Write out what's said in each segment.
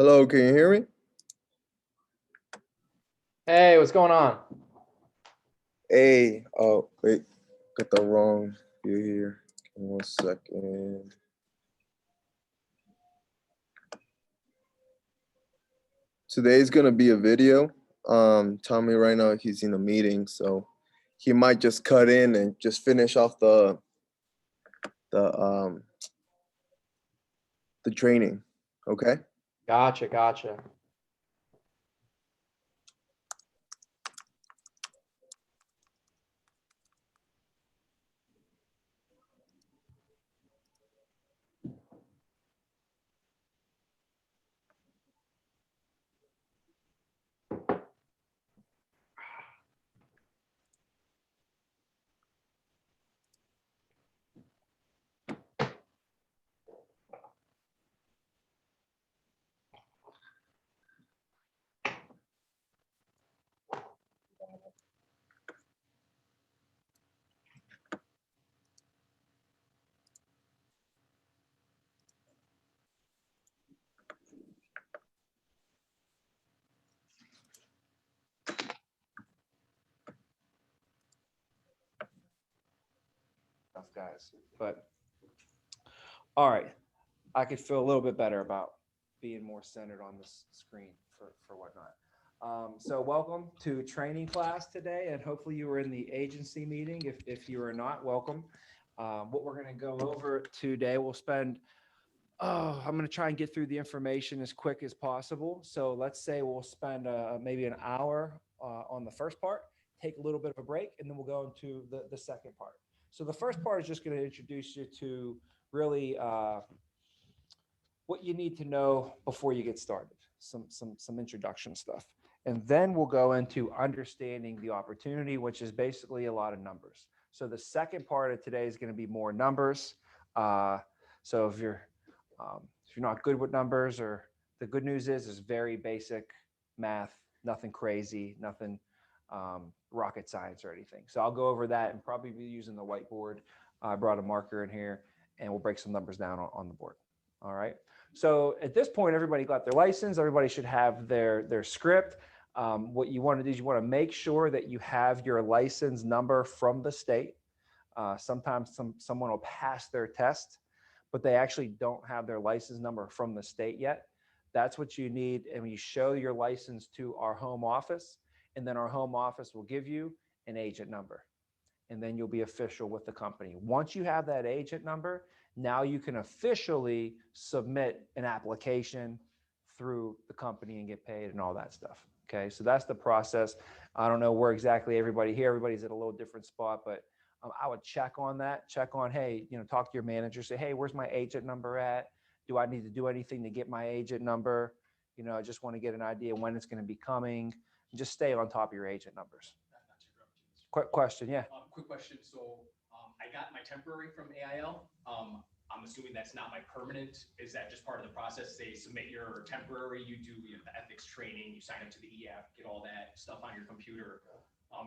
Hello, can you hear me? Hey, what's going on? Hey, oh, wait, got the wrong view here. Give me 1 second. Today's gonna be a video. Tommy right now he's in a meeting, so he might just cut in and just finish off the um the training. Okay? Gotcha. Tough guys. But all right, I could feel a little bit better about being more centered on this screen for whatnot. So welcome to training class today, and hopefully you were in the agency meeting. If you are not, welcome. What we're going to go over today, we'll spend, I'm going to try and get through the information as quick as possible. So let's say we'll spend maybe an hour on the first part, take a little bit of a break, and then we'll go into the second part. So the first part is just going to introduce you to really what you need to know before you get started, some introduction stuff. And then we'll go into understanding the opportunity, which is basically a lot of numbers. So the second part of today is going to be more numbers. So if you're not good with numbers, or the good news is it's very basic math, nothing crazy, nothing rocket science or anything. So I'll go over that and probably be using the whiteboard. I brought a marker in here and we'll break some numbers down on the board. All right. So at this point, everybody got their license. Everybody should have their script. What you want to do is you want to make sure that you have your license number from the state. Sometimes someone will pass their test, but they actually don't have their license number from the state yet. That's what you need. And when you show your license to our home office, and then our home office will give you an agent number. And then you'll be official with the company. Once you have that agent number, now you can officially submit an application through the company and get paid and all that stuff. Okay, so that's the process. I don't know where exactly everybody's at a little different spot, but I would check on that, hey, talk to your manager, say, hey, where's my agent number at? Do I need to do anything to get my agent number? I just want to get an idea when it's going to be coming. Just stay on top of your agent numbers. Quick question, yeah. Quick question. So I got my temporary from AIL. I'm assuming that's not my permanent. Is that just part of the process? They submit your temporary, you do the ethics training, you sign up to the EF, get all that stuff on your computer.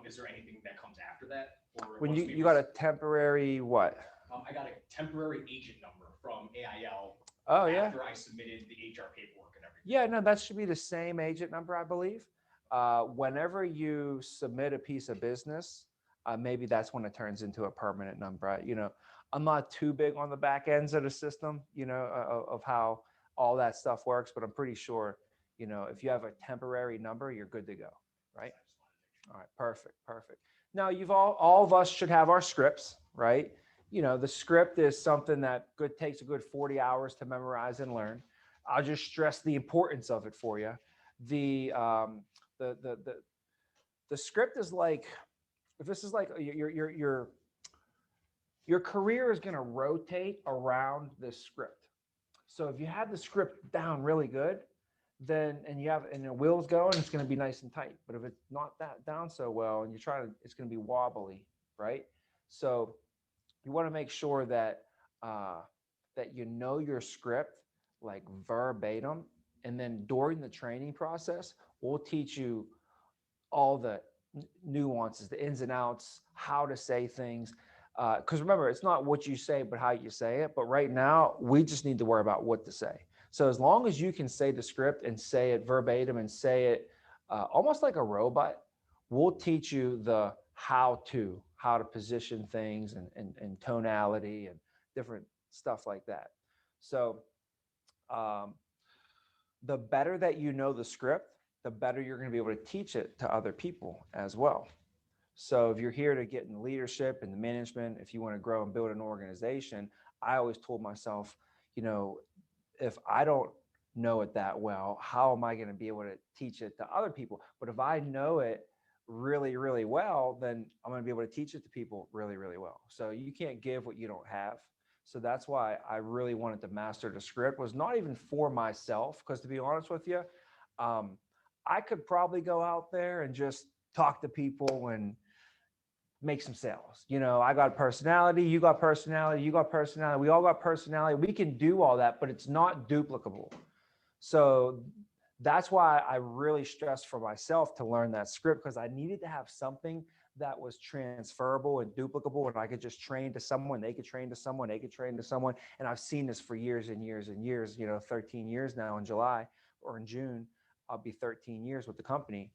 Is there anything that comes after that? Or when you got a temporary what? I got a temporary agent number from AIL. Oh, yeah. After I submitted the HR paperwork and everything. Yeah, no, that should be the same agent number, I believe. Whenever you submit a piece of business, maybe that's when it turns into a permanent number. I'm not too big on the back ends of the system, of how all that stuff works, but I'm pretty sure, if you have a temporary number, you're good to go, right? All right, perfect. Now you've all of us should have our scripts, right? The script is something that takes a good 40 hours to memorize and learn. I'll just stress the importance of it for you. The script is like, if this is like your career is going to rotate around this script. So if you have the script down really good, then and the wheels going, it's going to be nice and tight. But if it's not that down so well, and you're trying to, it's going to be wobbly, right? So you want to make sure that that you know your script like verbatim, and then during the training process, we'll teach you all the nuances, the ins and outs, how to say things. Because remember, it's not what you say, but how you say it. But right now, we just need to worry about what to say. So as long as you can say the script and say it verbatim and say it almost like a robot, we'll teach you the how to position things and tonality and different stuff like that. So um, the better that you know the script, the better you're going to be able to teach it to other people as well. So if you're here to get in leadership and the management, if you want to grow and build an organization, I always told myself, you know, if I don't know it that well, how am I going to be able to teach it to other people? But if I know it really, really well, then I'm going to be able to teach it to people really, really well. So you can't give what you don't have. So that's why I really wanted to master the script, was not even for myself, because to be honest with you, I could probably go out there and just talk to people and make some sales. You know, I got personality, you got personality, you got personality, we all got personality. We can do all that, but it's not duplicable. So that's why I really stressed for myself to learn that script, because I needed to have something that was transferable and duplicable, and I could just train to someone, they could train to someone, they could train to someone. And I've seen this for years and years and years, you know, 13 years now. In July or in June, I'll be 13 years with the company.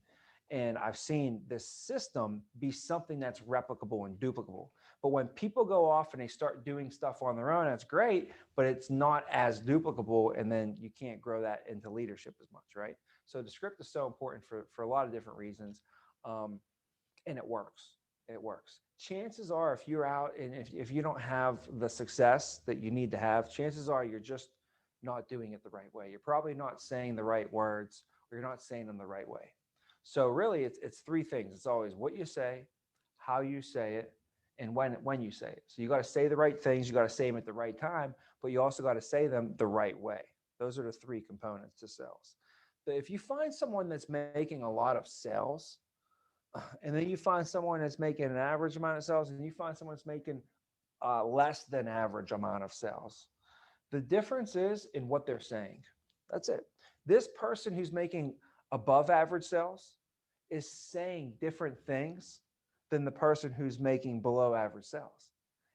And I've seen this system be something that's replicable and duplicable. But when people go off and they start doing stuff on their own, that's great, but it's not as duplicable. And then you can't grow that into leadership as much, right? So the script is so important for a lot of different reasons. And it works. It works. Chances are, if you're out and if you don't have the success that you need to have, chances are you're just not doing it the right way. You're probably not saying the right words, or you're not saying them the right way. So really, it's three things. It's always what you say, how you say it, and when you say it. So you got to say the right things. You got to say them at the right time, but you also got to say them the right way. Those are the three components to sales. But if you find someone that's making a lot of sales, and then you find someone that's making an average amount of sales, and you find someone that's making less than average amount of sales, the difference is in what they're saying. That's it. This person who's making above average sales is saying different things than the person who's making below average sales.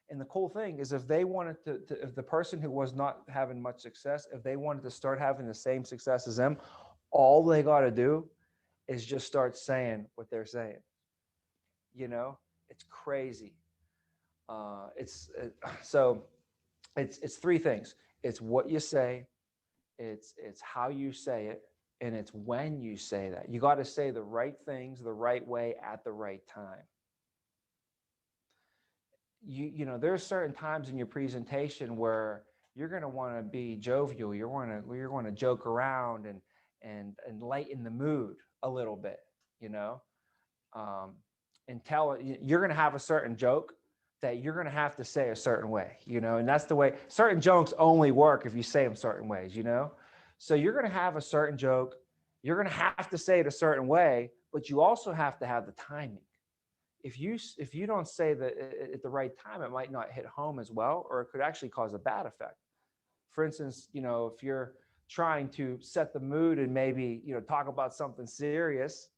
And the cool thing is, if they wanted if the person who was not having much success, if they wanted to start having the same success as them, all they got to do is just start saying what they're saying. You know, it's crazy. So it's three things. It's what you say, it's how you say it, and it's when you say that. You got to say the right things the right way at the right time. You know, there's certain times in your presentation where you're going to want to be jovial. You're going to joke around and lighten the mood a little bit, you know. And you're going to have a certain joke that you're going to have to say a certain way, you know, and that's the way certain jokes only work if you say them certain ways, you know. So you're going to have a certain joke, you're going to have to say it a certain way, but you also have to have the timing. If you don't say that at the right time, it might not hit home as well, or it could actually cause a bad effect. For instance, you know, if you're trying to set the mood and maybe, you know, talk about something serious,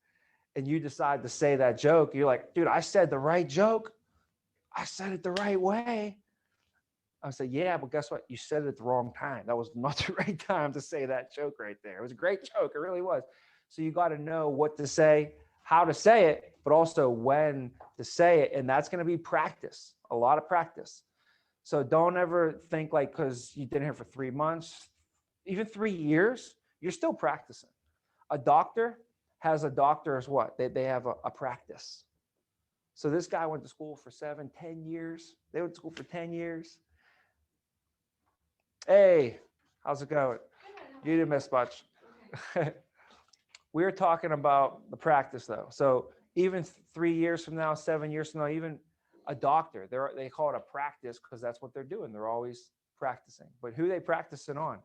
and you decide to say that joke, you're like, dude, I said the right joke. I said it the right way. I said, yeah, but guess what? You said it at the wrong time. That was not the right time to say that joke right there. It was a great joke. It really was. So you got to know what to say, how to say it, but also when to say it. And that's going to be practice, a lot of practice. So don't ever think like, because you did it here for 3 months, even 3 years, you're still practicing. A doctor has a doctor's what? They have a practice. So this guy went to school for 7, 10 years. They went to school for 10 years. Hey, how's it going? You didn't miss much. We were talking about the practice though. So even 3 years from now, 7 years from now, even a doctor, they call it a practice because that's what they're doing. They're always practicing. But who they practicing on?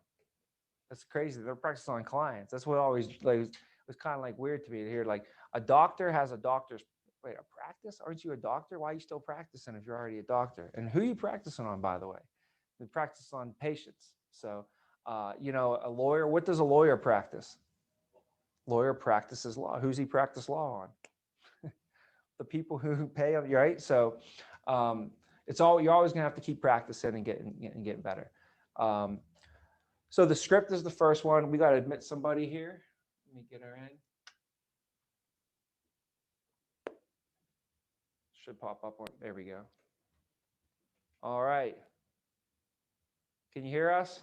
That's crazy. They're practicing on clients. That's what always like was kind of like weird to me to hear. Like a doctor has a doctor's wait, a practice? Aren't you a doctor? Why are you still practicing if you're already a doctor? And who are you practicing on, by the way? They practice on patients. So, you know, a lawyer, what does a lawyer practice? Lawyer practices law. Who's he practice law on? The people who pay him, right? So you're always gonna have to keep practicing and getting better. So the script is the first one. We got to admit somebody here. Let me get her in. Should pop up on, there we go. All right. Can you hear us?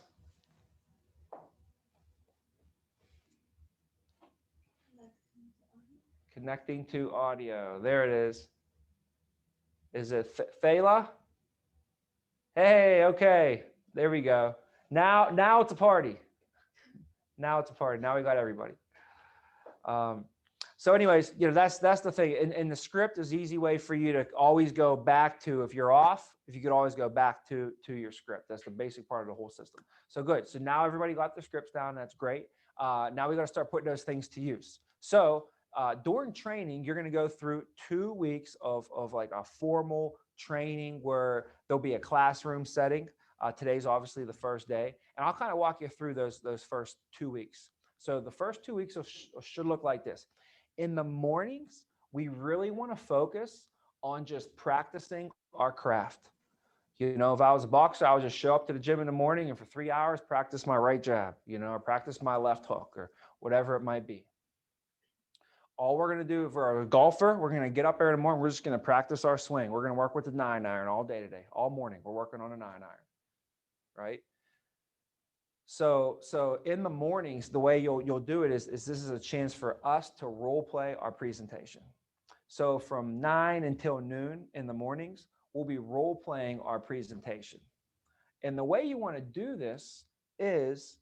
Connecting to audio. There it is. Is it Thela? Hey, okay. There we go. Now it's a party. Now it's a party. Now we got everybody. So anyways, that's the thing. And the script is an easy way for you to always go back to, if you're off, if you could always go back to your script. That's the basic part of the whole system. So good. So now everybody got their scripts down. That's great. Now we got to start putting those things to use. So during training, you're going to go through 2 weeks of like a formal training where there'll be a classroom setting. Today's obviously the first day, and I'll kind of walk you through those first 2 weeks. So the first 2 weeks should look like this. In the mornings, we really want to focus on just practicing our craft. If I was a boxer, I would just show up to the gym in the morning and for 3 hours, practice my right jab, or practice my left hook or whatever it might be. All we're going to do for a golfer, we're going to get up there in the morning. We're just going to practice our swing. We're going to work with the 9-iron all day today, all morning. We're working on a 9-iron, right? So in the mornings, the way you'll do it is this is a chance for us to role play our presentation. So from 9 until noon in the mornings, we'll be role playing our presentation. And the way you want to do this is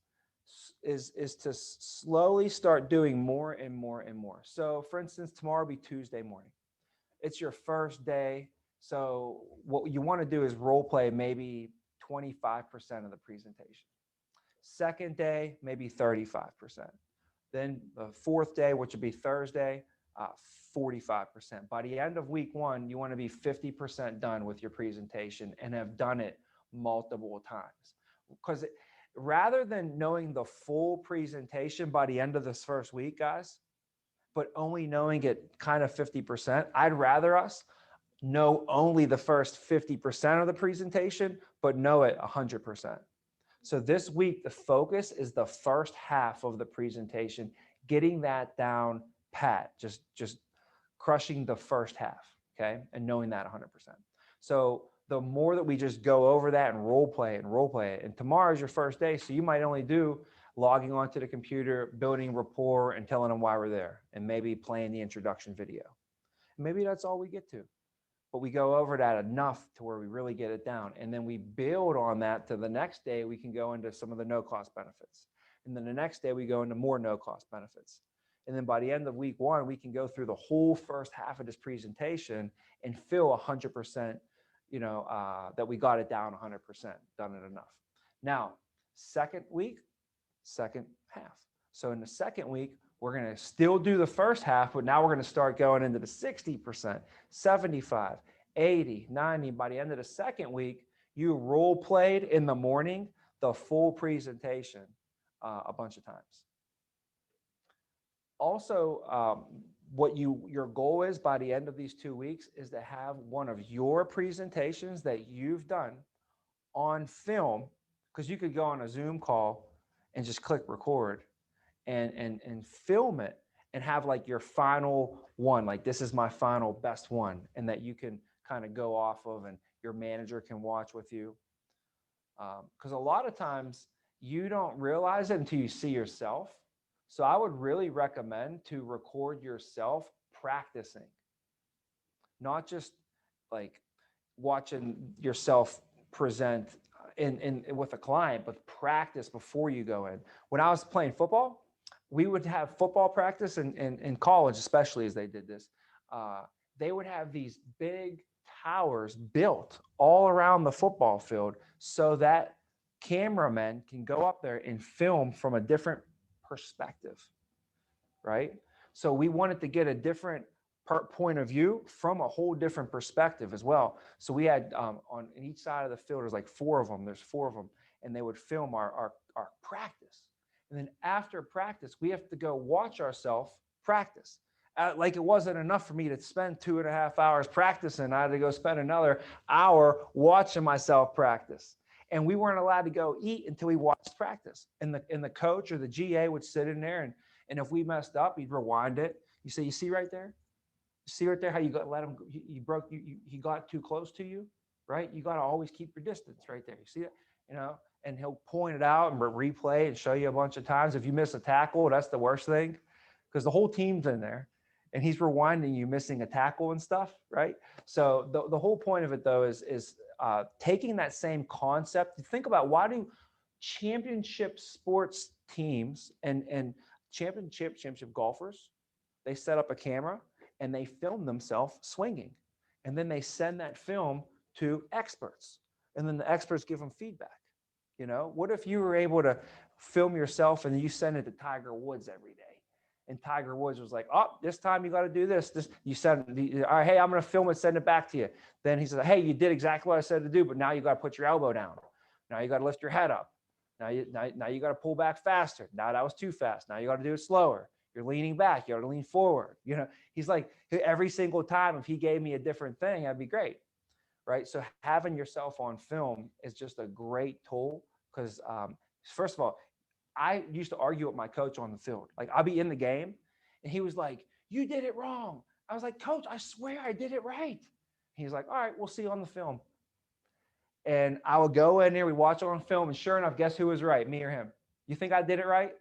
to slowly start doing more and more and more. So for instance, tomorrow will be Tuesday morning. It's your first day. So what you want to do is role play maybe 25% of the presentation. Second day, maybe 35%. Then the fourth day, which would be Thursday, 45%. By the end of week 1, you want to be 50% done with your presentation and have done it multiple times. Because rather than knowing the full presentation by the end of this first week, guys, but only knowing it kind of 50%, I'd rather us know only the first 50% of the presentation, but know it 100%. So this week, the focus is the first half of the presentation, getting that down pat, just crushing the first half, okay? And knowing that 100%. So the more that we just go over that and role play it, and tomorrow's your first day, so you might only do logging onto the computer, building rapport, and telling them why we're there, and maybe playing the introduction video. Maybe that's all we get to. But we go over that enough to where we really get it down. And then we build on that to the next day, we can go into some of the no-cost benefits. And then the next day we go into more no-cost benefits. And then by the end of week 1, we can go through the whole first half of this presentation and feel 100%, that we got it down 100%, done it enough. Now, second week, second half. So in the second week, we're going to still do the first half, but now we're going to start going into the 60%, 75, 80, 90. By the end of the second week, you role played in the morning, the full presentation a bunch of times. Also, what your goal is by the end of these 2 weeks is to have one of your presentations that you've done on film, because you could go on a Zoom call and just click record and film it and have like your final one, like this is my final best one, and that you can kind of go off of and your manager can watch with you. Because a lot of times you don't realize it until you see yourself. So I would really recommend to record yourself practicing, not just like watching yourself present in with a client, but practice before you go in. When I was playing football, we would have football practice in college, especially as they did this. They would have these big towers built all around the football field so that cameramen can go up there and film from a different perspective, right? So we wanted to get a different point of view from a whole different perspective as well. So we had on each side of the field, there's like 4 of them. There's 4 of them, and they would film our practice. And then after practice, we have to go watch ourselves practice. Like it wasn't enough for me to spend 2.5 hours practicing. I had to go spend another hour watching myself practice. And we weren't allowed to go eat until we watched practice. And the coach or the GA would sit in there, and if we messed up, he'd rewind it. You say, you see right there? See right there how you got let him, he got too close to you, right? You got to always keep your distance right there. You see it, and he'll point it out and replay and show you a bunch of times. If you miss a tackle, that's the worst thing, because the whole team's in there and he's rewinding you missing a tackle and stuff, right? So the whole point of it though is taking that same concept. Think about, why do championship sports teams and championship golfers, they set up a camera and they film themselves swinging. And then they send that film to experts. And then the experts give them feedback. What if you were able to film yourself and you send it to Tiger Woods every day? And Tiger Woods was like, oh, this time you got to do this. You send, all right, hey, I'm going to film it, send it back to you. Then he said, hey, you did exactly what I said to do, but now you got to put your elbow down. Now you got to lift your head up. Now you got to pull back faster. Now that was too fast. Now you got to do it slower. You're leaning back. You got to lean forward. He's like, every single time, if he gave me a different thing, that'd be great. Right. So having yourself on film is just a great tool, because first of all, I used to argue with my coach on the field. Like, I'll be in the game and he was like, you did it wrong. I was like, coach, I swear I did it right. He's like, all right, we'll see on the film. And I would go in there, we watch it on film, and sure enough, guess who was right, me or him? You think I did it right?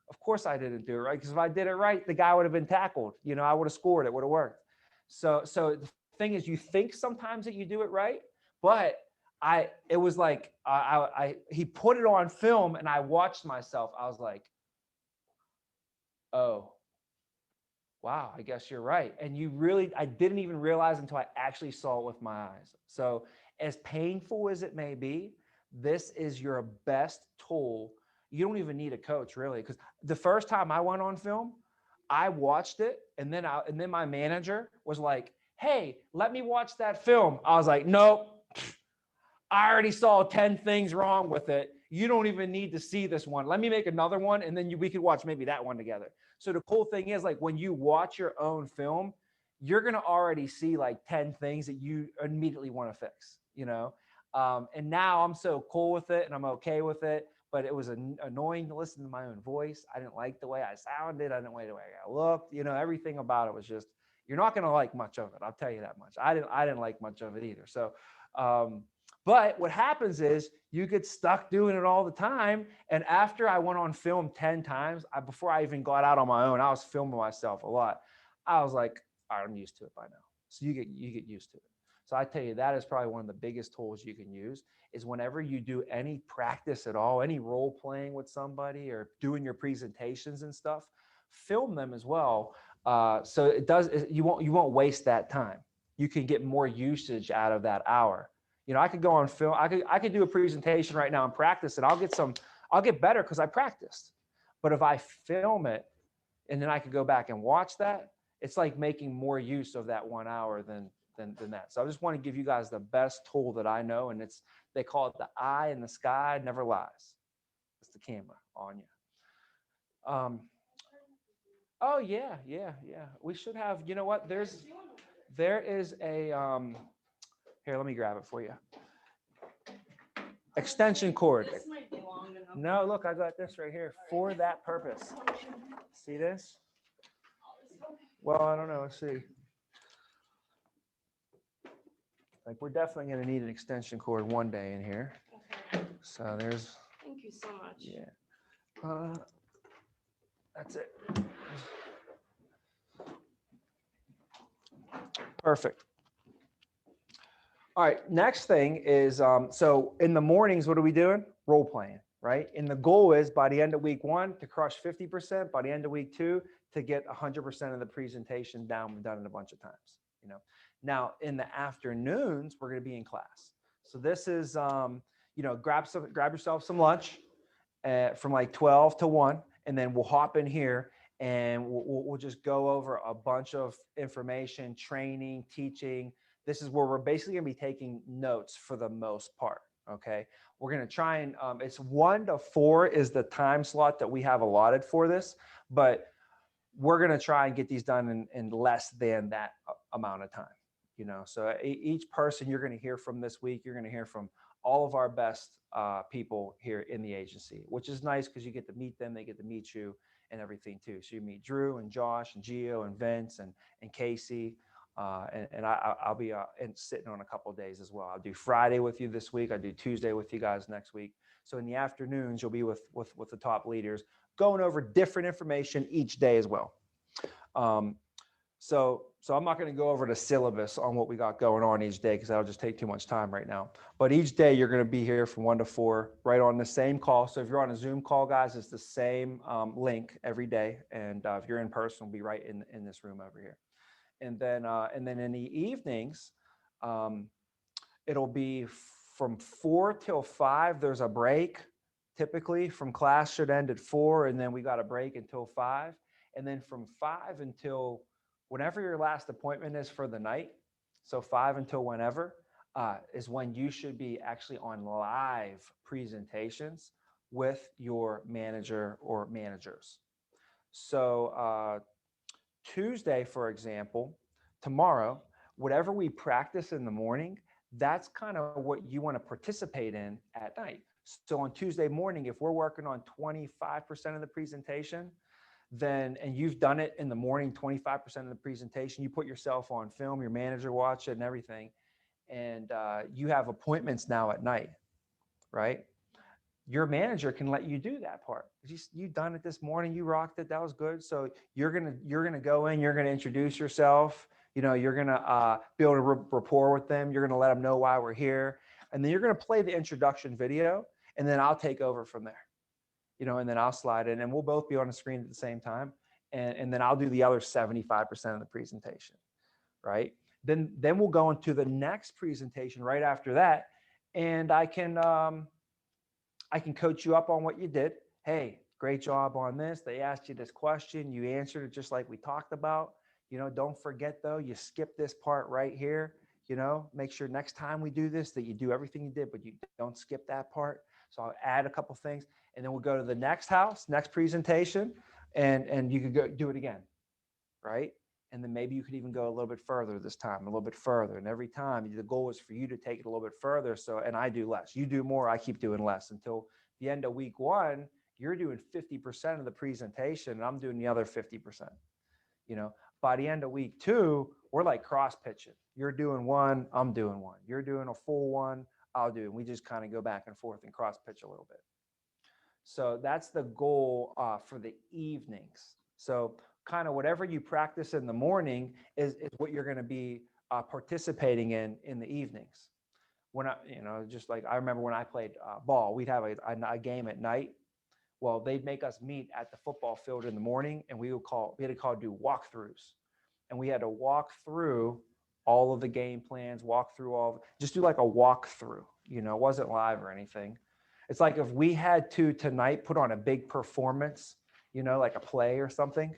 Of course I didn't do it right, because if I did it right, the guy would have been tackled. I would have scored. It would have worked. So the thing is, you think sometimes that you do it right, but it was like, he put it on film and I watched myself. I was like, oh, wow, I guess you're right. And I didn't even realize until I actually saw it with my eyes. So as painful as it may be, this is your best tool. You don't even need a coach, really, because the first time I went on film, I watched it, and then my manager was like, hey, let me watch that film. I was like, nope, I already saw 10 things wrong with it. You don't even need to see this one. Let me make another one, and then we could watch maybe that one together. So the cool thing is, like, when you watch your own film, you're going to already see like 10 things that you immediately want to fix, and now I'm so cool with it and I'm okay with it. But it was annoying to listen to my own voice. I didn't like the way I sounded. I didn't like the way I looked. Everything about it was just, you're not going to like much of it. I'll tell you that much. I didn't like much of it either. So, but what happens is you get stuck doing it all the time. And after I went on film 10 times, before I even got out on my own, I was filming myself a lot. I was like, all right, I'm used to it by now. So you get used to it. So I tell you, that is probably one of the biggest tools you can use, is whenever you do any practice at all, any role playing with somebody or doing your presentations and stuff, film them as well. So you won't waste that time. You can get more usage out of that hour. I could go on film. I could do a presentation right now and practice, and I'll get better because I practiced. But if I film it and then I could go back and watch that, it's like making more use of that 1 hour than that. So I just want to give you guys the best tool that I know, and they call it the eye in the sky never lies. It's the camera on you. Oh yeah. We should have. You know what? There is a here. Let me grab it for you. Extension cord. This might be long enough. No, look, I got this right here for that purpose. See this? Well, I don't know. Let's see. Like, we're definitely going to need an extension cord one day in here. Okay. So there's, Thank you so much. yeah. That's it. Perfect. All right. Next thing is, so in the mornings, what are we doing? Role playing, right? And the goal is by the end of week 1 to crush 50%, by the end of week 2 to get 100% of the presentation down. We've done it a bunch of times, Now in the afternoons, we're going to be in class. So this is, grab yourself some lunch from like 12 to 1, and then we'll hop in here and we'll just go over a bunch of information, training, teaching. This is where we're basically going to be taking notes for the most part. Okay. We're going to try and, it's 1 to 4 is the time slot that we have allotted for this, but we're going to try and get these done in less than that amount of time. So each person you're going to hear from this week, you're going to hear from all of our best people here in the agency, which is nice because you get to meet them, they get to meet you and everything too. So you meet Drew and Josh and Gio and Vince and Casey. I'll be sitting on a couple of days as well. I'll do Friday with you this week. I do Tuesday with you guys next week. So in the afternoons, you'll be with the top leaders going over different information each day as well. So I'm not going to go over the syllabus on what we got going on each day because that'll just take too much time right now. But each day you're going to be here from 1 to 4, right on the same call. So if you're on a Zoom call, guys, it's the same link every day. And if you're in person, we'll be right in this room over here. And then in the evenings, it'll be from 4 till 5. There's a break. Typically, from class should end at 4, and then we got a break until 5. And then from 5 until whenever your last appointment is for the night, so 5 until whenever, is when you should be actually on live presentations with your manager or managers. So Tuesday, for example, tomorrow, whatever we practice in the morning, that's kind of what you want to participate in at night. So on Tuesday morning, if we're working on 25% of the presentation, then, and you've done it in the morning, 25% of the presentation, you put yourself on film, your manager watch it and everything, and you have appointments now at night, right? Your manager can let you do that part. You've done it this morning, you rocked it, that was good. So you're gonna go in, you're gonna introduce yourself, you're gonna build a rapport with them, you're gonna let them know why we're here, and then you're gonna play the introduction video, and then I'll take over from there. And then I'll slide in, and we'll both be on the screen at the same time. And then I'll do the other 75% of the presentation, right? Then we'll go into the next presentation right after that. And I can coach you up on what you did. Hey, great job on this. They asked you this question. You answered it just like we talked about. Don't forget though, you skip this part right here. Make sure next time we do this, that you do everything you did, but you don't skip that part. So I'll add a couple things, and then we'll go to the next presentation, and you could go do it again, right? And then maybe you could even go a little bit further this time, a little bit further. And every time the goal is for you to take it a little bit further. And I do less. You do more, I keep doing less until the end of week 1, you're doing 50% of the presentation and I'm doing the other 50%. By the end of week 2, we're like cross pitching. You're doing one, I'm doing one. You're doing a full one, I'll do. And we just kind of go back and forth and cross pitch a little bit. So that's the goal for the evenings. So kind of whatever you practice in the morning is what you're going to be participating in the evenings. When just like I remember when I played ball, we'd have a game at night. Well, they'd make us meet at the football field in the morning, and we had to do walkthroughs, and we had to walk through all of the game plans, just do like a walkthrough. It wasn't live or anything. It's like if we had to tonight put on a big performance, like a play or something.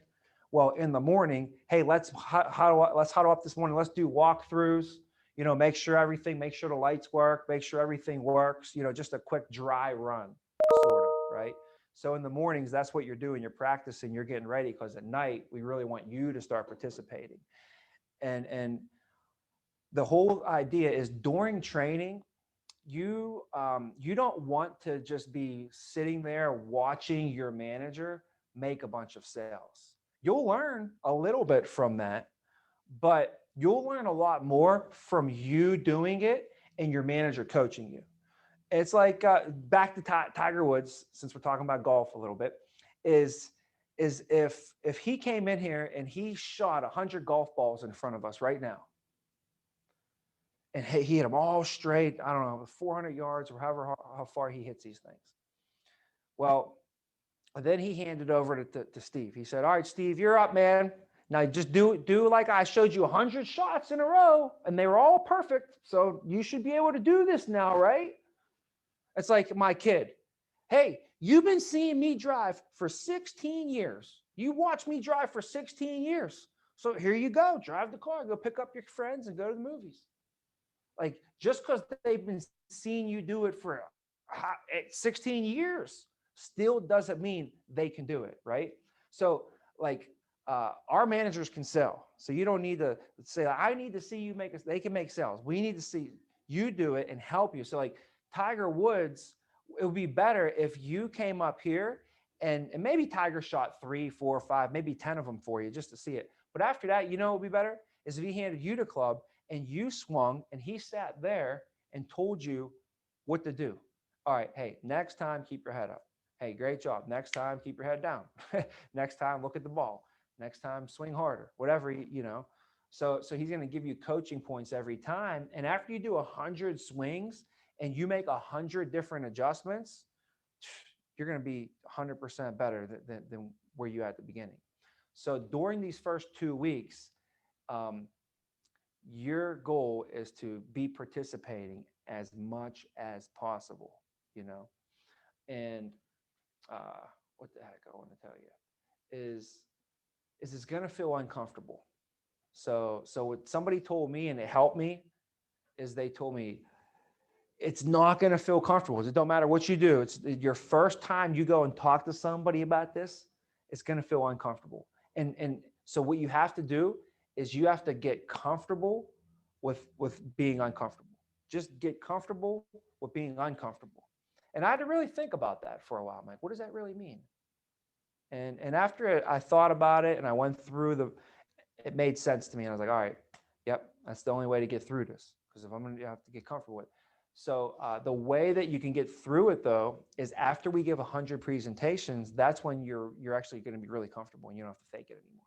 Well, in the morning, hey, let's huddle up this morning. Let's do walkthroughs. Make sure the lights work, make sure everything works. Just a quick dry run, sort of, right? So in the mornings, that's what you're doing. You're practicing. You're getting ready because at night we really want you to start participating. And the whole idea is during training, you don't want to just be sitting there watching your manager make a bunch of sales. You'll learn a little bit from that, but you'll learn a lot more from you doing it and your manager coaching you. It's like back to Tiger Woods, since we're talking about golf a little bit, is if he came in here and he shot 100 golf balls in front of us right now, and he hit them all straight, I don't know, 400 yards or how far he hits these things. Well, then he handed over to Steve. He said, all right, Steve, you're up, man. Now just do like I showed you 100 shots in a row, and they were all perfect. So you should be able to do this now, right? It's like my kid. Hey, you've been seeing me drive for 16 years. You watched me drive for 16 years. So here you go. Drive the car, go pick up your friends and go to the movies. Like just because they've been seeing you do it for 16 years still doesn't mean they can do it, right? So like our managers can sell. So you don't need to say, I need to see you make us, they can make sales. We need to see you do it and help you. So like Tiger Woods, it would be better if you came up here and maybe Tiger shot 3, 4, 5, maybe 10 of them for you just to see it. But after that, you know what would be better is if he handed you the club and you swung and he sat there and told you what to do. All right, hey, next time, keep your head up. Hey, great job. Next time, keep your head down. Next time, look at the ball. Next time, swing harder, whatever, you know. So he's going to give you coaching points every time. And after you do 100 swings and you make 100 different adjustments, you're going to be 100% better than where you at the beginning. So during these first 2 weeks, your goal is to be participating as much as possible, you know. And what the heck I want to tell you is it's going to feel uncomfortable. So what somebody told me, and it helped me, is they told me it's not going to feel comfortable. It don't matter what you do. It's your first time you go and talk to somebody about this, it's going to feel uncomfortable. And so what you have to do is you have to get comfortable with being uncomfortable. Just get comfortable with being uncomfortable. And I had to really think about that for a while. I'm like, what does that really mean? And after I thought about it and I went through it made sense to me. And I was like, all right, yep, that's the only way to get through this. Because if I'm going to have to get comfortable with it. So the way that you can get through it, though, is after we give 100 presentations, that's when you're actually going to be really comfortable and you don't have to fake it anymore.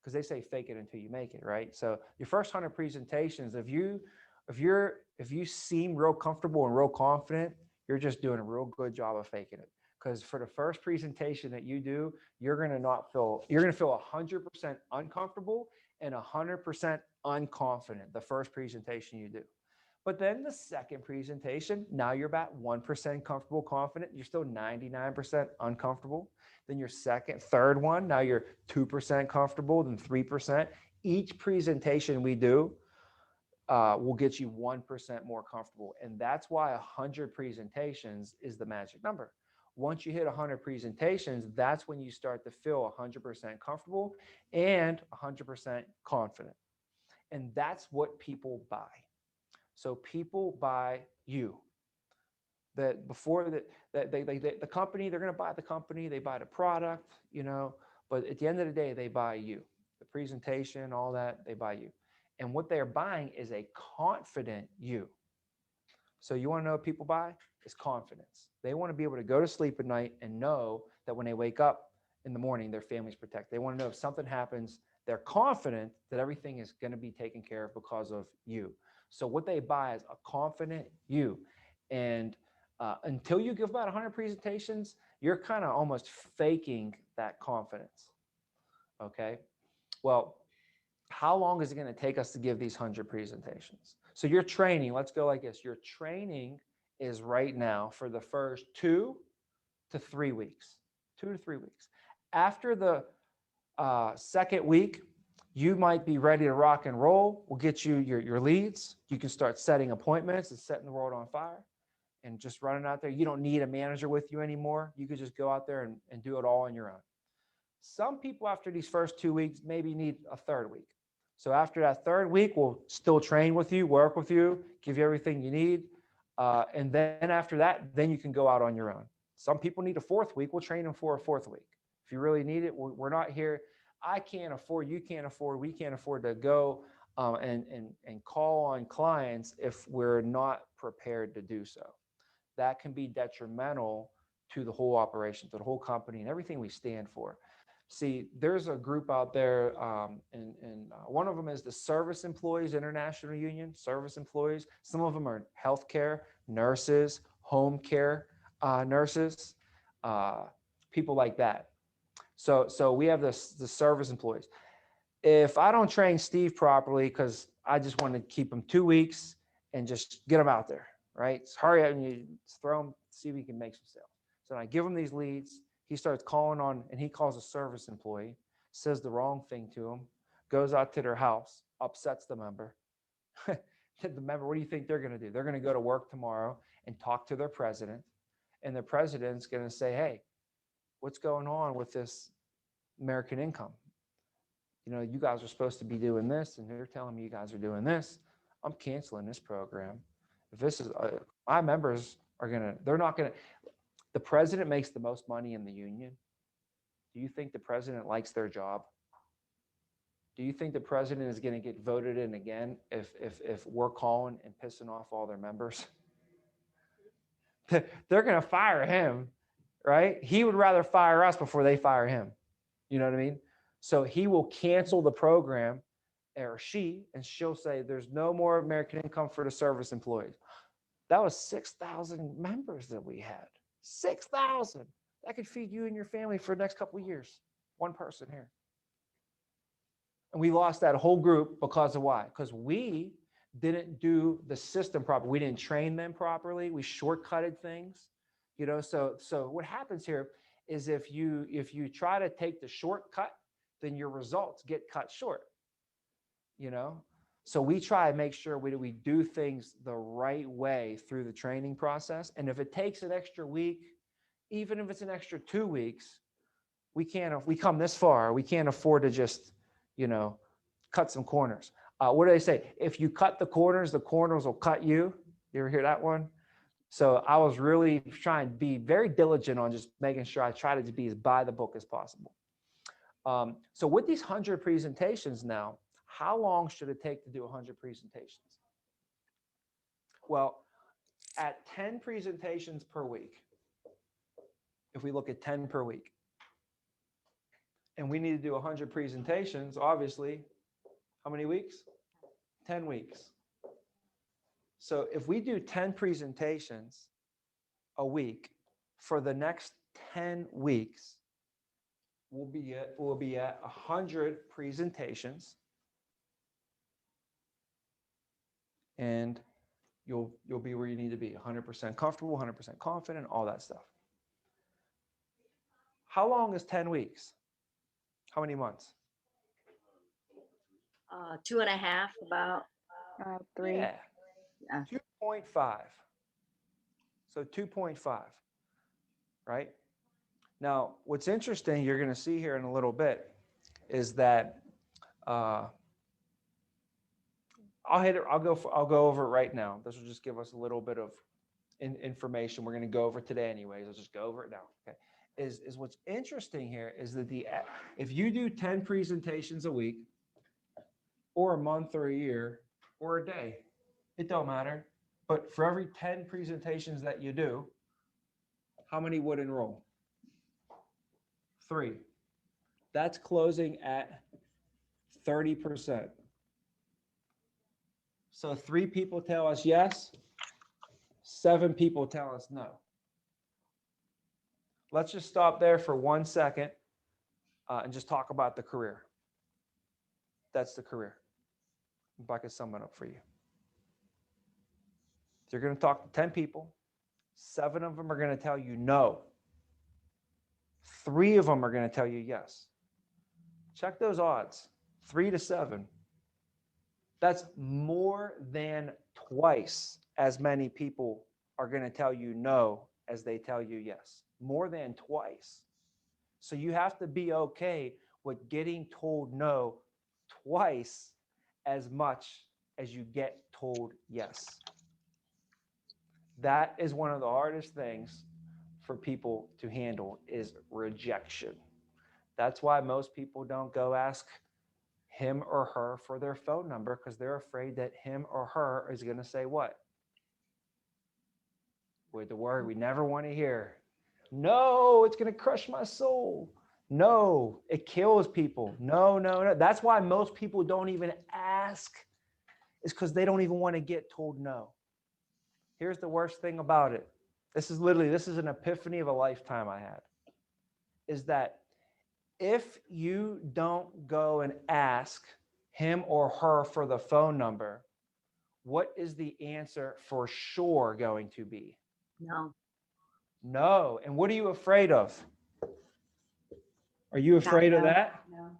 Because they say fake it until you make it, right? So your first 100 presentations, if you seem real comfortable and real confident, you're just doing a real good job of faking it. Because for the first presentation that you do, you're going to feel 100% uncomfortable and 100% unconfident the first presentation you do. But then the second presentation, now you're about 1% comfortable, confident. You're still 99% uncomfortable. Then your third one, now you're 2% comfortable, then 3%. Each presentation we do will get you 1% more comfortable. And that's why 100 presentations is the magic number. Once you hit 100 presentations, that's when you start to feel 100% comfortable and 100% confident. And that's what people buy. So people buy you. That before the company, they're going to buy the company, they buy the product, you know, but at the end of the day, they buy you. The presentation, all that, they buy you. And what they're buying is a confident you. So you want to know what people buy? It's confidence. They want to be able to go to sleep at night and know that when they wake up in the morning, their family's protected. They want to know if something happens, they're confident that everything is going to be taken care of because of you. So what they buy is a confident you. And until you give about 100 presentations, you're kind of almost faking that confidence. Okay. Well, how long is it going to take us to give these 100 presentations? So your training, let's go like this. Your training is right now for the first 2 to 3 weeks. 2 to 3 weeks. After the second week, you might be ready to rock and roll. We'll get you your leads. You can start setting appointments and setting the world on fire and just running out there. You don't need a manager with you anymore. You could just go out there and do it all on your own. Some people after these first 2 weeks maybe need a third week. So after that third week, we'll still train with you, work with you, give you everything you need. And then after that, then you can go out on your own. Some people need a fourth week. We'll train them for a fourth week. If you really need it, we're not here. I can't afford, you can't afford, we can't afford to go and call on clients if we're not prepared to do so. That can be detrimental to the whole operation, to the whole company and everything we stand for. See, there's a group out there, and one of them is the Service Employees International Union, service employees. Some of them are healthcare, nurses, home care nurses, people like that. So we have the service employees. If I don't train Steve properly, because I just want to keep him 2 weeks and just get him out there, right? So hurry up and you throw him, see if he can make some sales. So I give him these leads. He starts calling on, and he calls a service employee, says the wrong thing to him, goes out to their house, upsets the member. The member, what do you think they're going to do? They're going to go to work tomorrow and talk to their president. And the president's going to say, hey, what's going on with this American income? you guys are supposed to be doing this, and they're telling me you guys are doing this. I'm canceling this program. If this is, my members are they're not gonna, the president makes the most money in the union. Do you think the president likes their job? Do you think the president is going to get voted in again if we're calling and pissing off all their members? They're going to fire him, right? He would rather fire us before they fire him. You know what I mean? So he will cancel the program, or and she'll say, there's no more American Income for the Service employees. That was 6,000 members that we had. 6,000. That could feed you and your family for the next couple of years. One person here. And we lost that whole group because of why? Because we didn't do the system properly. We didn't train them properly. We shortcutted things. So what happens here is if you try to take the shortcut, then your results get cut short. So we try to make sure we do things the right way through the training process. And if it takes an extra week, even if it's an extra 2 weeks, if we come this far, we can't afford to just, cut some corners. What do they say? If you cut the corners will cut you. You ever hear that one? So I was really trying to be very diligent on just making sure I try to be as by the book as possible. So with these 100 presentations now, how long should it take to do 100 presentations? Well, at 10 presentations per week, if we look at 10 per week, and we need to do 100 presentations, obviously, how many weeks? 10 weeks. So if we do 10 presentations a week for the next 10 weeks, we'll be at 100 presentations, and you'll be where you need to be, 100% comfortable, 100% confident, all that stuff. How long is 10 weeks? How many months? 2.5, about. 3. Yeah. Yeah. 2.5. So 2.5, right? Now, what's interesting, you're going to see here in a little bit, is that I'll go over it right now. This will just give us a little bit of information we're going to go over today anyways. I'll just go over it now. Okay. Is what's interesting here is that if you do 10 presentations a week or a month or a year or a day, it don't matter. But for every 10 presentations that you do, how many would enroll? 3. That's closing at 30%. So 3 people tell us yes, 7 people tell us no. Let's just stop there for 1 second and just talk about the career. That's the career. If I could sum it up for you. You're going to talk to 10 people. 7 of them are going to tell you no. 3 of them are going to tell you yes. Check those odds. 3 to 7. That's more than twice as many people are going to tell you no as they tell you yes. More than twice. So you have to be okay with getting told no twice as much as you get told yes. That is one of the hardest things for people to handle, is rejection. That's why most people don't go ask him or her for their phone number, because they're afraid that him or her is going to say what? With the word we never want to hear. No, it's going to crush my soul. No, it kills people. No, no, no. That's why most people don't even ask, is because they don't even want to get told no. Here's the worst thing about it. This is an epiphany of a lifetime I had, is that if you don't go and ask him or her for the phone number, what is the answer for sure going to be? No. No. And what are you afraid of? Are you afraid of that? No.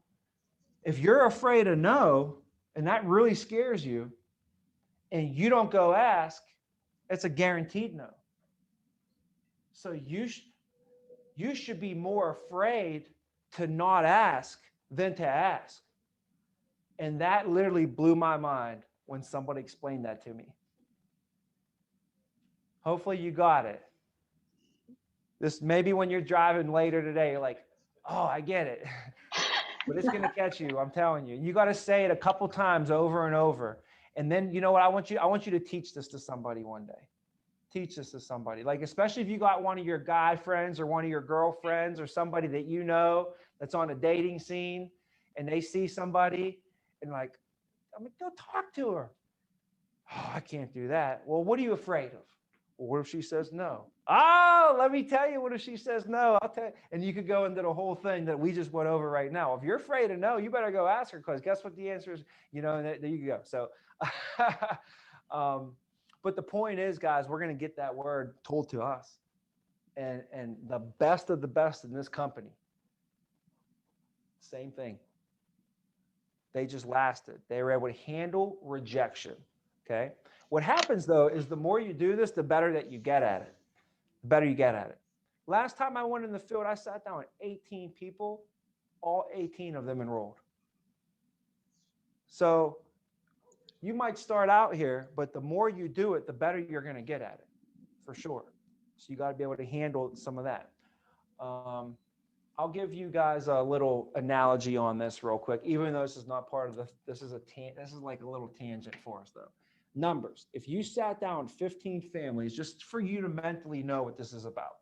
If you're afraid of no, and that really scares you, and you don't go ask, it's a guaranteed no. So you should be more afraid to not ask than to ask. And that literally blew my mind when somebody explained that to me. Hopefully you got it. This maybe when you're driving later today, you're like, oh, I get it. But it's going to catch you. I'm telling you. You got to say it a couple times over and over. And then, you know what? I want you to teach this to somebody one day. Teach this to somebody. Like, especially if you got one of your guy friends or one of your girlfriends or somebody that you know that's on a dating scene, and they see somebody and like, I'm like, go talk to her. Oh, I can't do that. Well, what are you afraid of? Well, what if she says no? Oh, let me tell you, what if she says no? I'll tell you. And you could go into the whole thing that we just went over right now. If you're afraid of no, you better go ask her, because guess what the answer is? You know, and there you go. So, but the point is, guys, we're going to get that word told to us. And the best of the best in this company, same thing. They just lasted. They were able to handle rejection. Okay. What happens though is the more you do this, the better that you get at it. The better you get at it. Last time I went in the field, I sat down with 18 people. All 18 of them enrolled. So you might start out here, but the more you do it, the better you're going to get at it, for sure. So you got to be able to handle some of that. I'll give you guys a little analogy on this real quick, even though this is not part of this is like a little tangent for us though. Numbers. If you sat down 15 families, just for you to mentally know what this is about.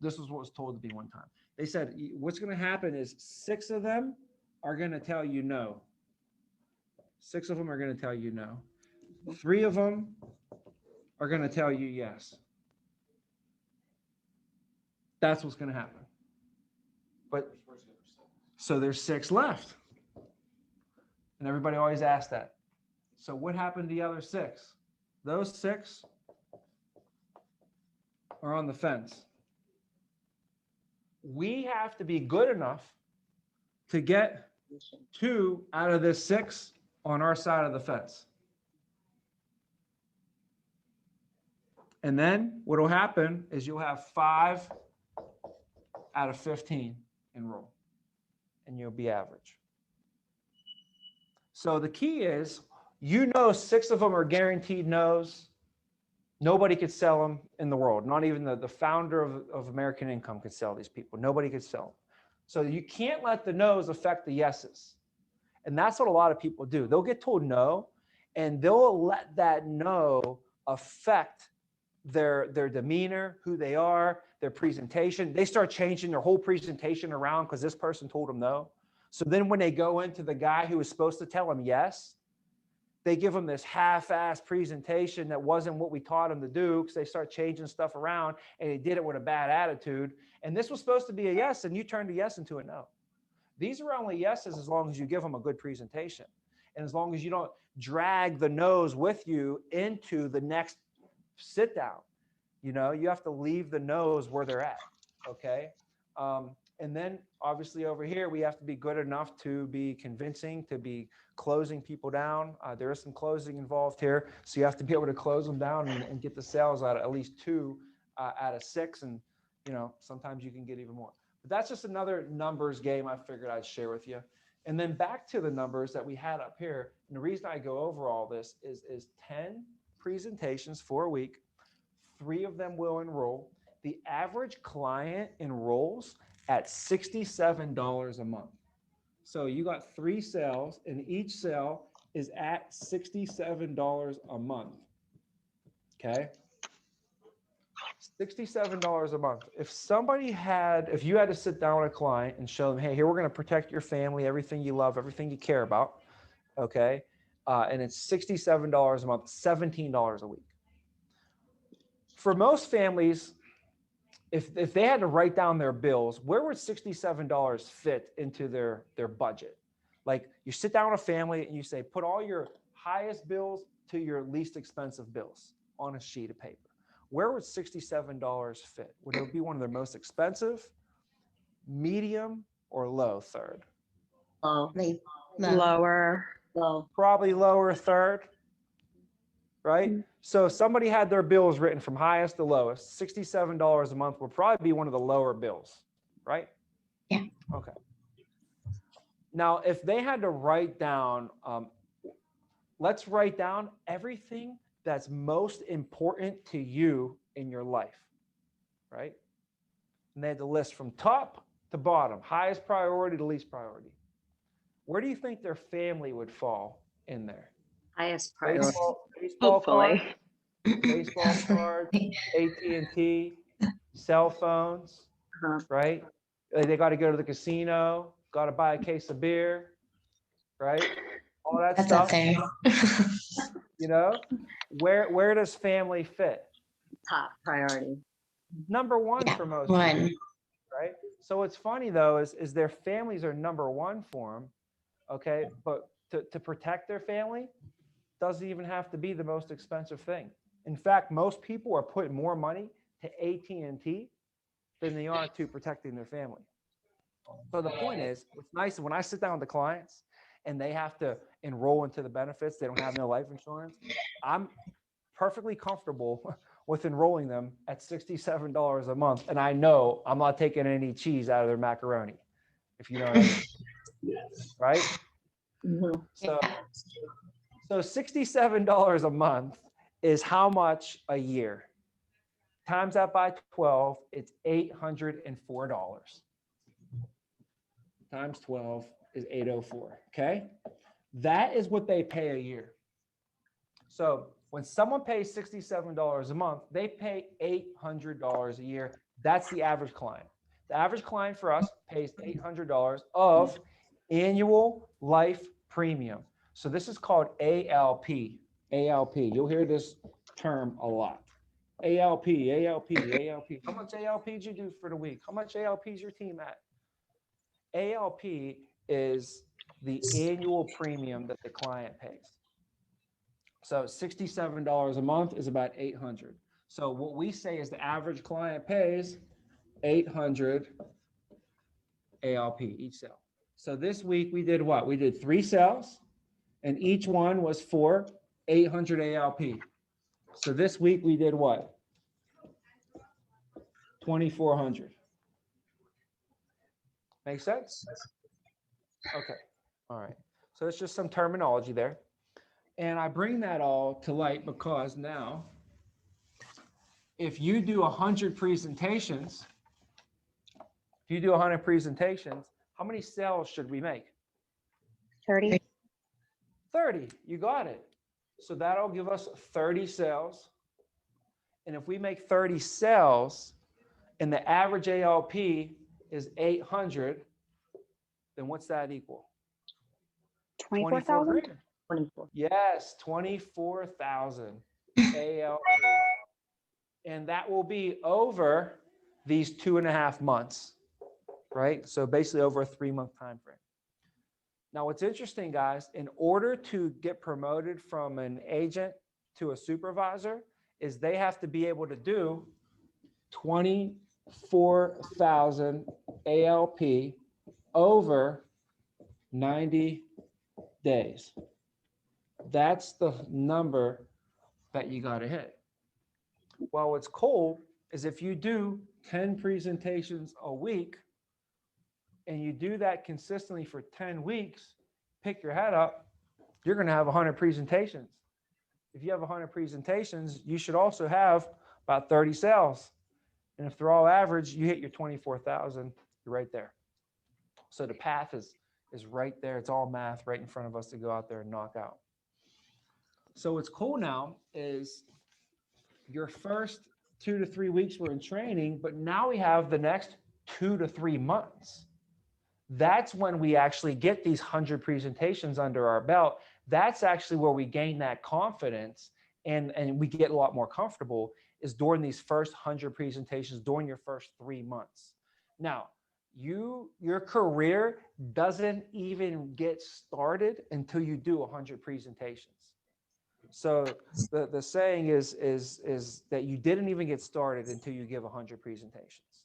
This was what was told to me one time. They said, what's going to happen is 6 of them are going to tell you no. 6 of them are going to tell you no. 3 of them are going to tell you yes. That's what's going to happen. But so there's 6 left. And everybody always asks that. So what happened to the other 6? Those 6 are on the fence. We have to be good enough to get 2 out of this 6 on our side of the fence. And then what will happen is you'll have 5 out of 15 enroll, and you'll be average. So the key is, 6 of them are guaranteed no's. Nobody could sell them in the world. Not even the founder of American Income could sell these people. Nobody could sell them. So you can't let the no's affect the yeses. And that's what a lot of people do. They'll get told no, and they'll let that no affect their demeanor, who they are, their presentation. They start changing their whole presentation around because this person told them no. So then when they go into the guy who was supposed to tell them yes, they give them this half-assed presentation that wasn't what we taught them to do, because they start changing stuff around, and they did it with a bad attitude. And this was supposed to be a yes, and you turned a yes into a no. These are only yeses as long as you give them a good presentation, and as long as you don't drag the no's with you into the next sit down. You know, you have to leave the no's where they're at. Okay. And then obviously over here, we have to be good enough to be convincing, to be closing people down. There is some closing involved here. So you have to be able to close them down and get the sales out of at least 2 out of 6. And, you know, sometimes you can get even more. But that's just another numbers game I figured I'd share with you. And then back to the numbers that we had up here. And the reason I go over all this is 10 presentations for a week. 3 of them will enroll. The average client enrolls at $67 a month. So you got 3 sales, and each sale is at $67 a month. Okay. $67 a month. If you had to sit down with a client and show them, hey, here, we're going to protect your family, everything you love, everything you care about. Okay. And it's $67 a month, $17 a week. For most families, if they had to write down their bills, where would $67 fit into their budget? Like, you sit down with a family and you say, put all your highest bills to your least expensive bills on a sheet of paper. Where would $67 fit? Would it be one of their most expensive, medium, or low third? Lower. Low. Probably lower third, right? So if somebody had their bills written from highest to lowest, $67 a month would probably be one of the lower bills, right? Yeah. Okay. Now, if they had to write down, let's write down everything that's most important to you in your life, right? And they had to list from top to bottom, highest priority to least priority. Where do you think their family would fall in there? Highest priority. Baseball card, Hopefully. baseball card, AT&T, cell phones, Uh-huh. right? They got to go to the casino, got to buy a case of beer, right? All that That's up stuff. there. You know, where does family fit? Top priority. Number one Yeah, for most people, one. right? So what's funny though is their families are number one for them, okay? But to protect their family doesn't even have to be the most expensive thing. In fact, most people are putting more money to AT&T than they are to protecting their family. So the point is, what's nice when I sit down with the clients and they have to enroll into the benefits, they don't have no life insurance, I'm perfectly comfortable with enrolling them at $67 a month. And I know I'm not taking any cheese out of their macaroni, if you know what I mean, right? Mhm. So $67 a month is how much a year? Times that by 12, it's $804. Times 12 is 804, okay? That is what they pay a year. So when someone pays $67 a month, they pay $800 a year. That's the average client. The average client for us pays $800 of annual life premium. So this is called ALP. ALP. You'll hear this term a lot. ALP, ALP, ALP. How much ALP did you do for the week? How much ALP is your team at? ALP is the annual premium that the client pays. So $67 a month is about $800. So what we say is the average client pays $800 ALP each sale. So this week we did what? We did 3 sales and each one was for 800 ALP. So this week we did what? 2,400. Make sense? Okay. All right. So it's just some terminology there. And I bring that all to light because now, if you do 100 presentations, how many sales should we make? 30. 30. You got it. So that'll give us 30 sales. And if we make 30 sales and the average ALP is 800, then what's that equal? 24,000? grand. 24. Yes, 24,000 ALP. And that will be over these 2.5 months, right? So basically over a 3-month time frame. Now, what's interesting, guys, in order to get promoted from an agent to a supervisor is they have to be able to do 24,000 ALP over 90 days. That's the number that you got to hit. Well, what's cool is if you do 10 presentations a week and you do that consistently for 10 weeks, pick your head up, you're going to have 100 presentations. If you have 100 presentations, you should also have about 30 sales. And if they're all average, you hit your 24,000, you're right there. So the path is right there. It's all math right in front of us to go out there and knock out. So what's cool now is your first 2 to 3 weeks were in training, but now we have the next 2 to 3 months. That's when we actually get these 100 presentations under our belt. That's actually where we gain that confidence and we get a lot more comfortable is during these first 100 presentations, during your first 3 months. Now, your career doesn't even get started until you do 100 presentations. So the saying is that you didn't even get started until you give 100 presentations.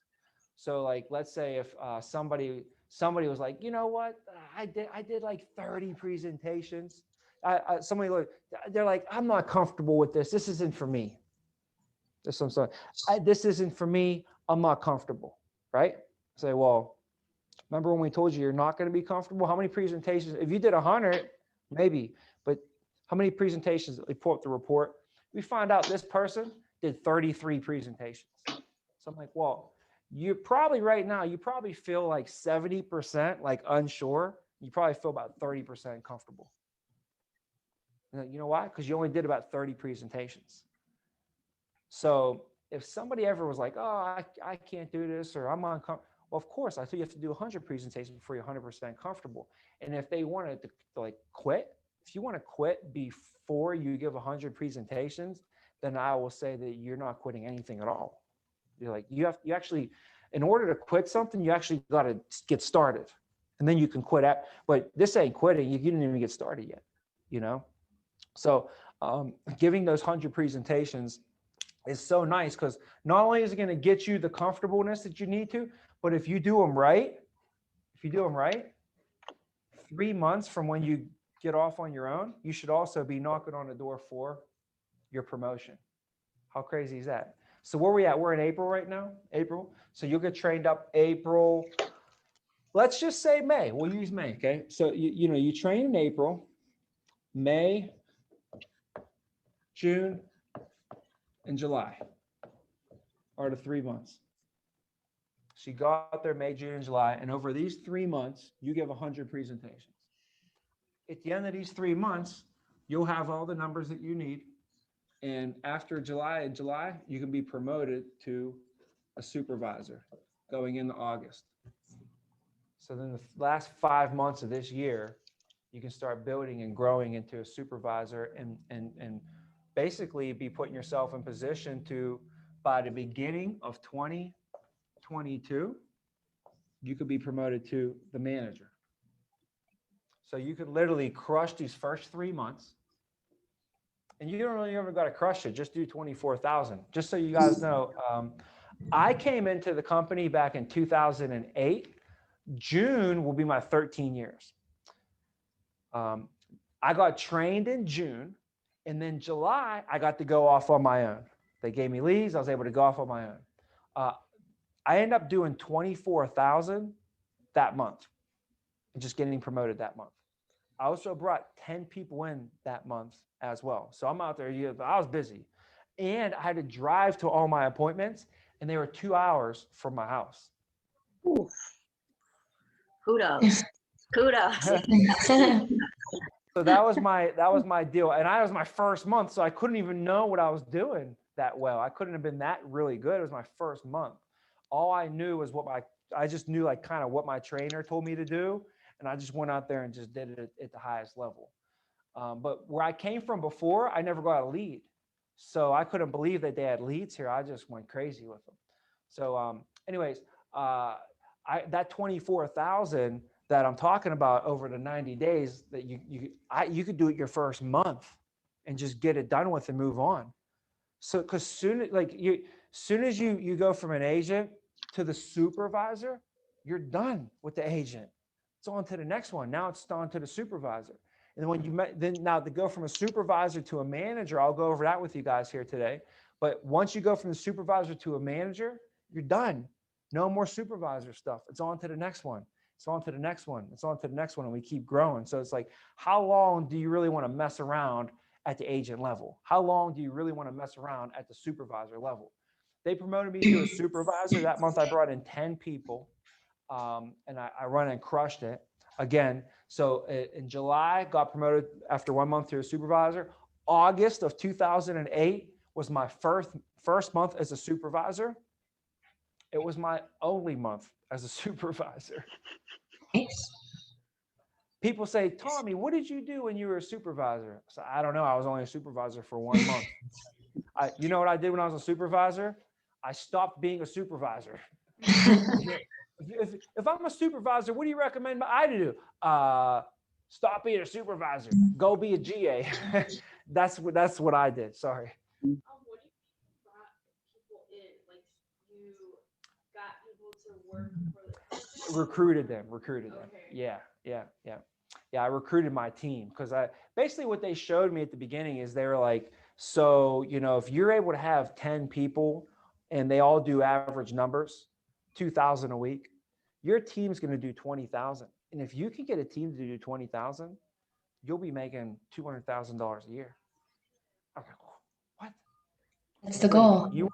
So like, let's say if somebody was like, you know what, I did like 30 presentations. They're like, I'm not comfortable with this. This isn't for me. This isn't for me. I'm not comfortable, right? Say, well, Remember when we told you you're not going to be comfortable? How many presentations? If you did 100, maybe, but how many presentations? We pull up the report. We find out this person did 33 presentations. So I'm like, well, you probably right now, you probably feel like 70% like unsure. You probably feel about 30% comfortable. You know why? Because you only did about 30 presentations. So if somebody ever was like, oh, I can't do this, or I'm uncomfortable, well, of course, I thought you have to do 100 presentations before you're 100% comfortable. And if they wanted to like quit, if you want to quit before you give 100 presentations, then I will say that you're not quitting anything at all. You're like, you actually, in order to quit something, you actually got to get started, and then you can quit at, but this ain't quitting. You didn't even get started yet, you know? So giving those 100 presentations is so nice, because not only is it going to get you the comfortableness that you need to, but if you do them right, 3 months from when you get off on your own, you should also be knocking on the door for your promotion. How crazy is that? So where we at? We're in April right now, April. So you'll get trained up April. Let's just say May. We'll use May, okay? So you train in April, May, June, and July are the 3 months. So you go out there May, June, and July, and over these 3 months, you give 100 presentations. At the end of these 3 months, you'll have all the numbers that you need. And after July, you can be promoted to a supervisor going into August. So then the last 5 months of this year, you can start building and growing into a supervisor and basically be putting yourself in position to, by the beginning of 2022, you could be promoted to the manager. So you could literally crush these first 3 months. And you don't really ever got to crush it. Just do 24,000. Just so you guys know, I came into the company back in 2008. June will be my 13 years. I got trained in June, and then July, I got to go off on my own. They gave me leaves. I was able to go off on my own. I ended up doing 24,000 that month and just getting promoted that month. I also brought 10 people in that month as well. So I'm out there, I was busy. And I had to drive to all my appointments, and they were 2 hours from my house. Oof. Kudos. Kudos. So that was my deal. And I was my first month, so I couldn't even know what I was doing that well. I couldn't have been that really good. It was my first month. All I knew was I just knew like kind of what my trainer told me to do. And I just went out there and just did it at the highest level. But where I came from before, I never got a lead. So I couldn't believe that they had leads here. I just went crazy with them. So anyways, that 24,000 that I'm talking about over the 90 days that you could do it your first month and just get it done with and move on. So because soon as you go from an agent to the supervisor, you're done with the agent. It's on to the next one. Now it's on to the supervisor. And then now to go from a supervisor to a manager, I'll go over that with you guys here today. But once you go from the supervisor to a manager, you're done. No more supervisor stuff. It's on to the next one. It's on to the next one. It's on to the next one. And we keep growing. So it's like, how long do you really want to mess around at the agent level? How long do you really want to mess around at the supervisor level? They promoted me to a supervisor. That month I brought in 10 people. And I run and crushed it again. So in July, got promoted after 1 month to a supervisor. August of 2008 was my first month as a supervisor. It was my only month as a supervisor. Nice. People say, Tommy, what did you do when you were a supervisor? So I don't know. I was only a supervisor for 1 month. You know what I did when I was a supervisor? I stopped being a supervisor. If I'm a supervisor, what do you recommend I do? Stop being a supervisor. Go be a GA. That's what I did. Sorry. What do you brought people in? Like you got people to work for the Recruited them. Okay. Yeah. I recruited my team because basically what they showed me at the beginning is they were like, so, if you're able to have 10 people and they all do average numbers, 2,000 a week, your team's going to do 20,000. And if you can get a team to do 20,000, you'll be making $200,000 a year. I'm like, what? That's the Like, goal. you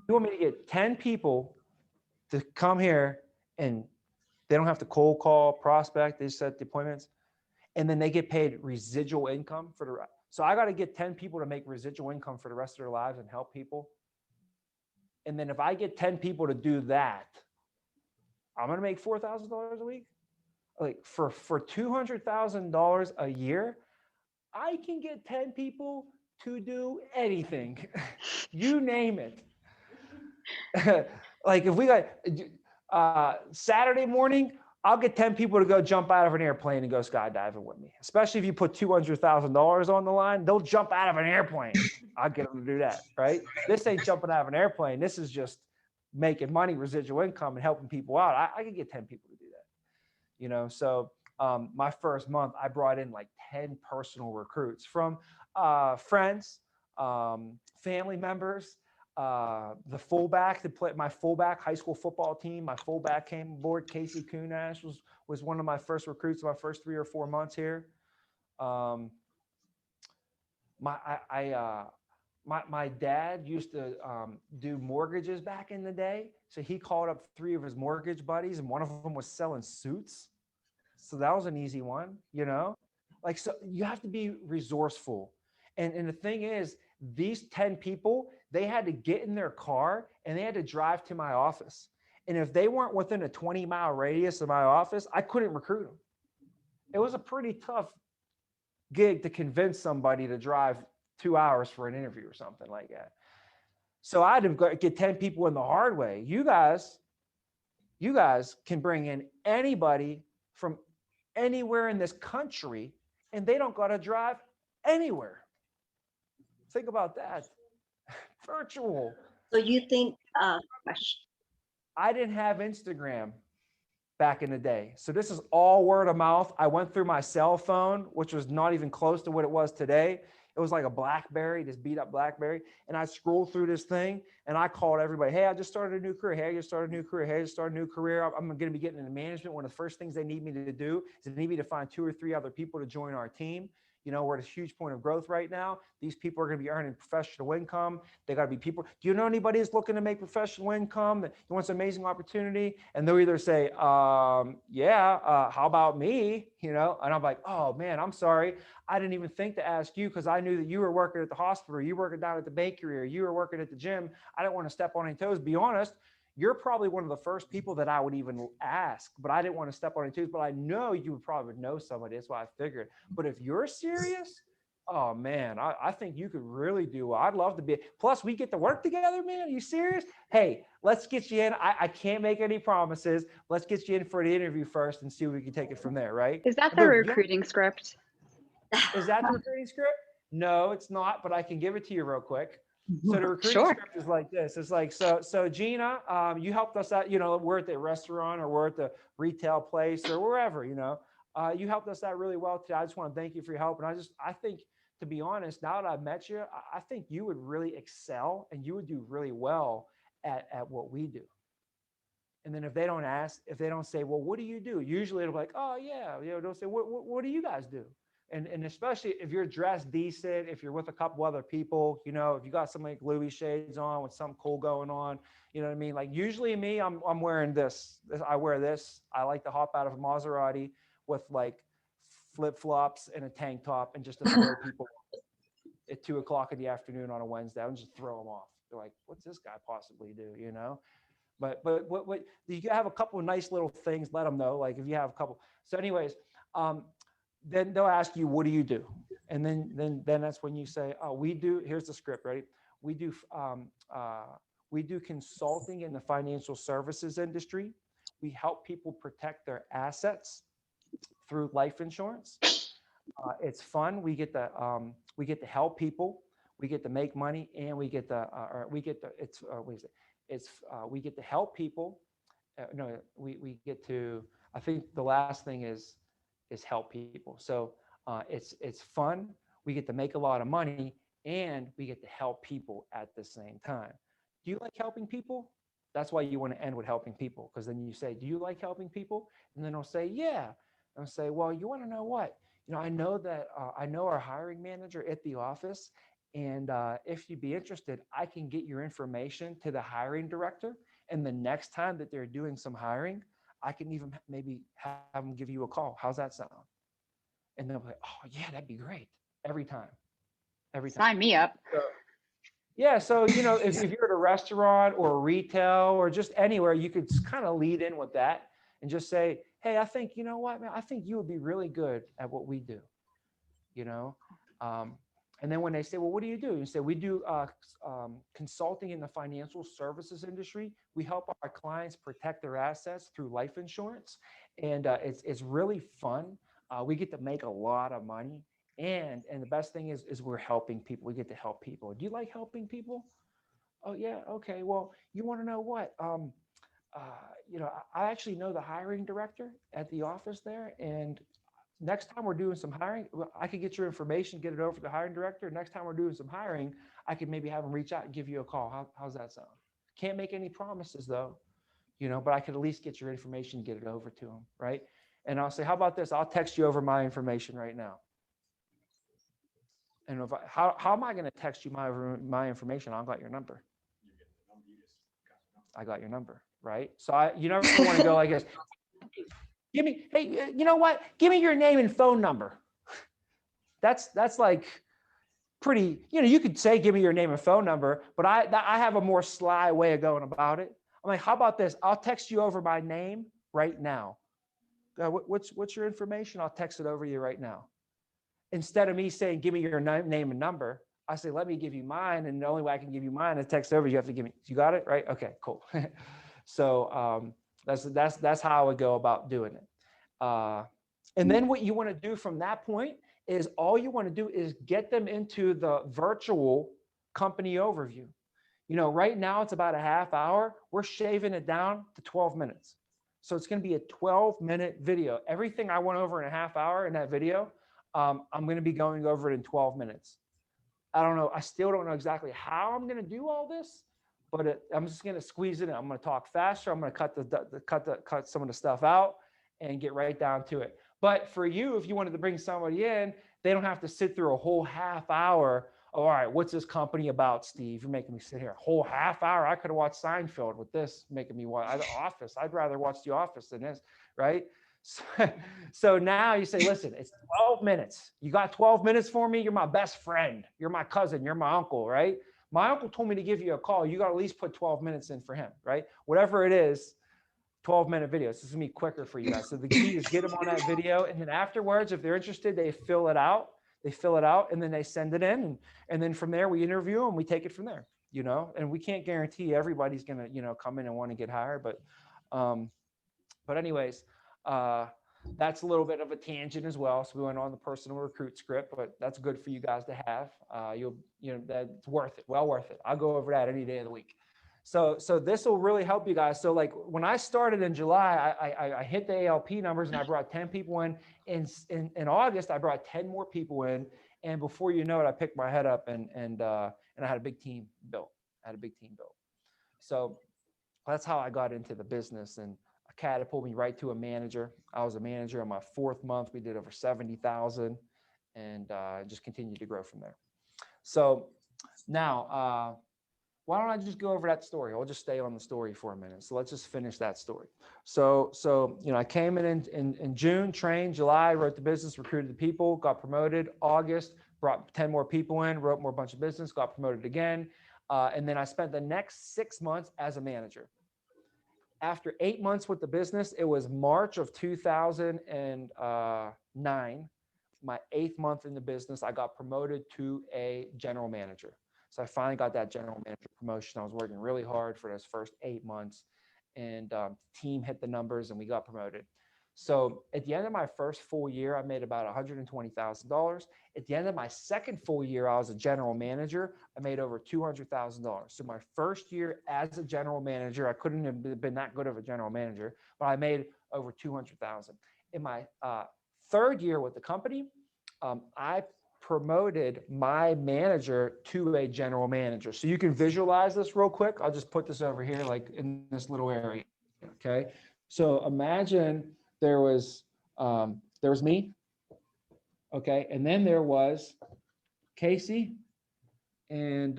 want me to get 10 people to come here and they don't have to cold call, prospect, they set the appointments, and then they get paid residual income for the rest. So I got to get 10 people to make residual income for the rest of their lives and help people. And then if I get 10 people to do that, I'm going to make $4,000 a week. Like for $200,000 a year, I can get 10 people to do anything. You name it. Like if we got Saturday morning, I'll get 10 people to go jump out of an airplane and go skydiving with me. Especially if you put $200,000 on the line, they'll jump out of an airplane. I'll get them to do that, right? This ain't jumping out of an airplane. This is just making money, residual income, and helping people out. I can get 10 people to do that, you know? So my first month, I brought in like 10 personal recruits from friends, family members, the fullback that played my fullback high school football team. My fullback came aboard. Casey Kunash was one of my first recruits in my first 3 or 4 months here. My dad used to do mortgages back in the day. So he called up 3 of his mortgage buddies, and one of them was selling suits. So that was an easy one, you know? Like, so you have to be resourceful. And the thing is, these 10 people, they had to get in their car and they had to drive to my office. And if they weren't within a 20-mile radius of my office, I couldn't recruit them. It was a pretty tough gig to convince somebody to drive 2 hours for an interview or something like that. So I had to get 10 people in the hard way. You guys can bring in anybody from anywhere in this country and they don't got to drive anywhere. Think about that. Virtual. So you think, I didn't have Instagram back in the day. So this is all word of mouth. I went through my cell phone, which was not even close to what it was today. It was like a BlackBerry, this beat up BlackBerry. And I scrolled through this thing and I called everybody. Hey, I just started a new career. Hey, I just started a new career. Hey, I just started a new career. I'm going to be getting into management. One of the first things they need me to do is they need me to find 2 or 3 other people to join our team. You know, we're at a huge point of growth right now. These people are going to be earning professional income. They got to be people. Do you know anybody who's looking to make professional income that wants an amazing opportunity? And they'll either say, how about me? You know, and I'm like, oh man, I'm sorry. I didn't even think to ask you because I knew that you were working at the hospital, you were working down at the bakery, or you were working at the gym. I didn't want to step on any toes. Be honest. You're probably one of the first people that I would even ask, but I didn't want to step on any toes. But I know you would probably know somebody. That's why I figured. But if you're serious, oh man, I think you could really do well. I'd love to be. Plus, we get to work together, man. Are you serious? Hey, let's get you in. I can't make any promises. Let's get you in for the interview first and see if we can take it from there, right? Is that And the boom, recruiting script? is that the recruiting script? No, it's not, but I can give it to you real quick. So the recruiting Sure. script is like this. It's like, so Gina, you helped us out, you know, we're at the restaurant or we're at the retail place or wherever, you know, you helped us out really well today. I just want to thank you for your help. And I think, to be honest, now that I've met you, I think you would really excel and you would do really well at what we do. And then if they don't ask, if they don't say, well, what do you do? Usually it'll be like, oh yeah, you know, they'll say, what do you guys do? And especially if you're dressed decent, if you're with a couple other people, you know, if you got some like Louis shades on with something cool going on, you know what I mean? Like usually me, I'm wearing this. I wear this. I like to hop out of a Maserati with like flip-flops and a tank top and just to throw people at 2 o'clock in the afternoon on a Wednesday and just throw them off. They're like, what's this guy possibly do, you know? But what you have a couple of nice little things, let them know. Like if you have a couple. So anyways, then they'll ask you, what do you do? And then that's when you say, oh, we do, here's the script, ready? We do consulting in the financial services industry. We help people protect their assets through life insurance. It's fun. We get to help people. We get to make money, and we get to we get to help people. We get to. I think the last thing is help people. So it's fun. We get to make a lot of money, and we get to help people at the same time. Do you like helping people? That's why you want to end with helping people, because then you say, do you like helping people? And then they'll say, yeah. And I'll say, well, you want to know what? I know that I know our hiring manager at the office. And if you'd be interested, I can get your information to the hiring director. And the next time that they're doing some hiring, I can even maybe have them give you a call. How's that sound? And they'll be like, oh, yeah, that'd be great. Every time. Every time. Sign me up. Yeah. So, if you're at a restaurant or retail or just anywhere, you could kind of lead in with that and just say, hey, I think, you know what, man, I think you would be really good at what we do, and then when they say, well, what do? You say, we do consulting in the financial services industry. We help our clients protect their assets through life insurance. And it's really fun. We get to make a lot of money. And the best thing is we're helping people. We get to help people. Do you like helping people? Oh, yeah. Okay. Well, you want to know what? I actually know the hiring director at the office there. And next time we're doing some hiring, I could get your information, get it over to the hiring director. Next time we're doing some hiring, I could maybe have them reach out and give you a call. How's that sound? Can't make any promises though, but I could at least get your information, get it over to them, right? And I'll say, how about this? I'll text you over my information right now. And how am I going to text you my information? I've got your number. I got your number, right? So you never want to go like this. Hey, you know what? Give me your name and phone number. That's like pretty, you could say, give me your name and phone number, but I have a more sly way of going about it. I'm like, how about this? I'll text you over my name right now. What's your information? I'll text it over to you right now. Instead of me saying, give me your name and number, I say, let me give you mine. And the only way I can give you mine is text over. You have to give me, you got it? Right? Okay, cool. So that's how I would go about doing it. And then what you want to do from that point is all you want to do is get them into the virtual company overview. Right now it's about a half hour. We're shaving it down to 12 minutes. So it's going to be a 12-minute video. Everything I went over in a half hour in that video, I'm going to be going over it in 12 minutes. I don't know. I still don't know exactly how I'm going to do all this, but I'm just going to squeeze it in. I'm going to talk faster. I'm going to cut some of the stuff out and get right down to it. But for you, if you wanted to bring somebody in, they don't have to sit through a whole half hour. All right, what's this company about, Steve? You're making me sit here a whole half hour. I could have watched Seinfeld with this, making me watch The Office. I'd rather watch The Office than this, right? So now you say, listen, it's 12 minutes. You got 12 minutes for me? You're my best friend. You're my cousin. You're my uncle, right? My uncle told me to give you a call. You got to at least put 12 minutes in for him, right? Whatever it is, 12-minute videos. This is going to be quicker for you guys. So the key is get them on that video. And then afterwards, if they're interested, they fill it out. And then they send it in. And then from there, we interview them. We take it from there, and we can't guarantee everybody's going to, come in and want to get hired. But anyways, that's a little bit of a tangent as well. So we went on the personal recruit script, but that's good for you guys to have. That's worth it. Well worth it. I'll go over that any day of the week. So this will really help you guys. So like when I started in July, I hit the ALP numbers and I brought 10 people in. In August, I brought 10 more people in. And before you know it, I picked my head up and I had a big team built. So that's how I got into the business, and catapulted me right to a manager. I was a manager in my 4th month. We did over 70,000 and just continued to grow from there. So now, why don't I just go over that story? I'll just stay on the story for a minute. So let's just finish that story. So I came in June, trained, July, wrote the business, recruited the people, got promoted. August, brought 10 more people in, wrote more bunch of business, got promoted again. And then I spent the next 6 months as a manager. After 8 months with the business, it was March of 2009, my 8th month in the business, I got promoted to a general manager. So I finally got that general manager promotion. I was working really hard for those first 8 months, and team hit the numbers and we got promoted. So at the end of my first full year, I made about $120,000. At the end of my second full year, I was a general manager. I made over $200,000. So my first year as a general manager, I couldn't have been that good of a general manager, but I made over $200,000. In my 3rd year with the company, I promoted my manager to a general manager. So you can visualize this real quick. I'll just put this over here, like in this little area. Okay. So imagine there was me. Okay. And then there was Casey and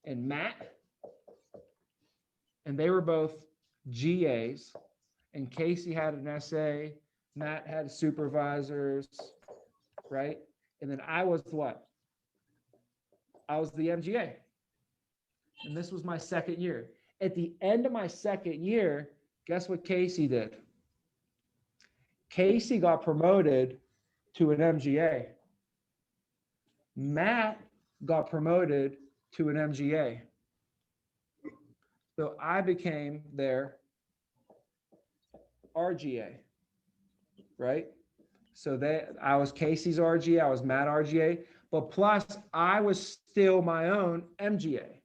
Matt. And they were both GAs. And Casey had an SA, Matt had supervisors, right? And then I was what? I was the MGA. And this was my second year. At the end of my second year, guess what Casey did? Casey got promoted to an MGA. Matt got promoted to an MGA. So I became their RGA, right? So I was Casey's RGA, I was Matt RGA, but plus I was still my own MGA.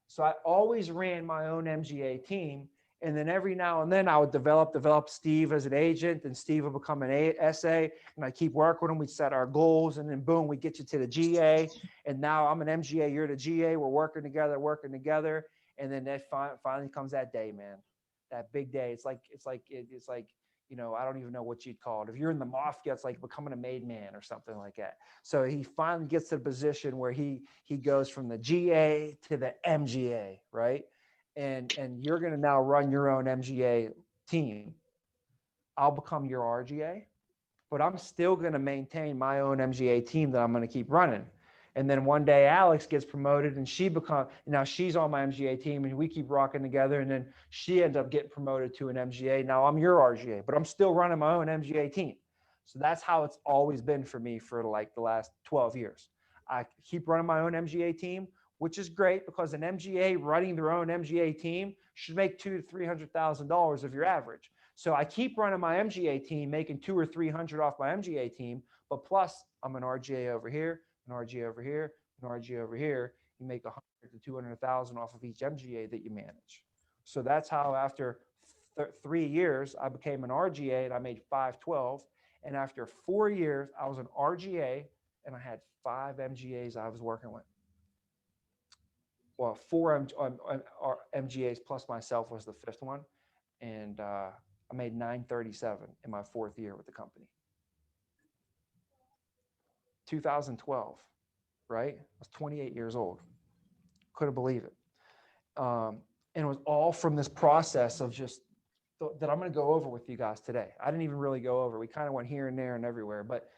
So I always ran my own MGA team. And then every now and then I would develop Steve as an agent, and Steve would become an SA, and I keep working with him. We'd set our goals, and then boom, we get you to the GA. And now I'm an MGA, you're the GA, we're working together. And then that finally comes that day, man, that big day. It's like, you know, I don't even know what you'd call it. If you're in the mafia, it's like becoming a made man or something like that. So he finally gets to the position where he goes from the GA to the MGA, right? And you're going to now run your own MGA team. I'll become your RGA, but I'm still going to maintain my own MGA team that I'm going to keep running. And then one day Alex gets promoted and now she's on my MGA team, and we keep rocking together. And then she ends up getting promoted to an MGA. Now I'm your RGA, but I'm still running my own MGA team. So that's how it's always been for me for like the last 12 years. I keep running my own MGA team, which is great because an MGA running their own MGA team should make $200,000 to $300,000 if you're average. So I keep running my MGA team, making $200,000 or $300,000 off my MGA team, but plus I'm an RGA over here, an RGA over here, an RGA over here. You make $100,000 to $200,000 off of each MGA that you manage. So that's how after 3 years, I became an RGA and I made $512. And after 4 years, I was an RGA and I had 5 MGAs I was working with. Well, 4 MGAs plus myself was the 5th one. And I made $937 in my 4th year with the company. 2012, right? I was 28 years old. Couldn't believe it. And it was all from this process of just that I'm going to go over with you guys today. I didn't even really go over. We kind of went here and there and everywhere, but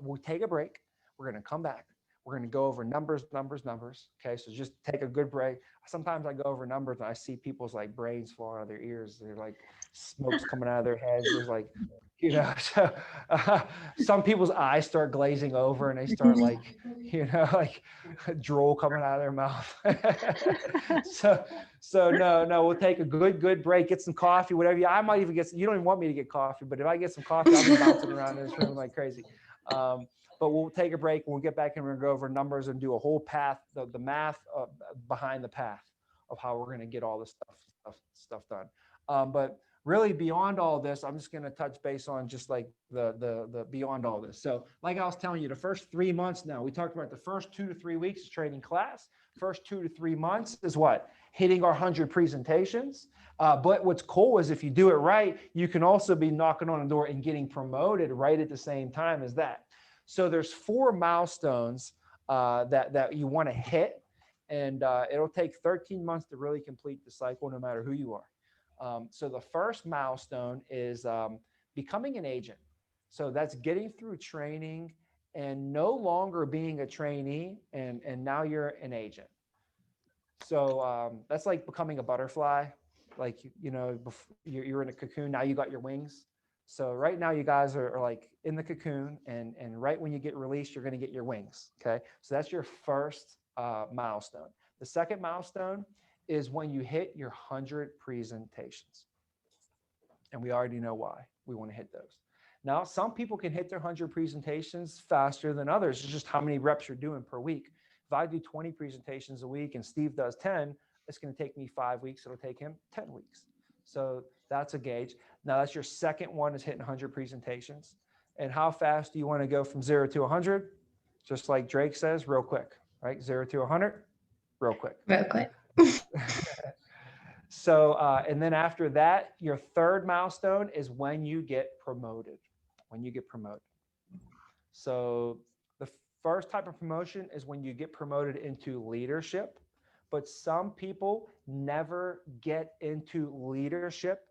we'll take a break. We're going to come back. We're going to go over numbers. Okay. So just take a good break. Sometimes I go over numbers and I see people's like brains fall out of their ears. They're like smoke's coming out of their heads. There's like, you know, so, some people's eyes start glazing over and they start like, you know, like drool coming out of their mouth. so no, we'll take a good break, get some coffee, whatever. I might even you don't even want me to get coffee, but if I get some coffee, I'll be bouncing around in this room like crazy. But we'll take a break. We'll get back and we're going to go over numbers and do a whole path, the math behind the path of how we're going to get all this stuff done. But really beyond all this, I'm just going to touch base on just like the beyond all this. So like I was telling you, the first 3 months now, we talked about the first 2 to 3 weeks is training class. First 2 to 3 months is what? Hitting our 100 presentations. But what's cool is if you do it right, you can also be knocking on the door and getting promoted right at the same time as that. So there's 4 milestones that you want to hit, and it'll take 13 months to really complete the cycle, no matter who you are. So the first milestone is becoming an agent. So that's getting through training and no longer being a trainee, and now you're an agent. So that's like becoming a butterfly. Like, you know, you're in a cocoon, now you got your wings. So right now you guys are like in the cocoon, and right when you get released, you're going to get your wings. Okay. So that's your first milestone. The second milestone is when you hit your 100 presentations. And we already know why we want to hit those. Now, some people can hit their 100 presentations faster than others. It's just how many reps you're doing per week. If I do 20 presentations a week and Steve does 10, it's going to take me 5 weeks. It'll take him 10 weeks. So that's a gauge. Now that's your second one, is hitting 100 presentations. And how fast do you want to go from 0 to 100? Just like Drake says, real quick, right? 0 to 100, real quick. Real quick. So, and then after that, your third milestone is when you get promoted. When you get promoted. So the first type of promotion is when you get promoted into leadership, but some people never get into leadership.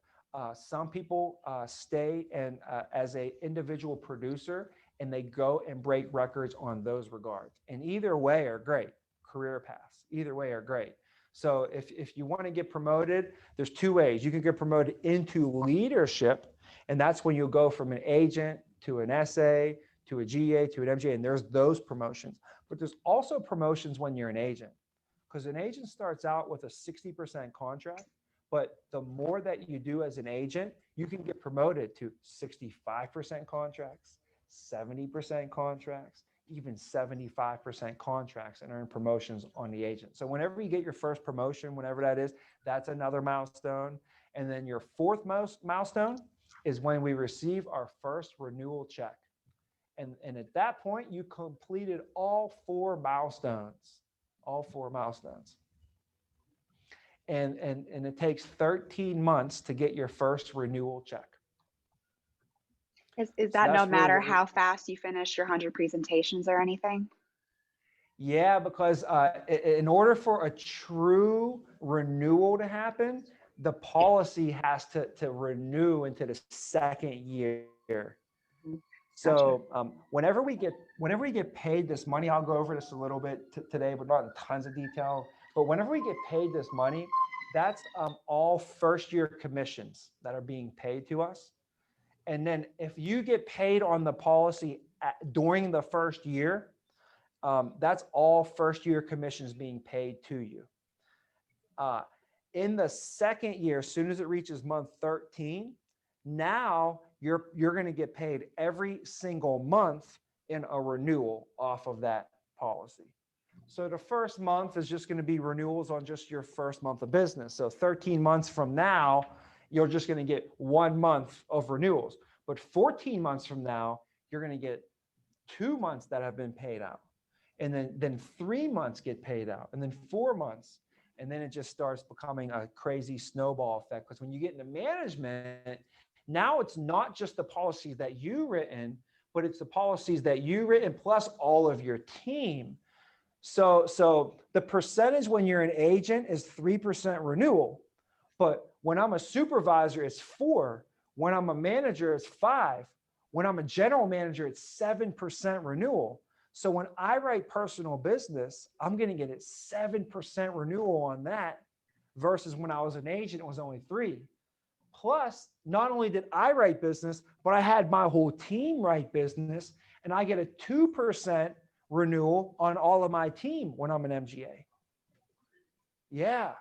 Some people stay and as a individual producer, and they go and break records on those regards. And either way are great. Career paths, either way are great. So if you want to get promoted, there's two ways. You can get promoted into leadership, and that's when you'll go from an agent to an SA to a GA to an MGA, and there's those promotions. But there's also promotions when you're an agent, because an agent starts out with a 60% contract, but the more that you do as an agent, you can get promoted to 65% contracts, 70% contracts, even 75% contracts, and earn promotions on the agent. So whenever you get your first promotion, whenever that is, that's another milestone. And then your fourth milestone is when we receive our first renewal check. And at that point, you completed all four milestones, And it takes 13 months to get your first renewal check. Is So that no that's really matter what we- how fast you finish your 100 presentations or anything? Yeah, because in order for a true renewal to happen, the policy has to renew into the second year. So whenever we get paid this money, I'll go over this a little bit today, but not in tons of detail. But whenever we get paid this money, that's all first year commissions that are being paid to us. And then if you get paid on the policy during the first year, that's all first year commissions being paid to you. In the second year, as soon as it reaches month 13, now you're going to get paid every single month in a renewal off of that policy. So the first month is just going to be renewals on just your first month of business. So 13 months from now, you're just going to get 1 month of renewals. But 14 months from now, you're going to get 2 months that have been paid out. And then 3 months get paid out, and then 4 months. And then it just starts becoming a crazy snowball effect. Because when you get into management, now it's not just the policies that you written, but it's the policies that you written plus all of your team. So the percentage when you're an agent is 3% renewal. But when I'm a supervisor, it's 4. When I'm a manager, it's 5. When I'm a general manager, it's 7% renewal. So when I write personal business, I'm going to get a 7% renewal on that versus when I was an agent, it was only 3. Plus, not only did I write business, but I had my whole team write business, and I get a 2% renewal on all of my team when I'm an MGA. Yeah.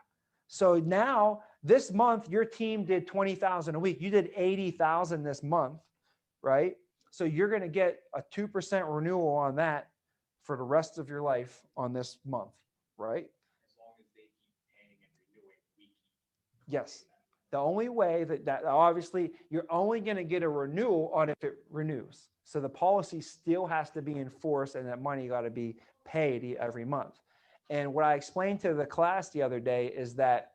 So now this month, your team did 20,000 a week. You did 80,000 this month, right? So you're going to get a 2% renewal on that for the rest of your life on this month, right? As long as they keep paying and renewing, we keep. Yes. The only way that obviously you're only going to get a renewal on if it renews. So the policy still has to be enforced, and that money got to be paid every month. And what I explained to the class the other day is that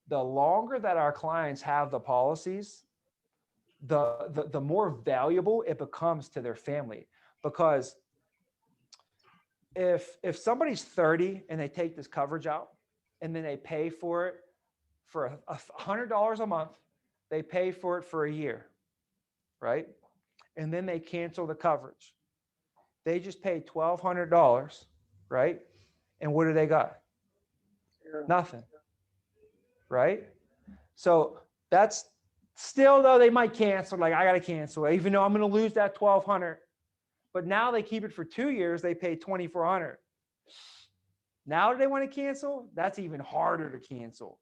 the longer that our clients have the policies, the more valuable it becomes to their family. Because if somebody's 30 and they take this coverage out and then they pay for it for $100 a month, they pay for it for a year, right? And then they cancel the coverage. They just paid $1,200, right? And what do they got? Nothing, right? So that's still, though, they might cancel. Like, I got to cancel, even though I'm going to lose that $1,200. But now they keep it for 2 years. They pay $2,400. Now do they want to cancel? That's even harder to cancel.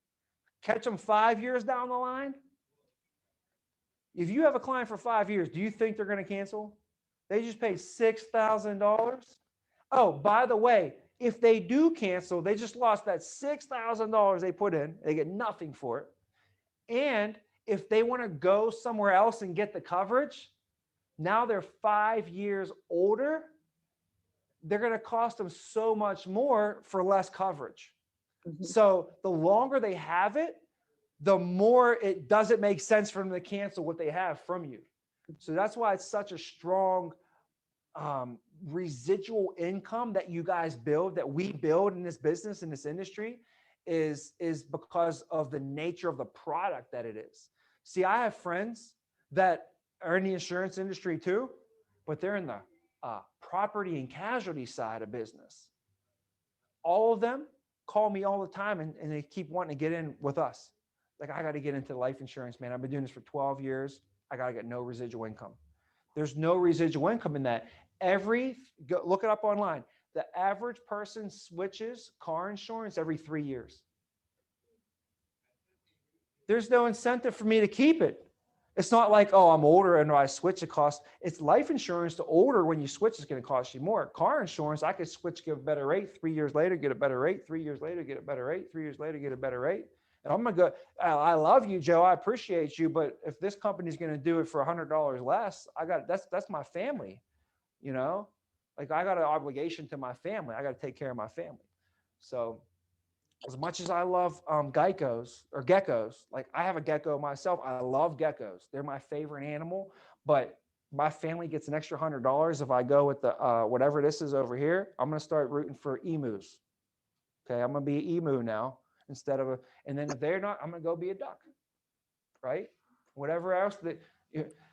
Catch them 5 years down the line. If you have a client for 5 years, do you think they're going to cancel? They just paid $6,000. Oh, by the way, if they do cancel, they just lost that $6,000 they put in. They get nothing for it. And if they want to go somewhere else and get the coverage, now they're 5 years older. they're going to cost them so much more for less coverage. Mhm. So the longer they have it, the more it doesn't make sense for them to cancel what they have from you. So that's why it's such a strong residual income that you guys build, that we build in this business, in this industry, is because of the nature of the product that it is. See, I have friends that are in the insurance industry too, but they're in the property and casualty side of business. All of them call me all the time and they keep wanting to get in with us. Like, I got to get into life insurance, man. I've been doing this for 12 years. I got to get no residual income. There's no residual income in that. Look it up online. The average person switches car insurance every 3 years. There's no incentive for me to keep it. It's not like, oh, I'm older and I switch, it costs. It's life insurance. The older when you switch, it's going to cost you more. Car insurance, I could switch, get a better rate. 3 years later, get a better rate. 3 years later, get a better rate. 3 years later, get a better rate. And I'm going to go, I love you, Joe. I appreciate you. But if this company's going to do it for $100 less, that's my family. You know, like, I got an obligation to my family. I got to take care of my family. So as much as I love geckos, like, I have a gecko myself. I love geckos. They're my favorite animal, but my family gets an extra $100 if I go with the whatever this is over here. I'm going to start rooting for emus. Okay, I'm going to be an emu now instead of and then if they're not, I'm going to go be a duck, right? Whatever else that.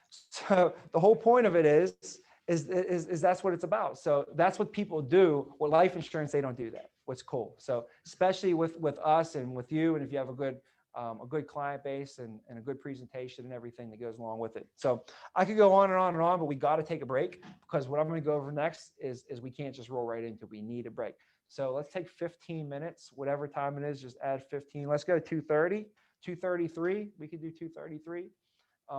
So the whole point of it is that's what it's about. So that's what people do. With life insurance, they don't do that. What's cool. So especially with us and with you, and if you have a good client base and a good presentation and everything that goes along with it. So I could go on and on and on, but we got to take a break, because what I'm going to go over next is we can't just roll right into it. We need a break. So let's take 15 minutes, whatever time it is, just add 15. Let's go 2:30, 2:33. We could do 2:33.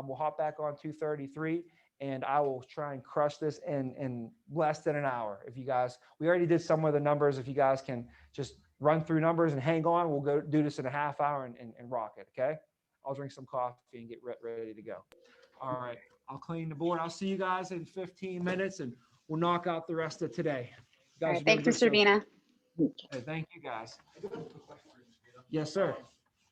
We'll hop back on 2:33. And I will try and crush this in less than an hour. If you guys, we already did some of the numbers. If you guys can just run through numbers and hang on, we'll go do this in a half hour and rock it. Okay. I'll drink some coffee and get ready to go. All right. I'll clean the board. I'll see you guys in 15 minutes and we'll knock out the rest of today. You All guys right, are doing thanks, good Mr. so far. Vina. Hey, thank you guys. I do have a quick question for you, Mr. Vina. Yes, sir.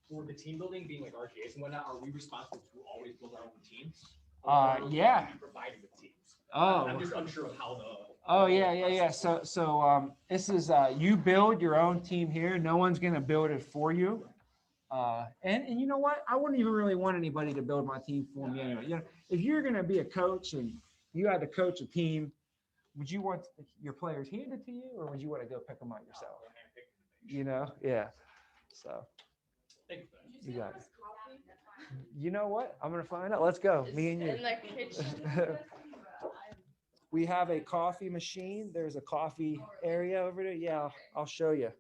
For the team building being like RGAs and whatnot, are we responsible to always build our own teams? Yeah. Are we provided with teams? Oh. I'm just unsure of how the. Oh, yeah. So this is, you build your own team here. No one's going to build it for you. And you know what? I wouldn't even really want anybody to build my team for me anyway. You know, if you're going to be a coach and you had to coach a team, would you want your players handed to you, or would you want to go pick them out yourself? You know? Yeah. So Thank you. you got it. You know what? I'm going to find out. Let's go. Me and you. In the kitchen. We have a coffee machine. There's a coffee area over there. Yeah, I'll show you.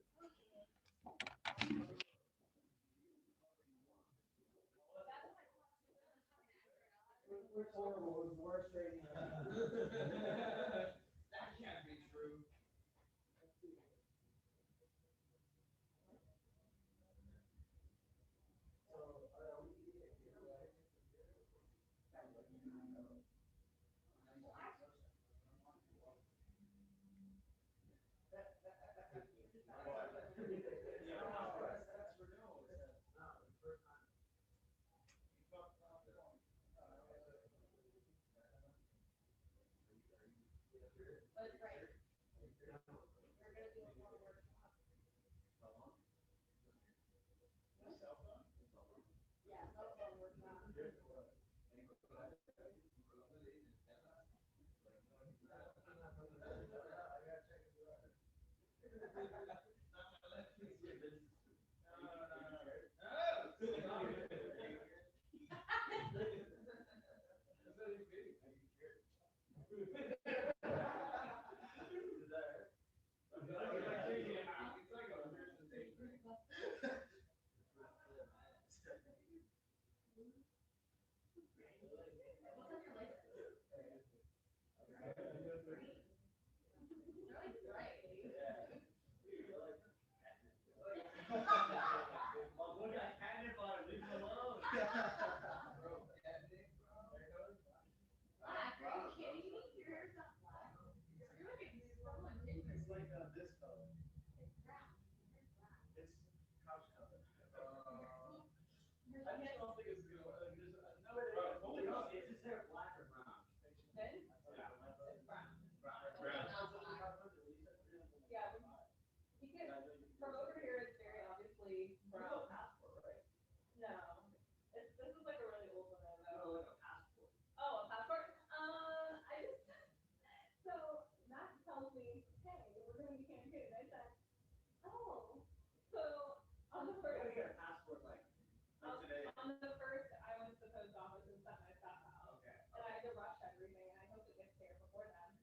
On the first, I went to the post office and sent my stuff out. Okay. And I had to rush everything, and I hope it gets there before then.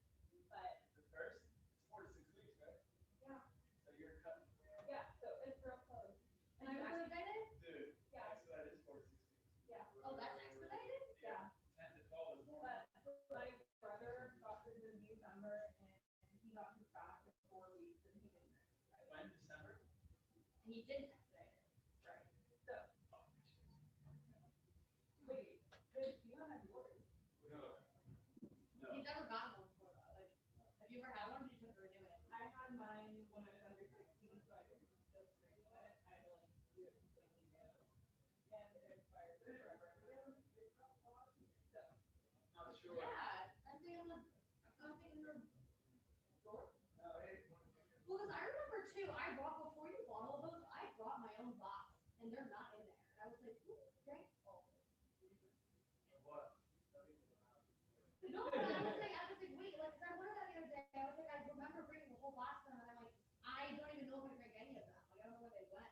But, The first, it's 4 to 6 weeks, right? yeah, So you're cutting. yeah, so it's real close. And I expedited? Dude, Yeah, that is 4 to 6 weeks. yeah. Oh, that's expedited? Yeah. 10 to 12 is normal. But my brother got his in December, and he got his back in 4 weeks, and he didn't expedite it. When, December? And he didn't expedite it. Right. So, wait, you don't have yours. No. You've never gotten one before, though. Like, have you ever had one? Or you just renew it? I had mine when I was under 16, so I didn't just renew it. I had to like do it completely new. And it expired forever. So, Not sure. yeah, I'm thinking the store. Well, because I remember too, I bought, before you bought all those, I brought my own box, and they're not in there. And I was like, ooh, thanks. What? No, but I was like, wait, like, 'cause I wanted that the other day. I was like, I remember bringing the whole box of them, and I'm like, I don't even know if I drank any of them. Like, I don't know where they went.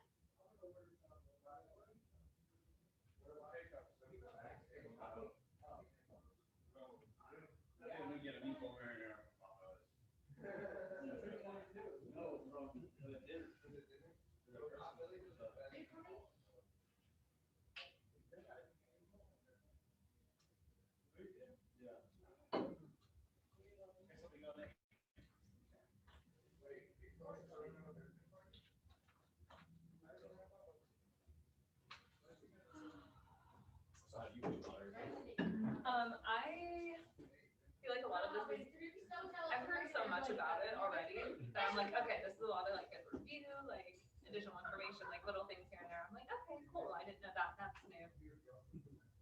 I didn't get a meatball marinara. No, from the dinner. Are you coming? I feel like a lot of this is, I've heard so much about it already that I'm like, okay, this is a lot of like good review, like additional information, like little things here and there. I'm like, okay, cool. I didn't know that. That's new.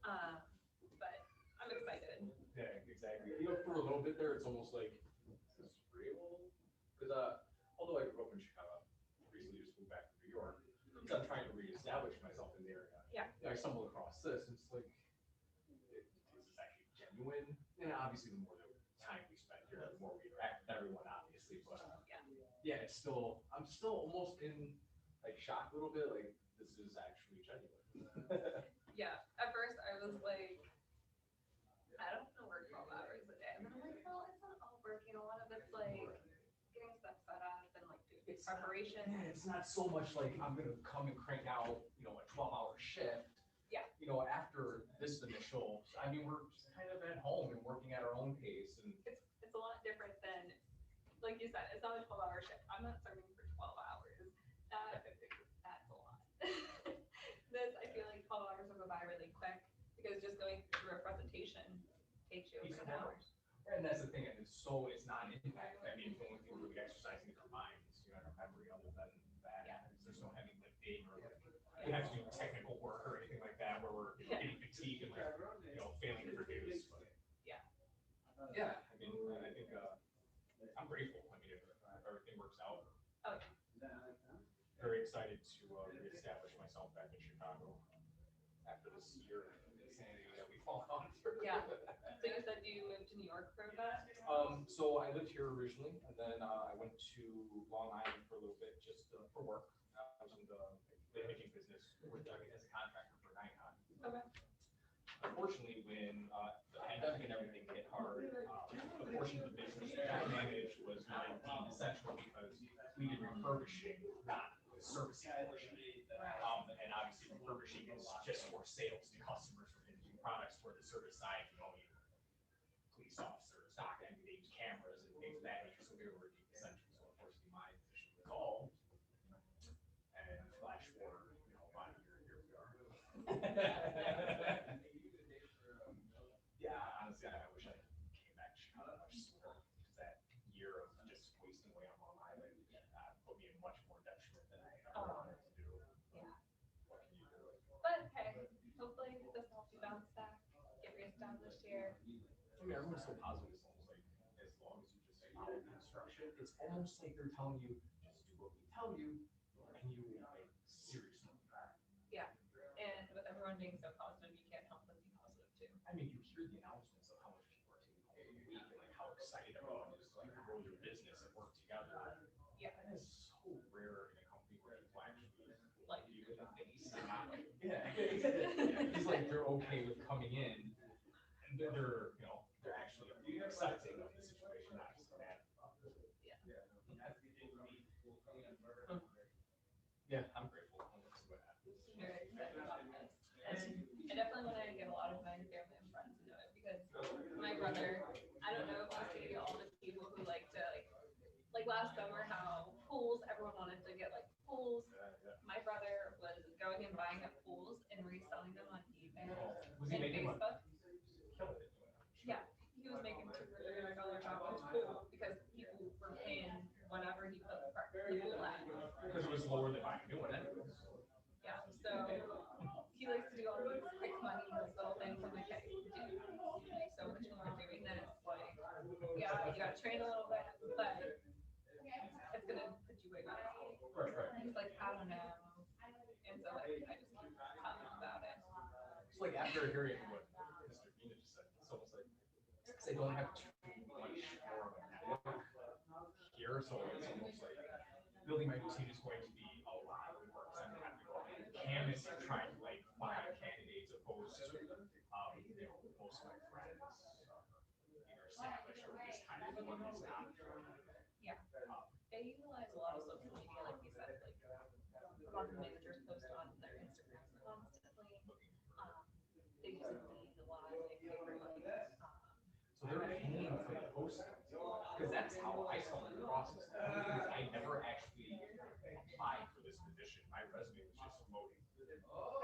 But I'm excited. Yeah, exactly. You know, for a little bit there, it's almost like, is this real? Because although I grew up in Chicago, recently just moved back to New York, I'm trying to reestablish myself in the area. Yeah. I stumbled across this, and it's like, is this actually genuine? And obviously, the more time we spend here, the more we interact with everyone, obviously. But yeah, it's still, I'm still almost in like shock a little bit. Like, this is actually genuine. Yeah. At first I was like, I don't want to work 12 hours a day. And then I'm like, well, it's not all working. A lot of it's like getting stuff set up and like doing It's not- preparation. Yeah, it's not so much like I'm gonna come and crank out, you know, a 12-hour shift. Yeah. You know, after this initial, I mean, we're just kind of at home and working at our own pace, and It's a lot different than, like you said, it's not a 12-hour shift. I'm not serving for 12 hours. That's a lot. This, I feel like 12 hours will go by really quick because just going through a presentation takes you over an hour. and that's the thing, and it's not an impact. I mean, the only thing we're really exercising is our minds, you know, our memory. Other than that, Yeah. there's no heavy lifting or we have to do technical work or anything like that where we're getting fatigued and like, you know, failing to produce. But Yeah. yeah, I mean, I think I'm grateful. I mean, if everything works out. Oh, Very excited to reestablish myself back in Chicago after this year of insanity that we've all gone through. Yeah. So you said you moved to New York for a bit? So I lived here originally, and then I went to Long Island for a little bit just for work. I was in the imaging business, worked as a contractor for Nikon. Okay. Unfortunately, when the pandemic and everything hit hard, the portion of the business that I managed was really deemed essential because we did refurbishing, not the servicing portion. And obviously refurbishing is just for sales to customers for imaging products, where the service side, you know, you police officers, stock entities, cameras, and things of that nature. So we were deemed essential. So unfortunately, my position was called, and flash forward, you know, about a year, here we are. Yeah, honestly, I wish I came back to Chicago much sooner, because that year of just wasting away on Long Island put me in much more detriment than I ever wanted to do. Yeah. What can you do? But hey, hopefully this helps you bounce back, get reestablished here. I mean, everyone's so positive. It's almost like as long as you just follow the instruction, it's almost like they're telling you, just do what we tell you, and you will make serious money. Yeah. And with everyone being so positive, you can't help but be positive too. I mean, you hear the announcements of how much people are taking home a week, and like how excited everyone is to like grow their business and work together. Yeah. That is so rare in a company where people actually Like you in the face and not like, yeah. they're okay with coming in, and they're, you know, they're actually accepting of the situation, not just mad. Yeah, I'm grateful. We'll see what happens. Very excited about this. And I definitely want to get a lot of my family and friends to know it because my brother, I don't know if I was gonna get all the people who like to like last summer how pools, everyone wanted to get like pools. My brother was going and buying up pools and reselling them on eBay Was he and making money? Facebook. Killing it. Yeah, he was making $200 off his pool because people were paying whatever he put the pool at. Because it was lower than buying a new one anyways. Yeah, so he likes to do all these quick money, those little things. I'm like, hey, dude, you make so much more doing this. Like, yeah, you gotta train a little bit, but it's gonna put you way better. Right, right. He's like, I don't know. And so like, I just keep telling him about it. It's like after hearing what Mr. Nina just said, it's almost like, because they don't have too much more of a network here, so it's almost like building my new team is going to be a lot of work. So I'm gonna have to go and canvas and try to like find candidates opposed to, you know, most of my friends either established or just kind of one that's not. Yeah. They utilize a lot of social media, like you said, like a lot of managers post on their Instagrams constantly. They use Indeed a lot, they pay for like, So they're paying for the posting, because that's how I started the process. Because I never actually applied for this position. My resume was just floating.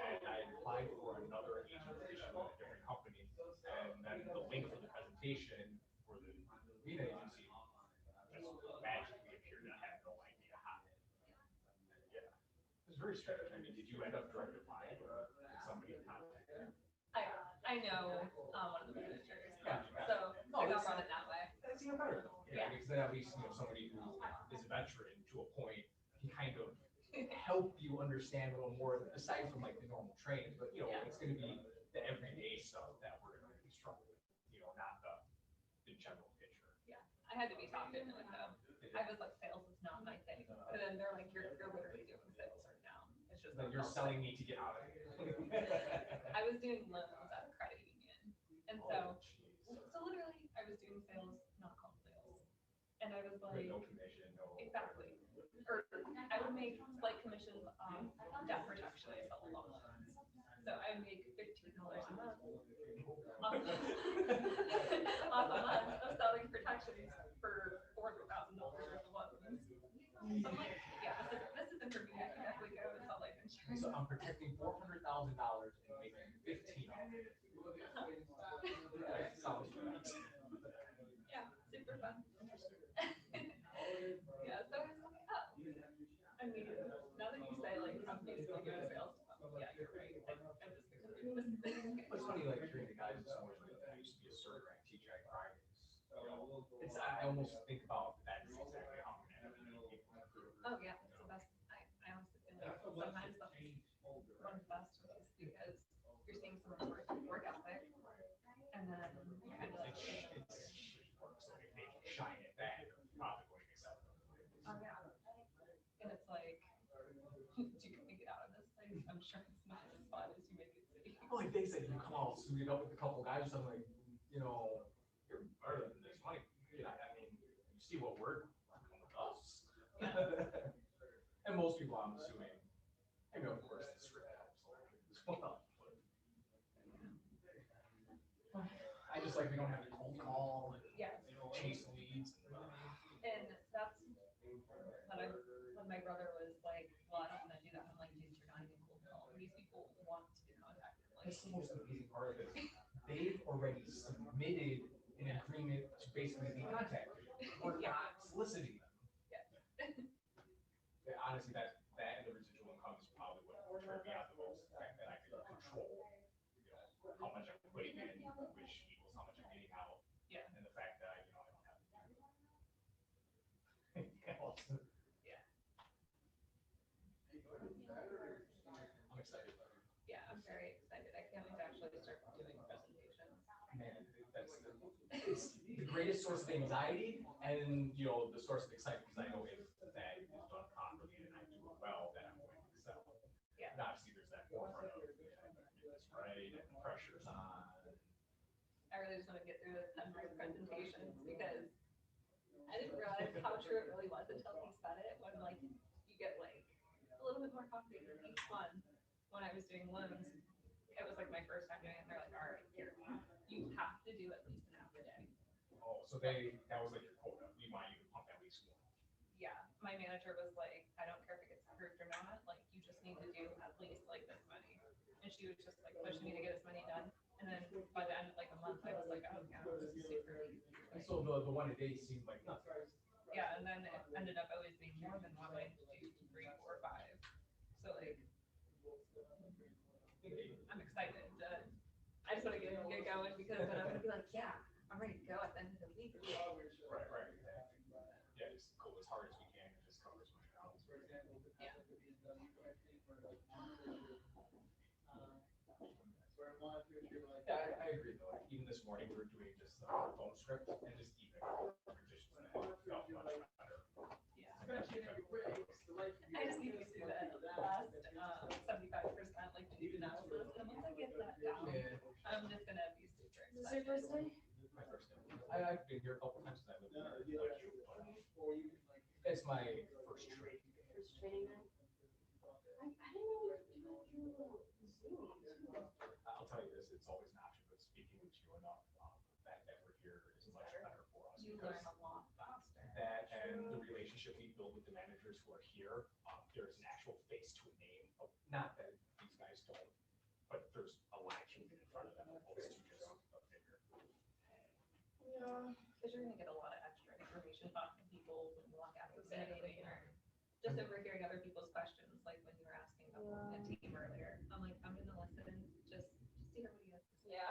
And I applied for another agent position with a different company. And then the link for the presentation for the lead agency just magically appeared, and I had no idea how. Yeah. It was very strange. I mean, did you end up direct applying or did somebody contact you? I know one of the managers, Gotcha, so No, I got that's- run it that way. That's even better. Yeah, because then at least, you know, somebody who is a veteran to a point can kind of help you understand a little more, aside from like the normal training, but you know, Yeah. it's gonna be the everyday stuff that we're gonna be struggling with, you know, not the general picture. I had to be talked into it though. I was like, sales is not my thing. And then they're like, you're literally doing sales right now. It's just. Then you're selling me to get out of here. I was doing loans at a credit union. And so, Oh, jeez. so literally I was doing sales, not called sales. And I was With like, no commission, no. exactly. Or I would make slight commissions on debt protection. I sell loan loans. So I would make $15 a month off off a month of selling protections for $400,000 worth of loans. So I'm like, yeah, this isn't for me. I can definitely go and sell life insurance. So I'm protecting $400,000 and making 15 off it. That sounds right. Yeah, super fun. Yeah, so I was like, oh. I mean, now that you say like companies will go to sales, yeah, you're right. I'm just gonna do this. It's funny, like hearing the guys so much like that. I used to be a certified teacher at Fridays. You know, it's I almost think about that's exactly how I'm gonna meet people. Oh yeah, it's the best. I honestly feel like sometimes that's one of the best ways because you're seeing someone's work ethic and then you kind of like, It's works like they can shine it back. They're probably going to accept them. oh yeah. And it's like, do you make it out of this place? I'm sure it's not as fun as you make it seem. Well, like they said, you come all suited up with a couple guys or something like, you know, you're better than this money. You know, I mean, you see what we're working with us. And most people, I'm assuming, I mean, of course, the script helps a little bit as well. But I just like we don't have to cold call and Yeah. chase leads. And that's when my brother was like, well, I don't want to do that. I'm like, dude, you're not even cool at all. These people want to be contacted. Like, That's the most amazing part of it. They've already submitted an agreement to basically be contacted. We're not soliciting them. Yeah. Yeah, honestly, that and the residual income is probably what turned me out the most. The fact that I can control, you know, how much I'm putting in, which equals how much I'm getting out. Yeah. And the fact that, you know, I don't have to do it. Yeah. I'm excited. Yeah, I'm very excited. I can't wait to actually start doing presentations. Man, it's the greatest source of anxiety and, you know, the source of excitement, because I know if that is done properly and I do it well, then I'm going to excel. Yeah. And obviously, there's that forefront of, yeah, I better get this right, and I really just want to get through this 10 presentations because I didn't realize how true it really was until he said it. When like you get like a little bit more confident in each one. When I was doing loans, it was like my first time doing it. They're like, all right, here, you have to do at least an hour a day. Oh, so that was like your quota. We want you to pump at least one. Yeah, my manager was like, I don't care if it gets approved or not, like, you just need to do at least like this many. And she was just like pushing me to get as many done. And then by the end of like a month, I was like, oh yeah, this is super easy. And so the one a day seemed like nothing. Yeah, and then it ended up always being more than one, like 2, 3, 4, 5. So like, I'm excited. I just want to get going because then I'm gonna be like, yeah, I'm ready to go at the end of the week. Right, right. Yeah, just go as hard as we can and just cover as much ground. Yeah. Yeah, I agree though. Like, even this morning, we were doing just the phone script and just even conversations that felt much better. Yeah. I just need to do that last 75%, like the deep analysis. And once I get that down, I'm just gonna be super Is this your first excited. day? My first day. I've been here a couple times since I lived here. It's my first trade. First training day? I didn't know we could do Zoom too. I'll tell you this, it's always an option, but speaking with you enough, the fact that we're here is much better for us. You because learn a lot faster. that and the relationship we build with the managers who are here, there's an actual face to a name. Not that these guys don't, but there's a lot of human in front of them opposed to just a figure. Yeah, because you're gonna get a lot of extra information about the people when you walk out of the meeting or just overhearing other people's questions, like when you were asking about building a team earlier. I'm like, I'm gonna listen, just to hear what he has to say. Yeah.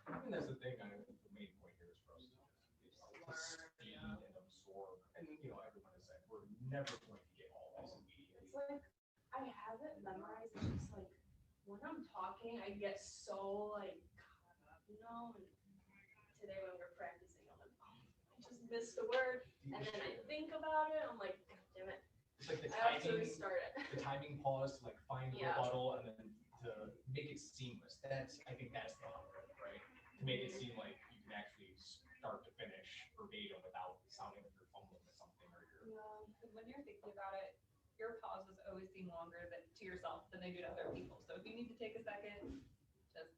I mean, that's the thing, the main point here is for us to speed and absorb, and everyone has said, we're never going to get all this immediately. It's like, I have it memorized, it's just like, when I'm talking, I get so like, caught up, and today when we're practicing, I'm like, oh, I just missed a word, and then I think about it, I'm like, God damn it, It's like the I have to timing, restart it. the timing pause to like find the Yeah. rebuttal and then to make it seamless. I think that's the hard, right? To make it seem like you can actually start to finish verbatim without sounding like you're fumbling with something or you're. Because when you're thinking about it, your pauses always seem longer to yourself than they do to other people. So if you need to take a second, just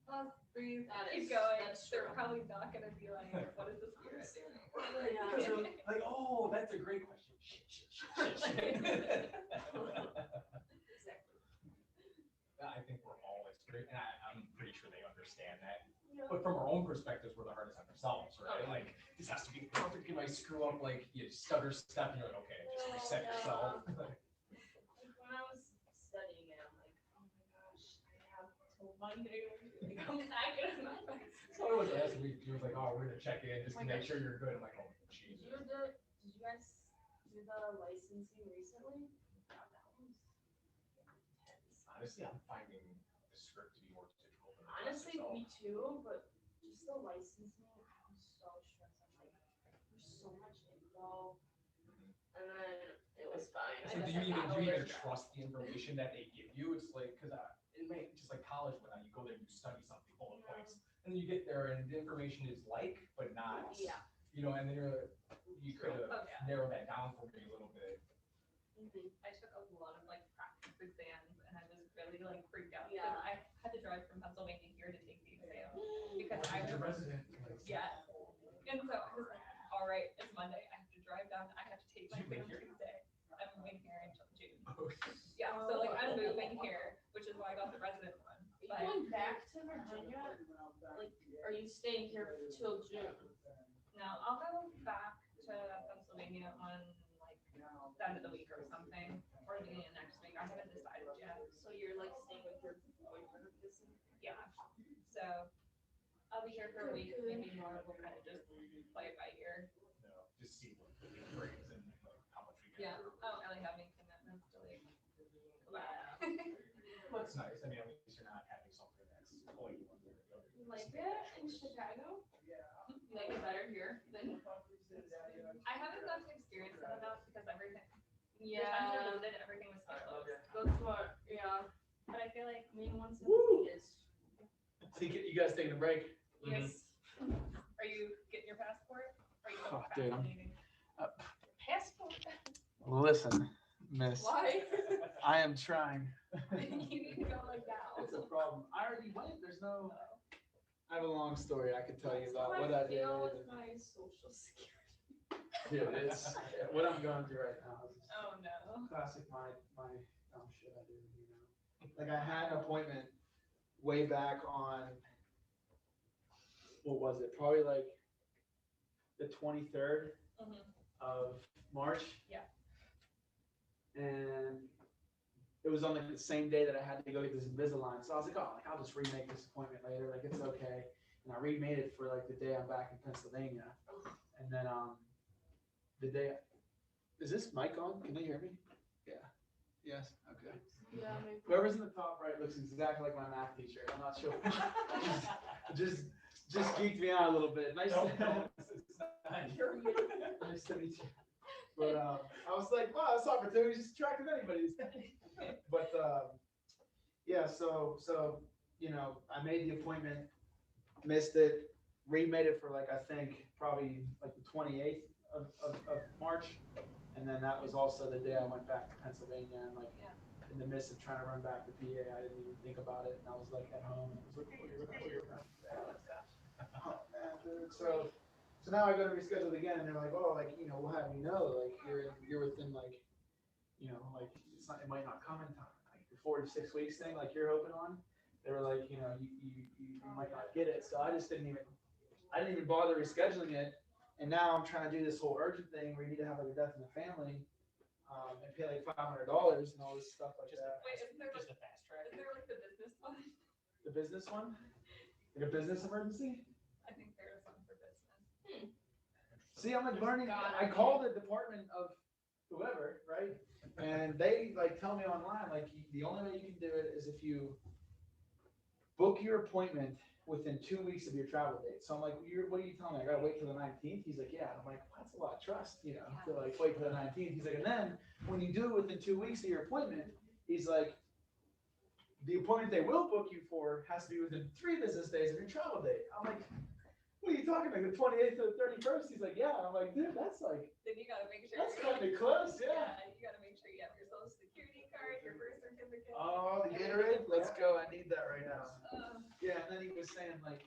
pause, breathe, keep going. They're probably not gonna be like, what is this spirit doing? Yeah. Because they're like, oh, that's a great question. Shit. Exactly. I think we're all experienced, and I'm pretty sure they understand that. But from our own perspectives, we're the hardest on ourselves, right? Like, this has to be perfect. You might screw up, like, you stutter step, and you're like, okay, just reset yourself. Like when I was studying it, I'm like, oh my gosh, I have till Monday. Like, I'm not gonna remember. So it was last week, he was like, oh, we're gonna check in just to make sure you're good. I'm like, oh, Did Jesus. you guys do the licensing recently? God, that was intense. Honestly, I'm finding the script to be more difficult than the Honestly, class me itself. too, but just the licensing, I was so stressed. I'm like, there's so much info. And then it was fine. So do you even trust the information that they give you? It's like, because just like college, when you go there, you study something, bullet points, and then you get there and the information is like, but not. Yeah. And then you could have Oh, yeah. narrowed that down for me a little bit. I took a lot of like practice exams and I was really like freaked out. Yeah. I had to drive from Pennsylvania here to take the exam because I As a was, resident. yeah. And so I was like, all right, it's Monday. I have to drive down. I have to take my Did you exam live here? Tuesday. I'm moving here until June. Oh, Yeah, so like I'm moving here, which is why I got the resident one. Are you But going back to Virginia? Like, are you staying here till June? no, I'll go back to Pennsylvania on like the end of the week or something, or the beginning of next week. I haven't decided yet. So you're like staying with your boyfriend, I'm guessing? Yeah, so I'll be here for a week, maybe more. We'll kind of just play it by ear. No, just see what the brings and like, how much we get. Yeah, I don't really have any commitments to like go back. Well, it's nice. I mean, at least you're not having something that's pulling you under. You like it in Chicago? You like it better here than I haven't got to experience it enough because everything. The times I lived it, everything was so close. That's what, yeah. But I feel like I mean, once in a week is. So you guys taking a break? Yes. Are you getting your passport? Are you Oh, dude, I'm- procrastinating? Passport? Listen, miss, Why? I am trying. You need to go like now. It's a problem. I already went. There's no. I have a long story I could tell you about How what I did. feel with my social security. Dude, it's what I'm going through right now. Is Oh, no. classic my oh shit I do, you know. Like I had an appointment way back on, what was it? Probably like the 23rd Mhm. of March. Yeah. And it was on like the same day that I had to go get this Invisalign. So I was like, oh, like I'll just remake this appointment later. Like it's okay. And I remade it for like the day I'm back in Pennsylvania. And then the day, is this mic on? Can they hear me? Yeah. Yes. Okay. Yeah, maybe. Whoever's in the top right looks exactly like my math teacher. I'm not sure. just geeked me out a little bit. Nice to nice to meet you. But I was like, wow, this opportunity is attractive anybody's. But yeah, so you know, I made the appointment, missed it, remade it for like I think probably like the 28th of March, and then that was also the day I went back to Pennsylvania and like in the midst of trying to run back to PA, I didn't even think about it, and I was like at home and I was like, oh, you're oh man, dude. So now I got to reschedule it again, and they're like, oh, like you know, we'll have you know, like you're within like, you know, like it's not, it might not come in time, like the 4 to 6 weeks thing, like you're hoping on. They were like, you know, you might not get it, so I didn't even bother rescheduling it, and now I'm trying to do this whole urgent thing where you need to have like a death in the family, and pay like $500 and all this stuff like that. Wait, isn't there Just like, a fast track. isn't there like the business one? The business one, like a business emergency. I think there is one for business. See, I'm like learning. Got I it. call the department of whoever, right? And they like tell me online, like the only way you can do it is if you book your appointment within 2 weeks of your travel date. So I'm like, what are you telling me? I gotta wait till the 19th? He's like, yeah. I'm like, well, that's a lot of trust, you know, to like wait till the 19th. He's like, and then when you do it within 2 weeks of your appointment, he's like, the appointment they will book you for has to be within 3 business days of your travel date. I'm like, what are you talking about? The 28th to the 31st? He's like, yeah. I'm like, dude, that's like, Then you gotta make sure. that's kind of close, yeah. You gotta make sure you have your social security card, your birth certificate. Oh, the Gatorade? Let's go. I need that right now. Uh, Yeah, and then he was saying like,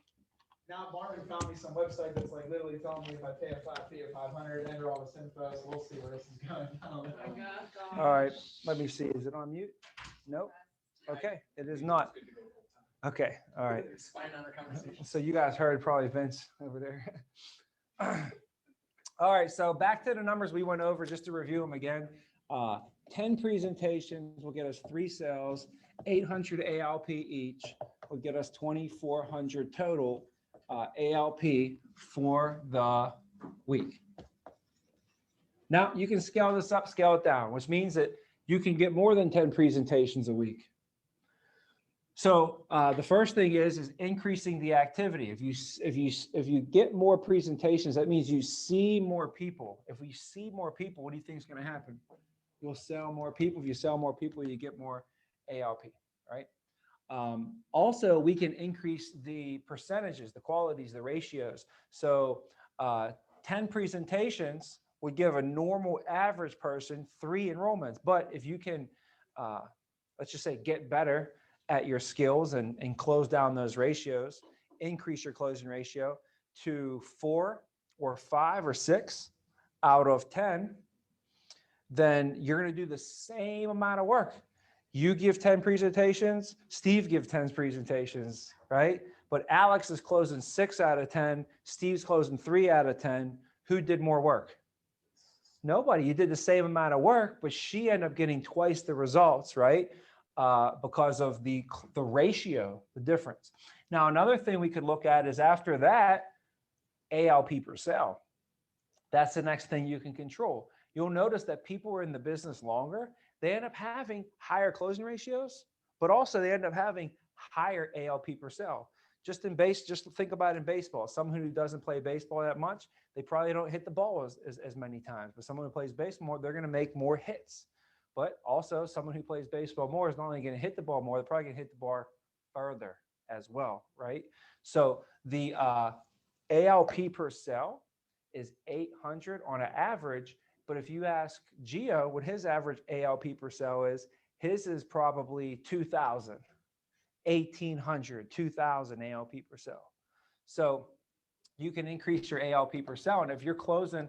now Marvin found me some website that's like literally telling me if I pay a flat fee of 500, enter all this info, so we'll see where this is going. I don't know. Oh my gosh. All right, let me see. Is it on mute? Nope. Okay, it is not. Okay, all right. It's fine on our conversation. So you guys heard probably Vince over there. All right, so back to the numbers we went over, just to review them again. 10 presentations will get us 3 sales, 800 ALP each will get us 2,400 total ALP for the week. Now you can scale this up, scale it down, which means that you can get more than 10 presentations a week. So the first thing is increasing the activity. If you get more presentations, that means you see more people. If we see more people, what do you think is going to happen? You'll sell more people. If you sell more people, you get more ALP, right? Also, we can increase the percentages, the qualities, the ratios. So 10 presentations would give a normal average person 3 enrollments. But if you can, let's just say, get better at your skills and close down those ratios, increase your closing ratio to 4 or 5 or 6 out of 10, then you're going to do the same amount of work. You give 10 presentations, Steve gives 10 presentations, right? But Alex is closing 6 out of 10, Steve's closing 3 out of 10. Who did more work? Nobody. You did the same amount of work, but she ended up getting twice the results, right? Because of the ratio, the difference. Now, another thing we could look at is after that, ALP per sale. That's the next thing you can control. You'll notice that people who are in the business longer, they end up having higher closing ratios, but also they end up having higher ALP per sale. Just think about it in baseball. Someone who doesn't play baseball that much, they probably don't hit the ball as many times. But someone who plays baseball, they're going to make more hits. But also someone who plays baseball more is not only going to hit the ball more, they're probably going to hit the ball further as well, right? So the ALP per cell is 800 on an average, but if you ask Gio what his average ALP per cell is, his is probably 2,000, 1,800, 2,000 ALP per cell. So you can increase your ALP per cell. And if you're closing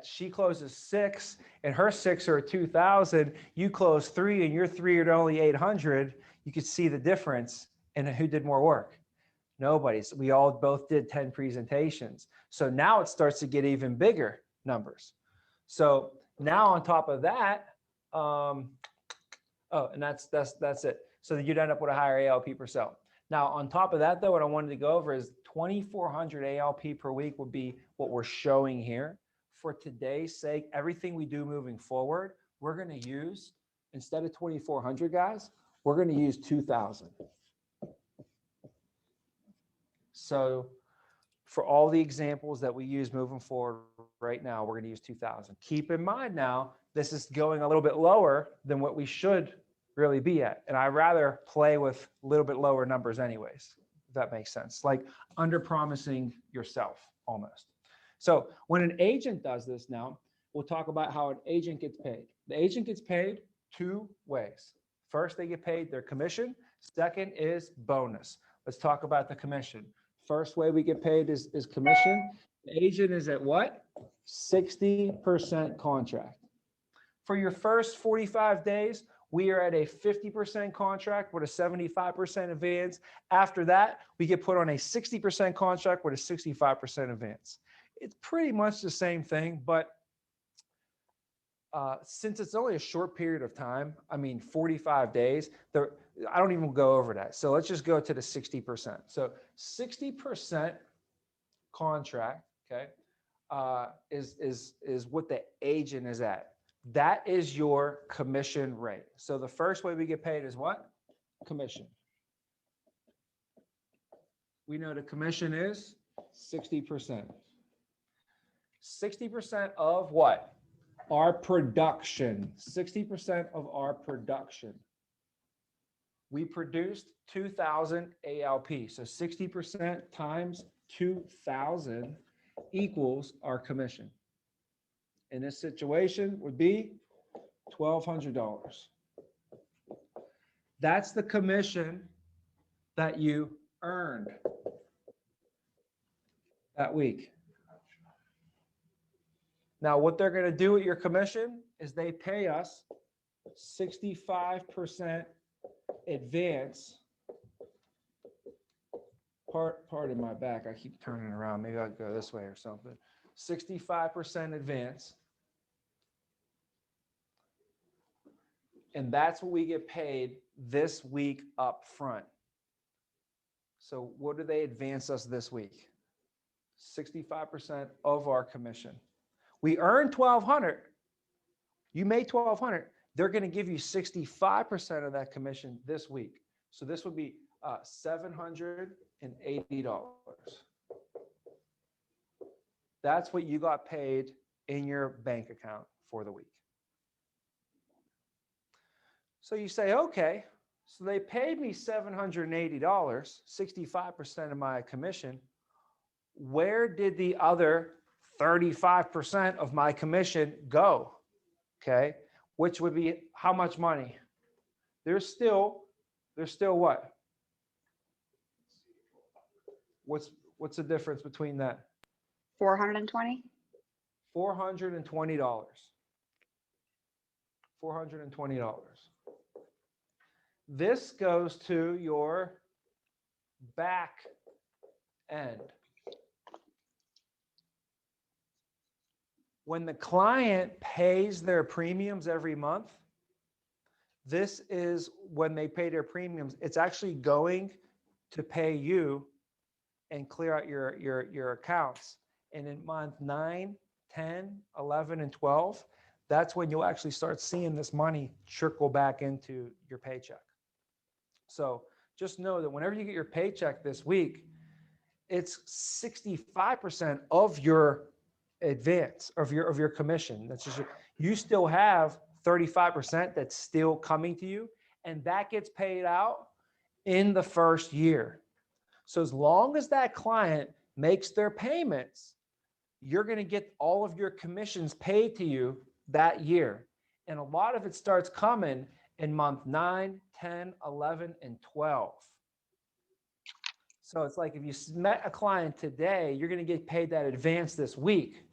she closes 6 and her 6 are 2,000, you close 3 and your 3 are only 800, you could see the difference in who did more work. Nobody. So we all both did 10 presentations. So now it starts to get even bigger numbers. So now on top of that, and that's it. So you'd end up with a higher ALP per cell. Now, on top of that, though, what I wanted to go over is 2,400 ALP per week would be what we're showing here. For today's sake, everything we do moving forward, we're going to use, instead of 2,400 guys, we're going to use 2,000. So for all the examples that we use moving forward right now, we're going to use 2,000. Keep in mind now, this is going a little bit lower than what we should really be at. And I'd rather play with a little bit lower numbers anyways, if that makes sense. Like under-promising yourself almost. So when an agent does this now, we'll talk about how an agent gets paid. The agent gets paid 2 ways. First, they get paid their commission. Second is bonus. Let's talk about the commission. First way we get paid is commission. The agent is at what? 60% contract. For your first 45 days, we are at a 50% contract with a 75% advance. After that, we get put on a 60% contract with a 65% advance. It's pretty much the same thing, but since it's only a short period of time, I mean, 45 days, I don't even go over that. So let's just go to the 60%. So 60% contract, okay, is what the agent is at. That is your commission rate. So the first way we get paid is what? Commission. We know the commission is 60%. 60% of what? Our production. 60% of our production. We produced 2,000 ALP. So 60% times 2,000 equals our commission. In this situation would be $1,200. That's the commission that you earned that week. Now, what they're going to do with your commission is they pay us 65% advance. Pardon my back. I keep turning around. Maybe I'll go this way or something. 65% advance. And that's what we get paid this week up front. So what do they advance us this week? 65% of our commission. We earn $1,200. You made $1,200. They're going to give you 65% of that commission this week. So this would be $780. That's what you got paid in your bank account for the week. So you say, okay, so they paid me $780, 65% of my commission. Where did the other 35% of my commission go? Okay, which would be how much money? There's still what? What's the difference between that? 420? $420. $420. This goes to your back end. When the client pays their premiums every month, this is when they pay their premiums. It's actually going to pay you and clear out your accounts. And in month 9, 10, 11, and 12, that's when you'll actually start seeing this money trickle back into your paycheck. So just know that whenever you get your paycheck this week, it's 65% of your advance of your commission. That's just you still have 35% that's still coming to you, and that gets paid out in the first year. So as long as that client makes their payments, you're going to get all of your commissions paid to you that year. And a lot of it starts coming in month 9, 10, 11, and 12. So it's like if you met a client today, you're going to get paid that advance this week.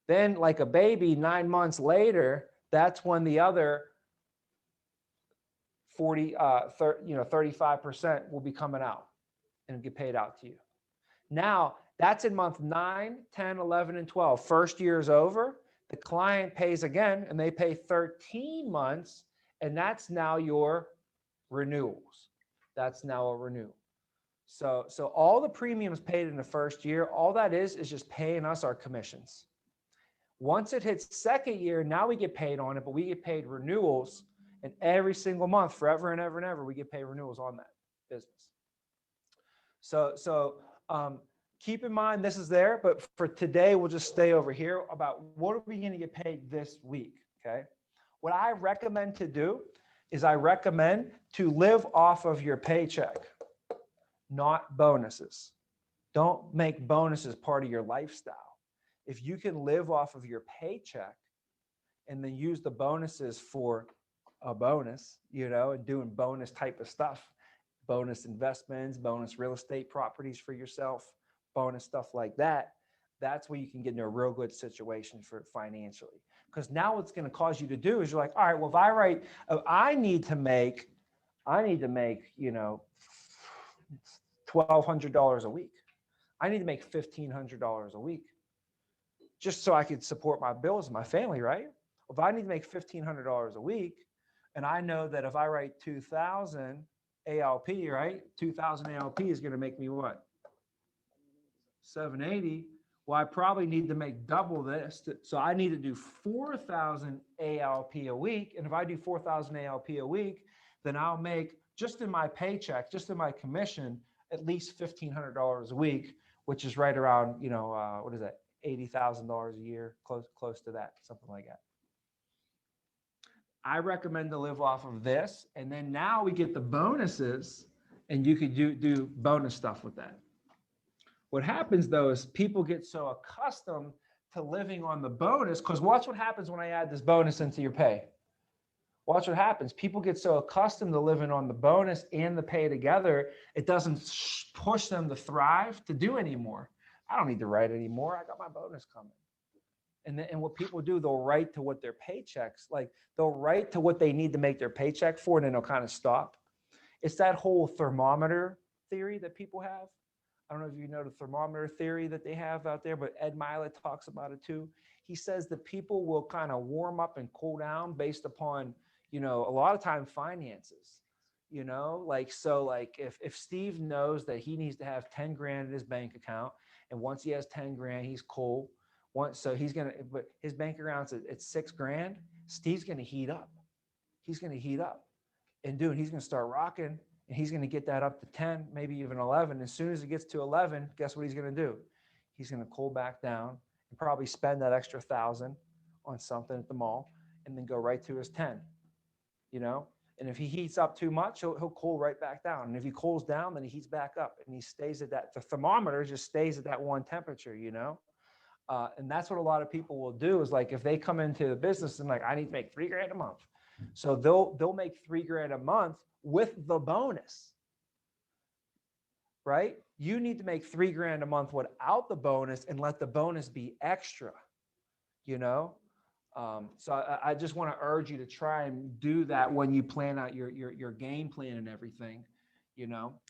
Then like a baby, 9 months later, that's when the other 35% will be coming out and get paid out to you. Now, that's in month 9, 10, 11, and 12. First year is over. The client pays again, and they pay 13 months, and that's now your renewals. That's now a renewal. So all the premiums paid in the first year, all that is just paying us our commissions. Once it hits second year, now we get paid on it, but we get paid renewals, and every single month, forever and ever and ever, we get paid renewals on that business. So keep in mind this is there, but for today, we'll just stay over here about what are we going to get paid this week, okay? What I recommend to do is I recommend to live off of your paycheck, not bonuses. Don't make bonuses part of your lifestyle. If you can live off of your paycheck and then use the bonuses for a bonus, and doing bonus type of stuff, bonus investments, bonus real estate properties for yourself, bonus stuff like that, that's where you can get into a real good situation for financially. Because now what's going to cause you to do is you're like, all right, well, if I need to make, $1,200 a week. I need to make $1,500 a week just so I could support my bills and my family, right? If I need to make $1,500 a week, and I know that if I write 2,000 ALP, right? 2,000 ALP is going to make me what? 780. Well, I probably need to make double this. So I need to do 4,000 ALP a week. And if I do 4,000 ALP a week, then I'll make just in my paycheck, just in my commission, at least $1,500 a week, which is right around, what is that? $80,000 a year, close to that, something like that. I recommend to live off of this. And then now we get the bonuses and you could do bonus stuff with that. What happens though is people get so accustomed to living on the bonus, because watch what happens when I add this bonus into your pay. Watch what happens. People get so accustomed to living on the bonus and the pay together, it doesn't push them to thrive to do anymore. I don't need to write anymore. I got my bonus coming. And what people do, they'll write to what their paychecks, like they'll write to what they need to make their paycheck for, and then they'll kind of stop. It's that whole thermometer theory that people have. I don't know if you know the thermometer theory that they have out there, but Ed Mylett talks about it too. He says that people will kind of warm up and cool down based upon, a lot of time finances, if Steve knows that he needs to have 10 grand in his bank account, and once he has 10 grand, he's cool. So but his bank account's at 6 grand, Steve's going to heat up. He's going to heat up and he's going to start rocking, and he's going to get that up to 10, maybe even 11. As soon as it gets to 11, guess what he's going to do? He's going to cool back down and probably spend that extra 1,000 on something at the mall and then go right to his 10, And if he heats up too much, he'll cool right back down. And if he cools down, then he heats back up and he stays at that. The thermometer just stays at that one temperature, And that's what a lot of people will do is like, if they come into the business and like, I need to make $3 grand a month. So they'll make $3 grand a month with the bonus, right? You need to make $3 grand a month without the bonus and let the bonus be extra, So I just want to urge you to try and do that when you plan out your game plan and everything,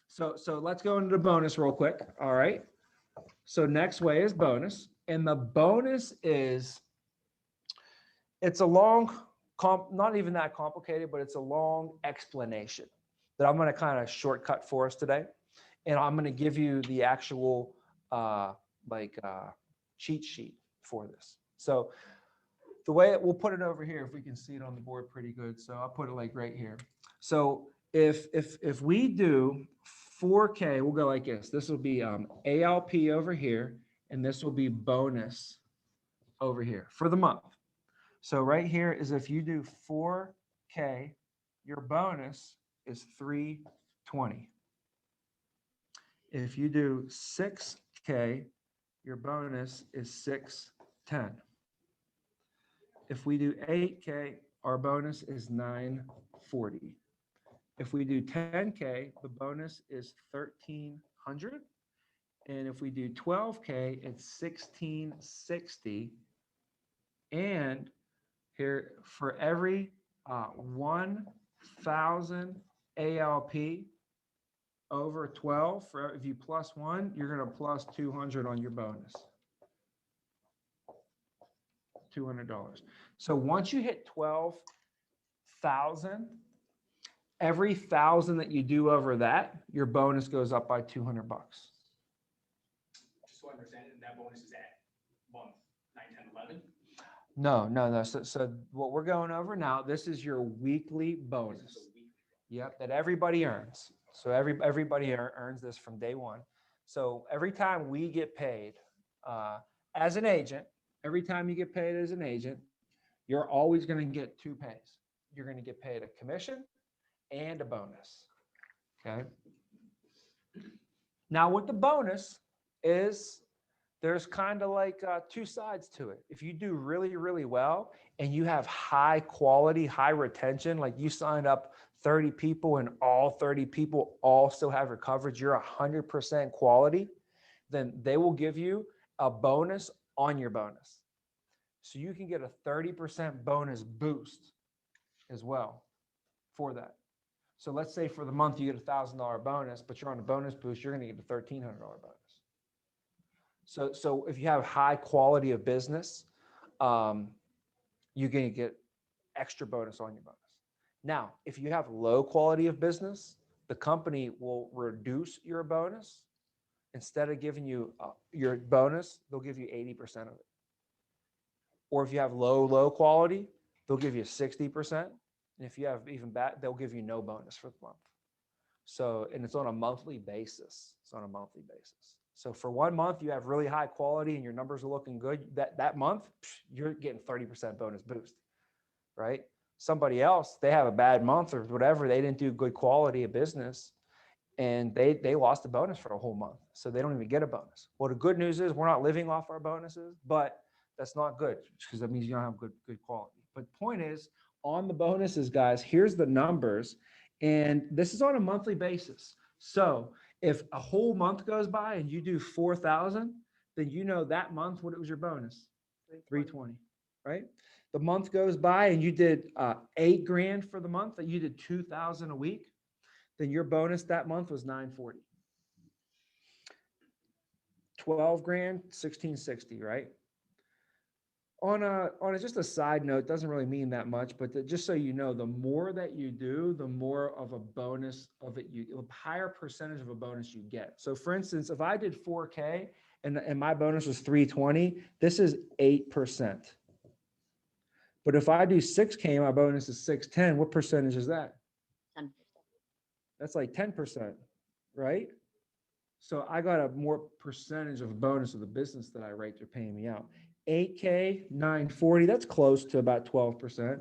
So let's go into the bonus real quick. All right. So next way is bonus. And the bonus is, it's a long, not even that complicated, but it's a long explanation that I'm going to kind of shortcut for us today. And I'm going to give you the actual cheat sheet for this. So the way we'll put it over here, if we can see it on the board pretty good. So I'll put it like right here. So if we do 4K, we'll go like this. This will be ALP over here, and this will be bonus over here for the month. So right here is if you do 4K, your bonus is 320. If you do 6K, your bonus is 610. If we do 8K, our bonus is 940. If we do 10K, the bonus is 1300. And if we do 12K, it's 1660. And here, for every 1,000 ALP over 12, if you plus one, you're going to plus 200 on your bonus. $200. So once you hit 12,000, every 1,000 that you do over that, your bonus goes up by 200 bucks. Just so I understand, and that bonus is at month 9, 10, 11? No. So what we're going over now, this is your weekly bonus. Yep, that everybody earns. So everybody earns this from day one. So every time we get paid as an agent, every time you get paid as an agent, you're always going to get two pays. You're going to get paid a commission and a bonus. Okay. Now with the bonus is there's kind of like two sides to it. If you do really, really well and you have high quality, high retention, like you signed up 30 people and all 30 people all still have your coverage, you're 100% quality, then they will give you a bonus on your bonus. So you can get a 30% bonus boost as well for that. So let's say for the month you get a $1,000 bonus, but you're on a bonus boost, you're going to get a $1,300 bonus. So if you have high quality of business, you're going to get extra bonus on your bonus. Now, if you have low quality of business, the company will reduce your bonus. Instead of giving you your bonus, they'll give you 80% of it. Or if you have low quality, they'll give you 60%. And if you have even bad, they'll give you no bonus for the month. So, and it's on a monthly basis. So for 1 month, you have really high quality and your numbers are looking good. That month, you're getting 30% bonus boost, right? Somebody else, they have a bad month or whatever. They didn't do good quality of business and they lost a bonus for a whole month. So they don't even get a bonus. Well, the good news is we're not living off our bonuses, but that's not good because that means you don't have good quality. But point is, on the bonuses, guys, here's the numbers. And this is on a monthly basis. So if a whole month goes by and you do 4,000, then you know that month, what was your bonus? 320, right? The month goes by and you did $8,000 for the month, that you did 2,000 a week, then your bonus that month was 940. 12,000, 1,660, right? On just a side note, doesn't really mean that much, but just so you know, the more that you do, the more of a bonus of it, a higher percentage of a bonus you get. So for instance, if I did 4K and my bonus was 320, this is 8%. But if I do 6K, my bonus is 610, what percentage is that? 10%. That's like 10%, right? So I got a more percentage of a bonus of the business that I write, they're paying me out. 8K, 940, that's close to about 12%.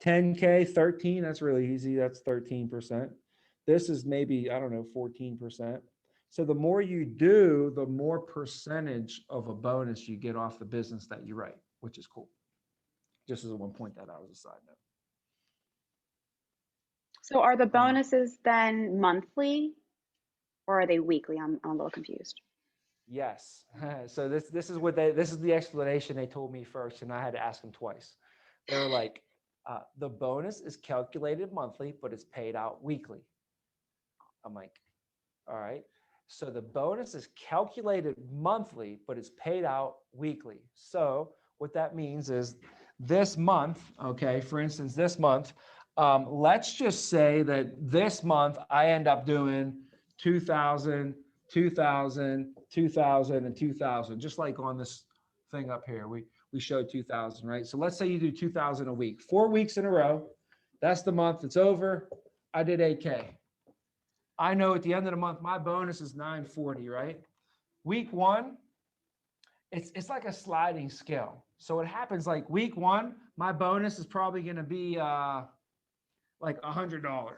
10K, 13, that's really easy. That's 13%. This is maybe, I don't know, 14%. So the more you do, the more percentage of a bonus you get off the business that you write, which is cool. Just as one point that out as a side note. So are the bonuses then monthly or are they weekly? I'm a little confused. Yes. So this is the explanation they told me first, and I had to ask them twice. They were like, the bonus is calculated monthly, but it's paid out weekly. I'm like, all right. So the bonus is calculated monthly, but it's paid out weekly. So what that means is this month, okay, for instance, this month, let's just say that this month I end up doing 2,000, 2,000, 2,000, and 2,000, just like on this thing up here. We showed 2,000, right? So let's say you do 2,000 a week, 4 weeks in a row. That's the month it's over. I did 8K. I know at the end of the month, my bonus is 940, right? Week one, it's like a sliding scale. So it happens like week one, my bonus is probably going to be like $100.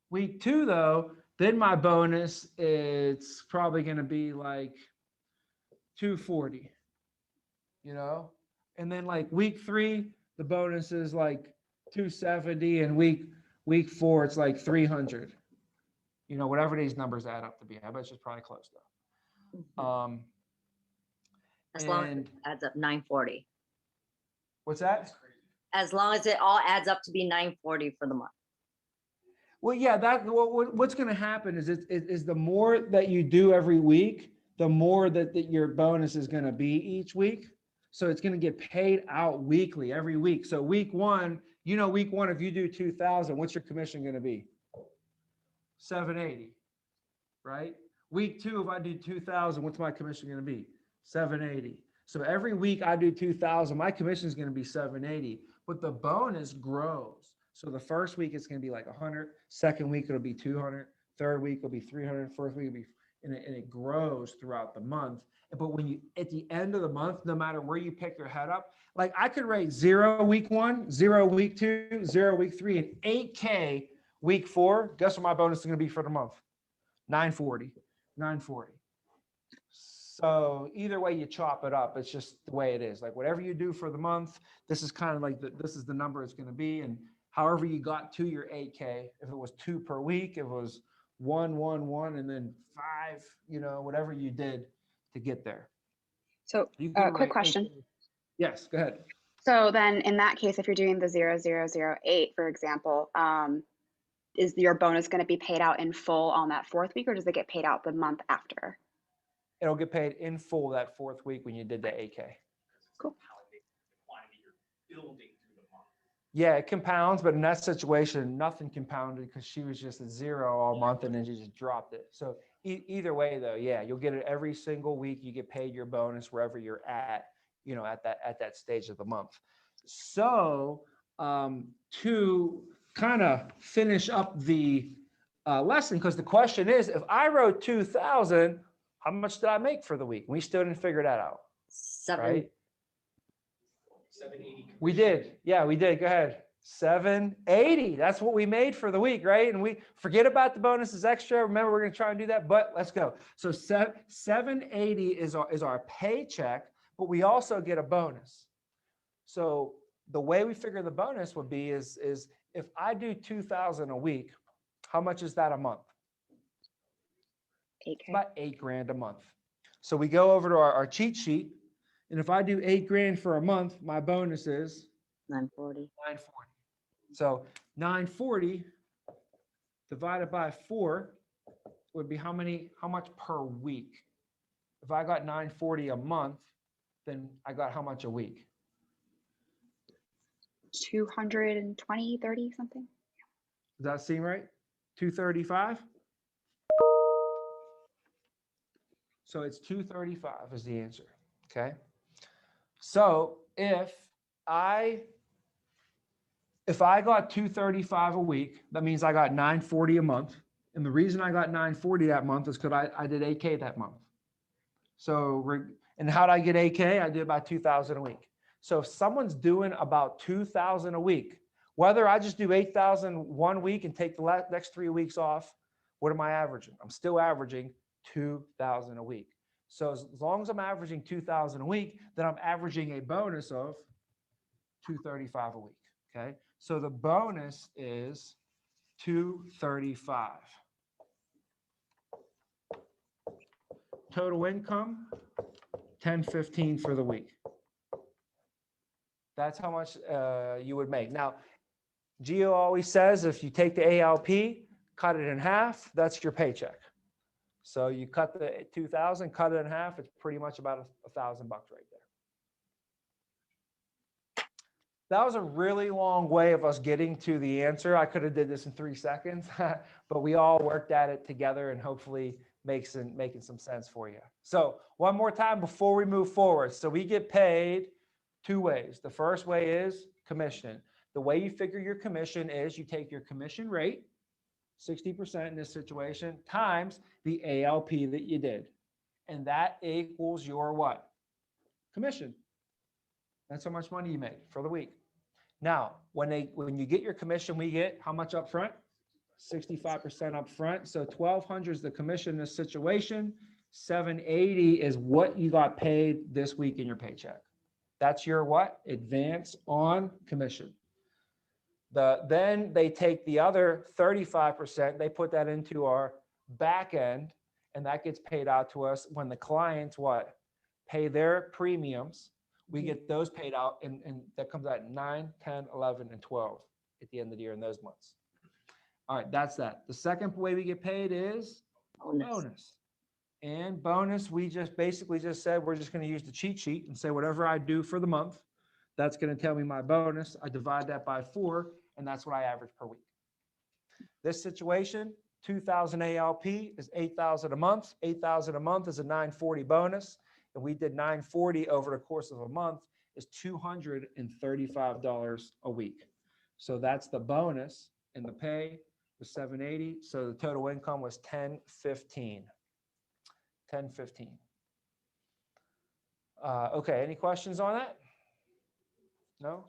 Week two, though, Then my bonus, it's probably going to be like 240, you know? And then like week 3, the bonus is like 270, and week 4, it's like 300. You know, whatever these numbers add up to be. I bet it's just probably close though. As long as And it adds up 940. what's that? As long as it all adds up to be 940 for the month. Well, yeah, what's going to happen is the more that you do every week, the more that your bonus is going to be each week. So it's going to get paid out weekly, every week. So week 1, you know, week 1, if you do 2,000, what's your commission going to be? 780, right? Week 2, if I do 2,000, what's my commission going to be? 780. So every week I do 2,000, my commission is going to be 780, but the bonus grows. So the first week it's going to be like 100, second week it'll be 200, third week it'll be 300, fourth week it'll be, and it grows throughout the month. But when you, at the end of the month, no matter where you pick your head up, like I could rate 0 week 1, 0 week 2, 0 week 3, and 8K week 4. Guess what my bonus is going to be for the month? 940. So either way you chop it up, it's just the way it is. Like whatever you do for the month, this is kind of like this is the number it's going to be. And however you got to your 8K, if it was 2 per week, if it was 1, 1, 1, and then 5, you know, whatever you did to get there. So You can quick rate question. 8K. Yes, go ahead. So then in that case, if you're doing the 0008, for example, is your bonus going to be paid out in full on that 4th week, or does it get paid out the month after? It'll get paid in full that 4th week when you did the 8K. Cool. Quantity you're building through the month. Yeah, it compounds, but in that situation, nothing compounded because she was just at 0 all month and then she just dropped it. So either way though, yeah, you'll get it every single week. You get paid your bonus wherever you're at, you know, at that stage of the month. So to kind of finish up the lesson, because the question is, if I wrote 2,000, how much did I make for the week? We still didn't figure that out, 7. right? 780. We did. Yeah, we did. Go ahead. 780. That's what we made for the week, right? And we forget about the bonuses extra. Remember, we're going to try and do that, but let's go. So 780 is our paycheck, but we also get a bonus. So the way we figure the bonus would be is if I do 2,000 a week, how much is that a month? 8K. About $8,000 a month. So we go over to our cheat sheet. And if I do $8,000 for a month, my bonus is 940. 940. So 940 divided by 4 would be how much per week? If I got 940 a month, then I got how much a week? 220, 30 something. Does that seem right? 235? So it's 235 is the answer, okay? So if I got 235 a week, that means I got 940 a month. And the reason I got 940 that month is because I did 8K that month. So, and how did I get 8K? I did about 2,000 a week. So if someone's doing about 2,000 a week, whether I just do 8,000 one week and take the next 3 weeks off, what am I averaging? I'm still averaging 2,000 a week. So as long as I'm averaging 2,000 a week, then I'm averaging a bonus of 235 a week, okay? So the bonus is 235. Total income, 1015 for the week. That's how much you would make. Now, Gio always says if you take the ALP, cut it in half, that's your paycheck. So you cut the 2,000, cut it in half, it's pretty much about $1,000 right there. That was a really long way of us getting to the answer. I could have did this in 3 seconds, but we all worked at it together and hopefully making some sense for you. So one more time before we move forward. So we get paid 2 ways. The first way is commission. The way you figure your commission is you take your commission rate, 60% in this situation, times the ALP that you did. And that equals your what? Commission. That's how much money you made for the week. Now, when you get your commission, we get how much up front? 65% up front. So 1,200 is the commission in this situation. 780 is what you got paid this week in your paycheck. That's your what? Advance on commission. Then they take the other 35%, they put that into our back end, and that gets paid out to us when the clients what? Pay their premiums. We get those paid out, and that comes out 9, 10, 11, and 12 at the end of the year in those months. All right, that's that. The second way we get paid is bonus. And bonus, we just basically just said, we're just going to use the cheat sheet and say whatever I do for the month, that's going to tell me my bonus. I divide that by 4, and that's what I average per week. This situation, 2,000 ALP is 8,000 a month. 8,000 a month is a 940 bonus. And we did 940 over the course of a month is $235 a week. So that's the bonus, and the pay was 780. So the total income was 1015. 1015. Okay, any questions on that? No?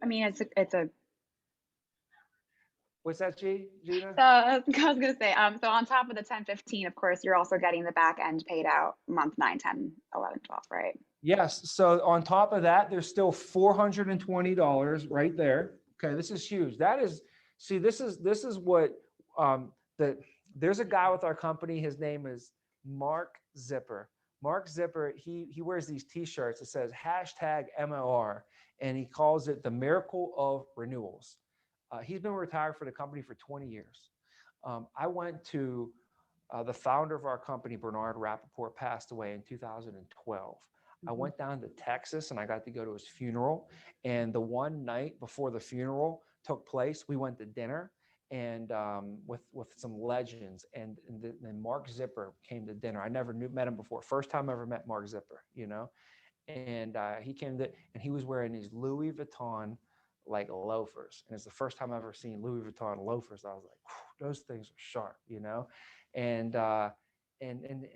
I mean, it's a What's that, Gina? so I was gonna say, so on top of the 1015, of course, you're also getting the back end paid out month 9, 10, 11, 12, right? Yes. So on top of that, there's still $420 right there. Okay, this is huge. That is, see, this is what there's a guy with our company. His name is Mark Zipper. Mark Zipper, he wears these t-shirts. It says #MOR, and he calls it the miracle of renewals. He's been retired for the company for 20 years. I went to the founder of our company, Bernard Rappaport, passed away in 2012. I went down to Texas and I got to go to his funeral. And the one night before the funeral took place, we went to dinner and with some legends. And then Mark Zipper came to dinner. I never met him before. First time I ever met Mark Zipper, you know. And he came to, and he was wearing these Louis Vuitton like loafers. And it's the first time I've ever seen Louis Vuitton loafers. I was like, those things are sharp, you know? And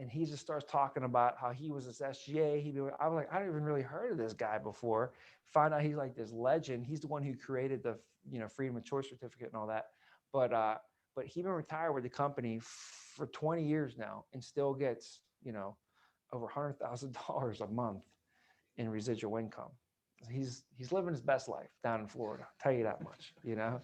he just starts talking about how he was this SGA. I was like, I don't even really heard of this guy before. Find out he's like this legend. He's the one who created the, you know, freedom of choice certificate and all that. But he's been retired with the company for 20 years now and still gets, you know, over $100,000 a month in residual income. He's living his best life down in Florida. I'll tell you that much, you know?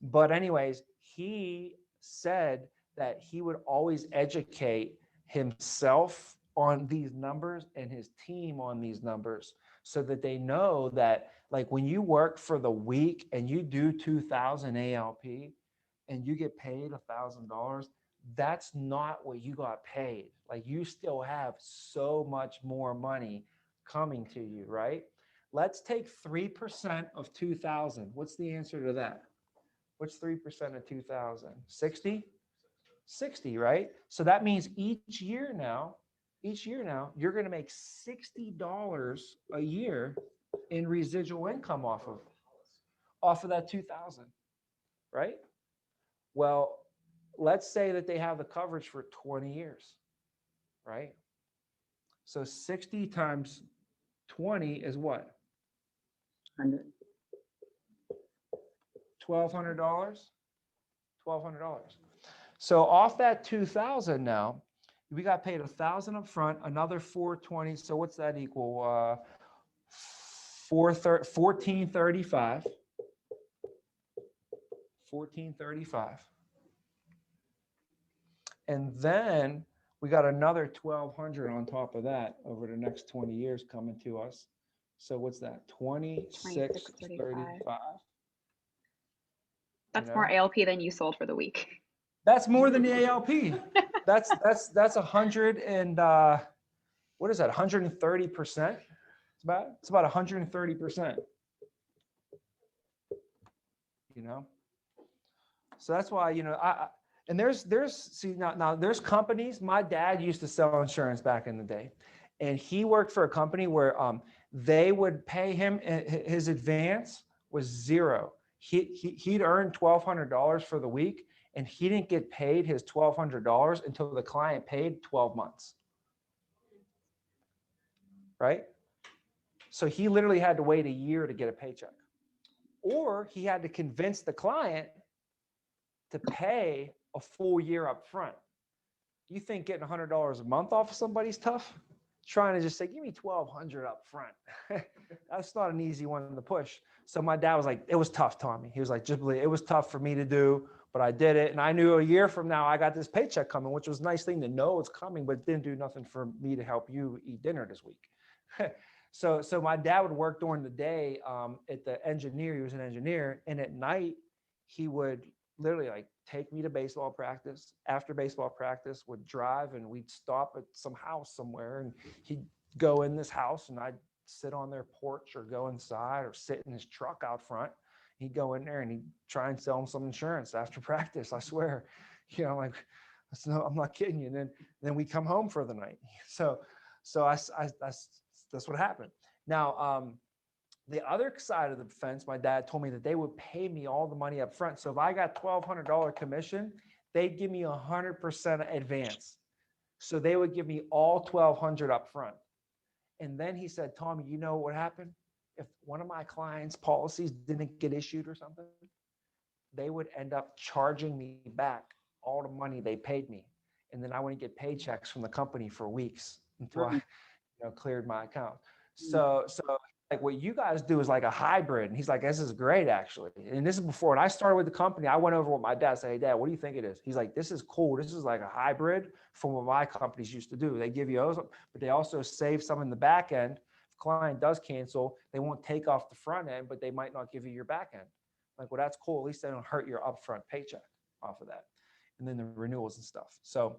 But anyways, he said that he would always educate himself on these numbers and his team on these numbers so that they know that, like, when you work for the week and you do 2,000 ALP and you get paid $1,000, that's not what you got paid. Like, you still have so much more money coming to you, right? Let's take 3% of 2,000. What's the answer to that? What's 3% of 2,000? 60? 60, right? So that means each year now, you're going to make $60 a year in residual income off of that 2,000, right? Well, let's say that they have the coverage for 20 years, right? So 60 times 20 is what? 100. $1,200. $1,200. So off that 2,000 now, we got paid 1,000 up front, another 420. So what's that equal? 1435. 1435. And then we got another 1,200 on top of that over the next 20 years coming to us. So what's that? 2635. That's more ALP than you sold for the week. That's more than the ALP. That's 100 and what is that? 130%. It's about 130%. You know. So that's why, you know, and there's see now there's companies. My dad used to sell insurance back in the day, and he worked for a company where they would pay him, his advance was zero. He'd earned $1,200 for the week, and he didn't get paid his $1,200 until the client paid 12 months. Right? So he literally had to wait a year to get a paycheck. Or he had to convince the client to pay a full year up front. You think getting $100 a month off of somebody's tough? Trying to just say, give me $1,200 up front. That's not an easy one to push. So my dad was like, it was tough, Tommy. He was like, just believe it was tough for me to do, but I did it. And I knew a year from now, I got this paycheck coming, which was a nice thing to know it's coming, but it didn't do nothing for me to help you eat dinner this week. So my dad would work during the day at the engineer. He was an engineer. And at night, he would literally like take me to baseball practice. After baseball practice, would drive and we'd stop at some house somewhere, and he'd go in this house and I'd sit on their porch or go inside or sit in his truck out front. He'd go in there and he'd try and sell him some insurance after practice. I swear, like, no, I'm not kidding you. And then we come home for the night. So that's what happened. Now, the other side of the fence, my dad told me that they would pay me all the money up front. So if I got $1,200 commission, they'd give me 100% advance. So they would give me all $1,200 up front. And then he said, Tommy, you know what happened? If one of my clients' policies didn't get issued or something, they would end up charging me back all the money they paid me. And then I wouldn't get paychecks from the company for weeks until I cleared my account. So like what you guys do is like a hybrid. And he's like, this is great, actually. And this is before, when I started with the company, I went over with my dad, say, hey, Dad, what do you think it is? He's like, this is cool. This is like a hybrid from what my companies used to do. They give you, but they also save some in the back end. If a client does cancel, they won't take off the front end, but they might not give you your back end. Like, well, that's cool. At least they don't hurt your upfront paycheck off of that. And then the renewals and stuff. So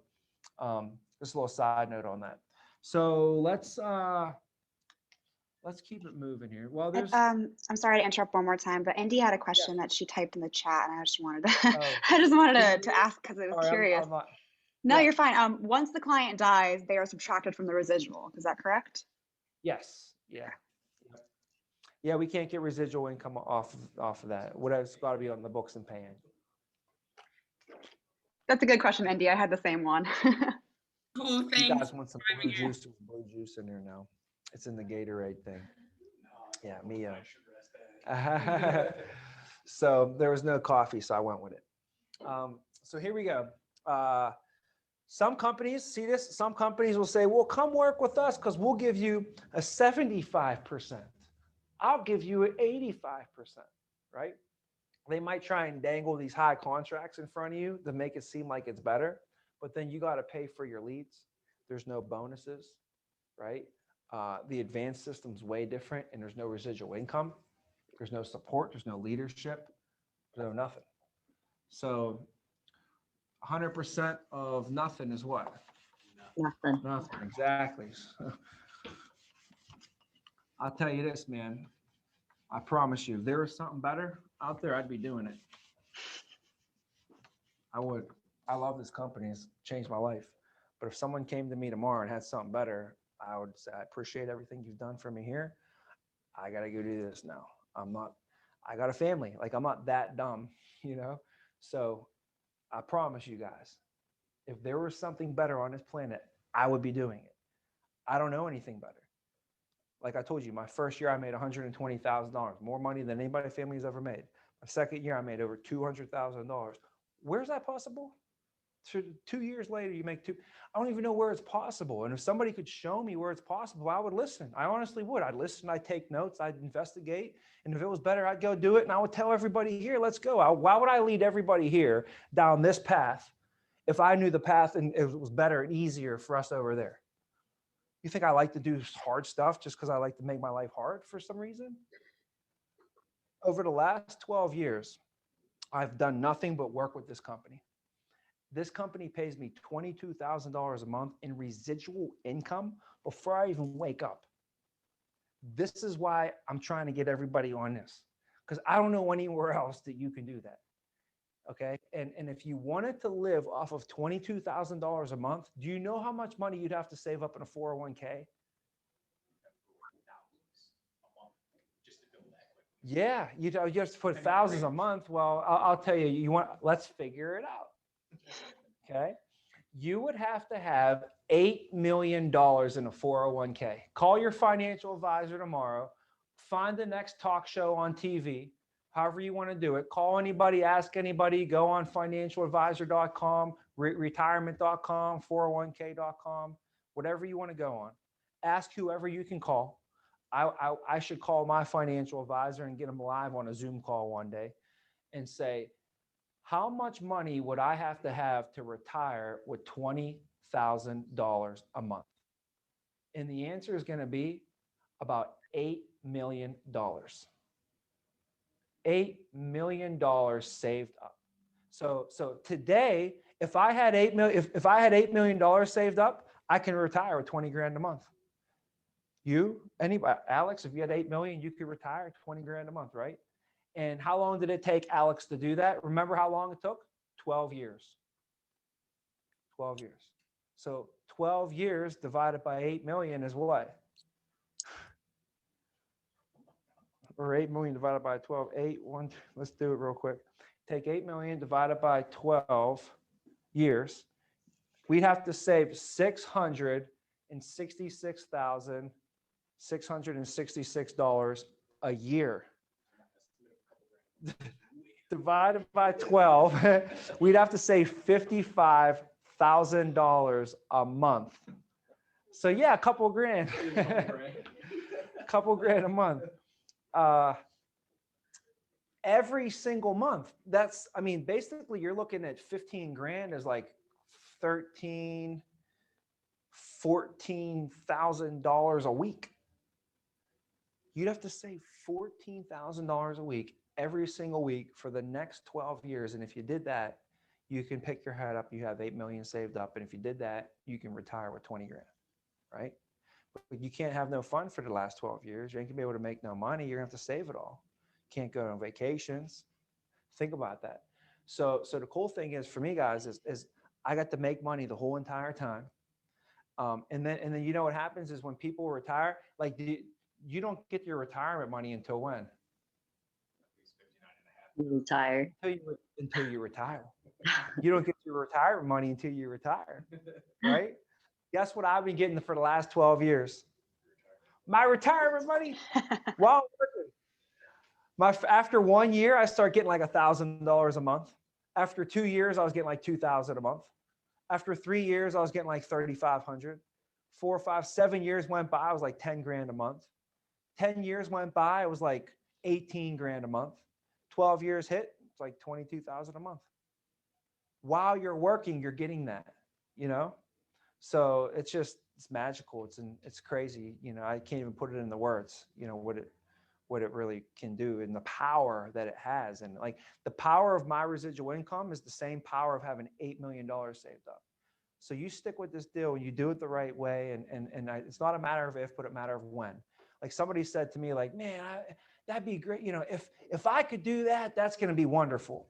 just a little side note on that. So let's keep it moving here. Well, there's. I'm sorry to interrupt one more time, but Indy had a question that she typed in the chat, and I just wanted to, to ask because I was curious. No, you're fine. Once the client dies, they are subtracted from the residual. Is that correct? Yes. Yeah. Yeah, we can't get residual income off of that. Whatever's got to be on the books and paying. That's a good question, Indy. I had the same one. Cool, thanks. You guys want some blue juice? There's blue juice in there now. It's in the Gatorade thing. Yeah, me. So there was no coffee, so I went with it. So here we go. Some companies see this. Some companies will say, well, come work with us because we'll give you a 75%. I'll give you an 85%, right? They might try and dangle these high contracts in front of you to make it seem like it's better, but then you got to pay for your leads. There's no bonuses, right? The advanced system's way different, and there's no residual income. There's no support. There's no leadership. There's no nothing. So 100% of nothing is what? Nothing. Nothing, exactly. I'll tell you this, man. I promise you, if there was something better out there, I'd be doing it. I would. I love this company. It's changed my life. But if someone came to me tomorrow and had something better, I would say, I appreciate everything you've done for me here. I got to go do this now. I got a family. Like, I'm not that dumb, So I promise you guys, if there was something better on this planet, I would be doing it. I don't know anything better. Like I told you, my first year, I made $120,000, more money than anybody in my family has ever made. My second year, I made over $200,000. Where's that possible? 2 years later, you make I don't even know where it's possible. And if somebody could show me where it's possible, I would listen. I honestly would. I'd listen, I'd take notes, I'd investigate. And if it was better, I'd go do it. And I would tell everybody here, let's go. Why would I lead everybody here down this path if I knew the path and it was better and easier for us over there? You think I like to do hard stuff just because I like to make my life hard for some reason? Over the last 12 years, I've done nothing but work with this company. This company pays me $22,000 a month in residual income before I even wake up. This is why I'm trying to get everybody on this, because I don't know anywhere else that you can do that. Okay. And if you wanted to live off of $22,000 a month, do you know how much money you'd have to save up in a 401k? Yeah, you have to put thousands a month. Well, I'll tell you, let's figure it out. Okay. You would have to have $8 million in a 401k. Call your financial advisor tomorrow, find the next talk show on TV, however you want to do it. Call anybody, ask anybody, go on financialadvisor.com, retirement.com, 401k.com, whatever you want to go on. Ask whoever you can call. I should call my financial advisor and get them live on a Zoom call one day and say, how much money would I have to retire with $20,000 a month? And the answer is going to be about $8 million. $8 million saved up. So today, if I had $8 million saved up, I can retire with 20 grand a month. Anybody, Alex, if you had 8 million, you could retire 20 grand a month, right? And how long did it take Alex to do that? Remember how long it took? 12 years. 12 years. So 12 years divided by 8 million is what? Or 8 million divided by 12, let's do it real quick. Take 8 million divided by 12 years. We'd have to save $666,666 a year. Divided by 12, we'd have to save $55,000 a month. So yeah, a couple grand. A couple grand a month. Every single month. Basically you're looking at 15 grand as like $14,000 a week. You'd have to save $14,000 a week every single week for the next 12 years. And if you did that, you can pick your head up. You have 8 million saved up. And if you did that, you can retire with 20 grand, right? But you can't have no fun for the last 12 years. You ain't gonna be able to make no money. You're gonna have to save it all. Can't go on vacations. Think about that. So the cool thing is for me, guys, is I got to make money the whole entire time. And then you know what happens is when people retire, like you don't get your retirement money until when? Retire. Until you retire. You don't get your retirement money until you retire, right? Guess what I've been getting for the last 12 years? My retirement money. While working. After 1 year, I start getting like $1,000 a month. After 2 years, I was getting like $2,000 a month. After 3 years, I was getting like 3,500. 4, 5, 7 years went by, I was like 10 grand a month. 10 years went by, it was like 18 grand a month. 12 years hit, it's like 22,000 a month. While you're working, you're getting that, you know? So it's magical. It's crazy. You know, I can't even put it in the words, you know, what it really can do and the power that it has. And like the power of my residual income is the same power of having $8 million saved up. So you stick with this deal and you do it the right way. And it's not a matter of if, but a matter of when. Like somebody said to me, like, man, that'd be great. You know, if I could do that, that's going to be wonderful.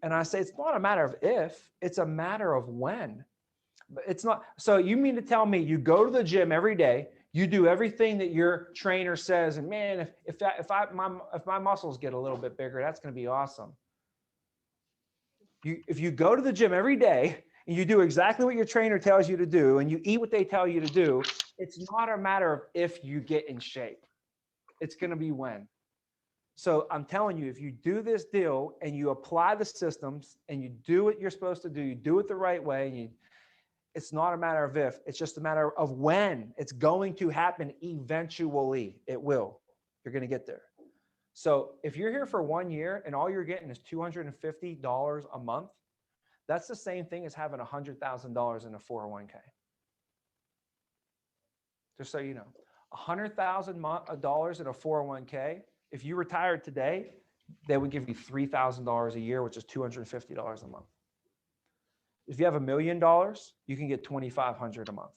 And I say, it's not a matter of if, it's a matter of when. But it's not. So you mean to tell me you go to the gym every day, you do everything that your trainer says, and man, if my muscles get a little bit bigger, that's going to be awesome. If you go to the gym every day and you do exactly what your trainer tells you to do, and you eat what they tell you to do, it's not a matter of if you get in shape. It's going to be when. So I'm telling you, if you do this deal and you apply the systems and you do what you're supposed to do, you do it the right way, it's not a matter of if, it's just a matter of when. It's going to happen eventually. It will. You're going to get there. So if you're here for 1 year and all you're getting is $250 a month, that's the same thing as having $100,000 in a 401k. Just so you know, $100,000 in a 401k, if you retired today, they would give you $3,000 a year, which is $250 a month. If you have $1 million, you can get $2,500 a month.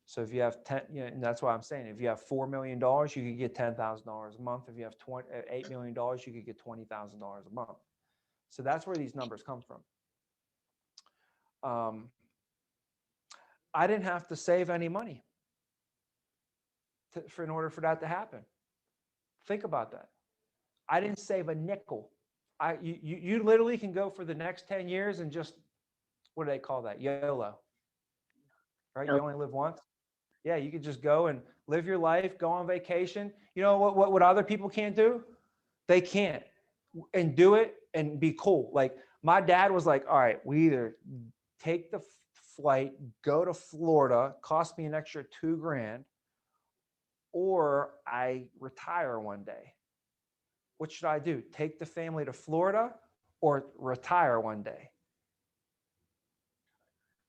So if you have 10, and that's why I'm saying, if you have $4 million, you could get $10,000 a month. If you have $8 million, you could get $20,000 a month. So that's where these numbers come from. I didn't have to save any money in order for that to happen. Think about that. I didn't save a nickel. You literally can go for the next 10 years and just, what do they call that? YOLO, right? You only live once. Yeah, you could just go and live your life, go on vacation. You know what other people can't do? They can't and do it and be cool. Like my dad was like, all right, we either take the flight, go to Florida, cost me an extra $2,000, or I retire one day. What should I do? Take the family to Florida or retire one day?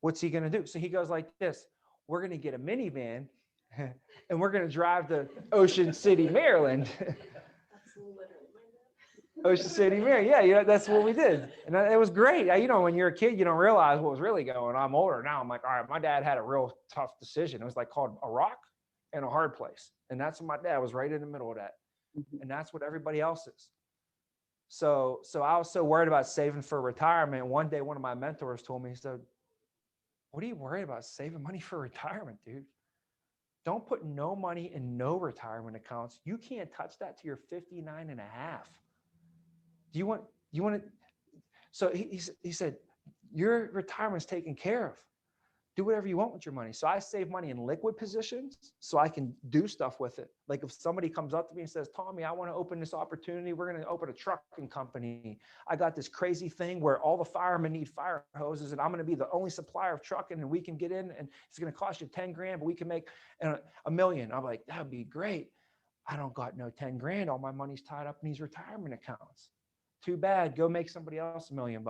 What's he going to do? So he goes like this, we're going to get a minivan and we're going to drive to Ocean City, Maryland. Ocean City, Maryland. Yeah, that's what we did. And it was great. When you're a kid, you don't realize what was really going on. I'm older now. I'm like, all right, my dad had a real tough decision. It was like called a rock and a hard place. And that's what my dad was right in the middle of that. And that's what everybody else is. So I was so worried about saving for retirement. One day, one of my mentors told me, he said, what are you worried about saving money for retirement, dude? Don't put no money in no retirement accounts. You can't touch that till you're 59 and a half. Do you want to? So he said, your retirement's taken care of. Do whatever you want with your money. So I save money in liquid positions so I can do stuff with it. Like if somebody comes up to me and says, Tommy, I want to open this opportunity. We're going to open a trucking company. I got this crazy thing where all the firemen need fire hoses and I'm going to be the only supplier of trucking and we can get in and it's going to cost you 10 grand, but we can make $1 million. I'm like, that'd be great. I don't got no 10 grand. All my money's tied up in these retirement accounts. Too bad. Go make somebody else $1 million.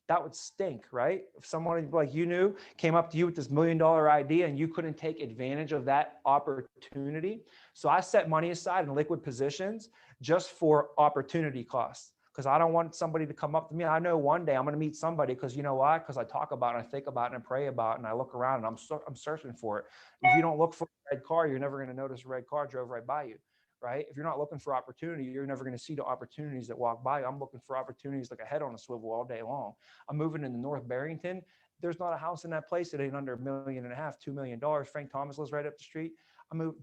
That would stink, right? If someone like you knew came up to you with this $1 million idea and you couldn't take advantage of that opportunity. So I set money aside in liquid positions just for opportunity costs because I don't want somebody to come up to me. I know one day I'm going to meet somebody because you know why? Because I talk about it, I think about it, and I pray about it, and I look around and I'm searching for it. If you don't look for a red car, you're never going to notice a red car drove right by you. Right? If you're not looking for opportunity, you're never going to see the opportunities that walk by. I'm looking for opportunities like a head on a swivel all day long. I'm moving into North Barrington. There's not a house in that place that ain't under $1.5 million, $2 million. Frank Thomas lives right up the street. How many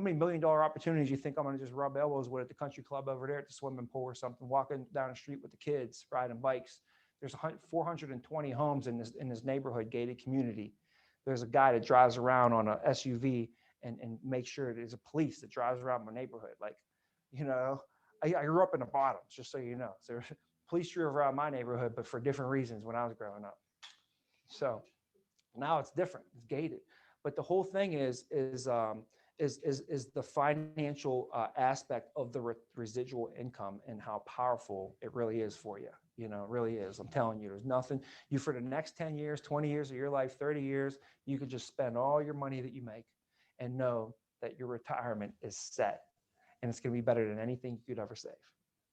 $1 million opportunities you think I'm going to just rub elbows with at the country club over there at the swimming pool or something, walking down the street with the kids, riding bikes? There's 420 homes in this neighborhood gated community. There's a guy that drives around on a SUV and make sure there's a police that drives around my neighborhood. Like, I grew up in the bottoms, just so you know. So police drove around my neighborhood, but for different reasons when I was growing up. So now it's different, it's gated. But the whole thing is the financial aspect of the residual income and how powerful it really is for you. It really is. I'm telling you, there's nothing, for the next 10 years, 20 years of your life, 30 years, you could just spend all your money that you make and know that your retirement is set and it's going to be better than anything you could ever save,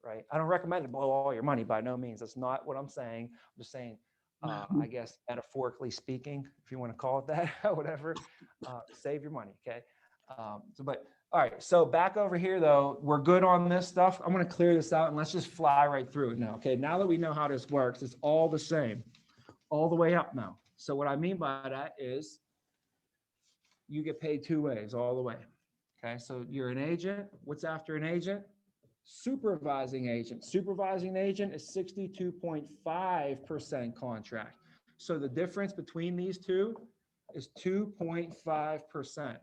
right? I don't recommend to blow all your money by no means. That's not what I'm saying. I'm just saying, I guess, metaphorically speaking, if you want to call it that, whatever, save your money, okay? All right, so back over here though, we're good on this stuff. I'm going to clear this out and let's just fly right through it now, okay? Now that we know how this works, it's all the same, all the way up now. So what I mean by that is, you get paid two ways all the way. Okay, so you're an agent. What's after an agent? Supervising agent. Supervising agent is 62.5% contract. So the difference between these two is 2.5%.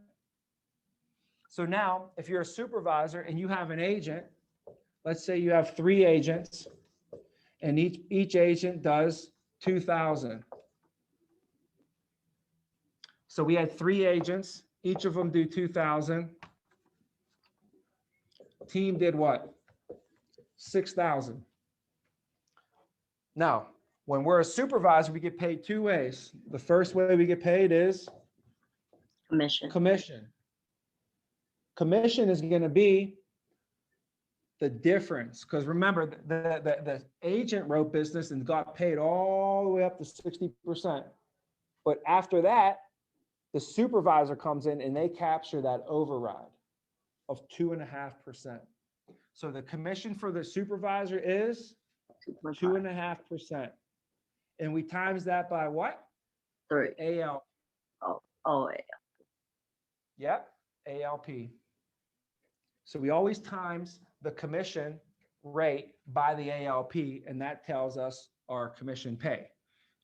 So now, if you're a supervisor and you have an agent, let's say you have 3 agents, and each agent does 2,000. So we had 3 agents, each of them do 2,000. Team did what? 6,000. Now, when we're a supervisor, we get paid 2 ways. The first way we get paid is Commission. Commission is going to be the difference, because remember, the agent wrote business and got paid all the way up to 60%. But after that, the supervisor comes in and they capture that override of 2.5%. So the commission for the supervisor is 2.5%. And we times that by what? 3. AL. Oh, Yep, ALP. So we always times the commission rate by the ALP, and that tells us our commission pay.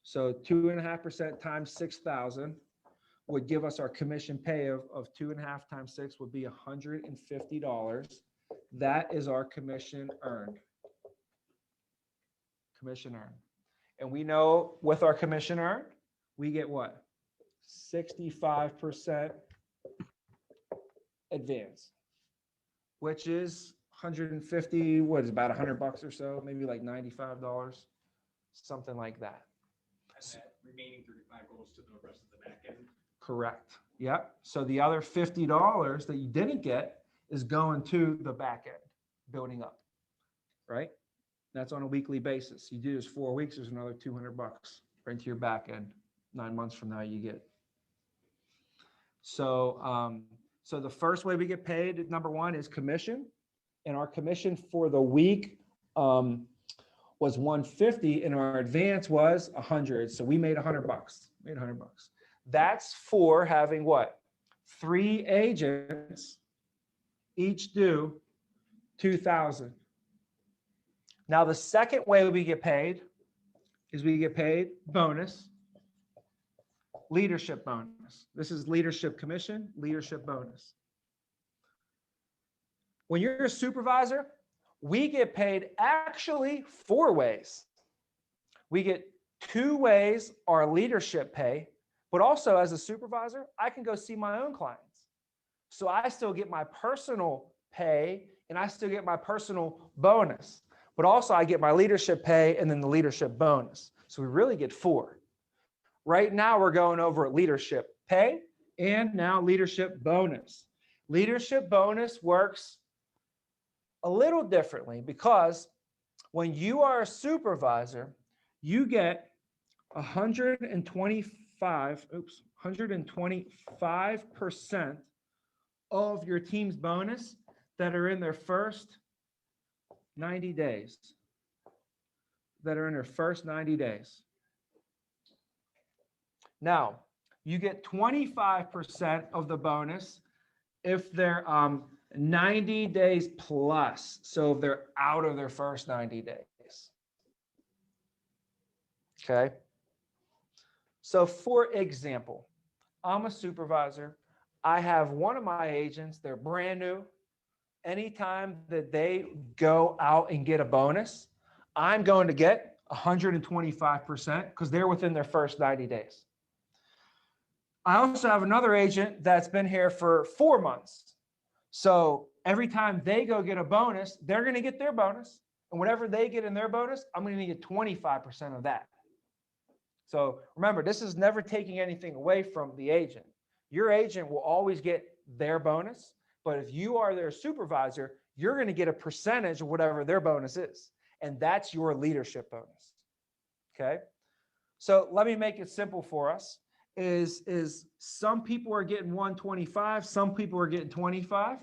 So 2.5% times 6,000 would give us our commission pay of 2.5 times 6 would be $150. That is our commission earned. Commission earned. And we know with our commission earned, we get what? 65% advance, which is 150, what is about $100 or so, maybe like $95, something like that. And that remaining 35 goes to the rest of the back end. Correct. Yep. So the other $50 that you didn't get is going to the back end, building up, right? That's on a weekly basis. You do this 4 weeks, there's another $200 right into your back end. 9 months from now, you get. So, so the first way we get paid, number one, is commission, and our commission for the week was 150, and our advance was 100. So we made $100. Made $100. That's for having what? 3 agents, each do 2,000. Now, the second way we get paid is we get paid bonus, leadership bonus. This is leadership commission, leadership bonus. When you're a supervisor, we get paid actually 4 ways. We get 2 ways our leadership pay, but also as a supervisor, I can go see my own clients. So I still get my personal pay and I still get my personal bonus, but also I get my leadership pay and then the leadership bonus. So we really get 4. Right now we're going over leadership pay and now leadership bonus. Leadership bonus works a little differently because when you are a supervisor, you get 125% of your team's bonus that are in their first 90 days. Now, you get 25% of the bonus if they're 90 days plus. So if they're out of their first 90 days. Okay. So for example, I'm a supervisor. I have one of my agents, they're brand new. Anytime that they go out and get a bonus, I'm going to get 125% because they're within their first 90 days. I also have another agent that's been here for 4 months. So every time they go get a bonus, they're going to get their bonus. And whatever they get in their bonus, I'm going to get 25% of that. So remember, this is never taking anything away from the agent. Your agent will always get their bonus. But if you are their supervisor, you're going to get a percentage of whatever their bonus is. And that's your leadership bonus. Okay. So let me make it simple for us. Is some people are getting 125, some people are getting 25.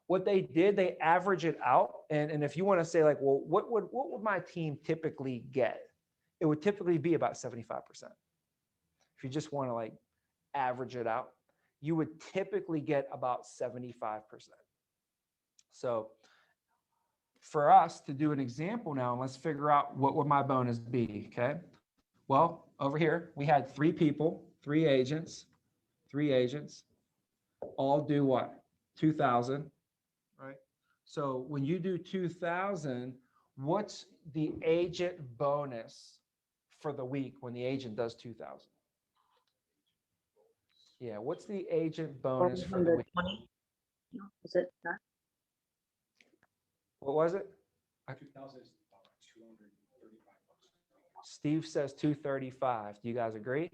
What they did, they average it out. And if you want to say like, well, what would my team typically get? It would typically be about 75%. If you just want to like average it out, you would typically get about 75%. So for us to do an example now, let's figure out what would my bonus be, okay? Well, over here, we had 3 people, 3 agents, all do what? 2,000, right? So when you do 2,000, what's the agent bonus for the week when the agent does 2,000? Yeah, what's the agent bonus for the week? No, is it not? What was it? 2,000 is about $235. Steve says 235. Do you guys agree?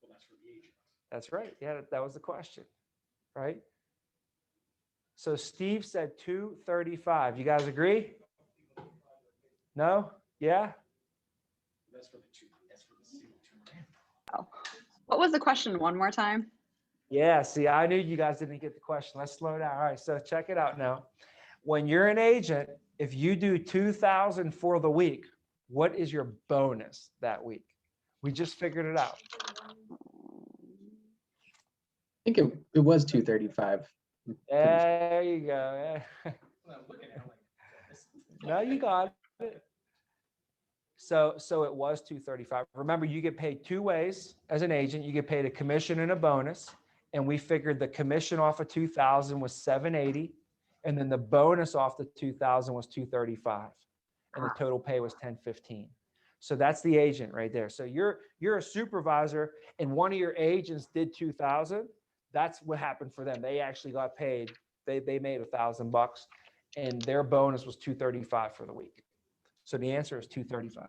Well, that's for the agent. That's right. Yeah, that was the question, right? So Steve said 235. You guys agree? No? Yeah? That's for the single 2 grand. Oh. What was the question one more time? Yeah, see, I knew you guys didn't get the question. Let's slow down. All right, so check it out now. When you're an agent, if you do 2,000 for the week, what is your bonus that week? We just figured it out. I think it was 235. There you go. Well, I'm looking at it like this. No, you got it. So it was 235. Remember, you get paid 2 ways as an agent. You get paid a commission and a bonus. And we figured the commission off of 2,000 was 780, And then the bonus off the 2,000 was 235, and the total pay was 1015. So that's the agent right there. So you're a supervisor, and one of your agents did 2,000. That's what happened for them. They actually got paid. They made $1,000, and their bonus was 235 for the week. So the answer is 235.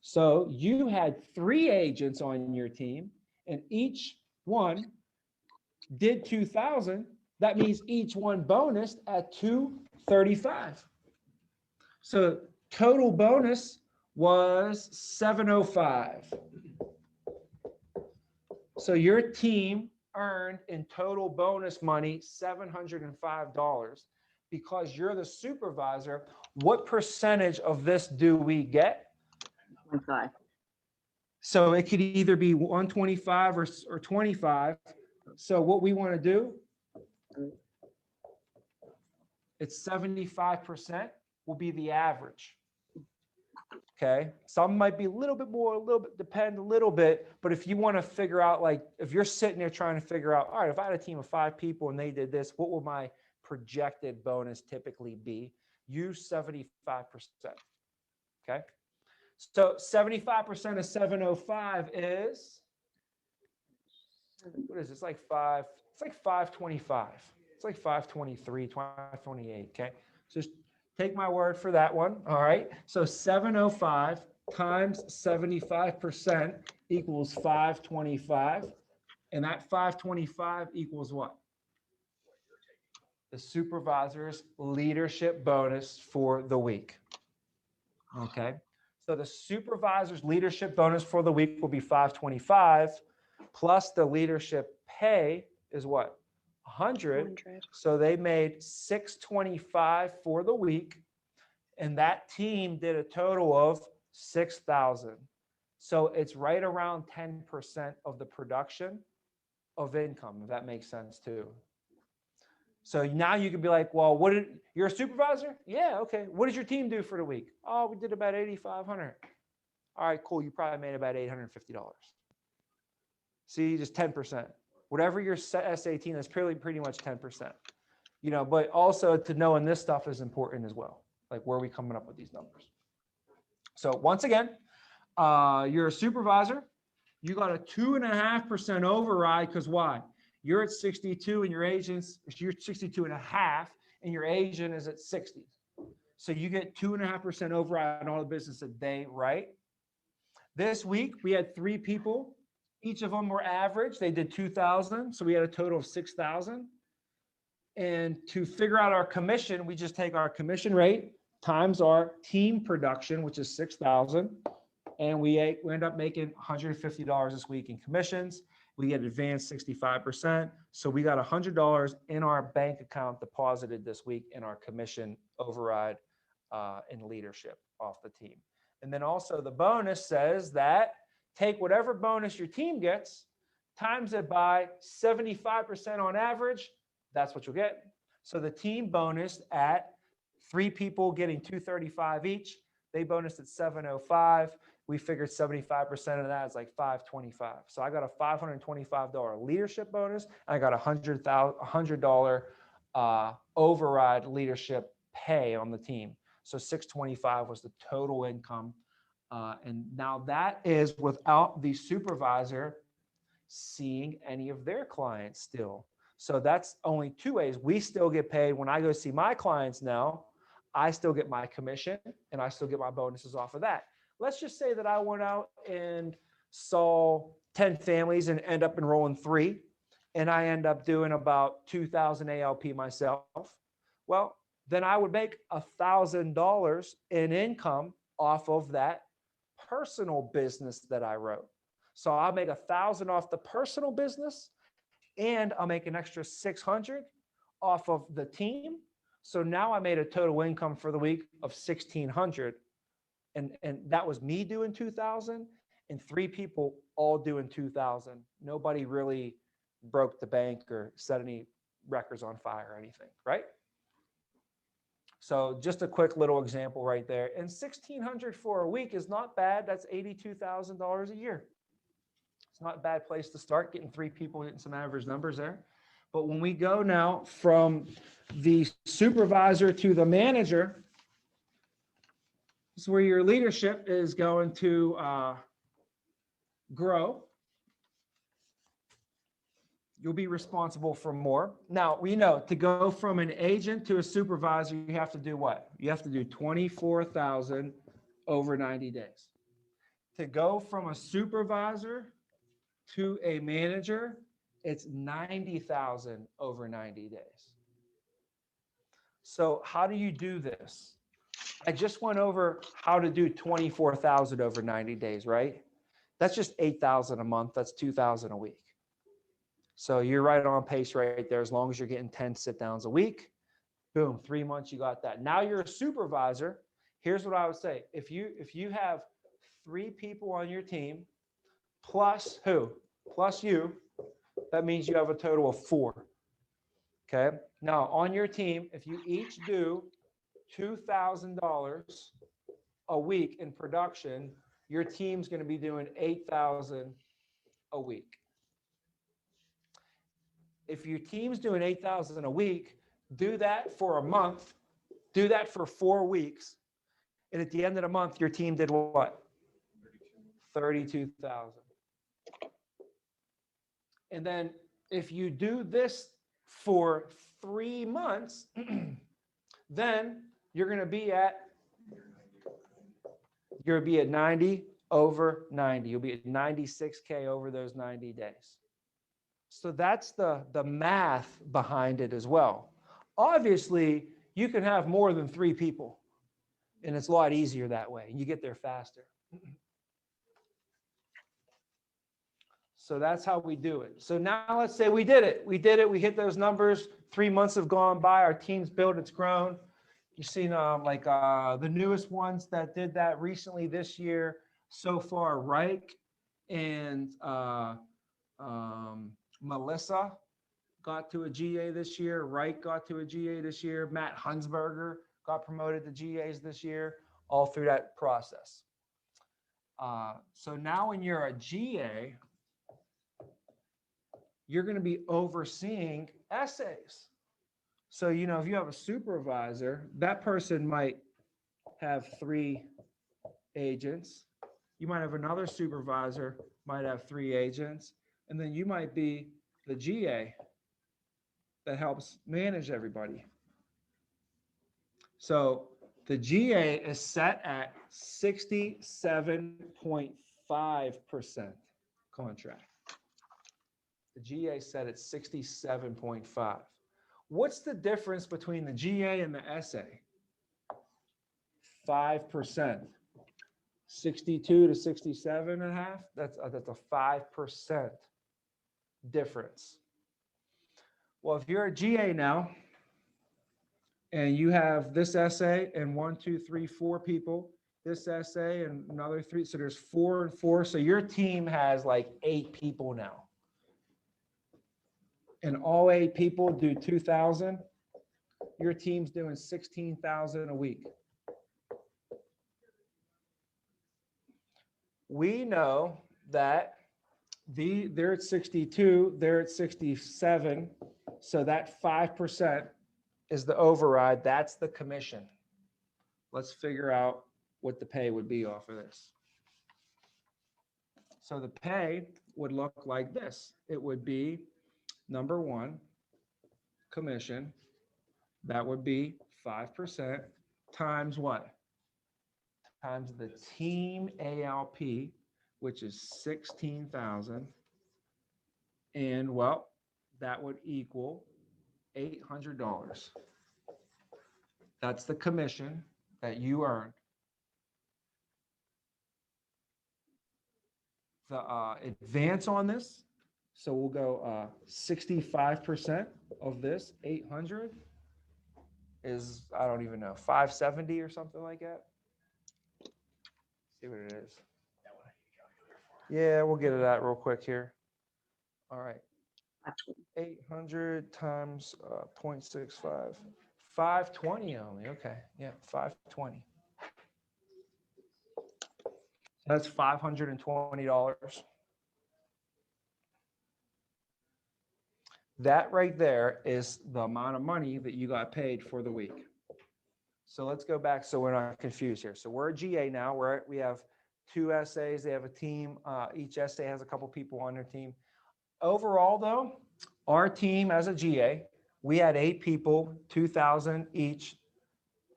So you had 3 agents on your team, and each one did 2,000. That means each one bonused at 235. So total bonus was 705. So your team earned in total bonus money $705. Because you're the supervisor, what percentage of this do we get? 25. So it could either be 125 or 25. So what we want to do, it's 75% will be the average. Okay. Some might be a little bit more, a little bit, depend a little bit. But if you want to figure out, like, if you're sitting there trying to figure out, all right, if I had a team of 5 people and they did this, what will my projected bonus typically be? Use 75%. Okay. So 75% of 705 is, what is it? It's like 525. It's like 523, 528. Okay. So just take my word for that one. All right. So 705 times 75% equals 525. And that 525 equals what? The supervisor's leadership bonus for the week. Okay. So the supervisor's leadership bonus for the week will be 525, plus the leadership pay is what? 100. So they made 625 for the week, and that team did a total of 6,000. So it's right around 10% of the production of income, if that makes sense too. So now you can be like, well, you're a supervisor? Yeah, okay. What did your team do for the week? Oh, we did about 8,500. All right, cool. You probably made about $850. See, just 10%. Whatever your SAT, that's pretty much 10%. You know, but also to knowing this stuff is important as well. Like, where are we coming up with these numbers? So once again, you're a supervisor. You got a 2.5% override, because why? You're at 62 and you're 62.5 and your agent is at 60. So you get 2.5% override on all the business that they write. This week we had 3 people. Each of them were average. They did 2,000. So we had a total of 6,000. And to figure out our commission, we just take our commission rate times our team production, which is 6,000. And we end up making $150 this week in commissions. We get advanced 65%. So we got $100 in our bank account deposited this week in our commission override in leadership off the team. And then also the bonus says that take whatever bonus your team gets, times it by 75% on average, that's what you'll get. So the team bonus at 3 people getting 235 each, they bonused at 705. We figured 75% of that is like 525. So I got a $525 leadership bonus, and I got a $100 override leadership pay on the team. So 625 was the total income. And now that is without the supervisor seeing any of their clients still. So that's only 2 ways. We still get paid when I go see my clients now. I still get my commission and I still get my bonuses off of that. Let's just say that I went out and saw 10 families and end up enrolling 3, and I end up doing about 2,000 ALP myself. Well, then I would make $1,000 in income off of that personal business that I wrote. So I'll make 1,000 off the personal business, and I'll make an extra 600 off of the team. So now I made a total income for the week of 1,600. And that was me doing 2,000 and 3 people all doing 2,000. Nobody really broke the bank or set any records on fire or anything, right? So just a quick little example right there. And 1,600 for a week is not bad. That's $82,000 a year. It's not a bad place to start, getting 3 people, getting some average numbers there. But when we go now from the supervisor to the manager, this is where your leadership is going to grow. You'll be responsible for more. Now, we know to go from an agent to a supervisor, you have to do what? You have to do 24,000 over 90 days. To go from a supervisor to a manager, it's 90,000 over 90 days. So how do you do this? I just went over how to do 24,000 over 90 days, right? That's just 8,000 a month. That's 2,000 a week. So you're right on pace right there. As long as you're getting 10 sit downs a week, boom, 3 months, you got that. Now you're a supervisor. Here's what I would say. If you have 3 people on your team, plus who? Plus you, that means you have a total of 4. Okay. Now on your team, if you each do $2,000 a week in production, your team's going to be doing 8,000 a week. If your team's doing 8,000 a week, do that for a month, do that for 4 weeks. And at the end of the month, your team did what? 32,000. And then if you do this for 3 months, then you're going to be at 90 over 90. You'll be at 96K over those 90 days. So that's the math behind it as well. Obviously, you can have more than 3 people, and it's a lot easier that way. You get there faster. So that's how we do it. So now let's say we did it. We did it. We hit those numbers. 3 months have gone by. Our team's built. It's grown. You've seen the newest ones that did that recently this year so far, Reich and Melissa got to a GA this year. Reich got to a GA this year. Matt Hunsberger got promoted to GAs this year, all through that process. So now when you're a GA, you're going to be overseeing essays. So, if you have a supervisor, that person might have 3 agents. You might have another supervisor, might have 3 agents. And then you might be the GA that helps manage everybody. So the GA is set at 67.5% contract. The GA is set at 67.5. What's the difference between the GA and the SA? 5%. 62 to 67.5. That's a 5% difference. Well, if you're a GA now and you have this essay and 1, 2, 3, 4 people, this essay and another 3, so there's 4 and 4. So your team has like 8 people now. And all 8 people do 2,000. Your team's doing 16,000 a week. We know that they're at 62, they're at 67. So that 5% is the override. That's the commission. Let's figure out what the pay would be off of this. So the pay would look like this. It would be number 1, commission. That would be 5% times what? Times the team ALP, which is 16,000. And well, that would equal $800. That's the commission that you earned. The advance on this, so we'll go 65% of this 800 is, I don't even know, 570 or something like that. See what it is. Yeah, we'll get it out real quick here. All right. 800 times 0.65. 520 only. Okay. Yeah, 520. That's $520. That right there is the amount of money that you got paid for the week. So let's go back so we're not confused here. So we're a GA now. We have 2 SAs. They have a team. Each SA has a couple people on their team. Overall, though, our team as a GA, we had 8 people, 2,000 each.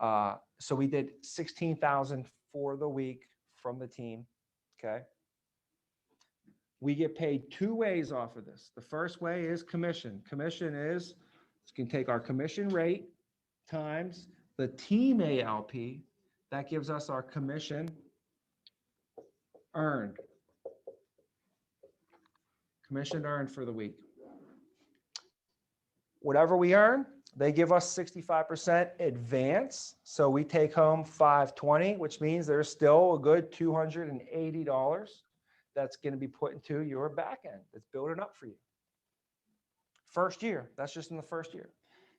So we did 16,000 for the week from the team. Okay. We get paid 2 ways off of this. The first way is commission. Commission is, you can take our commission rate times the team ALP. That gives us our commission earned. Commission earned for the week. Whatever we earn, they give us 65% advance. So we take home 520, which means there's still a good $280 that's going to be put into your back end. It's building up for you. First year, that's just in the first year.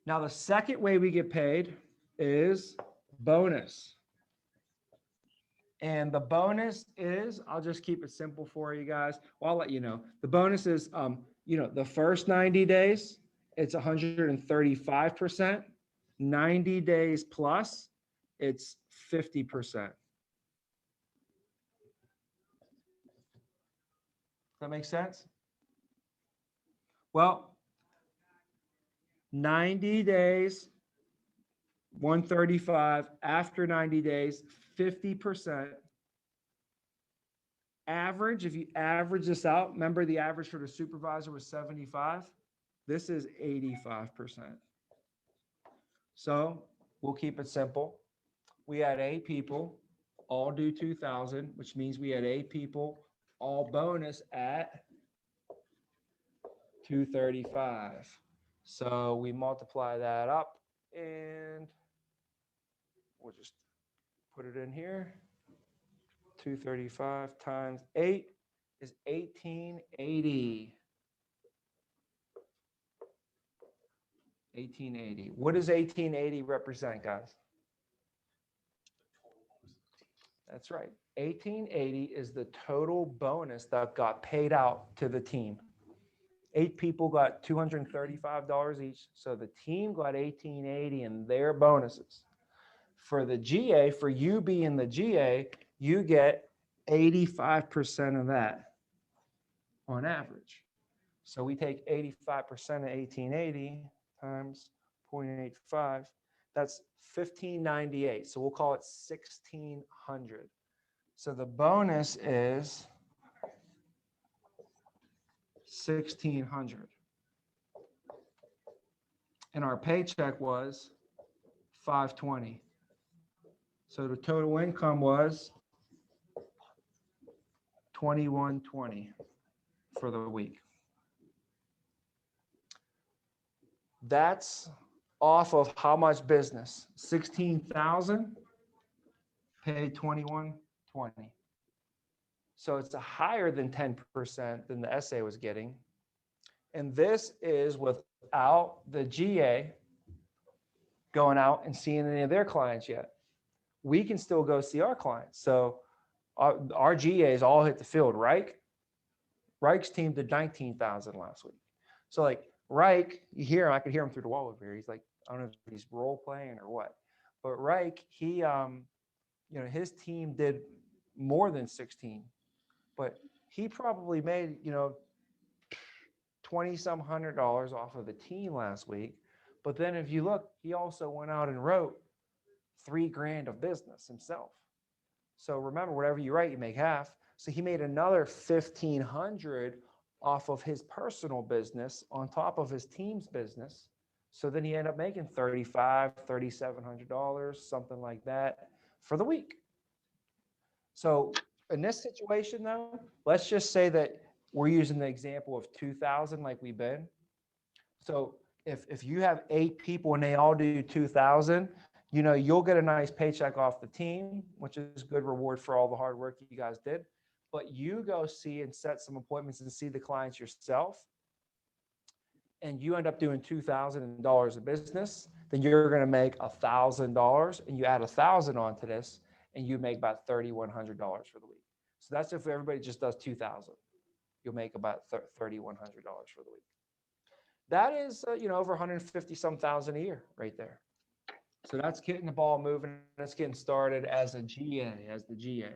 Now, the second way we get paid is bonus. And the bonus is, I'll just keep it simple for you guys. Well, I'll let you know. The bonus is, the first 90 days, it's 135%. 90 days plus, it's 50%. That makes sense? Well, 90 days, 135. After 90 days, 50%. Average, if you average this out, remember the average for the supervisor was 75. This is 85%. So we'll keep it simple. We had 8 people, all do 2,000, which means we had 8 people, all bonus at 235. So we multiply that up and we'll just put it in here. 235 times 8 is 1880. 1880. What does 1880 represent, guys? That's right. 1880 is the total bonus that got paid out to the team. 8 people got $235 each. So the team got 1880 in their bonuses. For the GA, for you being the GA, you get 85% of that on average. So we take 85% of 1880 times 0.85. That's 1598. So we'll call it 1,600. So the bonus is 1,600. And our paycheck was 520. So the total income was 2120 for the week. That's off of how much business? 16,000 paid 2120. So it's a higher than 10% than the SA was getting. And this is without the GA going out and seeing any of their clients yet. We can still go see our clients. So our GAs all hit the field. Reich's team did 19,000 last week. So like Reich, I could hear him through the wall over here. He's like, I don't know if he's role playing or what, but Reich, he, his team did more than 16, but he probably made, $2,000 off of the team last week. But then if you look, he also went out and wrote $3,000 of business himself. So remember, whatever you write, you make half. So he made another 1,500 off of his personal business on top of his team's business. So then he ended up making $3,500, $3,700, something like that for the week. So in this situation though, let's just say that we're using the example of 2,000 like we've been. So if you have 8 people and they all do 2,000, you'll get a nice paycheck off the team, which is good reward for all the hard work you guys did. But you go see and set some appointments and see the clients yourself, and you end up doing $2,000 of business, then you're going to make $1,000, and you add 1,000 onto this, and you make about $3,100 for the week. So that's if everybody just does 2,000, you'll make about $3,100 for the week. that is, over 150 some thousand a year right there. So that's getting the ball moving. That's getting started as a GA, as the GA.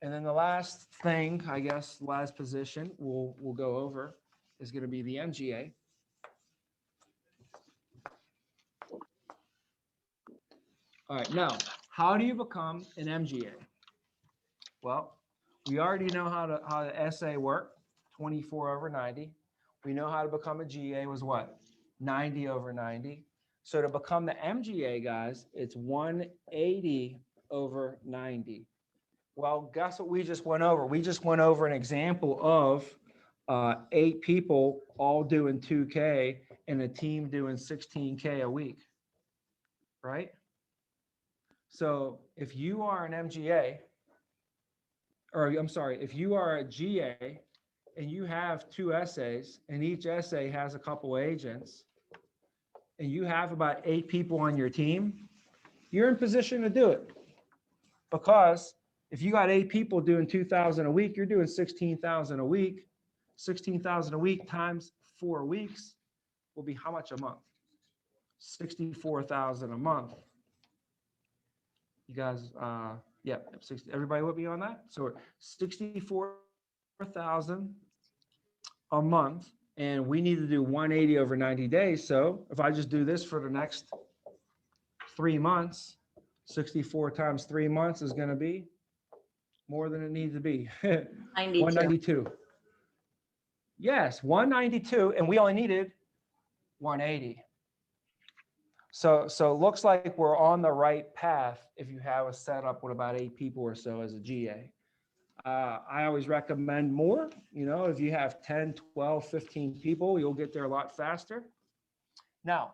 And then the last thing, I guess, last position we'll go over is going to be the MGA. All right, now, how do you become an MGA? Well, we already know how the SA work, 24 over 90. We know how to become a GA was what? 90 over 90. So to become the MGA, guys, it's 180 over 90. Well, guess what we just went over? We just went over an example of 8 people all doing 2K and a team doing 16K a week, right? So if you are an MGA, or I'm sorry, if you are a GA and you have 2 essays and each essay has a couple agents and you have about 8 people on your team, you're in position to do it. Because if you got 8 people doing 2,000 a week, you're doing 16,000 a week. 16,000 a week times 4 weeks will be how much a month? 64,000 a month. You guys, yeah, everybody with me on that? So 64,000 a month, and we need to do 180 over 90 days. So if I just do this for the next 3 months, 64 times 3 months is going to be more than it needs to be. 192. Yes, 192, and we only needed 180. So it looks like we're on the right path if you have a setup with about 8 people or so as a GA. I always recommend more. If you have 10, 12, 15 people, you'll get there a lot faster. Now,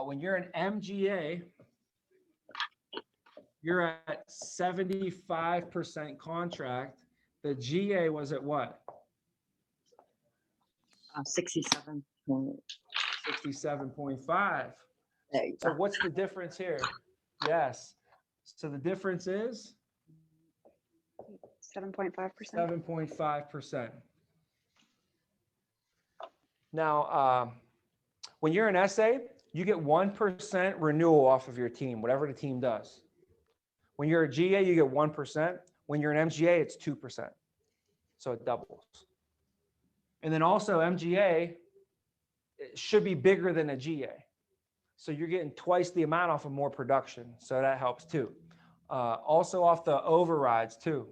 when you're an MGA, you're at 75% contract. The GA was at what? 67. 67.5. So what's the difference here? Yes. So the difference is 7.5%. 7.5%. Now, when you're an SA, you get 1% renewal off of your team, whatever the team does. When you're a GA, you get 1%. When you're an MGA, it's 2%. So it doubles. And then also MGA should be bigger than a GA. So you're getting twice the amount off of more production. So that helps too. Also off the overrides too.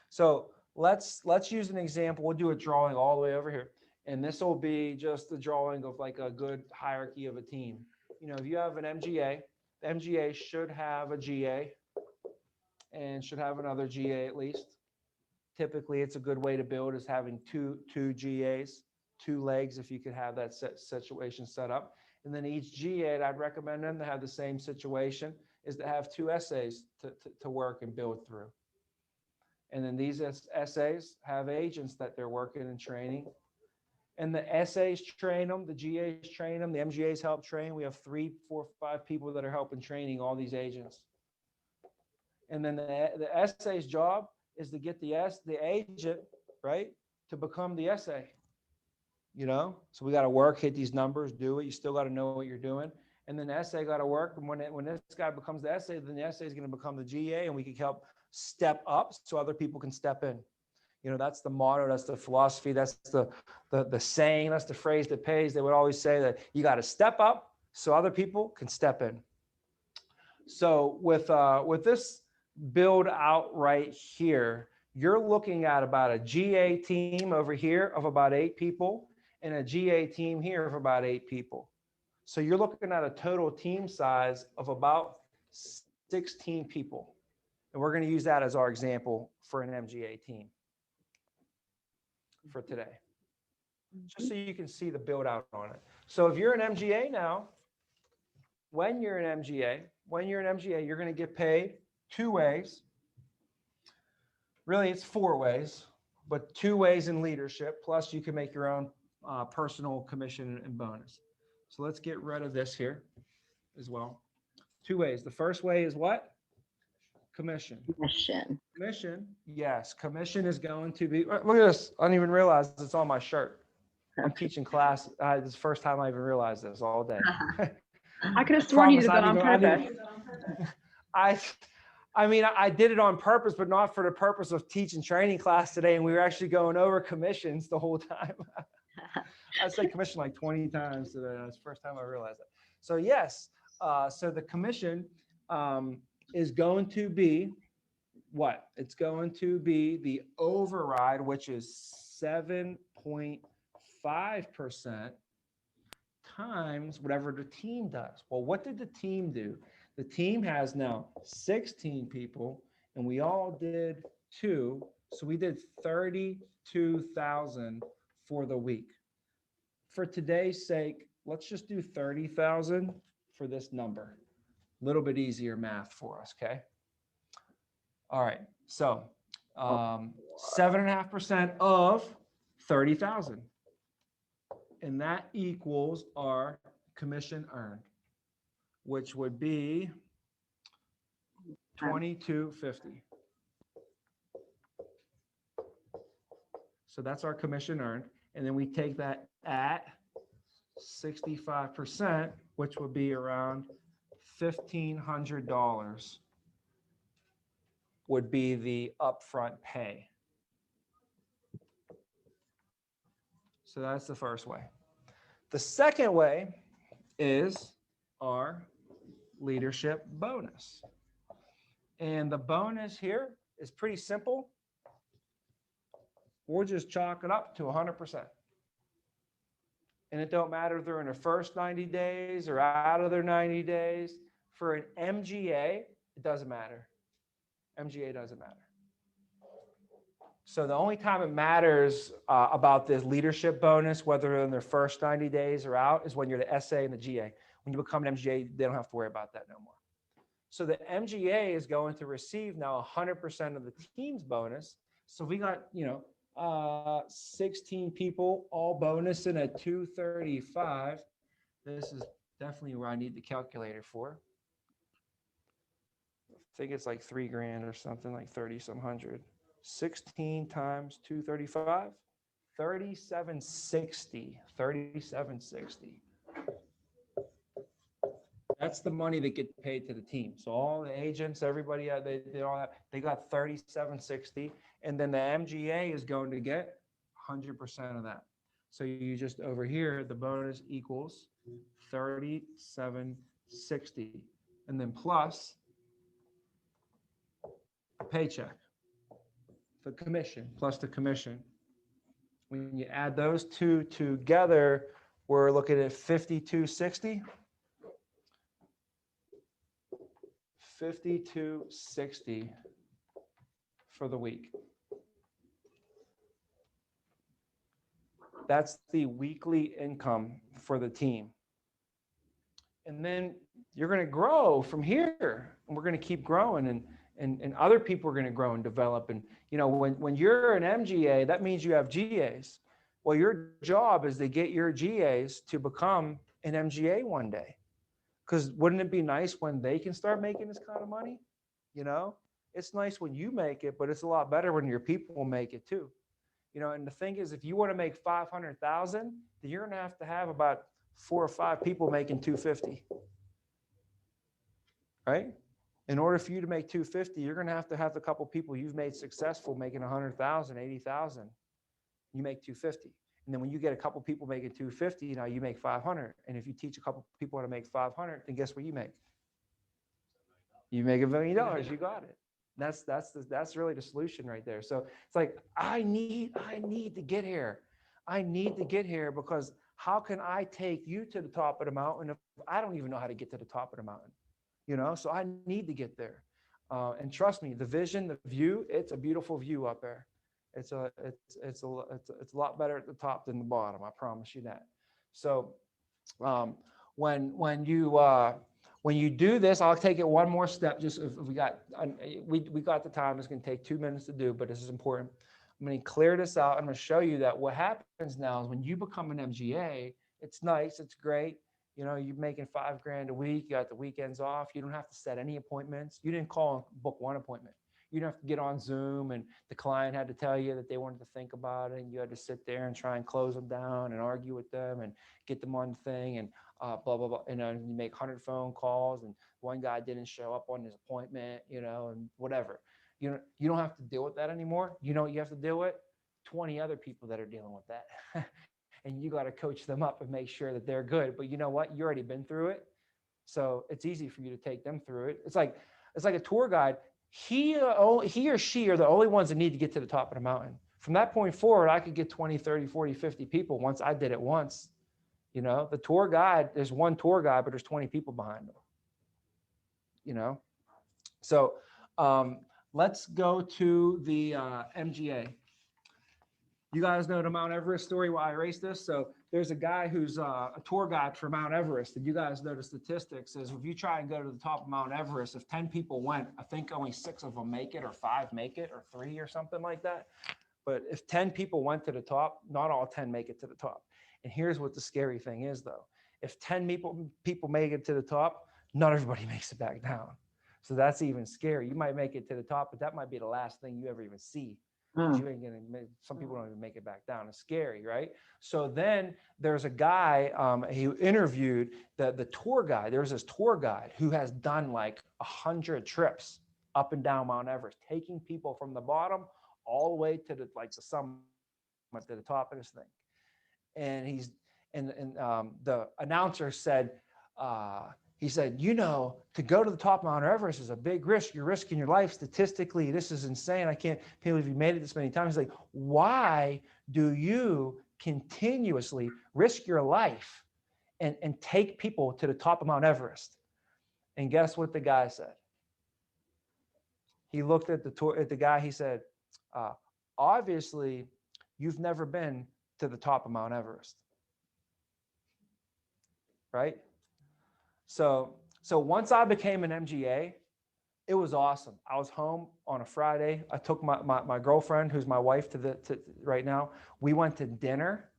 So let's use an example. We'll do a drawing all the way over here. And this will be just the drawing of like a good hierarchy of a team. If you have an MGA, the MGA should have a GA and should have another GA at least. Typically, it's a good way to build is having two GAs, 2 legs if you could have that situation set up. And then each GA, I'd recommend them to have the same situation, is to have 2 essays to work and build through. And then these essays have agents that they're working and training. And the essays train them, the GAs train them, the MGAs help train. We have 3, 4, 5 people that are helping training all these agents. And then the essay's job is to get the agent, right, to become the essay. So we got to work, hit these numbers, do it. You still got to know what you're doing. And then the essay got to work. And when this guy becomes the essay, then the essay is going to become the GA, and we can help step up so other people can step in. That's the motto, that's the philosophy, that's the saying, that's the phrase that pays. They would always say that you got to step up so other people can step in. So with this build out right here, you're looking at about a GA team over here of about 8 people and a GA team here of about 8 people. So you're looking at a total team size of about 16 people. And we're going to use that as our example for an MGA team for today, just so you can see the build out on it. So if you're an MGA now, when you're an MGA, you're going to get paid 2 ways. Really, it's 4 ways, but 2 ways in leadership, plus you can make your own personal commission and bonus. So let's get rid of this here as well. 2 ways. The first way is what? Commission. Commission, yes. Commission is going to be, look at this. I didn't even realize it's on my shirt. I'm teaching class. This is the first time I even realized this all day. I could have sworn you did that on promise purpose. I mean, I did it on purpose, but not for the purpose of teaching training class today. And we were actually going over commissions the whole time. I said commission like 20 times today. That's the first time I realized that. So yes, so the commission is going to be what? It's going to be the override, which is 7.5% times whatever the team does. Well, what did the team do? The team has now 16 people and we all did 2. So we did 32,000 for the week. For today's sake, let's just do 30,000 for this number. A little bit easier math for us, okay? All right, so 7.5% of 30,000. And that equals our commission earned, which would be $22.50. So that's our commission earned. And then we take that at 65%, which would be around $1,500 would be the upfront pay. So that's the first way. The second way is our leadership bonus. And the bonus here is pretty simple. We'll just chalk it up to 100%. And it don't matter if they're in their first 90 days or out of their 90 days. For an MGA, it doesn't matter. MGA doesn't matter. So the only time it matters about this leadership bonus, whether in their first 90 days or out, is when you're the SA and the GA. When you become an MGA, they don't have to worry about that no more. So the MGA is going to receive now 100% of the team's bonus. So we got, 16 people all bonusing at 235. This is definitely where I need the calculator for. I think it's like $3,000 or something, like 30-some hundred. 16 times 235, 3760, 3760. That's the money that get paid to the team. So all the agents, everybody, they got 3760, and then the MGA is going to get 100% of that. So you just over here, the bonus equals 3760, and then plus the paycheck. The commission plus the commission. When you add those two together, we're looking at 5260. 5260 for the week. That's the weekly income for the team. And then you're going to grow from here, and we're going to keep growing, and other people are going to grow and develop. And when you're an MGA, that means you have GAs. Well, your job is to get your GAs to become an MGA one day. Because wouldn't it be nice when they can start making this kind of money? It's nice when you make it, but it's a lot better when your people make it too. And the thing is, if you want to make 500,000, then you're going to have about 4 or 5 people making 250. Right? In order for you to make 250, you're going to have a couple people you've made successful making 100,000, 80,000. You make 250. And then when you get a couple people making 250, now you make 500. And if you teach a couple people how to make 500, then guess what you make? You make $1 million. You got it. That's really the solution right there. So it's like, I need to get here. I need to get here, because how can I take you to the top of the mountain if I don't even know how to get to the top of the mountain? So I need to get there. And trust me, the vision, the view, it's a beautiful view up there. It's a lot better at the top than the bottom. I promise you that. So when you do this, I'll take it one more step. Just if we got the time. It's going to take 2 minutes to do, but this is important. I'm going to clear this out. I'm going to show you that what happens now is when you become an MGA, it's nice, it's great. You're making $5,000 a week. You got the weekends off. You don't have to set any appointments. You didn't call and book one appointment. You don't have to get on Zoom and the client had to tell you that they wanted to think about it and you had to sit there and try and close them down and argue with them and get them on the thing and blah, blah, blah. And you make 100 phone calls and one guy didn't show up on his appointment, and whatever. You don't have to deal with that anymore. You know what you have to deal with? 20 other people that are dealing with that. And you got to coach them up and make sure that they're good. But you know what? You already been through it. So it's easy for you to take them through it. It's like a tour guide. He or she are the only ones that need to get to the top of the mountain. From that point forward, I could get 20, 30, 40, 50 people once I did it once. The tour guide, there's one tour guide, but there's 20 people behind them. So let's go to the MGA. You guys know the Mount Everest story, why I raced this. So there's a guy who's a tour guide for Mount Everest. And you guys know the statistics is if you try and go to the top of Mount Everest, if 10 people went, I think only 6 of them make it or 5 make it or 3 or something like that. But if 10 people went to the top, not all 10 make it to the top. And here's what the scary thing is though. If 10 people make it to the top, not everybody makes it back down. So that's even scary. You might make it to the top, but that might be the last thing you ever even see. You ain't gonna some people don't even make it back down. It's scary, right? So then there's a guy, he interviewed the tour guide. There's this tour guide who has done like 100 trips up and down Mount Everest, taking people from the bottom all the way to the summit, to the top of this thing. And the announcer said, he said, to go to the top of Mount Everest is a big risk. You're risking your life statistically. This is insane. I can't believe you made it this many times. He's like, why do you continuously risk your life and take people to the top of Mount Everest? And guess what the guy said? He looked at the guy. He said, obviously, you've never been to the top of Mount Everest, right? So once I became an MGA, it was awesome. I was home on a Friday. I took my girlfriend, who's my wife to right now. We went to dinner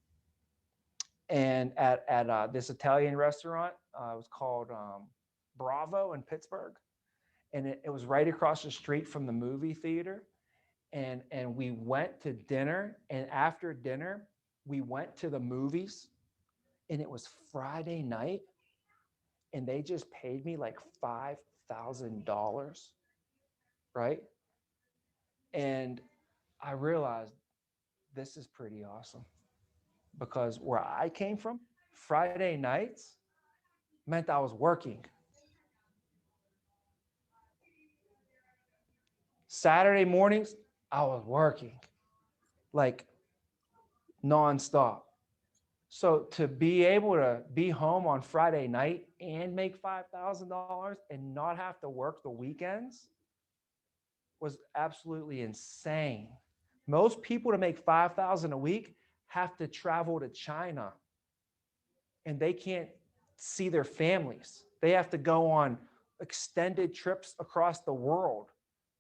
and at this Italian restaurant. It was called Bravo in Pittsburgh. And it was right across the street from the movie theater. And we went to dinner. And after dinner, we went to the movies. And it was Friday night. And they just paid me like $5,000, right? And I realized this is pretty awesome because where I came from, Friday nights meant I was working. Saturday mornings, I was working like nonstop. So to be able to be home on Friday night and make $5,000 and not have to work the weekends was absolutely insane. Most people to make $5,000 a week have to travel to China and they can't see their families. They have to go on extended trips across the world.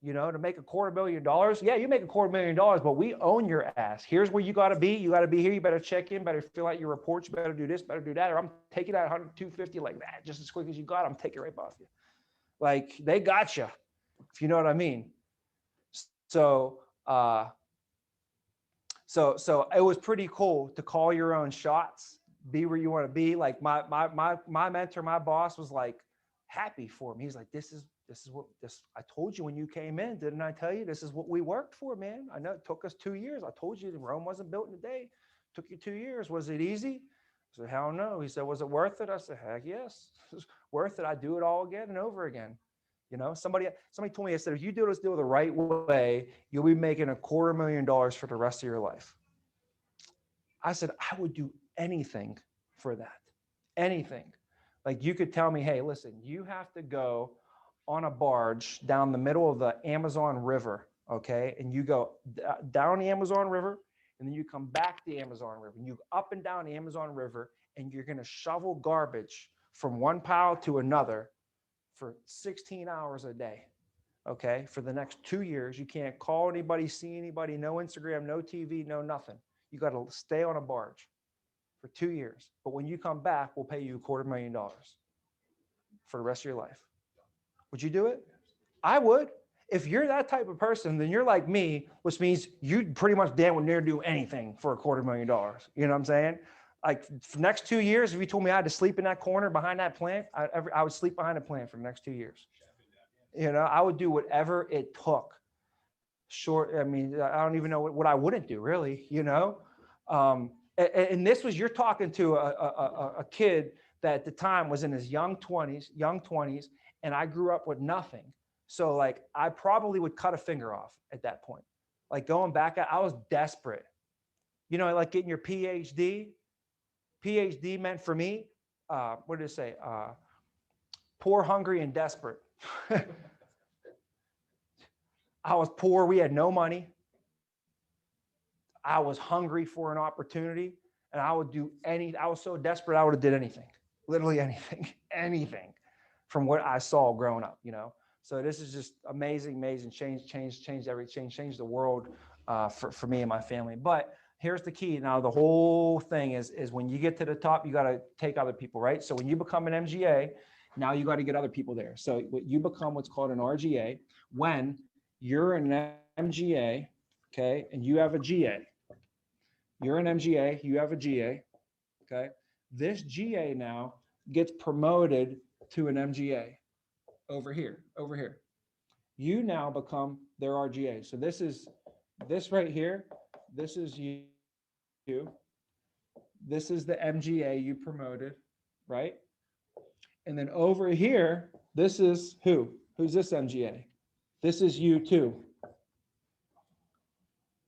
To make $250,000. Yeah, you make $250,000, but we own your ass. Here's where you got to be. You got to be here. You better check in, better fill out your reports. You better do this, better do that. Or I'm taking out 100, 250 like that, just as quick as you got. I'm taking it right off you. Like they got you, if you know what I mean. So it was pretty cool to call your own shots, be where you want to be. Like my mentor, my boss was like happy for me. He's like, this is what I told you when you came in, didn't I tell you? This is what we worked for, man. I know it took us 2 years. I told you Rome wasn't built in a day. It took you 2 years. Was it easy? I said, hell no. He said, was it worth it? I said, heck yes. It was worth it. I'd do it all again and over again. Somebody told me, I said, if you do this deal the right way, you'll be making $250,000 for the rest of your life. I said, I would do anything for that. Anything. Like you could tell me, hey, listen, you have to go on a barge down the middle of the Amazon River, okay? And you go down the Amazon River, and then you come back to the Amazon River, and you go up and down the Amazon River, and you're gonna shovel garbage from one pile to another for 16 hours a day, okay? For the next 2 years, you can't call anybody, see anybody, no Instagram, no TV, no nothing. You gotta stay on a barge for 2 years. But when you come back, we'll pay you $250,000 for the rest of your life. Would you do it? I would. If you're that type of person, then you're like me, which means you pretty much damn near do anything for $250,000. You know what I'm saying? Like for the next 2 years, if you told me I had to sleep in that corner behind that plant, I would sleep behind a plant for the next 2 years. You know, I would do whatever it took. Short, I mean, I don't even know what I wouldn't do, really, you know? And this was, you're talking to a kid that at the time was in his young 20s, and I grew up with nothing. So like, I probably would cut a finger off at that point. Like going back, I was desperate. You know, like getting your PhD. PhD meant for me, what did it say? Poor, hungry, and desperate. I was poor. We had no money. I was hungry for an opportunity, and I would do I was so desperate, I would have did anything, literally anything, anything from what I saw growing up, you know? So this is just amazing, amazing changed the world for me and my family. But here's the key. Now, the whole thing is when you get to the top, you got to take other people, right? So when you become an MGA, now you got to get other people there. So you become what's called an RGA when you're an MGA, okay, and you have a GA. You're an MGA, you have a GA, okay? This GA now gets promoted to an MGA over here. You now become their RGA. So this right here, this is you. This is the MGA you promoted, right? And then over here, this is who? Who's this MGA? This is you too.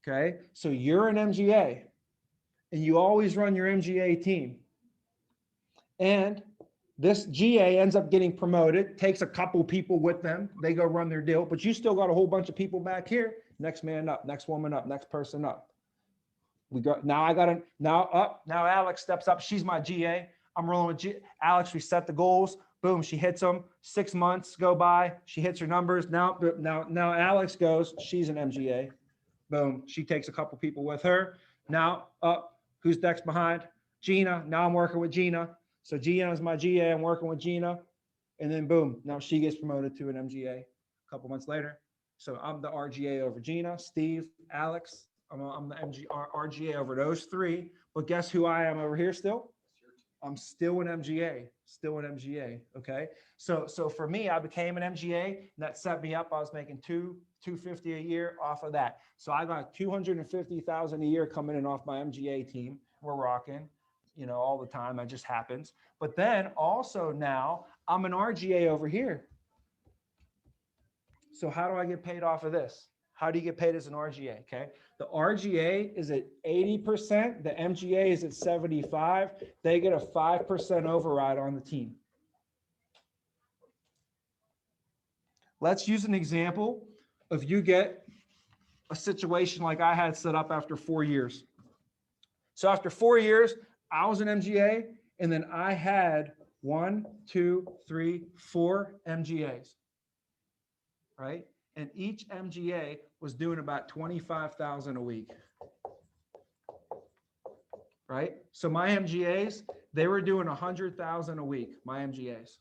Okay, so you're an MGA and you always run your MGA team. And this GA ends up getting promoted, takes a couple people with them, they go run their deal, but you still got a whole bunch of people back here. Next man up, next woman up, next person up. Now Alex steps up. She's my GA. I'm rolling with Alex. We set the goals. Boom, she hits them. 6 months go by. She hits her numbers. Now Alex goes. She's an MGA. Boom, she takes a couple people with her. Now up, who's next behind? Gina. Now I'm working with Gina. So Gina is my GA. I'm working with Gina. And then boom, now she gets promoted to an MGA a couple months later. So I'm the RGA over Gina, Steve, Alex. I'm the RGA over those three. But guess who I am over here still? I'm still an MGA, okay? So for me, I became an MGA, and that set me up. I was making $250 a year off of that. So I got $250,000 a year coming in off my MGA team. We're rocking, you know, all the time. That just happens. But then also now I'm an RGA over here. So how do I get paid off of this? How do you get paid as an RGA? Okay, the RGA is at 80%. The MGA is at 75. They get a 5% override on the team. Let's use an example of you get a situation like I had set up after 4 years. So after 4 years, I was an MGA, and then I had 1, 2, 3, 4 MGAs, right? And each MGA was doing about $25,000 a week, right? So my MGAs, they were doing $100,000 a week, my MGAs.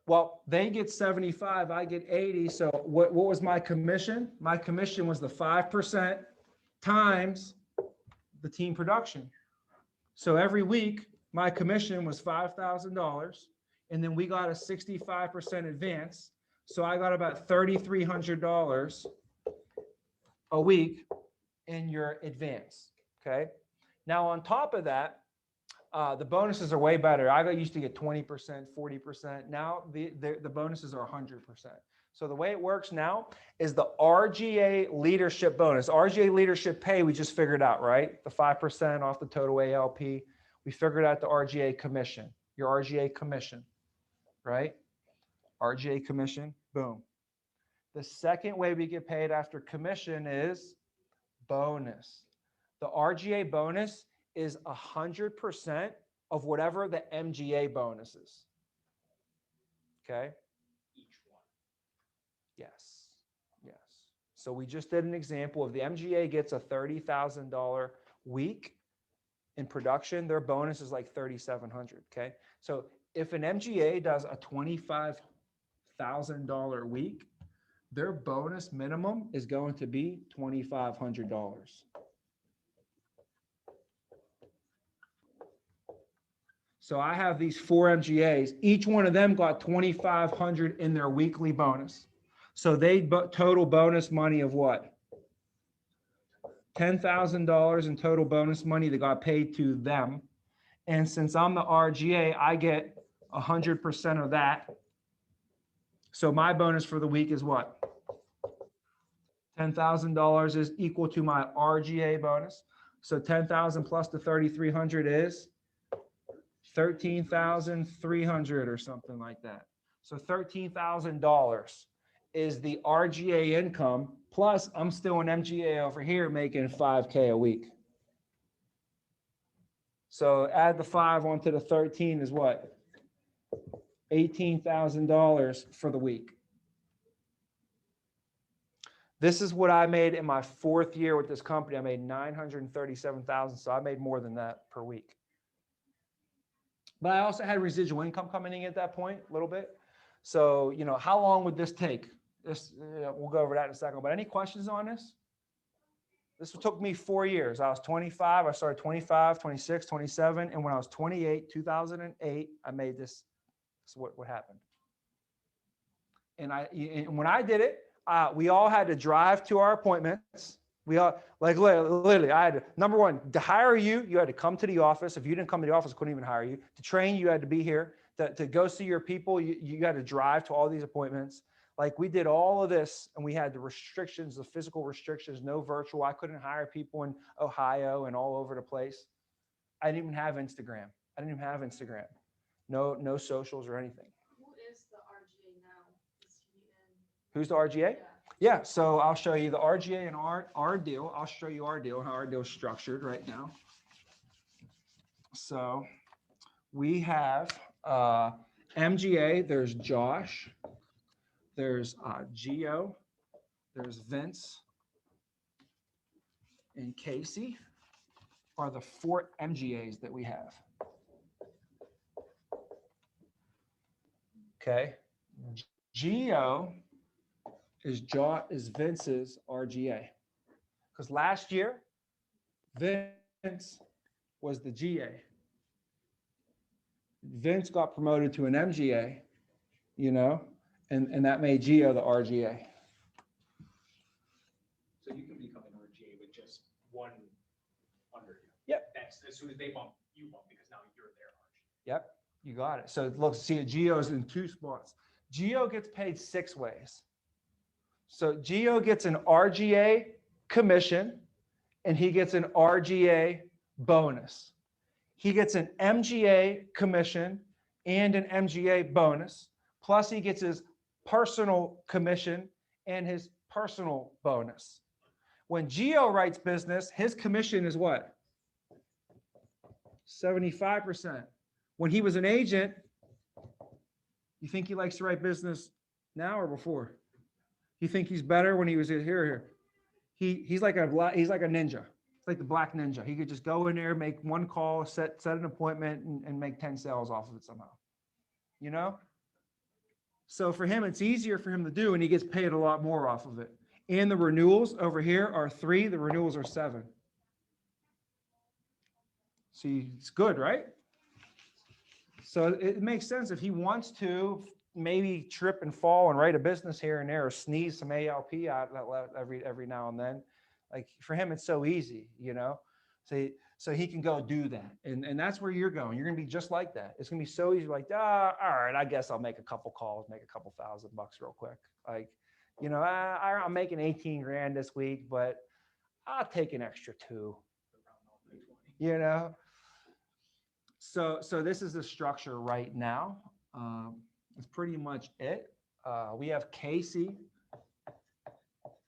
Well, they get 75, I get 80. So what was my commission? My commission was the 5% times the team production. So every week, my commission was $5,000. And then we got a 65% advance. So I got about $3,300 a week in your advance, okay? Now on top of that, the bonuses are way better. I used to get 20%, 40%. Now the bonuses are 100%. So the way it works now is the RGA leadership bonus. RGA leadership pay, we just figured out, right? The 5% off the total ALP. We figured out the RGA commission, your RGA commission, right? RGA commission, boom. The second way we get paid after commission is bonus. The RGA bonus is 100% of whatever the MGA bonus is. Okay? Each one. Yes, yes. So we just did an example of the MGA gets a $30,000 week in production. Their bonus is like $3,700, okay? So if an MGA does a $25 $1,000 week, their bonus minimum is going to be $2,500. So I have these 4 MGAs. Each one of them got $2,500 in their weekly bonus. So they total bonus money of what? $10,000 in total bonus money that got paid to them. And since I'm the RGA, I get 100% of that. So my bonus for the week is what? $10,000 is equal to my RGA bonus. So 10,000 plus the 3,300 is 13,300 or something like that. So $13,000 is the RGA income. Plus I'm still an MGA over here making $5K a week. So add the 5 onto the 13 is what? $18,000 for the week. This is what I made in my 4th year with this company. I made $937,000. So I made more than that per week. But I also had residual income coming in at that point, a little bit. So, you know, how long would this take? We'll go over that in a second. But any questions on this? This took me 4 years. I was 25. I started 25, 26, 27. And when I was 28, 2008, I made this. This is what happened. And when I did it, we all had to drive to our appointments. We all, like literally, I had to, number one, to hire you, you had to come to the office. If you didn't come to the office, I couldn't even hire you. To train, you had to be here. To go see your people, you got to drive to all these appointments. Like we did all of this and we had the restrictions, the physical restrictions, no virtual. I couldn't hire people in Ohio and all over the place. I didn't even have Instagram. No socials or anything. Who is the RGA now? Is he in? Who's the RGA? Yeah, so I'll show you the RGA and our deal. I'll show you our deal, how our deal is structured right now. So we have MGA, there's Josh, there's Gio, there's Vince, and Casey are the 4 MGAs that we have. Okay, Gio is Vince's RGA. Because last year, Vince was the GA. Vince got promoted to an MGA, you know, and that made Gio the RGA. So you can become an RGA with just one under you. Yep. That's as soon as they bump, you bump because now you're their RGA. Yep, you got it. So look, see, Gio's in 2 spots. Gio gets paid 6 ways. So Gio gets an RGA commission and he gets an RGA bonus. He gets an MGA commission and an MGA bonus. Plus he gets his personal commission and his personal bonus. When Gio writes business, his commission is what? 75%. When he was an agent, you think he likes to write business now or before? You think he's better when he was here? He's like a ninja. It's like the black ninja. He could just go in there, make 1 call, set an appointment, and make 10 sales off of it somehow. You know? So for him, it's easier for him to do, and he gets paid a lot more off of it. And the renewals over here are 3. The renewals are 7. See, it's good, right? So it makes sense if he wants to maybe trip and fall and write a business here and there or sneeze some ALP out every now and then. Like for him, it's so easy, you know? So he can go do that. And that's where you're going. You're going to be just like that. It's going to be so easy. Like, all right, I guess I'll make a couple calls, make a couple $1,000 real quick. Like, you know, I'm making 18 grand this week, but I'll take an extra 2, you know? So this is the structure right now. That's pretty much it. We have Casey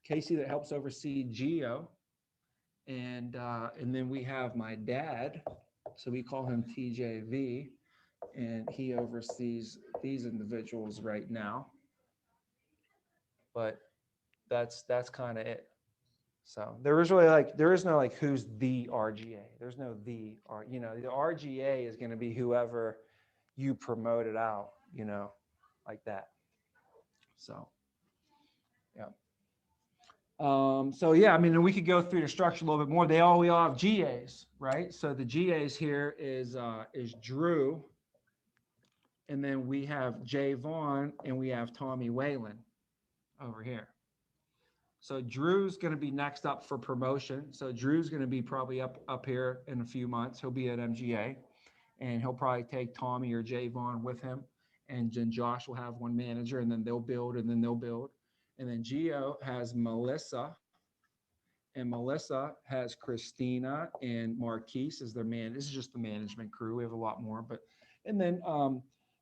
that helps oversee Gio. And then we have my dad. So we call him TJV. And he oversees these individuals right now. But that's kind of it. So there is no like who's the RGA. There's no the RGA is going to be whoever you promoted out, you know, like that. So, yeah. So yeah, I mean, and we could go through the structure a little bit more. We all have GAs, right? So the GAs here is Drew, and then we have Jay Vaughn, and we have Tommy Whalen over here. So Drew's going to be next up for promotion. So Drew's going to be probably up here in a few months. He'll be at MGA, and he'll probably take Tommy or Jay Vaughn with him. And then Josh will have one manager, and then they'll build, and then they'll build. And then Gio has Melissa, and Melissa has Christina and Marquise as their man. This is just the management crew. We have a lot more, but, and then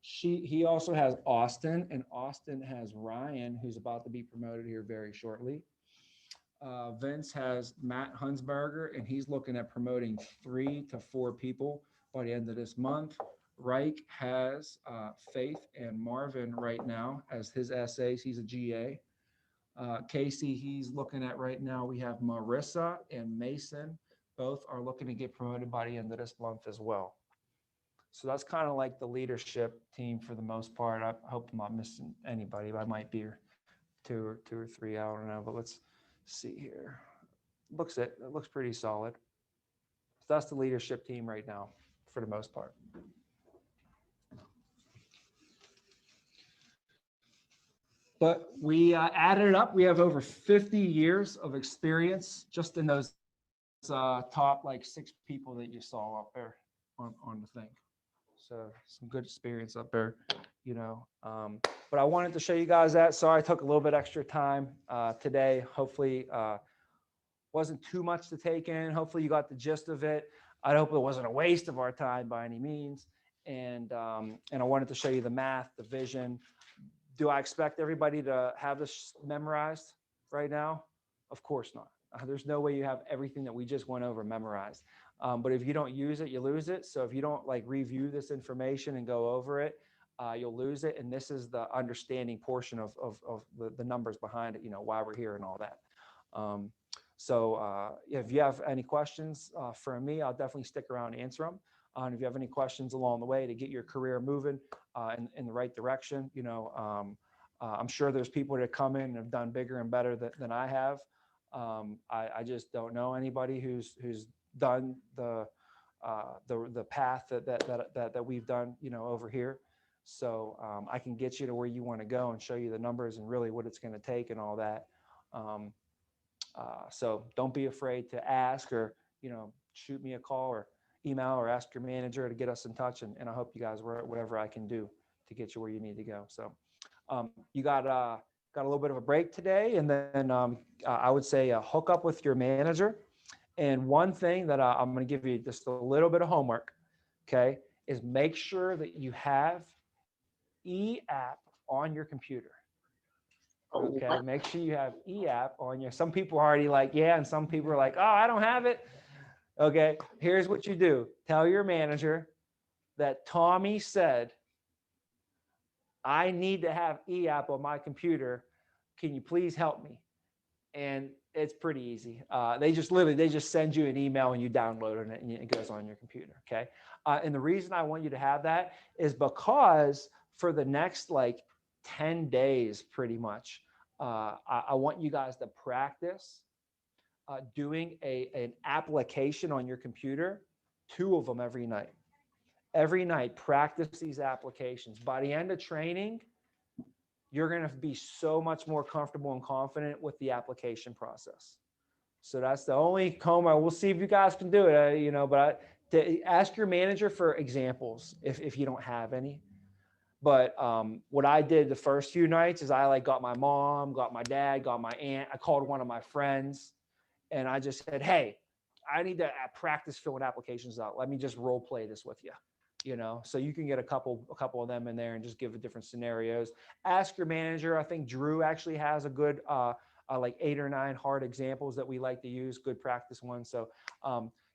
he also has Austin, and Austin has Ryan, who's about to be promoted here very shortly. Vince has Matt Hunsberger, and he's looking at promoting 3 to 4 people by the end of this month. Reich has Faith and Marvin right now as his SAs. He's a GA. Casey, he's looking at right now. We have Marissa and Mason. Both are looking to get promoted by the end of this month as well. So that's kind of like the leadership team for the most part. I hope I'm not missing anybody. I might be two or three. I don't know, but let's see here. It looks pretty solid. So that's the leadership team right now for the most part. But we added it up. We have over 50 years of experience just in those top like 6 people that you saw up there on the thing. So some good experience up there, you know. But I wanted to show you guys that. Sorry, I took a little bit extra time today. Hopefully wasn't too much to take in. Hopefully you got the gist of it. I hope it wasn't a waste of our time by any means. And I wanted to show you the math, the vision. Do I expect everybody to have this memorized right now? Of course not. There's no way you have everything that we just went over memorized. But if you don't use it, you lose it. So if you don't like review this information and go over it, you'll lose it. And this is the understanding portion of the numbers behind it, you know, why we're here and all that. So if you have any questions for me, I'll definitely stick around and answer them. And if you have any questions along the way to get your career moving in the right direction, you know, I'm sure there's people that come in and have done bigger and better than I have. I just don't know anybody who's done the path that we've done, you know, over here. So I can get you to where you want to go and show you the numbers and really what it's going to take and all that. So don't be afraid to ask, or, you know, shoot me a call or email or ask your manager to get us in touch. And I hope you guys were whatever I can do to get you where you need to go. So you got a little bit of a break today. And then I would say hook up with your manager. And one thing that I'm going to give you just a little bit of homework, okay, is make sure that you have eApp on your computer. Okay, make sure you have eApp on your, some people are already like, yeah, and some people are like, oh, I don't have it. Okay, here's what you do. Tell your manager that Tommy said, I need to have eApp on my computer. Can you please help me? And it's pretty easy. They just send you an email and you download it and it goes on your computer, okay? And the reason I want you to have that is because for the next like 10 days, pretty much, I want you guys to practice doing an application on your computer, 2 of them every night. Every night, practice these applications. By the end of training, you're going to be so much more comfortable and confident with the application process. So that's the only homework. We'll see if you guys can do it, you know, but to ask your manager for examples if you don't have any. But what I did the first few nights is I like got my mom, got my dad, got my aunt. I called one of my friends and I just said, hey, I need to practice filling applications out. Let me just role play this with you. You know, so you can get a couple of them in there and just give different scenarios. Ask your manager. I think Drew actually has a good like 8 or 9 hard examples that we like to use, good practice ones. So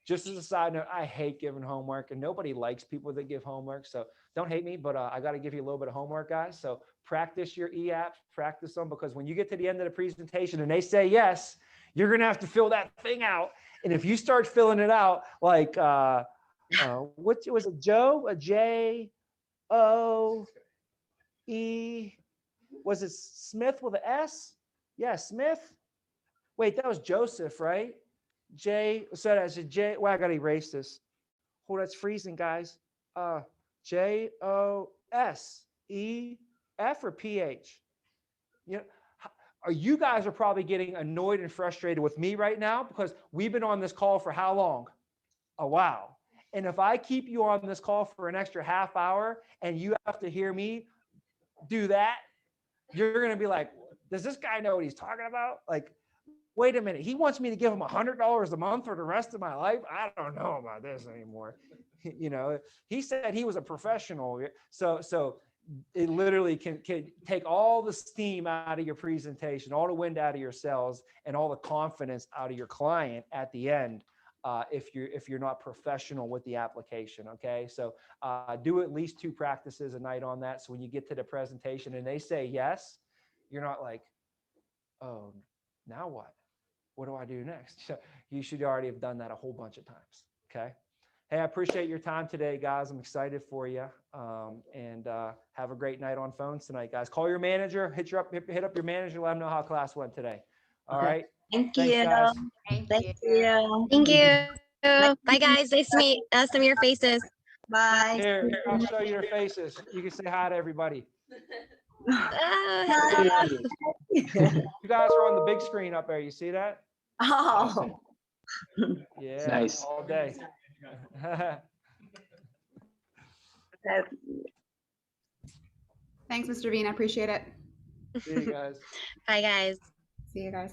just as a side note, I hate giving homework and nobody likes people that give homework. So don't hate me, but I got to give you a little bit of homework, guys. So practice your eApps, practice them, because when you get to the end of the presentation and they say yes, you're going to have to fill that thing out. And if you start filling it out, like, what was it, Joe? A J-O-E, Was it Smith with an S? Yeah, Smith. Wait, that was Joseph, right? So that's a J. Well, I gotta erase this. Oh, that's freezing, guys. Joseph or PH? You know, you guys are probably getting annoyed and frustrated with me right now because we've been on this call for how long? A while. And if I keep you on this call for an extra half hour and you have to hear me do that, you're going to be like, does this guy know what he's talking about? Like, wait a minute. He wants me to give him $100 a month for the rest of my life. I don't know about this anymore. You know, he said he was a professional. So it literally can take all the steam out of your presentation, all the wind out of your sails, and all the confidence out of your client at the end. If you're not professional with the application, okay? So do at least 2 practices a night on that. So when you get to the presentation and they say yes, you're not like, oh, now what? What do I do next? You should already have done that a whole bunch of times, okay? Hey, I appreciate your time today, guys. I'm excited for you. And have a great night on phones tonight, guys. Call your manager, hit up your manager, let them know how class went today. All right. Thank Thanks, you. guys. Thank you. Thank you. Bye, guys. Nice to meet some of your faces. Bye. Here, I'll show you their faces. You can say hi to everybody. Ah. You guys are on the big screen up there. You see that? Oh. Yeah, Nice. all day. Thanks, Mr. Bean. I appreciate it. See you guys. Bye, guys. See you guys.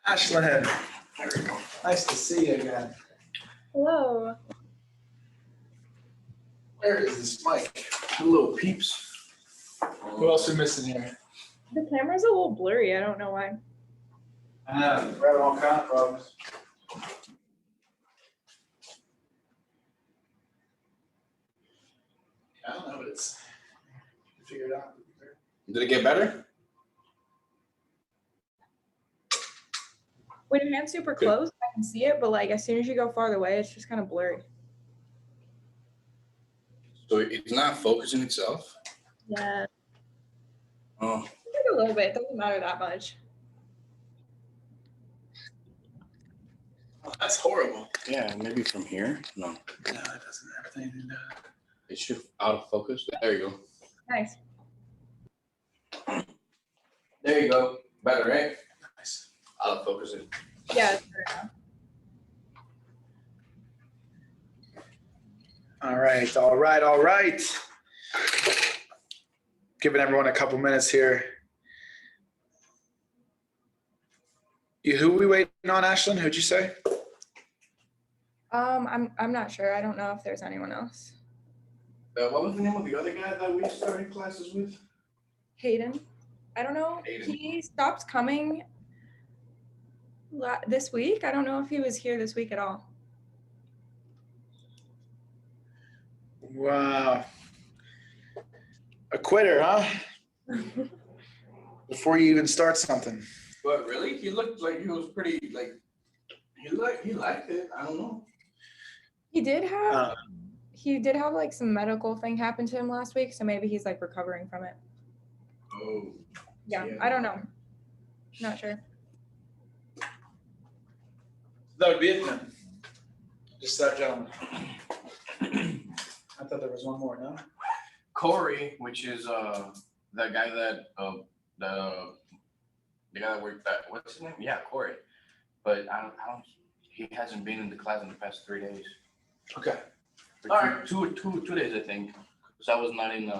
Ashlyn, nice to see you again. Hello. Where is this mic? Hello, peeps. Who else are missing here? The camera's a little blurry. I don't know why. I know, we're having all kinds of problems. I don't know, but it's figured out. Did it get better? When your hand's super close, I can see it, but like as soon as you go farther away, it's just kind of blurry. So it's not focusing itself? Yeah. Oh, Like a little bit. It doesn't matter that much. That's horrible. yeah, maybe from here? No, No, it doesn't have anything to do. it should out of focus. There you go. Nice. There you go. Better, right? Nice. Out of focus it. Yeah. It's better now. All right. Giving everyone a couple minutes here. Who are we waiting on, Ashlyn? Who'd you say? I'm not sure. I don't know if there's anyone else. What was the name of the other guy that we started classes with? Hayden. I don't know. Hayden. He stopped coming this week. I don't know if he was here this week at all. Wow. A quitter, huh? Before you even start something. But really, he looked like he was pretty like he liked it. I don't know. He did have like some medical thing happen to him last week, so maybe he's like recovering from it. Oh. Yeah, Yeah. I don't know. Not sure. That would be it then. Just that gentleman. I thought there was one more, no? Corey, which is that guy that the guy that worked at, what's his name? Yeah, Corey. But I don't he hasn't been in the class in the past 3 days. Okay. Or All right. two days I think. Because I was not in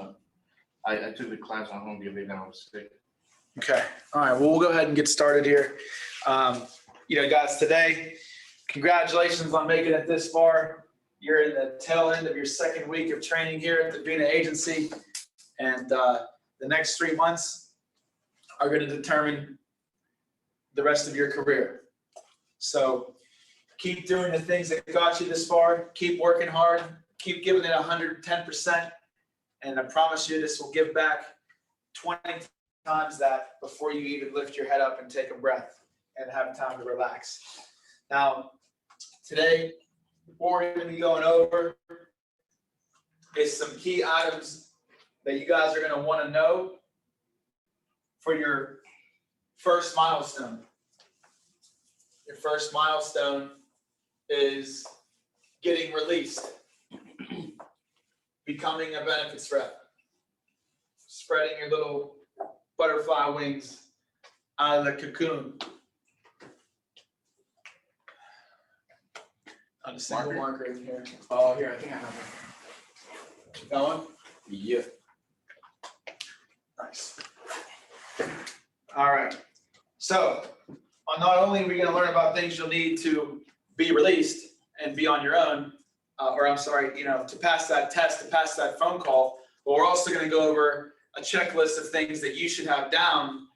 I took the class on home the other day and I was sick. Okay. All right. Well, we'll go ahead and get started here. Guys, today, congratulations on making it this far. You're in the tail end of your second week of training here at the Vena Agency. And the next 3 months are going to determine the rest of your career. So keep doing the things that got you this far. Keep working hard. Keep giving it 110%. And I promise you this will give back 20 times that before you even lift your head up and take a breath and have time to relax. Now, today, what we're going to be going over is some key items that you guys are going to want to know for your first milestone. Your first milestone is getting released, becoming a benefits rep, spreading your little butterfly wings out of the cocoon. On a single marker in here. Oh, here, I think I have it. That one? Yeah. Nice. All right. So, not only are we going to learn about things you'll need to be released and be on your own, to pass that test, to pass that phone call, but we're also going to go over a checklist of things that you should have down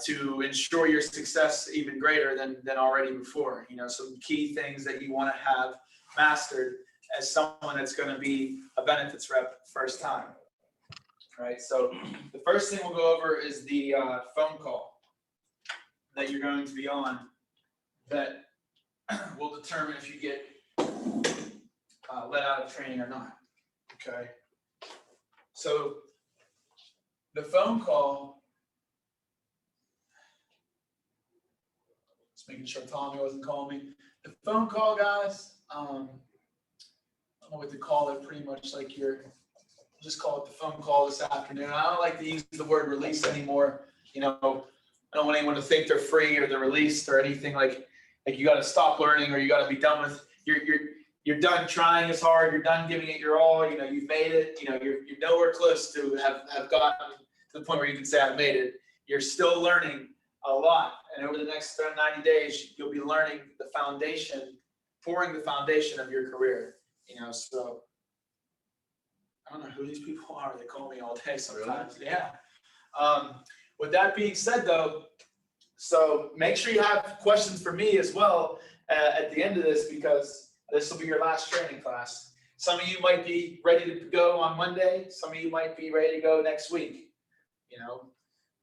to ensure your success even greater than already before. Some key things that you want to have mastered as someone that's going to be a benefits rep first time. All right. So the first thing we'll go over is the phone call that you're going to be on that will determine if you get let out of training or not. Okay. So the phone call, just making sure Tommy wasn't calling me. The phone call, guys, I don't know what to call it, pretty much like just call it the phone call this afternoon. I don't like to use the word release anymore. I don't want anyone to think they're free or they're released or anything like you got to stop learning or you got to be done with. you're done trying as hard, you're done giving it your all, you know, you've made it, you know, you're nowhere close to have gotten to the point where you can say I've made it. You're still learning a lot. And over the next 90 days, you'll be learning the foundation, pouring the foundation of your career, you know, so I don't know who these people are. They call me all day sometimes. Really? Yeah. With that being said though, so make sure you have questions for me as well at the end of this, because this will be your last training class. Some of you might be ready to go on Monday. Some of you might be ready to go next week. You know,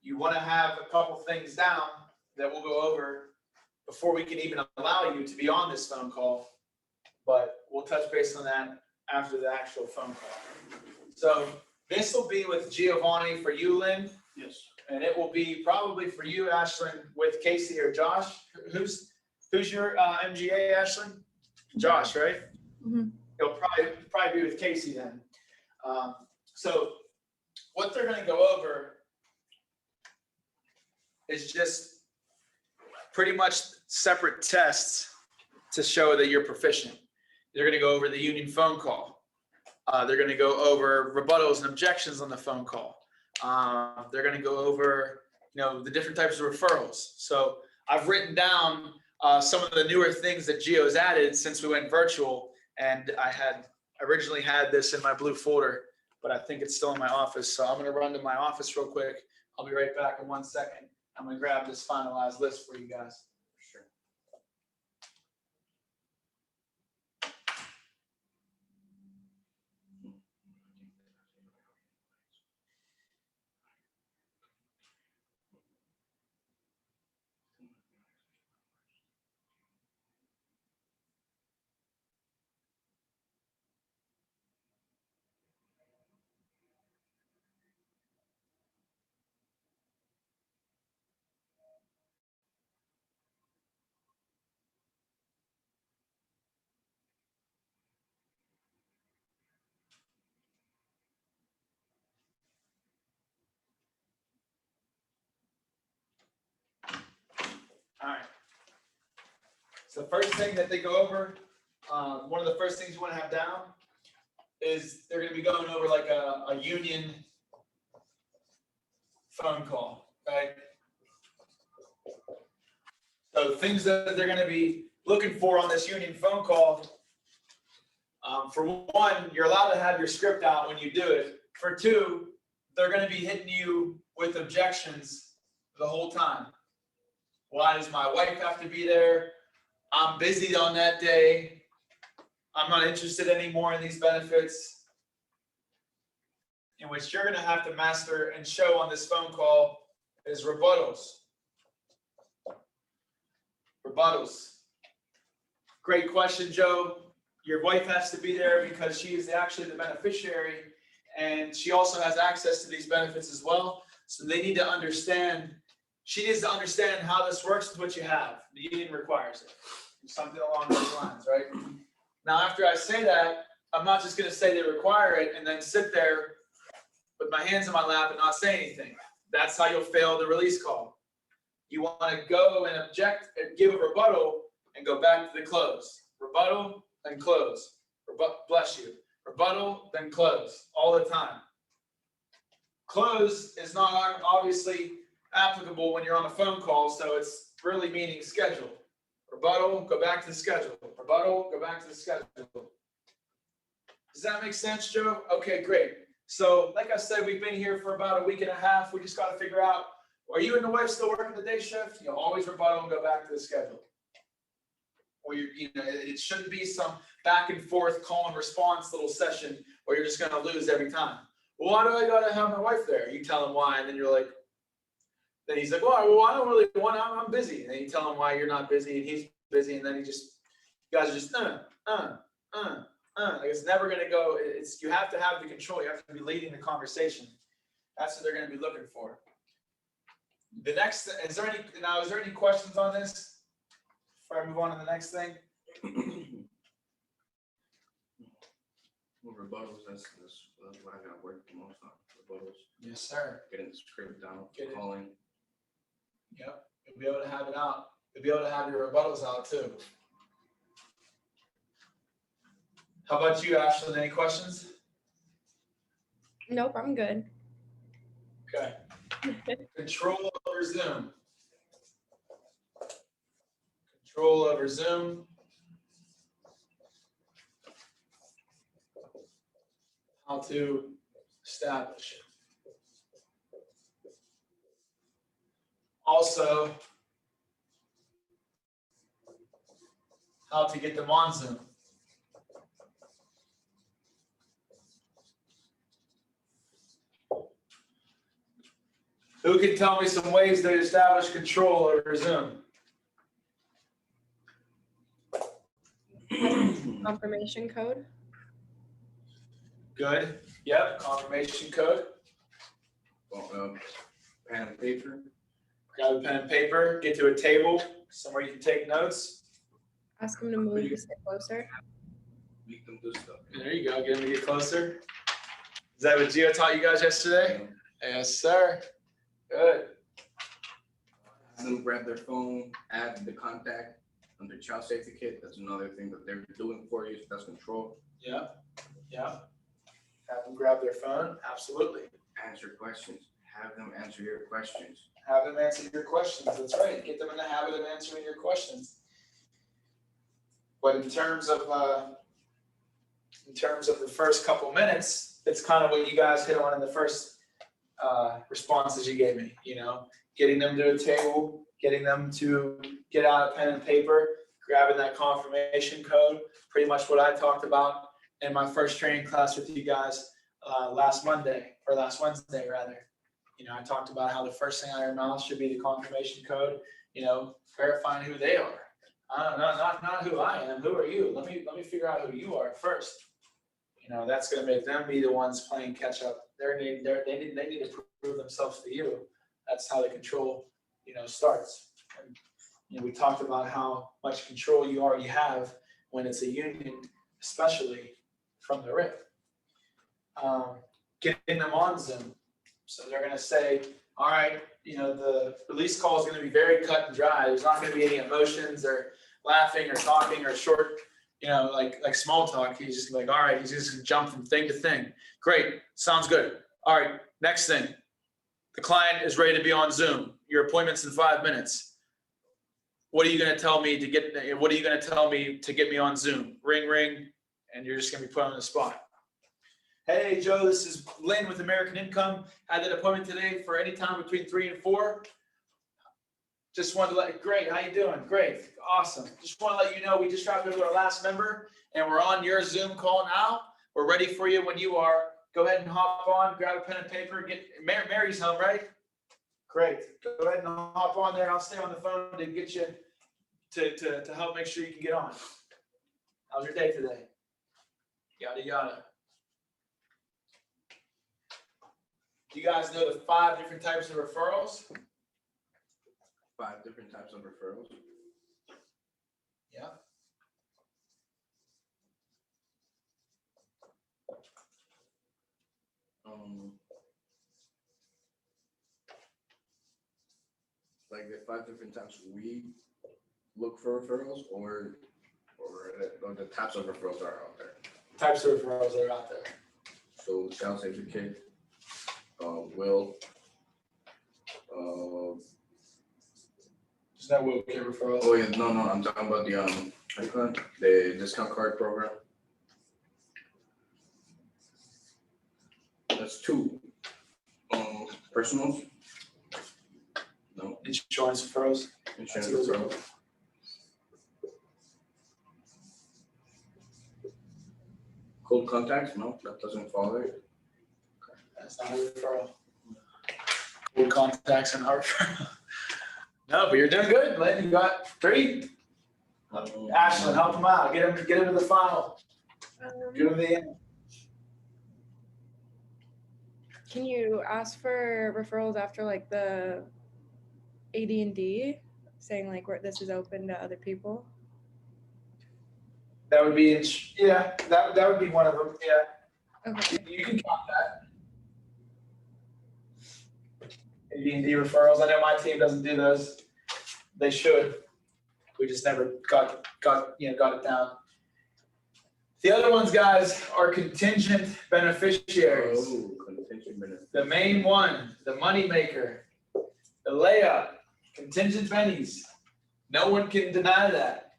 you want to have a couple things down that we'll go over before we can even allow you to be on this phone call, but we'll touch base on that after the actual phone call. So this will be with Giovanni for you, Lynn. Yes. And it will be probably for you, Ashlyn, with Casey or Josh. Who's your MGA, Ashlyn? Josh, right? Mm-hmm. He'll probably be with Casey then. So what they're going to go over is just pretty much separate tests to show that you're proficient. They're going to go over the union phone call. They're going to go over rebuttals and objections on the phone call. They're going to go over, you know, the different types of referrals. So I've written down some of the newer things that Geo has added since we went virtual. And I had originally had this in my blue folder, but I think it's still in my office. So I'm going to run to my office real quick. I'll be right back in 1 second. I'm going to grab this finalized list for you guys. Sure. All right. So the first thing that they go over, one of the first things you want to have down is they're going to be going over like a union phone call, right? So things that they're going to be looking for on this union phone call, for one, you're allowed to have your script out when you do it. For two, they're going to be hitting you with objections the whole time. Why does my wife have to be there? I'm busy on that day. I'm not interested anymore in these benefits. In which you're going to have to master and show on this phone call is rebuttals. Rebuttals. Great question, Joe. Your wife has to be there because she is actually the beneficiary, and she also has access to these benefits as well. So they need to understand. She needs to understand how this works with what you have. The union requires it. Something along those lines, right? Now, after I say that, I'm not just going to say they require it and then sit there with my hands in my lap and not say anything. That's how you'll fail the release call. You want to go and object and give a rebuttal and go back to the close. Rebuttal, then close. Bless you. Rebuttal, then close. All the time. Close is not obviously applicable when you're on a phone call, so it's really meaning schedule. Rebuttal, go back to the schedule. Rebuttal, go back to the schedule. Does that make sense, Joe? Okay, great. So like I said, we've been here for about a week and a half. We just got to figure out, are you and the wife still working the day shift? You know, always rebuttal and go back to the schedule. Or you know, it shouldn't be some back and forth call and response little session where you're just going to lose every time. Well, why do I got to have my wife there? You tell him why, and then you're like, then he's like, well, I don't really want, I'm busy. And then you tell him why you're not busy and he's busy. And then you guys are just, like it's never going to go. You have to have the control. You have to be leading the conversation. That's what they're going to be looking for. The next, is there any questions on this before I move on to the next thing? Well, rebuttals, that's what I got to work the most on. Rebuttals. Yes, sir. Getting the script down, Get calling. Yep, you'll be able to have it out. You'll be able to have your rebuttals out too. How about you, Ashley? Any questions? Nope, I'm good. Okay. Control over Zoom. Control over Zoom. How to establish. Also, how to get them on Zoom. Who can tell me some ways they establish control over Zoom? Confirmation code. Good. Yep. Confirmation code. Pen and paper. Grab a pen and paper. Get to a table somewhere you can take notes. Ask them to move to sit closer. Make them do stuff. There you go. Get them to get closer. Is that what Gio taught you guys yesterday? Yes, sir. Good. Have them grab their phone, add the contact under child safety kit. That's another thing that they're doing for you. So that's control. Yeah. Yeah. Have them grab their phone. Absolutely. Answer questions. Have them answer your questions. Have them answer your questions. That's right. Get them in the habit of answering your questions. But in terms of the first couple minutes, it's kind of what you guys hit on in the first responses you gave me. You know, getting them to a table, getting them to get out a pen and paper, grabbing that confirmation code. Pretty much what I talked about in my first training class with you guys last Wednesday rather. You know, I talked about how the first thing out of your mouth should be the confirmation code. You know, verifying who they are. Not who I am. Who are you? Let me figure out who you are first. You know, that's going to make them be the ones playing catch up. They need to prove themselves to you. That's how the control, you know, starts. And, you know, we talked about how much control you already have when it's a union, especially from the RIP. Getting them on Zoom. So they're going to say, all right, you know, the release call is going to be very cut and dry. There's not going to be any emotions or laughing or talking or short, you know, like small talk. He's just like, all right, he's just going to jump from thing to thing. Great. Sounds good. All right. Next thing. The client is ready to be on Zoom. Your appointment's in 5 minutes. What are you going to tell me to get me on Zoom? Ring, ring. And you're just going to be put on the spot. Hey, Joe, this is Lynn with American Income. Had that appointment today for any time between 3 and 4. Just wanted to great, how you doing? Great, awesome. Just want to let you know we just wrapped up our last member and we're on your Zoom call now. We're ready for you when you are. Go ahead and hop on, grab a pen and paper. Mary's home, right? Great, go ahead and hop on there. I'll stay on the phone to get you to help make sure you can get on. How's your day today? Yada, yada. Do you guys know the 5 different types of referrals? 5 different types of referrals. Yeah. Like the 5 different types we look for referrals, or the types of referrals that are out there. Types of referrals that are out there. So child safety kit, Will. Is that Will Kid referral? Oh yeah, no, I'm talking about the discount card program. That's 2. Personals. No. Insurance referrals. Insurance referrals. Cold contacts? No, that doesn't fall there. That's not a referral. Cold contacts and our referral. No, but you're doing good, Lynn. You got 3. Ashlyn, help them out. Get them to the final. Get them to the end. Can you ask for referrals after like the AD&D, saying like where this is open to other people? That would be, that would be one of them. Yeah. Okay. You can count that. AD&D referrals. I know my team doesn't do those. They should. We just never got it down. The other ones, guys, are contingent beneficiaries. Oh, contingent benefit. The main one, the money maker, the layup, contingent bennies. No one can deny that,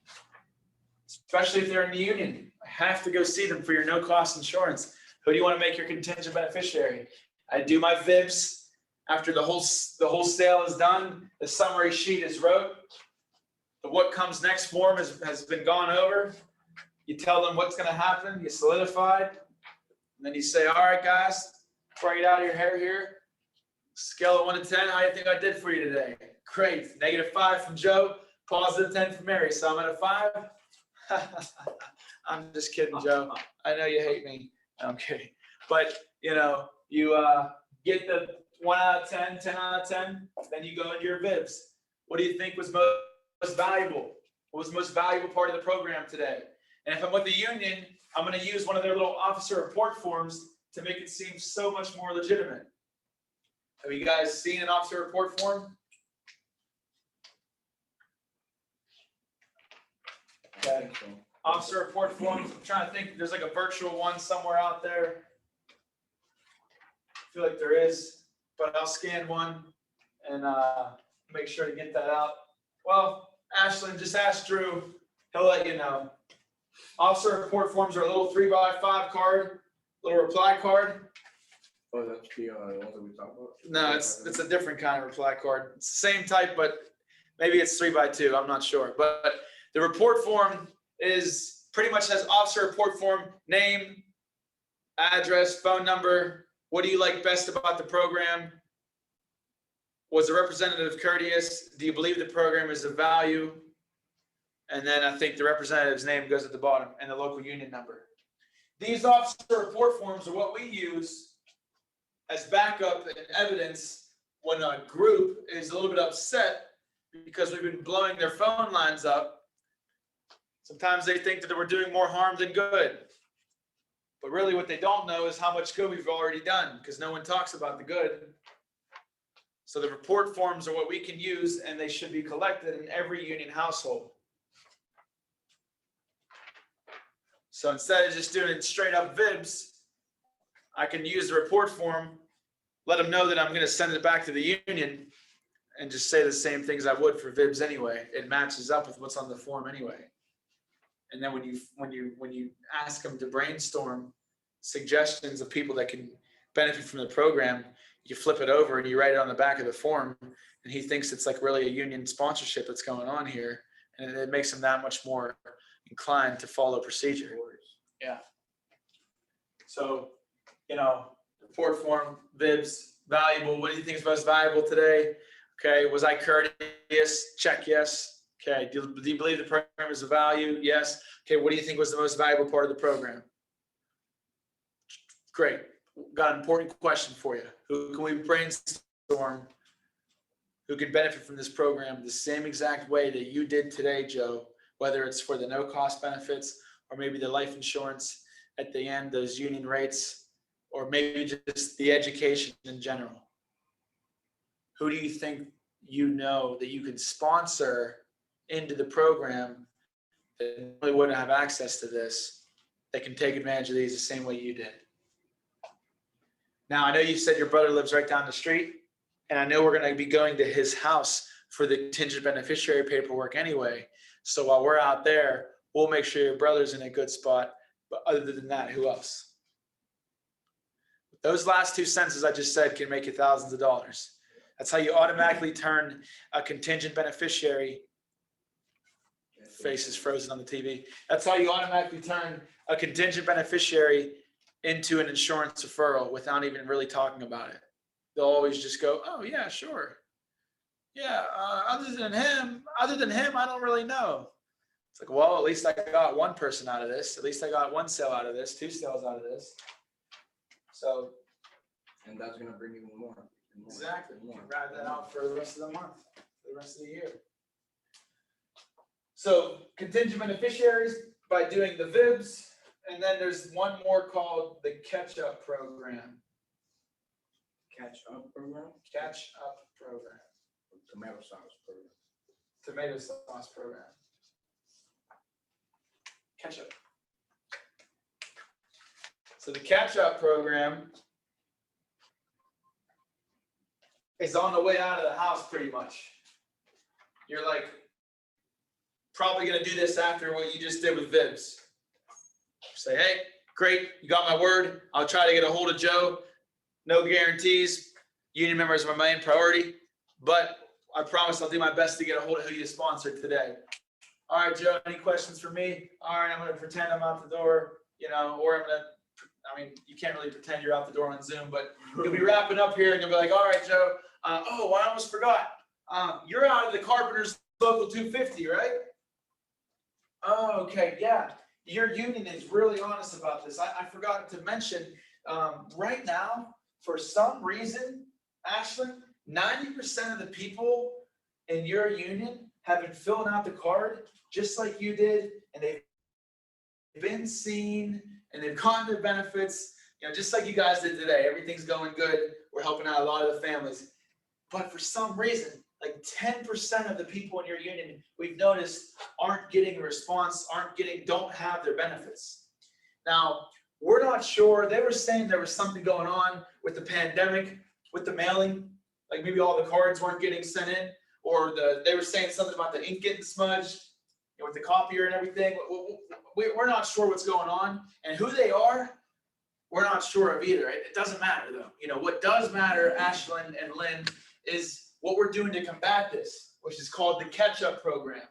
especially if they're in the union. I have to go see them for your no-cost insurance. Who do you want to make your contingent beneficiary? I do my VIBs after the whole sale is done. The summary sheet is wrote. The what comes next form has been gone over. You tell them what's going to happen. You solidify it. And then you say, all right, guys, before I get out of your hair here, scale of 1 to 10, how do you think I did for you today? Great. -5 from Joe, +10 from Mary. So I'm at a 5. I'm just kidding, Joe. I know you hate me. I'm kidding. But, you get the 1 out of 10, 10 out of 10, then you go into your VIBs. What do you think was most valuable? What was the most valuable part of the program today? And if I'm with the union, I'm going to use one of their little officer report forms to make it seem so much more legitimate. Have you guys seen an officer report form? Okay. Officer report forms. I'm trying to think. There's like a virtual one somewhere out there. I feel like there is, but I'll scan one and make sure to get that out. Well, Ashlyn, just ask Drew. He'll let you know. Officer report forms are a little 3x5 card, little reply card. Oh, that's the one that we talked about? No, it's a different kind of reply card. It's the same type, but maybe it's 3x2. I'm not sure. But the report form is pretty much has officer report form, name, address, phone number. What do you like best about the program? Was the representative courteous? Do you believe the program is of value? And then I think the representative's name goes at the bottom and the local union number. These officer report forms are what we use as backup and evidence when a group is a little bit upset because we've been blowing their phone lines up. Sometimes they think that we're doing more harm than good. But really what they don't know is how much good we've already done because no one talks about the good. So the report forms are what we can use and they should be collected in every union household. So instead of just doing straight up VIBs, I can use the report form, let them know that I'm going to send it back to the union and just say the same things I would for VIBs anyway. It matches up with what's on the form anyway. And then when you ask them to brainstorm suggestions of people that can benefit from the program, you flip it over and you write it on the back of the form, and he thinks it's like really a union sponsorship that's going on here, and it makes him that much more inclined to follow procedure. Yeah. So, report form, VIBs, valuable. What do you think is most valuable today? Okay. Was I courteous? Check yes. Okay. Do you believe the program is of value? Yes. Okay. What do you think was the most valuable part of the program? Great. Got an important question for you. Who can we brainstorm who can benefit from this program the same exact way that you did today, Joe, whether it's for the no cost benefits or maybe the life insurance at the end, those union rates, or maybe just the education in general? Who do you think that you can sponsor into the program that really wouldn't have access to this, that can take advantage of these the same way you did? Now, I know you said your brother lives right down the street, and I know we're going to be going to his house for the contingent beneficiary paperwork anyway. So while we're out there, we'll make sure your brother's in a good spot. But other than that, who else? Those last 2 sentences I just said can make you thousands of dollars. That's how you automatically turn a contingent beneficiary. Face is frozen on the TV. That's how you automatically turn a contingent beneficiary into an insurance referral without even really talking about it. They'll always just go, oh yeah, sure. Yeah, other than him, I don't really know. It's like, well, at least I got one person out of this. At least I got one sale out of this, 2 sales out of this. So. And that's going to bring you more. Exactly. You can ride that out for the rest of the month, for the rest of the year. So contingent beneficiaries by doing the VIBs. And then there's one more called the catch-up program. Catch-up program? Catch-up program. Tomato sauce program. Tomato sauce program. Catch-up. So the catch-up program is on the way out of the house pretty much. You're like probably gonna do this after what you just did with Vibs. Say, hey, great, you got my word. I'll try to get a hold of Joe. No guarantees. Union members are my main priority, but I promise I'll do my best to get a hold of who you sponsored today. All right, Joe, any questions for me? All right, I'm gonna pretend I'm out the door, you know, or I mean, you can't really pretend you're out the door on Zoom, but you'll be wrapping up here and you'll be like, all right, Joe, oh, I almost forgot. You're out of the Carpenters Local 250, right? Oh, okay, yeah. Your union is really honest about this. I forgot to mention, right now, for some reason, Ashlyn, 90% of the people in your union have been filling out the card just like you did, and they've been seen, and they've gotten their benefits, you know, just like you guys did today. Everything's going good. We're helping out a lot of the families. But for some reason, like 10% of the people in your union, we've noticed, aren't getting a response, don't have their benefits. Now, we're not sure. They were saying there was something going on with the pandemic, with the mailing, like maybe all the cards weren't getting sent in, or they were saying something about the ink getting smudged, you know, with the copier and everything. We're not sure what's going on, and who they are, we're not sure of either. It doesn't matter though. You know, what does matter, Ashlyn and Lynn, is what we're doing to combat this, which is called the catch-up program.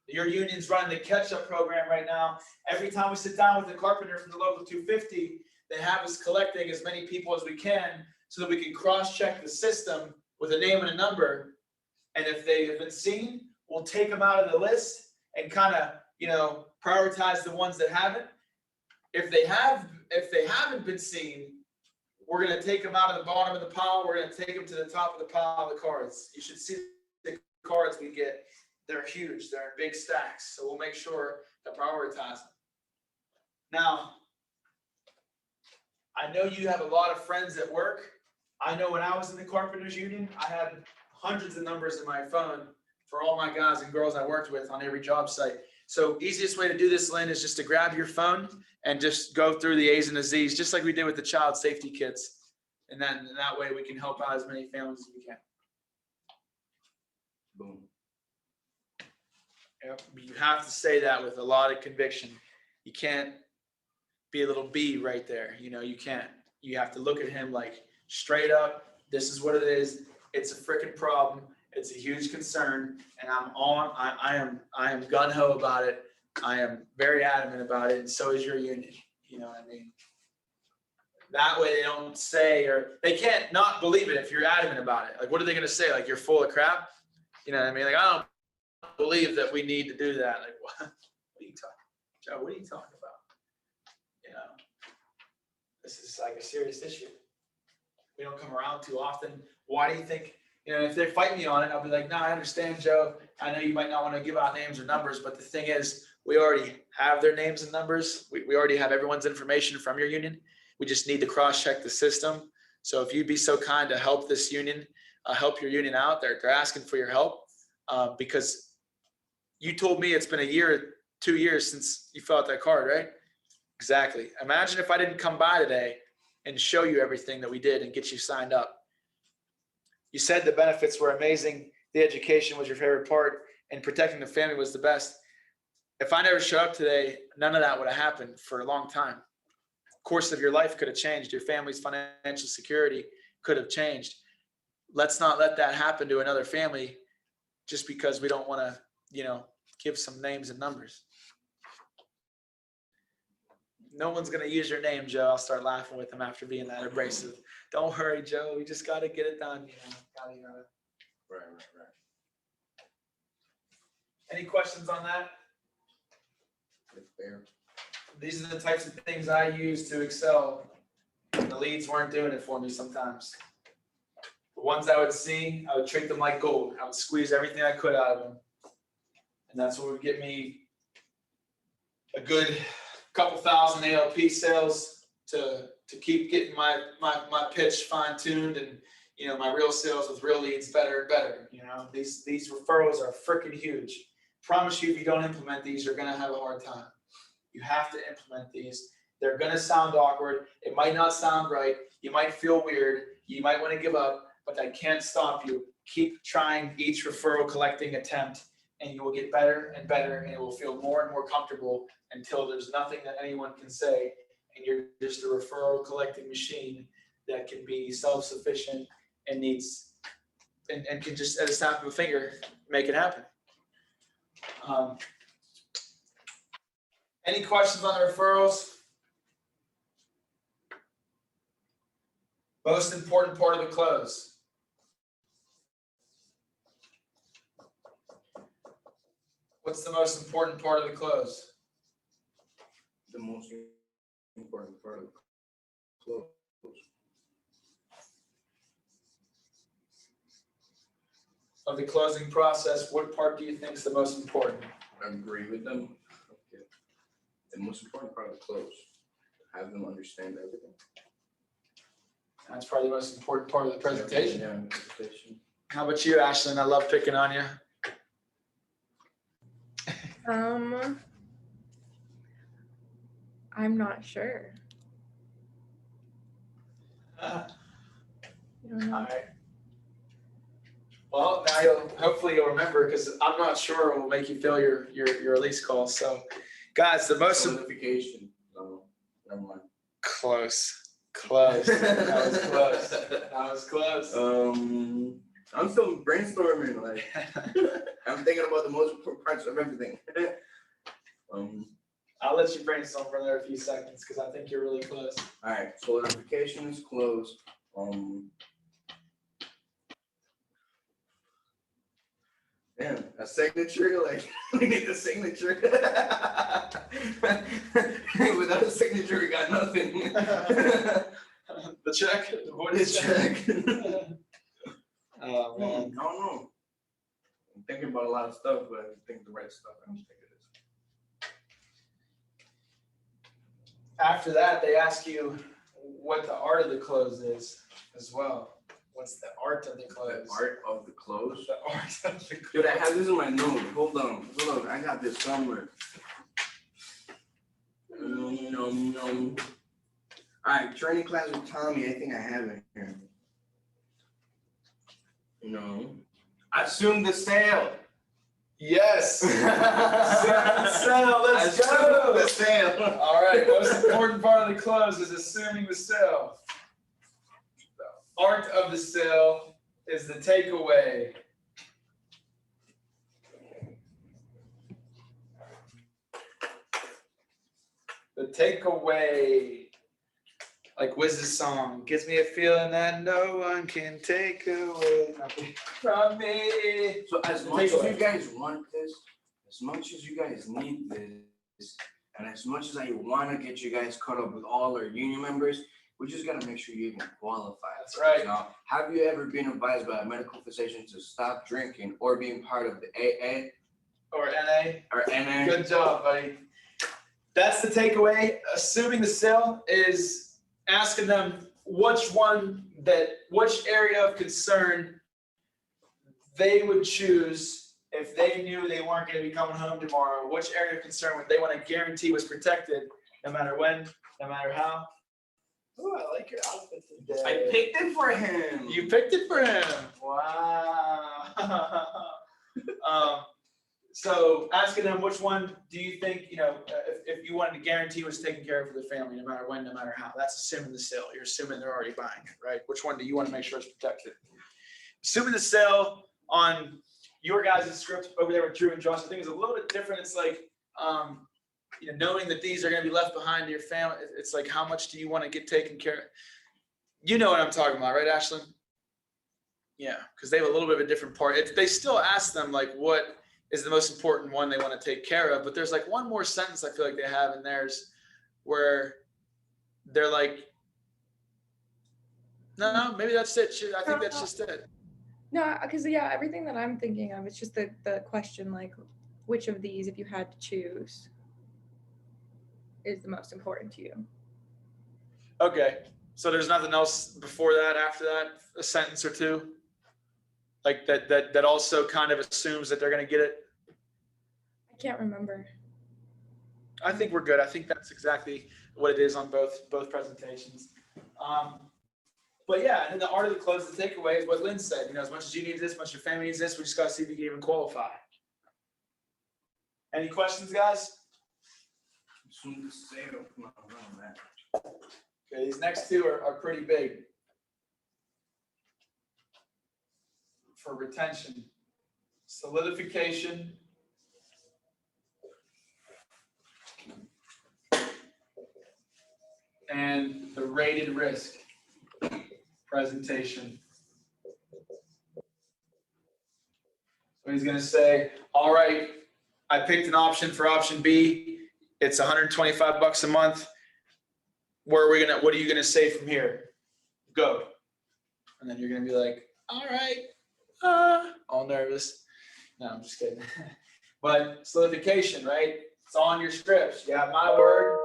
Your union's running the catch-up program right now. Every time we sit down with the carpenter from the Local 250, they have us collecting as many people as we can so that we can cross-check the system with a name and a number. And if they have been seen, we'll take them out of the list and kind of, you know, prioritize the ones that haven't. If they haven't been seen, we're going to take them out of the bottom of the pile. We're going to take them to the top of the pile of the cards. You should see the cards we get. They're huge. They're in big stacks. So we'll make sure to prioritize them. Now, I know you have a lot of friends at work. I know when I was in the Carpenters Union, I had hundreds of numbers in my phone for all my guys and girls I worked with on every job site. So easiest way to do this, Lynn, is just to grab your phone and just go through the A's and the Z's, just like we did with the child safety kits. And then that way we can help out as many families as we can. Boom. Yep. You have to say that with a lot of conviction. You can't be a little B right there. You know, you can't. You have to look at him like straight up. This is what it is. It's a freaking problem. It's a huge concern, and I am gung-ho about it. I am very adamant about it, and so is your union. You know what I mean? That way they don't say, or they can't not believe it if you're adamant about it. Like, what are they going to say? Like, you're full of crap? You know what I mean? Like, I don't believe that we need to do that. Like, what are you talking, Joe, what are you talking about? You know, this is like a serious issue. We don't come around too often. Why do you think? You know, if they fight me on it, I'll be like, no, I understand, Joe. I know you might not want to give out names or numbers, but the thing is, we already have their names and numbers. We already have everyone's information from your union. We just need to cross-check the system. So if you'd be so kind to help this union, help your union out, they're asking for your help because you told me it's been a year, 2 years since you filled out that card, right? Exactly. Imagine if I didn't come by today and show you everything that we did and get you signed up. You said the benefits were amazing. The education was your favorite part, and protecting the family was the best. If I never showed up today, none of that would have happened for a long time. The course of your life could have changed. Your family's financial security could have changed. Let's not let that happen to another family just because we don't want to, you know, give some names and numbers. No one's going to use your name, Joe. I'll start laughing with him after being that abrasive. Don't worry, Joe. We just got to get it done. You know, gotta. Right. Any questions on that? It's fair. These are the types of things I use to excel. The leads weren't doing it for me sometimes. The ones I would see, I would treat them like gold. I would squeeze everything I could out of them. And that's what would get me a good couple thousand ALP sales to keep getting my pitch fine-tuned and, you know, my real sales with real leads better and better. You know, these referrals are freaking huge. Promise you, if you don't implement these, you're going to have a hard time. You have to implement these. They're gonna sound awkward. It might not sound right. You might feel weird. You might want to give up, but that can't stop you. Keep trying each referral collecting attempt, and you will get better and better, and it will feel more and more comfortable until there's nothing that anyone can say, and you're just a referral collecting machine that can be self-sufficient and needs and can just at a snap of a finger make it happen. Any questions on the referrals? Most important part of the close. What's the most important part of the close? The most important part of the close. Of the closing process, what part do you think is the most important? I agree with them. Okay. The most important part of the close, have them understand everything. That's probably the most important part of the presentation. Yeah, presentation. How about you, Ashlyn? I love picking on you. I'm not sure. All right. Well, now hopefully you'll remember, because I'm not sure it will make you fail your release call. So, guys, the most Notification. No, never mind. Close. That was close. That was close. I'm still brainstorming. Like, I'm thinking about the most important parts of everything. I'll let you brainstorm for another few seconds because I think you're really close. All right. So notification is closed. Damn, a signature, like we need a signature. Without a signature, we got nothing. The check? What is check? Oh man. No. I'm thinking about a lot of stuff, but I think the right stuff. I don't think it is. After that, they ask you what the art of the close is as well. What's the art of the close? The art of the close? The art of the close. Dude, I have this in my note. Hold on. I got this somewhere. All right, training class with Tommy. I think I have it here. Assume the sale. Yes. Sale. Let's go. The sale. All right. Most important part of the close is assuming the sale. The art of the sale is the takeaway. The takeaway. Like Wiz's song, gives me a feeling that no one can take away from me. So as much as you guys want this, as much as you guys need this, and as much as I want to get you guys caught up with all our union members, we just got to make sure you even qualify. That's right. Now, have you ever been advised by a medical physician to stop drinking or being part of the AA? Or NA? Or NA? Good job, buddy. That's the takeaway. Assuming the sale is asking them which area of concern they would choose if they knew they weren't going to be coming home tomorrow. Which area of concern would they want to guarantee was protected, no matter when, no matter how? Oh, I like your outfit today. I picked it for him. You picked it for him. Wow. So asking them which one do you think, if you wanted to guarantee was taken care of for the family, no matter when, no matter how. That's assuming the sale. You're assuming they're already buying it, right? Which one do you want to make sure is protected? Assuming the sale on your guys' script over there with Drew and Josh, I think is a little bit different. It's like, knowing that these are going to be left behind to your family. It's like, how much do you want to get taken care of? You know what I'm talking about, right, Ashlyn? Yeah, because they have a little bit of a different part. They still ask them, like, what is the most important one they want to take care of, but there's like one more sentence I feel like they have in theirs where they're like, no, maybe that's it. I think that's just it. No, because everything that I'm thinking of, it's just the question, like, which of these, if you had to choose, is the most important to you? Okay, so there's nothing else before that, after that, a sentence or two? Like that also kind of assumes that they're going to get it? I can't remember. I think we're good. I think that's exactly what it is on both presentations. But yeah, and then the art of the close, the takeaway is what Lynn said. You know, as much as you need this, as much as your family needs this, we just got to see if you can even qualify. Any questions, guys? Okay, these next two are pretty big for retention. Solidification and the rated risk presentation. So he's going to say, all right, I picked an option for option B. It's $125 a month. What are you going to say from here? Go. And then you're going to be like, all right, all nervous. No, I'm just kidding. But solidification, right? It's on your scripts. You have my word.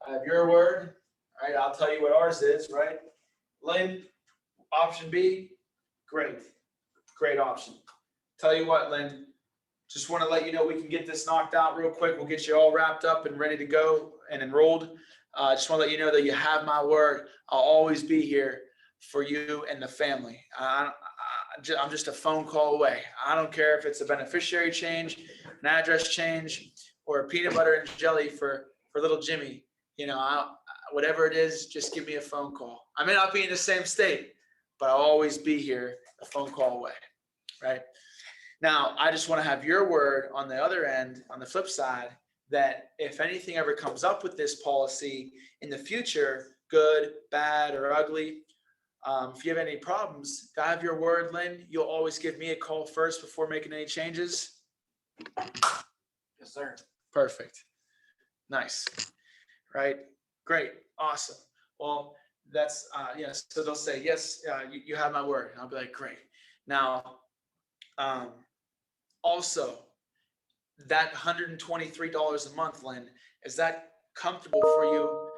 I have your word. All right, I'll tell you what ours is, right? Lynn, option B, great. Great option. Tell you what, Lynn, just want to let you know we can get this knocked out real quick. We'll get you all wrapped up and ready to go and enrolled. Just want to let you know that you have my word. I'll always be here for you and the family. I'm just a phone call away. I don't care if it's a beneficiary change, an address change, or a peanut butter and jelly for little Jimmy. You know, whatever it is, just give me a phone call. I may not be in the same state, but I'll always be here a phone call away, right? Now, I just want to have your word on the other end, on the flip side, that if anything ever comes up with this policy in the future, good, bad, or ugly, if you have any problems, I have your word, Lynn, you'll always give me a call first before making any changes? Yes, sir. Perfect. Nice. Right? Great. Awesome. Well, that's, yes. So they'll say, yes, you have my word. And I'll be like, great. Now, also, that $123 a month, Lynn, is that comfortable for you?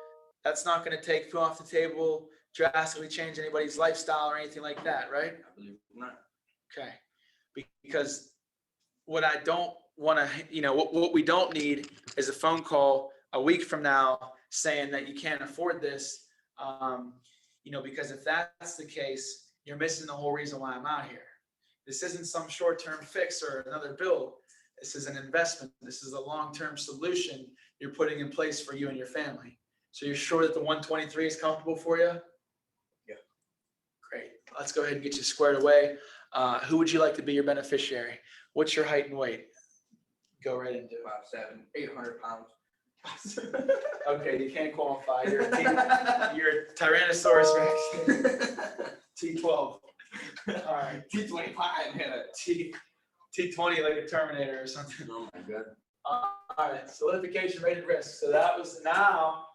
That's not going to take food off the table, drastically change anybody's lifestyle or anything like that, right? I believe not. Okay. Because what I don't want to, you know, what we don't need is a phone call a week from now saying that you can't afford this. You know, because if that's the case, you're missing the whole reason why I'm out here. This isn't some short-term fix or another bill. This is an investment. This is a long-term solution you're putting in place for you and your family. So you're sure that the 123 is comfortable for you? Yeah. Great. Let's go ahead and get you squared away. Who would you like to be your beneficiary? What's your height and weight? Go right into it. 5'7", 800 pounds. Okay, you can't qualify. You're a Tyrannosaurus Rex. T12. All right. T25 had a T20 like a Terminator or something. Oh my God. All right, solidification rated risk. So that was now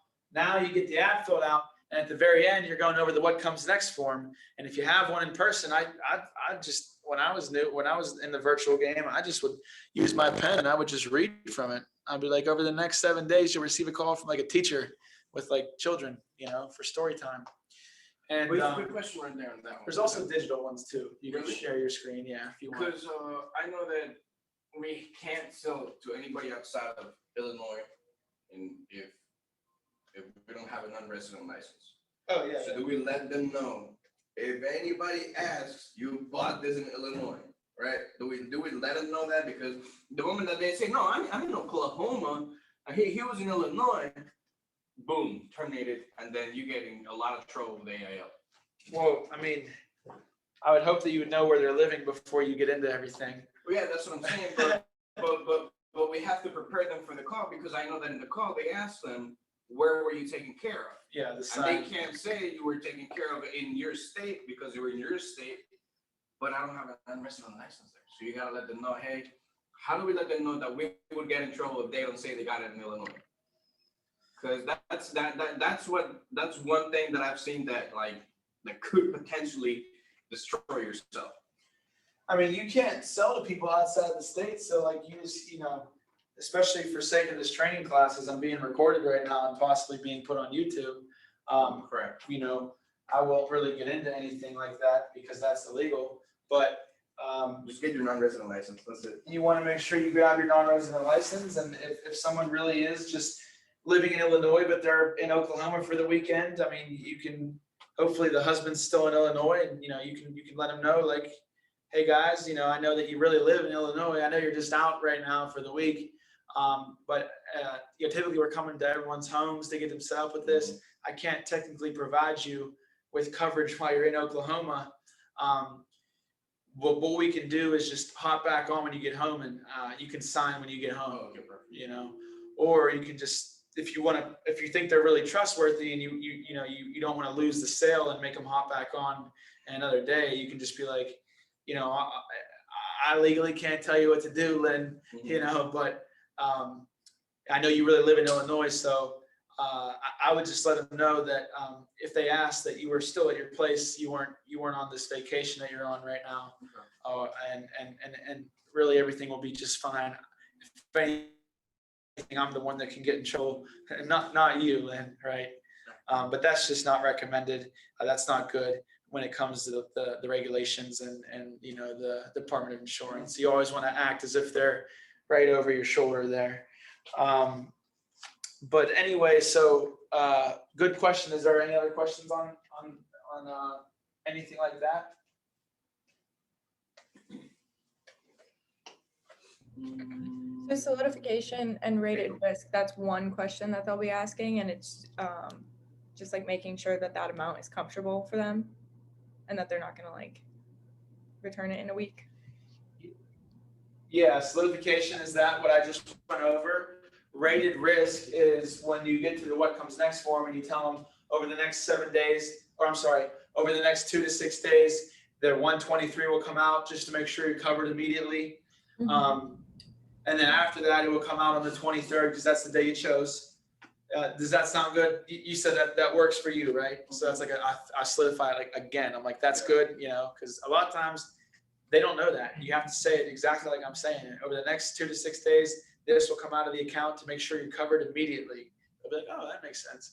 you get the app filled out, and at the very end, you're going over the what comes next form. And if you have one in person, I just, when I was in the virtual game, I just would use my pen and I would just read from it. I'd be like, over the next 7 days, you'll receive a call from like a teacher with like children, you know, for story time. And quick question right there on that one. There's also digital ones too. You can Really? share your screen, yeah, if you want. Because I know that we can't sell to anybody outside of Illinois, and if we don't have a non-resident license. Oh yeah. So do we let them know if anybody asks, you bought this in Illinois, right? Do we let them know that? Because the moment that they say, no, I'm in Oklahoma, he was in Illinois, boom, terminated, and then you get in a lot of trouble with AIL. Well, I mean, I would hope that you would know where they're living before you get into everything. Well, yeah, that's what I'm saying. But we have to prepare them for the call, because I know that in the call they ask them, where were you taken care of? Yeah, the And sign. they can't say you were taken care of in your state because you were in your state, but I don't have a non-resident license there. So you gotta let them know, hey, how do we let them know that we would get in trouble if they don't say they got it in Illinois? Because that's one thing that I've seen that could potentially destroy yourself. I mean, you can't sell to people outside the state, so like you just, you know, especially for sake of this training classes, I'm being recorded right now and possibly being put on YouTube. Correct. You know, I won't really get into anything like that because that's illegal. But just get your non-resident license. That's it. You want to make sure you grab your non-resident license, and if someone really is just living in Illinois, but they're in Oklahoma for the weekend. I mean, you can, hopefully the husband's still in Illinois, and, you know, you can let him know, like, hey guys, you know, I know that you really live in Illinois. I know you're just out right now for the week. But you know, typically we're coming to everyone's homes to get them set up with this. I can't technically provide you with coverage while you're in Oklahoma. What we can do is just hop back on when you get home, and you can sign when you get home, you know, or you can just, if you think they're really trustworthy and you don't want to lose the sale and make them hop back on another day, you can just be like, you know, I legally can't tell you what to do, Lynn, you know, but I know you really live in Illinois, so I would just let them know that if they ask that you were still at your place, you weren't on this vacation that you're on right now, and really everything will be just fine. If anything, I'm the one that can get in trouble, not you, Lynn, right? But that's just not recommended. That's not good when it comes to the regulations and you know, the Department of Insurance. You always want to act as if they're right over your shoulder there. But anyway, so good question. Is there any other questions on anything like that? So solidification and rated risk, that's one question that they'll be asking, and it's just like making sure that that amount is comfortable for them and that they're not gonna like return it in a week. Yeah, solidification is that what I just went over. Rated risk is when you get to the what comes next form and you tell them over the next 7 days, or I'm sorry, over the next 2 to 6 days, their 123 will come out just to make sure you're covered immediately. And then after that, it will come out on the 23rd because that's the day you chose. Does that sound good? You said that works for you, right? So that's like I solidify it like again. I'm like, that's good, you know, because a lot of times they don't know that. You have to say it exactly like I'm saying it. Over the next 2 to 6 days, this will come out of the account to make sure you're covered immediately. They'll be like, oh, that makes sense.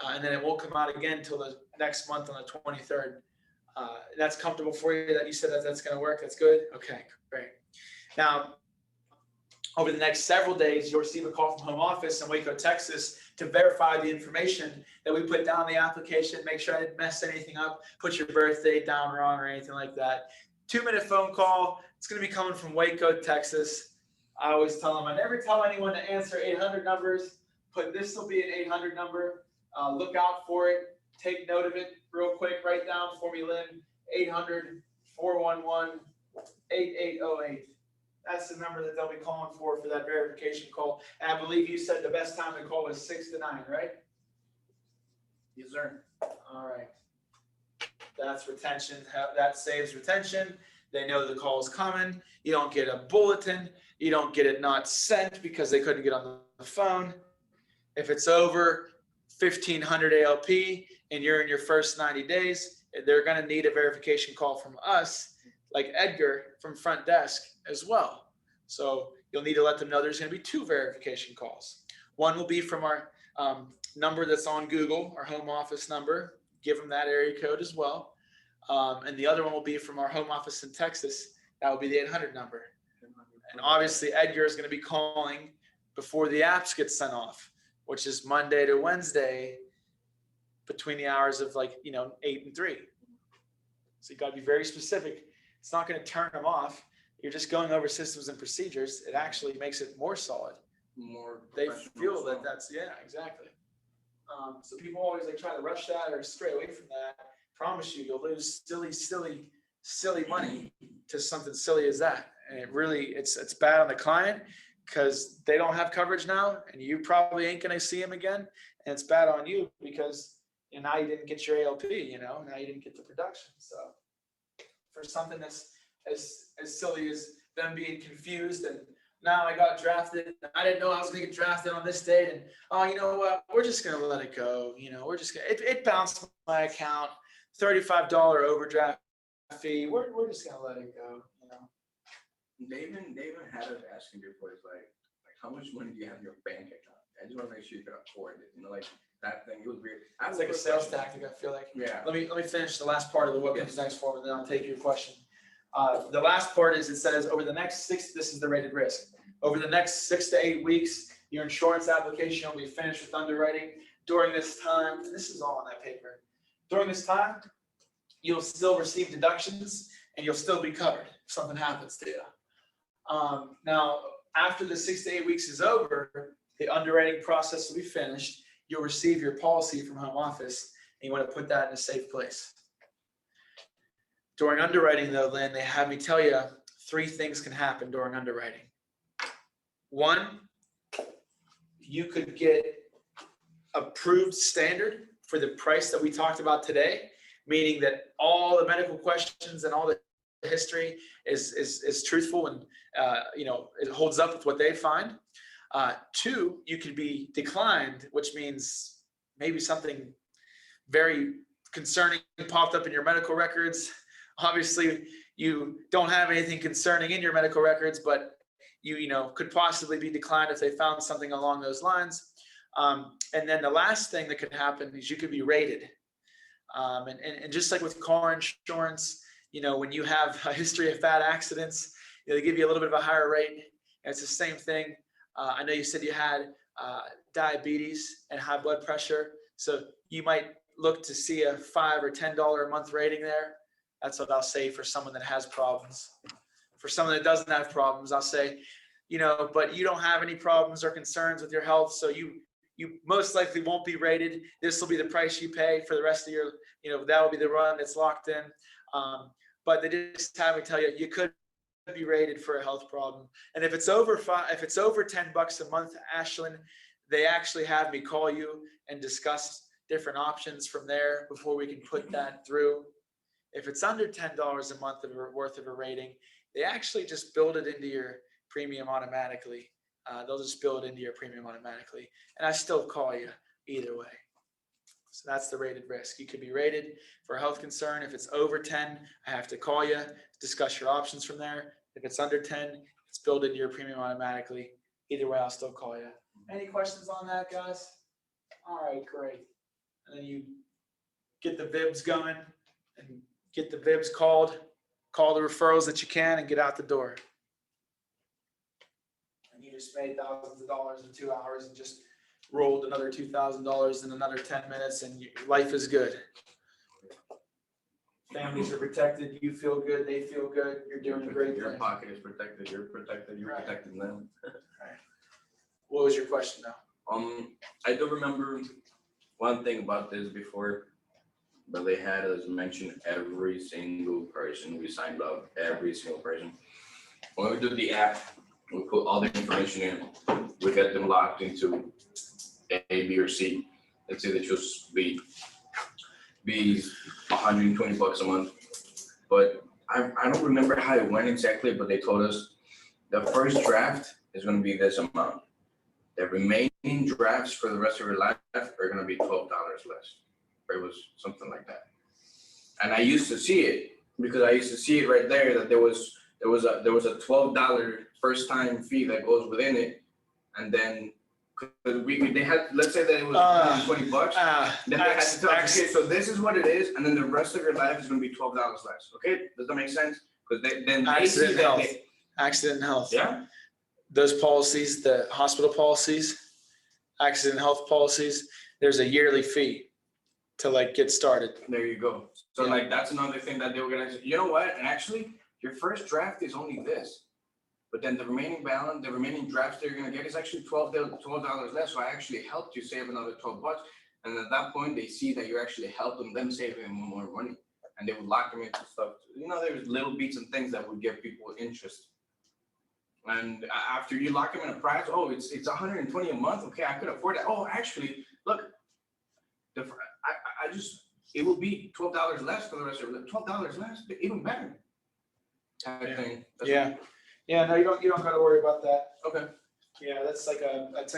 And then it won't come out again until the next month on the 23rd. That's comfortable for you that you said that's going to work. That's good. Okay, great. Now, over the next several days, you'll receive a call from home office in Waco, Texas to verify the information that we put down in the application. Make sure I didn't mess anything up, put your birth date down wrong or anything like that. 2-minute phone call. It's going to be coming from Waco, Texas. I always tell them, I never tell anyone to answer 800 numbers. This will be an 800 number. Look out for it. Take note of it real quick. Write down for me, Lynn, 800-411-8808. That's the number that they'll be calling for that verification call. And I believe you said the best time to call is 6 to 9, right? Yes, sir. All right. That's retention. That saves retention. They know the call is coming. You don't get a bulletin. You don't get it not sent because they couldn't get on the phone. If it's over 1,500 ALP and you're in your first 90 days, they're going to need a verification call from us, like Edgar from front desk as well. So you'll need to let them know there's going to be 2 verification calls. One will be from our number that's on Google, our home office number. Give them that area code as well. And the other one will be from our home office in Texas. That will be the 800 number. And obviously Edgar is going to be calling before the apps get sent off, which is Monday to Wednesday between the hours of 8 and 3. So you got to be very specific. It's not going to turn them off. You're just going over systems and procedures. It actually makes it more solid. They feel that that's, yeah, exactly. So people always try to rush that or stray away from that. Promise you, you'll lose silly money to something silly as that. And it's bad on the client because they don't have coverage now and you probably ain't going to see them again. And it's bad on you because now you didn't get your ALP, now you didn't get the production. So for something that's as silly as them being confused and now I got drafted. I didn't know I was going to get drafted on this date. And, oh, you know what? We're just going to let it go. We're just going to, it bounced my account, $35 overdraft fee. We're just going to let it go, They even had us asking before, it's like how much money do you have in your bank account? I just want to make sure you can afford it. That thing, it was weird. It's like a sales tactic, I feel like. Yeah. Let me finish the last part of the what comes next form, and then I'll take your question. The last part is it says over the next 6, this is the rated risk. Over the next 6 to 8 weeks, Your insurance application will be finished with underwriting. During this time, and this is all on that paper, during this time, you'll still receive deductions and you'll still be covered if something happens to you. Now, after the 6 to 8 weeks is over, the underwriting process will be finished. You'll receive your policy from home office, and you want to put that in a safe place. During underwriting, though, Lynn, they have me tell you 3 things can happen during underwriting. 1, you could get approved standard for the price that we talked about today, meaning that all the medical questions and all the history is truthful and it holds up with what they find. 2, you could be declined, which means maybe something very concerning popped up in your medical records. Obviously, you don't have anything concerning in your medical records, but you could possibly be declined if they found something along those lines. And then the last thing that could happen is you could be rated. And just like with car insurance, when you have a history of bad accidents, they give you a little bit of a higher rate. And it's the same thing. I know you said you had diabetes and high blood pressure. So you might look to see a $5 or $10 a month rating there. That's what I'll say for someone that has problems. For someone that doesn't have problems, I'll say, but you don't have any problems or concerns with your health. So you most likely won't be rated. This will be the price you pay for the rest of your, that will be the run that's locked in. But they just have me tell you, you could be rated for a health problem. And if it's over $10 a month, Ashlyn, they actually have me call you and discuss different options from there before we can put that through. If it's under $10 a month worth of a rating, they actually just build it into your premium automatically. They'll just build it into your premium automatically. And I still call you either way. So that's the rated risk. You could be rated for a health concern. If it's over 10, I have to call you, discuss your options from there. If it's under 10, it's built into your premium automatically. Either way, I'll still call you. Any questions on that, guys? All right, great. And then you get the VIBs going and get the VIBs called, call the referrals that you can, and get out the door. And you just made thousands of dollars in 2 hours and just rolled another $2,000 in another 10 minutes, and your life is good. Families are protected. You feel good. They feel good. You're doing a great thing. Your pocket is protected. You're protected. You're protecting them. Right. What was your question now? I do remember one thing about this before, but they had us mention every single person we signed up, every single person. When we do the app, we put all the information in. We get them locked into A, B, or C. Let's say they choose B. B is $120 a month. But I don't remember how it went exactly, but they told us the first draft is going to be this amount. The remaining drafts for the rest of your life are going to be $12 less. Or it was something like that. And I used to see it because I used to see it right there that there was a $12 first time fee that goes within it, and then they had, let's say that it was $120. Then they had to tell us, okay, so this is what it is, and then the rest of your life is going to be $12 less. Okay, does that make sense? Because then Accident and health. Accident and health. Yeah. Those policies, the hospital policies, accident and health policies, there's a yearly fee to get started. There you go. So Yeah. that's another thing that they were gonna say, you know what? And actually, your first draft is only this, but then the remaining balance, the remaining drafts that you're gonna get is actually $12 less. So I actually helped you save another $12. And at that point, they see that you actually helped them saving more money, and they would lock them into stuff. There's little beats and things that would get people interest. And after you lock them in a price, oh, it's $120 a month. Okay, I could afford that. Oh, actually, look, it will be $12 less for the rest of it. $12 less, even better. Type thing. Yeah. No, you don't got to worry about that. Okay. Yeah, that's a. That's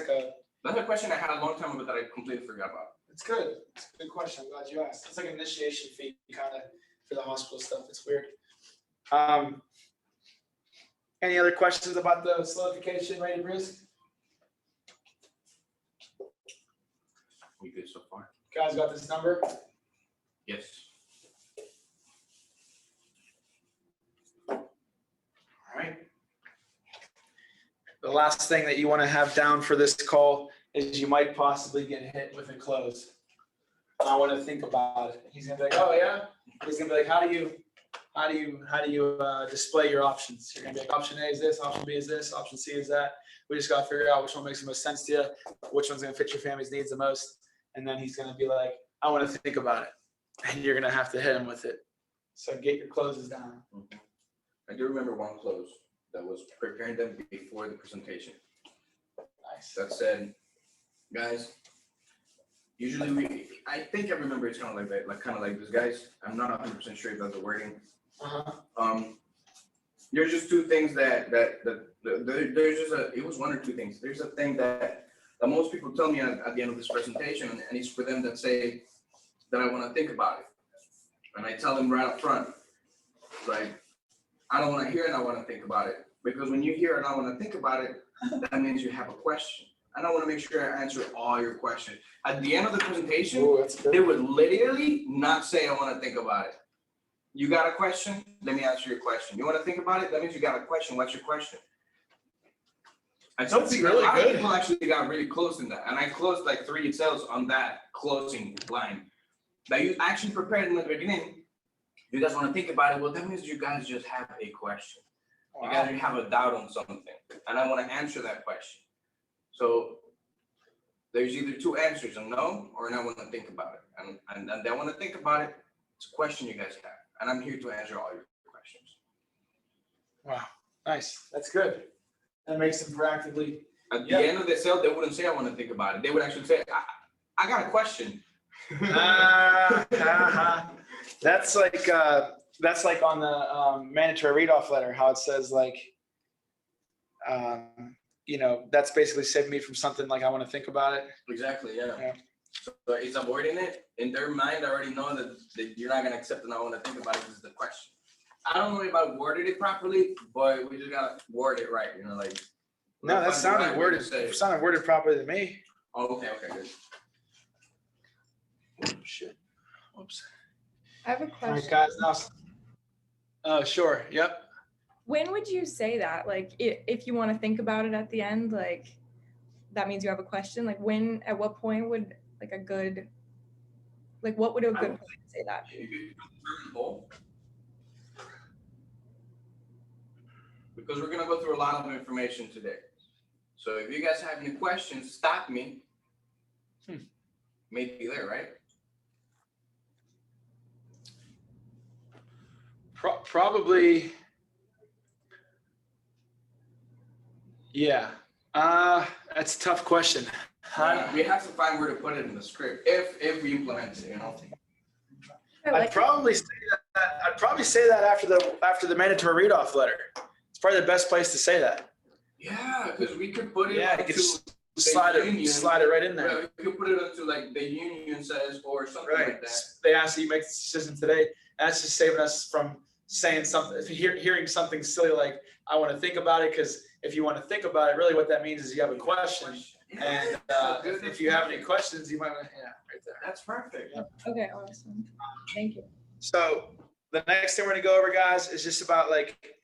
a question I had a long time ago that I completely forgot about. It's good. It's a good question. I'm glad you asked. It's like an initiation fee kind of for the hospital stuff. It's weird. Any other questions about the solidification rated risk? We good so far? Guys got this number? Yes. All right. the last thing that you want to have down for this call is you might possibly get hit with a close. I want to think about it. He's gonna be like, oh yeah. He's gonna be like, how do you display your options? You're gonna be like, option A is this, option B is this, option C is that. We just gotta figure out which one makes the most sense to you, which one's gonna fit your family's needs the most. And then he's gonna be like, I want to think about it. And you're gonna have to hit him with it. So get your closes down. I do remember one close that was preparing them before the presentation. Nice. That said, guys, usually I think I remember it's kind of like that, kind of like this, guys. I'm not 100% sure if that's the wording. There's just two things that there's just it was one or two things. There's a thing that most people tell me at the end of this presentation, and it's for them that say that I want to think about it. And I tell them right up front, like, I don't want to hear and I want to think about it. Because when you hear and I want to think about it, that means you have a question. And I want to make sure I answer all your questions. At the end of the presentation, they would literally not say, I want to think about it. You got a question? Let me answer your question. You want to think about it? That means you got a question. What's your question? I told people, a lot of people actually got really close in that. And I closed like 3 sales on that closing line. That you actually prepared in the beginning. You guys want to think about it? Well, that means you guys just have a question. You guys have a doubt on something. And I want to answer that question. So there's either 2 answers, a no or an I want to think about it. And I want to think about it. It's a question you guys have. And I'm here to answer all your questions. Wow, nice. That's good. That makes them proactively. At the end of the sale, they wouldn't say, I want to think about it. They would actually say, I got a question. That's like on the mandatory read-off letter, how it says like, that's basically saved me from something like I want to think about it. Exactly, yeah. So it's avoiding it. In their mind, I already know that you're not going to accept and I want to think about it. This is the question. I don't know if I worded it properly, but we just got to word it right. No, that sounded worded properly to me. Oh, okay, good. Oh, shit. Whoops. I have a question. All right, guys. Now. Oh, sure. Yep. When would you say that? Like, if you want to think about it at the end, like, that means you have a question. Like, at what point would what would a good point to say that? Because we're going to go through a lot of information today. So if you guys have any questions, stop me. Maybe there, right? Probably. Yeah. That's a tough question. We have to find where to put it in the script if we implement it, I'd probably say that after the mandatory read-off letter. It's probably the best place to say that. Yeah, because we could put it. Yeah, you could slide it right in there. Yeah, we could put it into like the union says or something like that. They asked you to make this decision today. That's just saving us from saying something, hearing something silly like, I want to think about it, because if you want to think about it, really what that means is you have a question. And if you have any questions, you might want to, right there. That's perfect. Yep. Okay, awesome. Thank you. So the next thing we're going to go over, guys, is just about like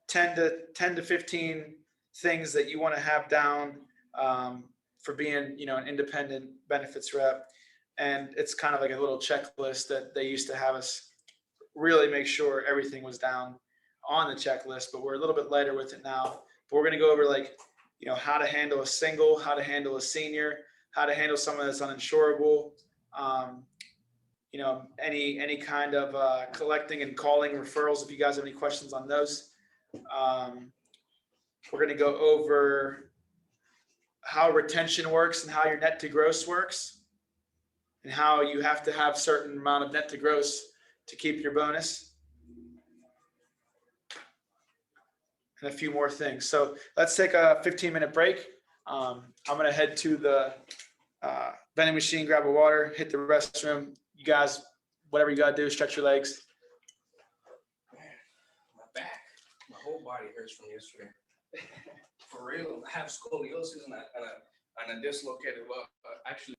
10 to 15 things that you want to have down for being, an independent benefits rep. And it's kind of like a little checklist that they used to have us really make sure everything was down on the checklist, but we're a little bit lighter with it now. But we're going to go over like, how to handle a single, how to handle a senior, how to handle someone that's uninsurable, any kind of collecting and calling referrals. If you guys have any questions on those, we're going to go over how retention works and how your net to gross works, and how you have to have certain amount of net to gross to keep your bonus, and a few more things. So let's take a 15-minute break. I'm going to head to the vending machine, grab a water, hit the restroom. You guys, whatever you got to do, stretch your legs. My back, my whole body hurts from yesterday. For real, I have scoliosis and a dislocated, actually.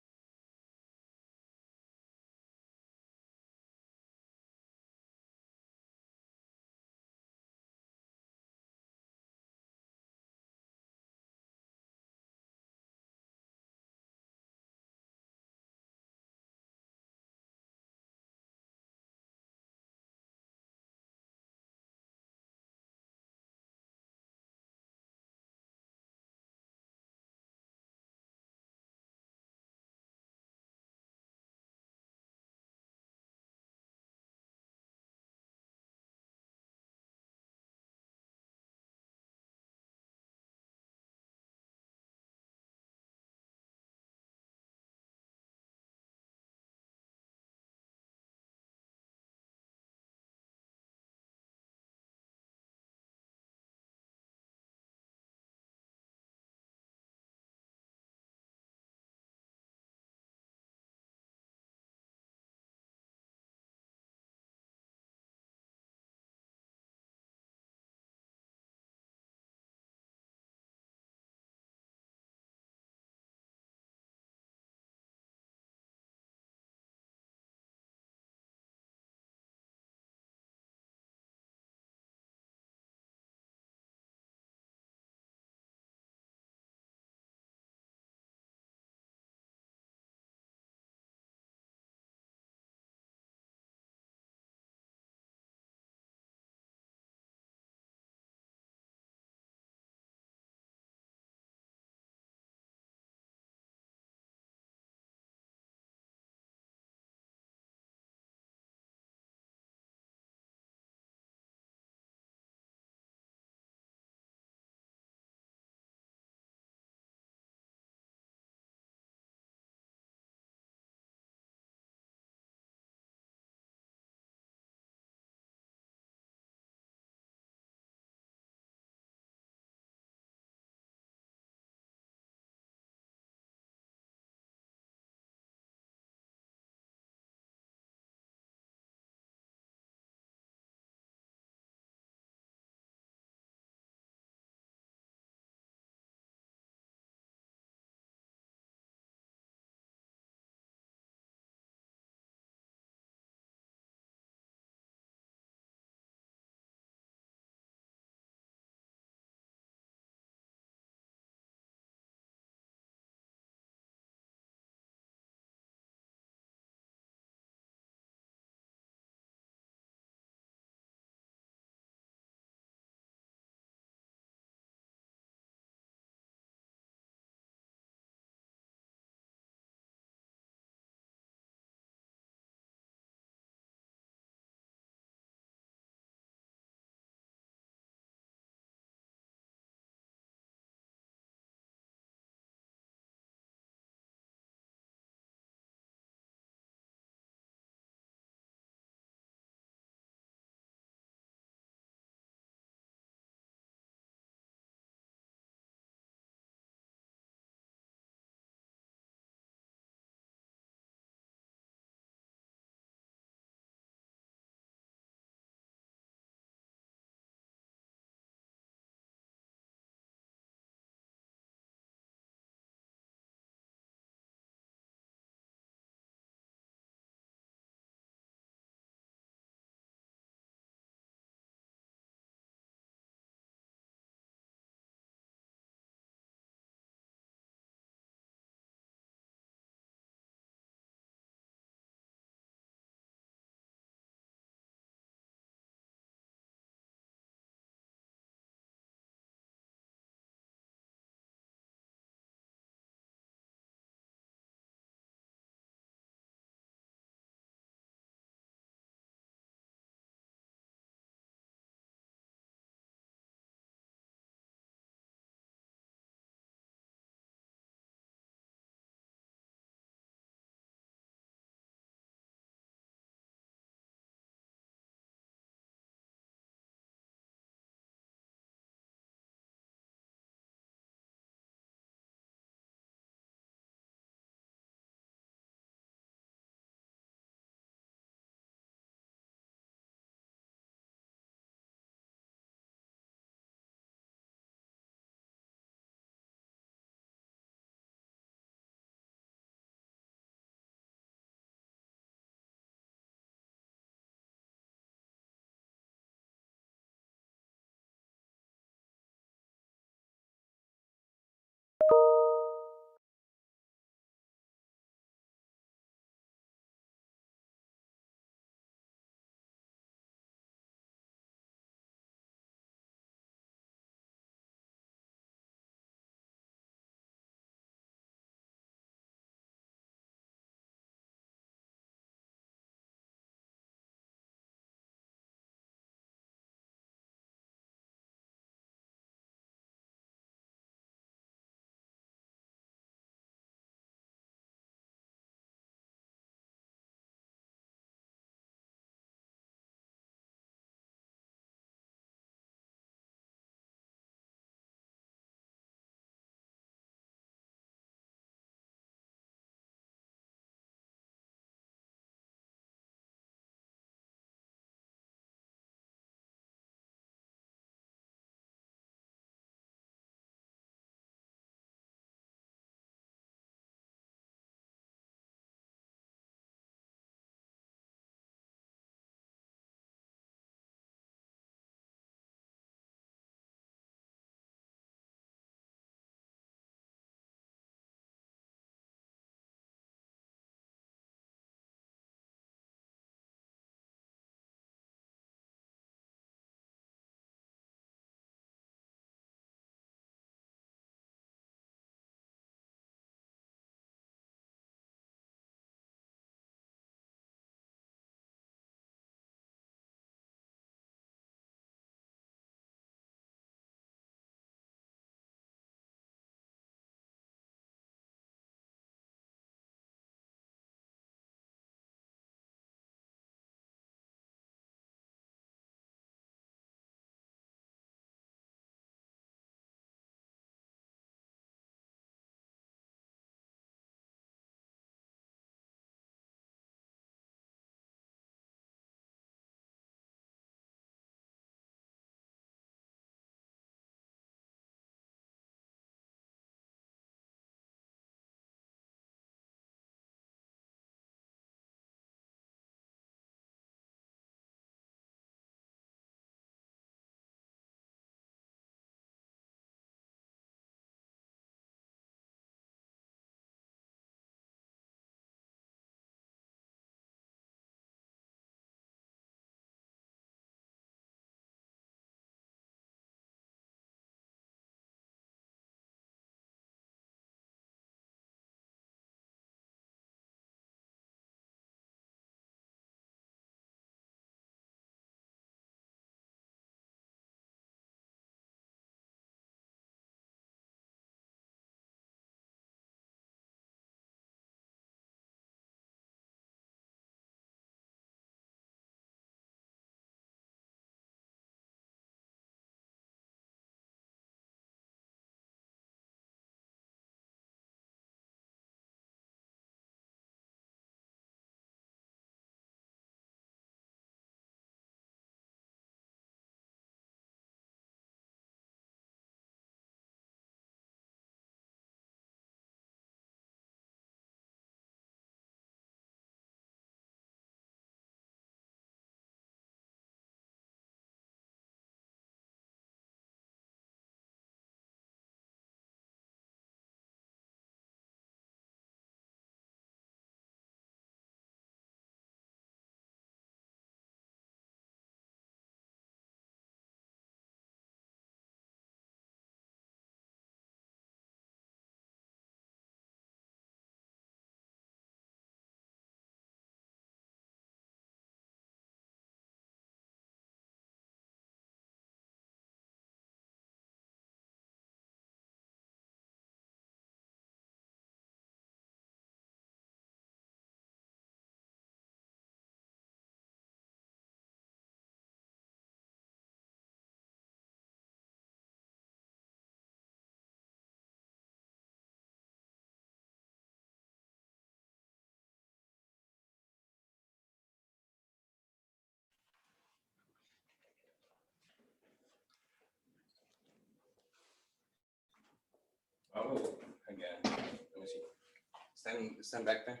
Oh, again. Let me see. Stand back there.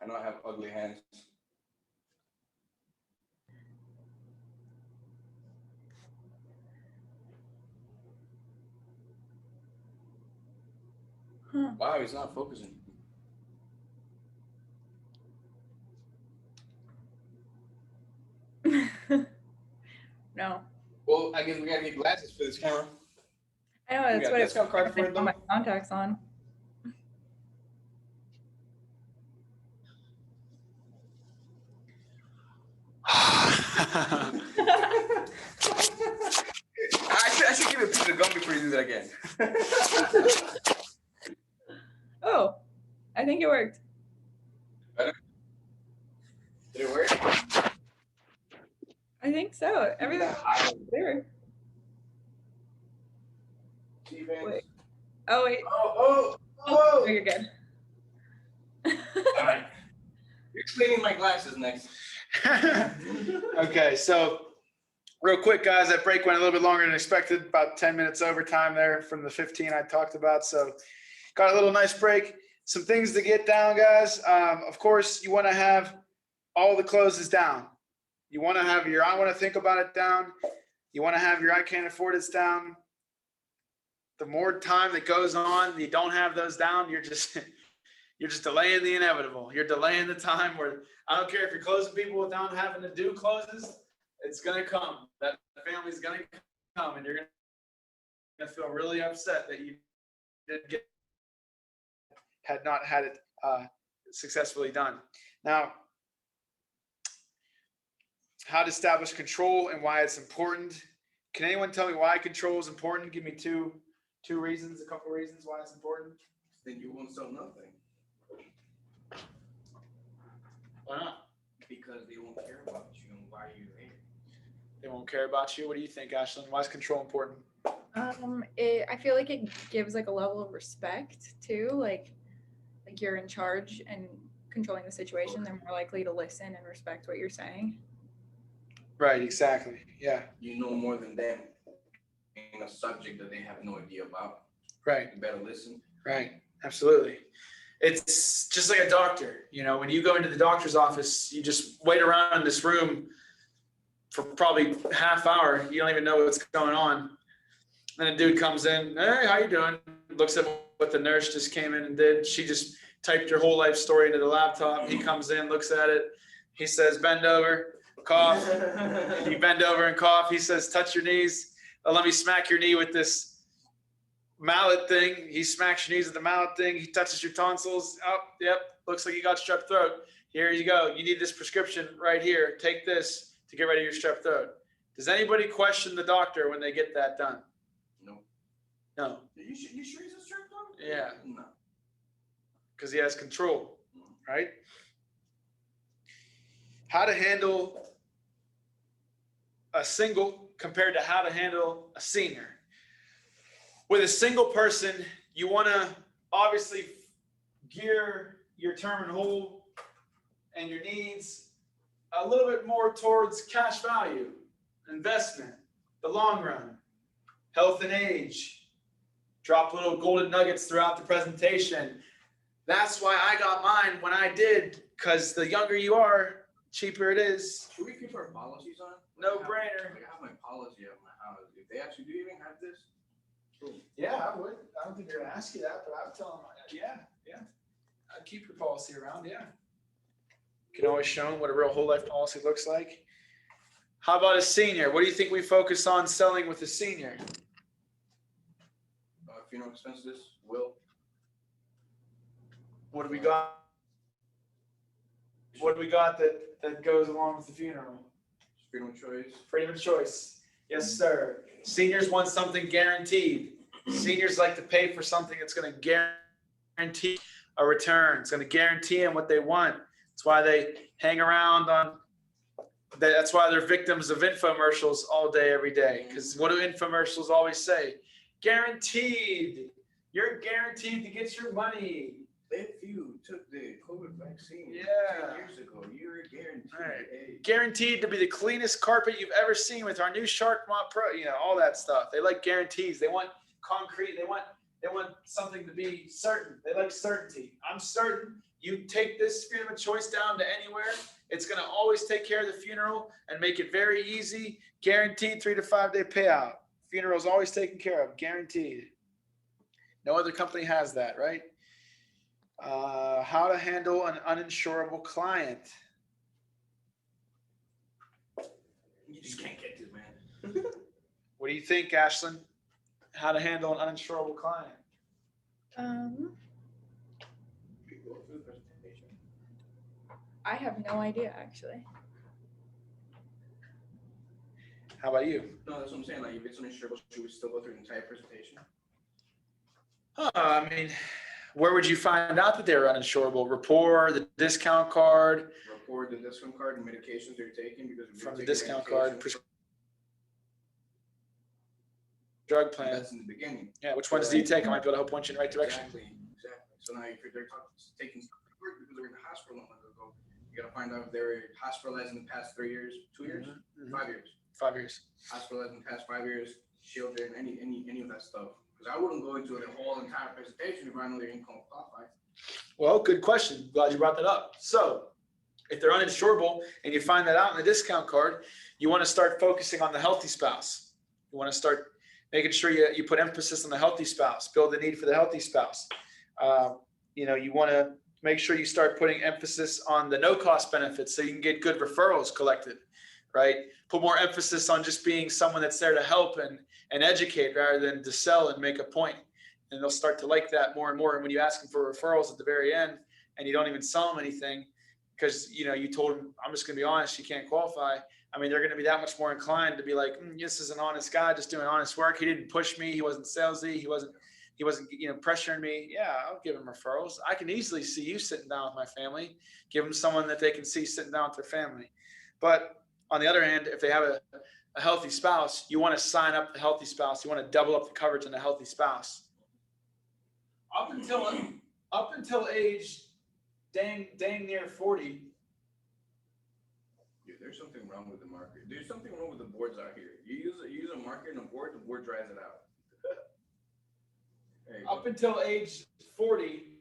I know I have ugly hands. Huh. Wow, he's not focusing. No. Well, I guess we gotta get glasses for this camera. I know, that's got what a discount card for it, put my though? contacts on. I should give it a piece of gum before you do that again. Oh, I think it worked. Did it work? I think so. Everything was clear. Wait. Oh, wait. Oh, Oh, you're good. All right. You're cleaning my glasses next. Okay, so real quick, guys, that break went a little bit longer than expected, about 10 minutes overtime there from the 15 I talked about. So got a little nice break. Some things to get down, guys. Of course, you want to have all the closes down. You want to have your I want to think about it down. You want to have your I can't afford it down. The more time that goes on, you don't have those down, you're just delaying the inevitable. You're delaying the time where I don't care if you're closing people without having to do closes, it's gonna come. That family's gonna come, and you're gonna feel really upset that you had not had it successfully done. Now, how to establish control and why it's important. Can anyone tell me why control is important? Give me two reasons, a couple reasons why it's important. Then you won't sell nothing. Why not? Because they won't care about you and why you're there. They won't care about you. What do you think, Ashlyn? Why is control important? I feel like it gives like a level of respect too. Like you're in charge and controlling the situation. They're more likely to listen and respect what you're saying. Right, exactly. Yeah. You know more than them in a subject that they have no idea about. Right. You better listen. Right. Absolutely. It's just like a doctor. You know, when you go into the doctor's office, you just wait around in this room for probably half hour. You don't even know what's going on. Then a dude comes in, hey, how you doing? Looks at what the nurse just came in and did. She just typed your whole life story into the laptop. He comes in, looks at it. He says, bend over, cough. You bend over and cough. He says, touch your knees. Let me smack your knee with this mallet thing. He smacks your knees with the mallet thing. He touches your tonsils. Oh, yep. Looks like you got strep throat. Here you go. You need this prescription right here. Take this to get rid of your strep throat. Does anybody question the doctor when they get that done? No. No. You sure he's a strep throat? Yeah. No. Because he has control, right? How to handle a single compared to how to handle a senior. With a single person, you want to obviously gear your term and hold and your needs a little bit more towards cash value, investment, the long run, health and age. Drop little golden nuggets throughout the presentation. That's why I got mine when I did, because the younger you are, cheaper it is. Should we keep our policies on? No brainer. I have my policy at my house. If they actually do even have this. Cool. Yeah, I would. I don't think they're gonna ask you that, but I would tell them, yeah. I'd keep your policy around, yeah. You can always show them what a real whole life policy looks like. How about a senior? What do you think we focus on selling with a senior? Funeral expenses, will. What do we got? What do we got that goes along with the funeral? Freedom of choice. Freedom of choice. Yes, sir. Seniors want something guaranteed. Seniors like to pay for something that's going to guarantee a return. It's going to guarantee them what they want. That's why they hang around on. That's why they're victims of infomercials all day, every day. Because what do infomercials always say? Guaranteed. You're guaranteed to get your money. if you took the COVID vaccine Yeah. 10 years ago, you're guaranteed. Right. A Guaranteed to be the cleanest carpet you've ever seen with our new Shark Mop Pro, all that stuff. They like guarantees. They want concrete. They want something to be certain. They like certainty. I'm certain you take this freedom of choice down to anywhere, it's going to always take care of the funeral and make it very easy. Guaranteed 3 to 5 day payout. Funeral's always taken care of, guaranteed. No other company has that, right? How to handle an uninsurable client. You just can't get to it, man. What do you think, Ashlyn? How to handle an uninsurable client? I have no idea actually. How about you? No, that's what I'm saying. Like, if it's uninsurable, should we still go through the entire presentation? I mean, where would you find out that they were uninsurable? Rapport, the discount card. Report the discount card and medications you're taking because if you're From the taking discount card, medications, drug plan. That's in the beginning. Yeah, which ones do you take? I might be able to help point you in the right direction. Exactly. So now if they're taking stuff to work because they're in the hospital a month ago, you gotta find out if they were hospitalized in the past 3 years, 2 years, 5 years. 5 years. Hospitalized in the past 5 years, children, any of that stuff. Because I wouldn't go into the whole entire presentation if I know their income qualified. Well, good question. Glad you brought that up. So if they're uninsurable and you find that out in the discount card, you want to start focusing on the healthy spouse. You want to start making sure you put emphasis on the healthy spouse, build the need for the healthy spouse. You want to make sure you start putting emphasis on the no-cost benefits so you can get good referrals collected, right? Put more emphasis on just being someone that's there to help and educate rather than to sell and make a point. And they'll start to like that more and more. And when you ask them for referrals at the very end and you don't even sell them anything because, you told them, I'm just going to be honest, you can't qualify. I mean, they're going to be that much more inclined to be like, this is an honest guy just doing honest work. He didn't push me. He wasn't salesy. He wasn't, pressuring me. Yeah, I'll give him referrals. I can easily see you sitting down with my family, give them someone that they can see sitting down with their family. But on the other hand, if they have a healthy spouse, you want to sign up the healthy spouse. You want to double up the coverage on the healthy spouse. Up until age dang near 40. Yeah, there's something wrong with the market. There's something wrong with the boards out here. You use a market and a board, the board dries it out. Up until age 40,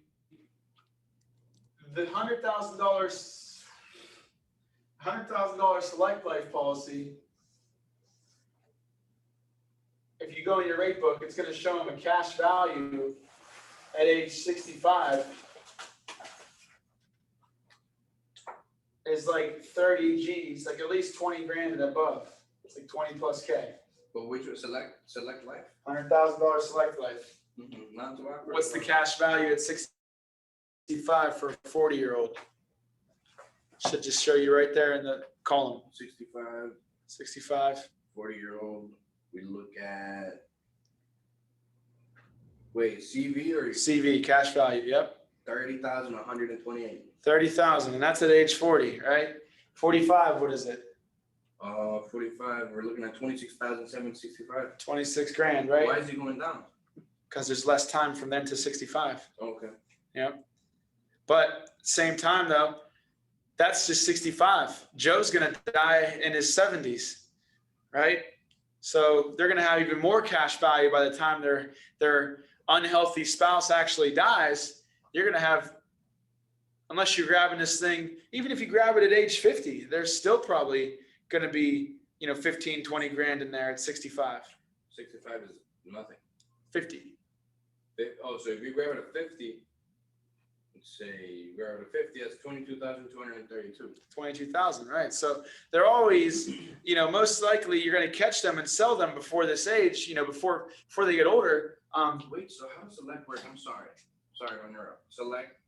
the $100,000 Select Life policy, if you go in your rate book, it's going to show them a cash value at age 65 is like 30 G's, like at least 20 grand and above. It's like 20 plus K. But which was Select Life? $100,000 Select Life. Not too awkward. What's the cash value at 65 for a 40-year-old? Should just show you right there in the column. 65. 40-year-old. We look at. Wait, CV or CV, cash value. Yep. 30,128. 30,000, and that's at age 40, right? 45, what is it? 45. We're looking at 26,765. 26 grand, right? Why is it going down? Because there's less time from then to 65. Okay. Yep. But same time though, that's just 65. Joe's gonna die in his 70s, right? So they're gonna have even more cash value by the time their unhealthy spouse actually dies. You're gonna have, unless you're grabbing this thing, even if you grab it at age 50, there's still probably gonna be 15, 20 grand in there at 65. 65 is nothing. 50. Oh, so if you grab it at 50, let's say you grab it at 50, that's 22,232. 22,000, right? So they're always, most likely you're going to catch them and sell them before this age, before they get older. Wait, so how does Select work? I'm sorry to interrupt. Select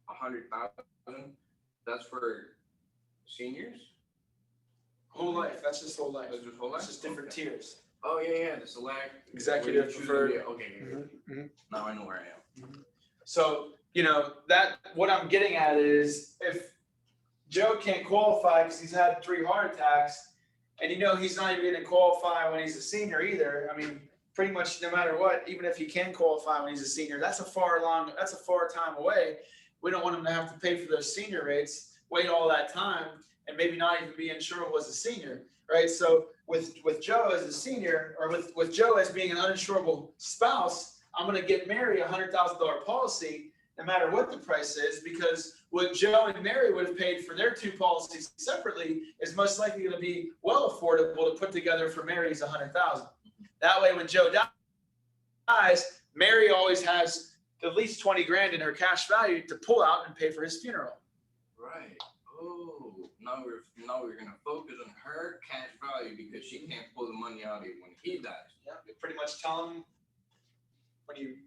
100,000. That's for seniors. Whole life. That's just whole life. That's just whole life. It's just different tiers. Oh yeah, the Select Executive preferred. Yeah, okay. Now I know where I am. So that what I'm getting at is if Joe can't qualify because he's had 3 heart attacks, and he's not even going to qualify when he's a senior either. I mean, pretty much no matter what, even if he can qualify when he's a senior, that's a far time away. We don't want him to have to pay for those senior rates, wait all that time, and maybe not even be insurable as a senior, right? So with Joe as a senior, or with Joe as being an uninsurable spouse, I'm going to get Mary a $100,000 policy, no matter what the price is, because what Joe and Mary would have paid for their two policies separately is most likely going to be well affordable to put together for Mary's $100,000. That way, when Joe dies, Mary always has at least 20 grand in her cash value to pull out and pay for his funeral. Right. Oh, now we're gonna focus on her cash value because she can't pull the money out when he dies. Yeah, you pretty much tell him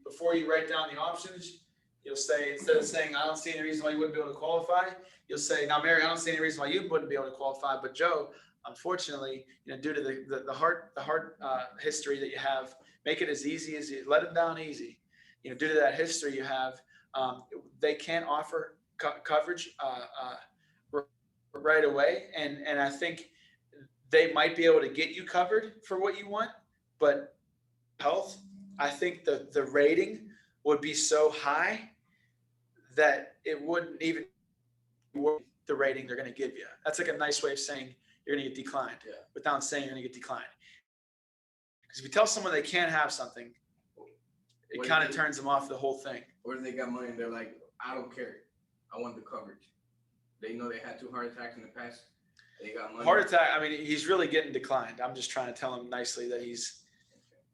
before you write down the options, you'll say, instead of saying, I don't see any reason why you wouldn't be able to qualify, you'll say, now Mary, I don't see any reason why you wouldn't be able to qualify, but Joe, unfortunately, due to the heart history that you have, make it as easy as you let him down easy. Due to that history you have, they can't offer coverage right away, and I think they might be able to get you covered for what you want, but health, I think the rating would be so high that it wouldn't even worth the rating they're going to give you. That's like a nice way of saying you're going to get declined, without saying you're going to get declined. Because if you tell someone they can't have something, it kind of turns them off the whole thing. Or they got money and they're like, I don't care, I want the coverage. They know they had 2 heart attacks in the past. They got money. Heart attack, I mean, he's really getting declined. I'm just trying to tell him nicely that he's,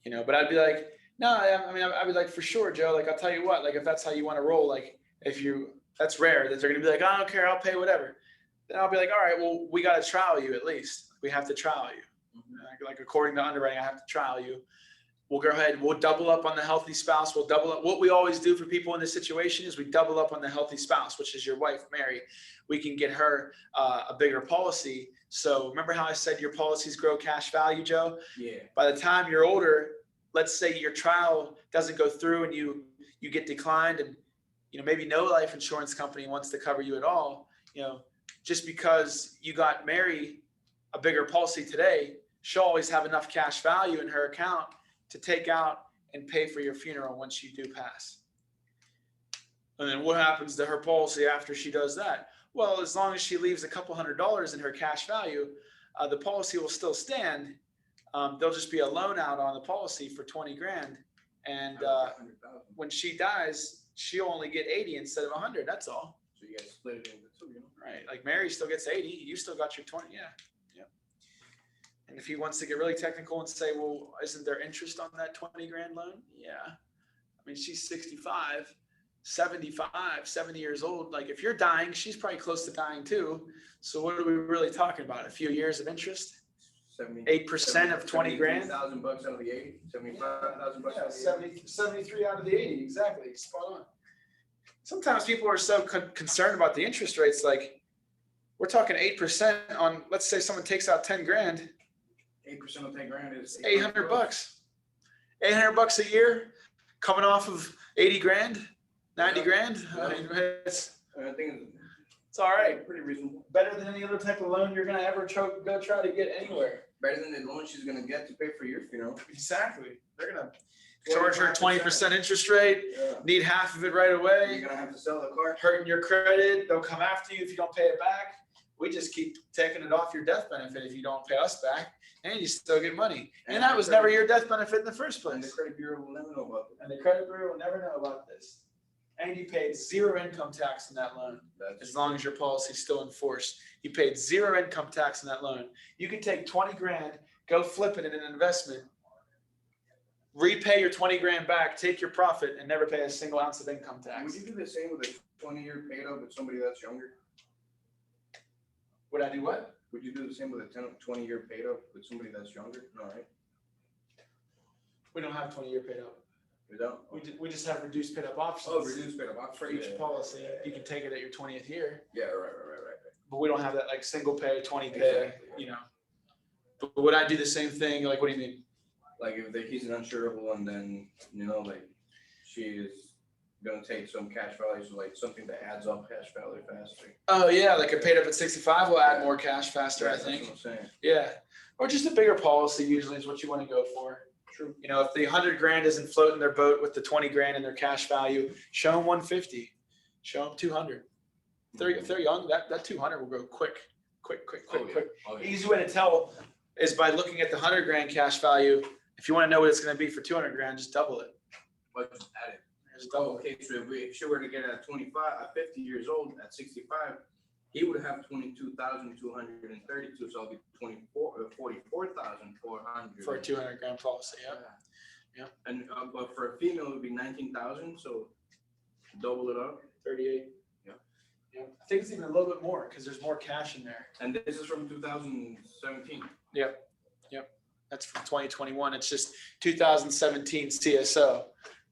but I'd be like, no, I'd be like, for sure, Joe, like, I'll tell you what, like, if that's how you want to roll, like, that's rare that they're going to be like, I don't care, I'll pay whatever. Then I'll be like, all right, well, we got to trial you at least. We have to trial you. Like, according to underwriting, I have to trial you. We'll go ahead, we'll double up on the healthy spouse. We'll double up. What we always do for people in this situation is we double up on the healthy spouse, which is your wife, Mary. We can get her a bigger policy. So remember how I said your policies grow cash value, Joe? Yeah. By the time you're older, let's say your trial doesn't go through and you get declined, and maybe no life insurance company wants to cover you at all. Just because you got Mary a bigger policy today, she'll always have enough cash value in her account to take out and pay for your funeral once you do pass. And then what happens to her policy after she does that? Well, as long as she leaves a couple $100s in her cash value, the policy will still stand. There'll just be a loan out on the policy for 20 grand. And when she dies, she'll only get 80 instead of 100. That's all. So you guys split it into 2, Right. Like Mary still gets 80. You still got your 20. Yeah. And if he wants to get really technical and say, well, isn't there interest on that 20 grand loan? Yeah. I mean, she's 65, 75, 70 years old. Like, if you're dying, she's probably close to dying too. So what are we really talking about? A few years of interest? 8% of 20 grand? $1,000 out of the 80, $75,000 out of the 80. 73 out of the 80, exactly. Spot on. Sometimes people are so concerned about the interest rates. Like, we're talking 8% on, let's say someone takes out 10 grand. 8% of 10 grand is $800. $800 a year, coming off of 80 grand, 90 grand. I mean, it's all right. Pretty reasonable. Better than any other type of loan you're gonna ever go try to get anywhere. Better than the loan she's gonna get to pay for your funeral. Exactly. They're gonna charge her 20% interest rate. Need half of it right away. You're gonna have to sell the car. Hurting your credit. They'll come after you if you don't pay it back. We just keep taking it off your death benefit if you don't pay us back, and you still get money. And that was never your death benefit in the first place. And the credit bureau will never know about it. And the credit bureau will never know about this. And you paid 0 income tax on that loan. As long as your policy is still in force, you paid 0 income tax on that loan. You can take 20 grand, go flip it in an investment, repay your 20 grand back, take your profit, and never pay a single ounce of income tax. Would you do the same with a 20-year paid up with somebody that's younger? Would I do what? Would you do the same with a 20-year paid up with somebody that's younger? No, right? We don't have 20-year paid up. We don't? We just have reduced paid up options. Oh, reduced paid up options. For each policy. You can take it at your 20th year. Yeah, right. But we don't have that like single pay, 20 pay, Exactly. But would I do the same thing? Like, what do you mean? Like, if he's an insurable and then, like, she is gonna take some cash value, so like something that adds up cash value faster. Oh yeah, like a paid up at 65 will add more cash faster, I That's think. what I'm saying. Yeah, or just a bigger policy usually is what you want to go for. True. You know, if the 100 grand isn't floating their boat with the 20 grand in their cash value, show them 150, show them 200. If they're young, that 200 will go quick. Oh, yeah. Easy way to tell is by looking at the 100 grand cash value. If you want to know what it's going to be for 200 grand, just double it. But just add it. Just double it. Okay, so if she were to get it at 25, at 50 years old, at 65, he would have 22,232, so it'll be 44,400 For a 200 grand policy, yeah. And but for a female, it would be 19,000, so double it up. 38. Yeah. I think it's even a little bit more because there's more cash in there. And this is from 2017. Yep. That's from 2021. It's just 2017 CSO.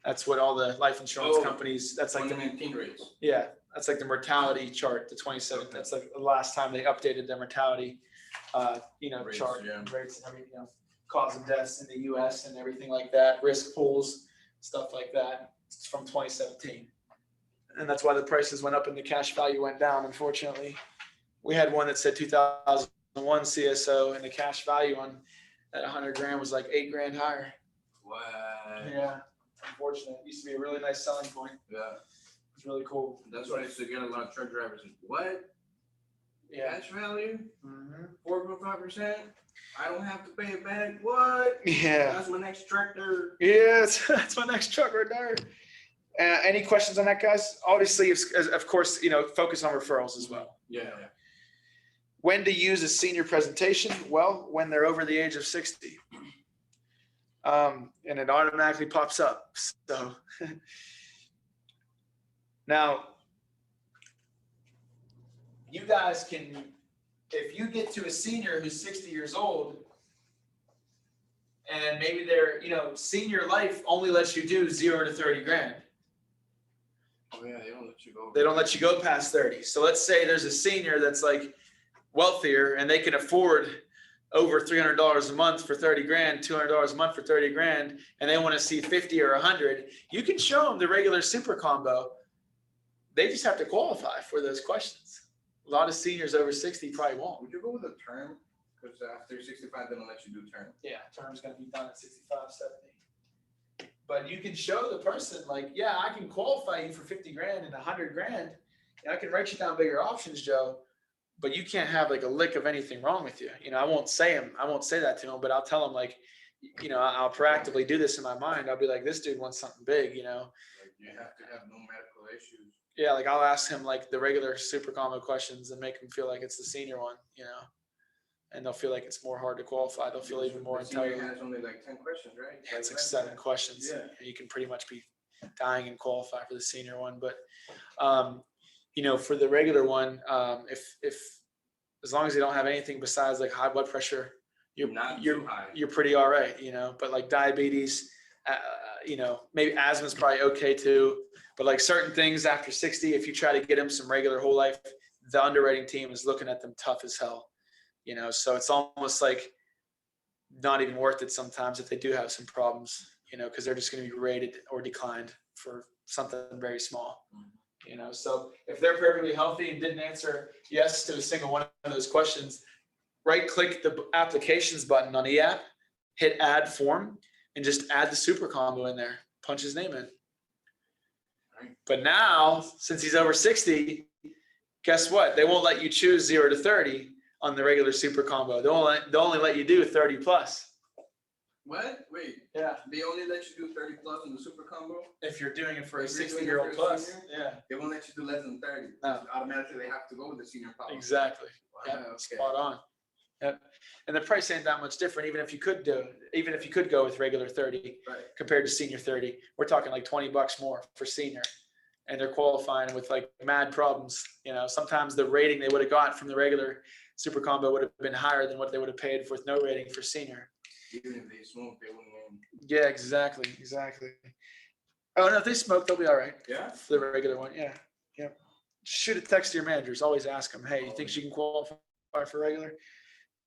That's what all the life insurance companies. That's like the 2019 rates. Yeah, that's like the mortality chart. The 27. That's like the last time they updated their mortality, Rates, chart yeah. and rates and everything. Cause of deaths in the U.S. and everything like that. Risk pools, stuff like that. It's from 2017, and that's why the prices went up and the cash value went down. Unfortunately, we had one that said 2001 CSO, and the cash value on that 100 grand was like 8 grand higher. What? Yeah, unfortunate. It used to be a really nice selling point. Yeah. It's really cool. That's why I used to get a lot of truck drivers. What? Yeah. Cash value? Mm-hmm. 4.5%? I don't have to pay it back. What? Yeah. That's my next tractor. Yeah, that's my next truck right there. Any questions on that, guys? Obviously, of course, focus on referrals as well. Yeah. When to use a senior presentation? Well, when they're over the age of 60. And it automatically pops up. So now, you guys can, if you get to a senior who's 60 years old, and maybe they're, senior life only lets you do 0 to 30 grand. Oh yeah, they don't let you go. They don't let you go past 30. So let's say there's a senior that's like wealthier and they can afford over $300 a month for 30 grand, $200 a month for 30 grand, and they want to see 50 or 100. You can show them the regular super combo. They just have to qualify for those questions. A lot of seniors over 60 probably won't. Would you go with a term? Because after 65, they don't let you do term. Yeah, term's going to be done at 65, 70. But you can show the person like, yeah, I can qualify you for 50 grand and 100 grand. And I can write you down bigger options, Joe. But you can't have like a lick of anything wrong with you. I won't say that to him, but I'll tell him like, I'll proactively do this in my mind. I'll be like, this dude wants something big, Like you have to have no medical issues. Yeah, like I'll ask him like the regular super combo questions and make him feel like it's the senior one, and they'll feel like it's more hard to qualify. They'll feel even more The senior entitled. has only like 10 questions, right? Yeah, it's like 7 questions. Yeah. You can pretty much be dying and qualify for the senior one. But, for the regular one, if as long as you don't have anything besides like high blood pressure, you're too high. You're pretty all right, But like diabetes, maybe asthma's probably okay too. But like certain things after 60, if you try to get them some regular whole life, the underwriting team is looking at them tough as hell. So it's almost like not even worth it sometimes if they do have some problems, because they're just going to be rated or declined for something very small, So if they're perfectly healthy and didn't answer yes to a single one of those questions, right click the applications button on the app, hit add form, and just add the super combo in there, punch his name in. But now, since he's over 60, guess what? They won't let you choose 0 to 30 on the regular super combo. They'll only let you do 30 plus. What? Wait. Yeah. They only let you do 30 plus in the super combo? If you're doing it for a If you're doing it 60-year-old for a plus. senior? Yeah. They won't let you do less than 30. No. Automatically, they have to go with the senior policy. Exactly. Wow, Yep. okay. Spot on. Yep. And the price ain't that much different, even if you could go with regular 30 Right. compared to senior 30. We're talking like $20 more for senior. And they're qualifying with like mad problems. Sometimes the rating they would have got from the regular super combo would have been higher than what they would have paid with no rating for senior. Even if they smoke, they wouldn't win. Yeah, exactly. Oh no, if they smoke, they'll be all right. Yeah. For the regular one, yeah. Shoot a text to your managers. Always ask them, hey, you think she can qualify for regular?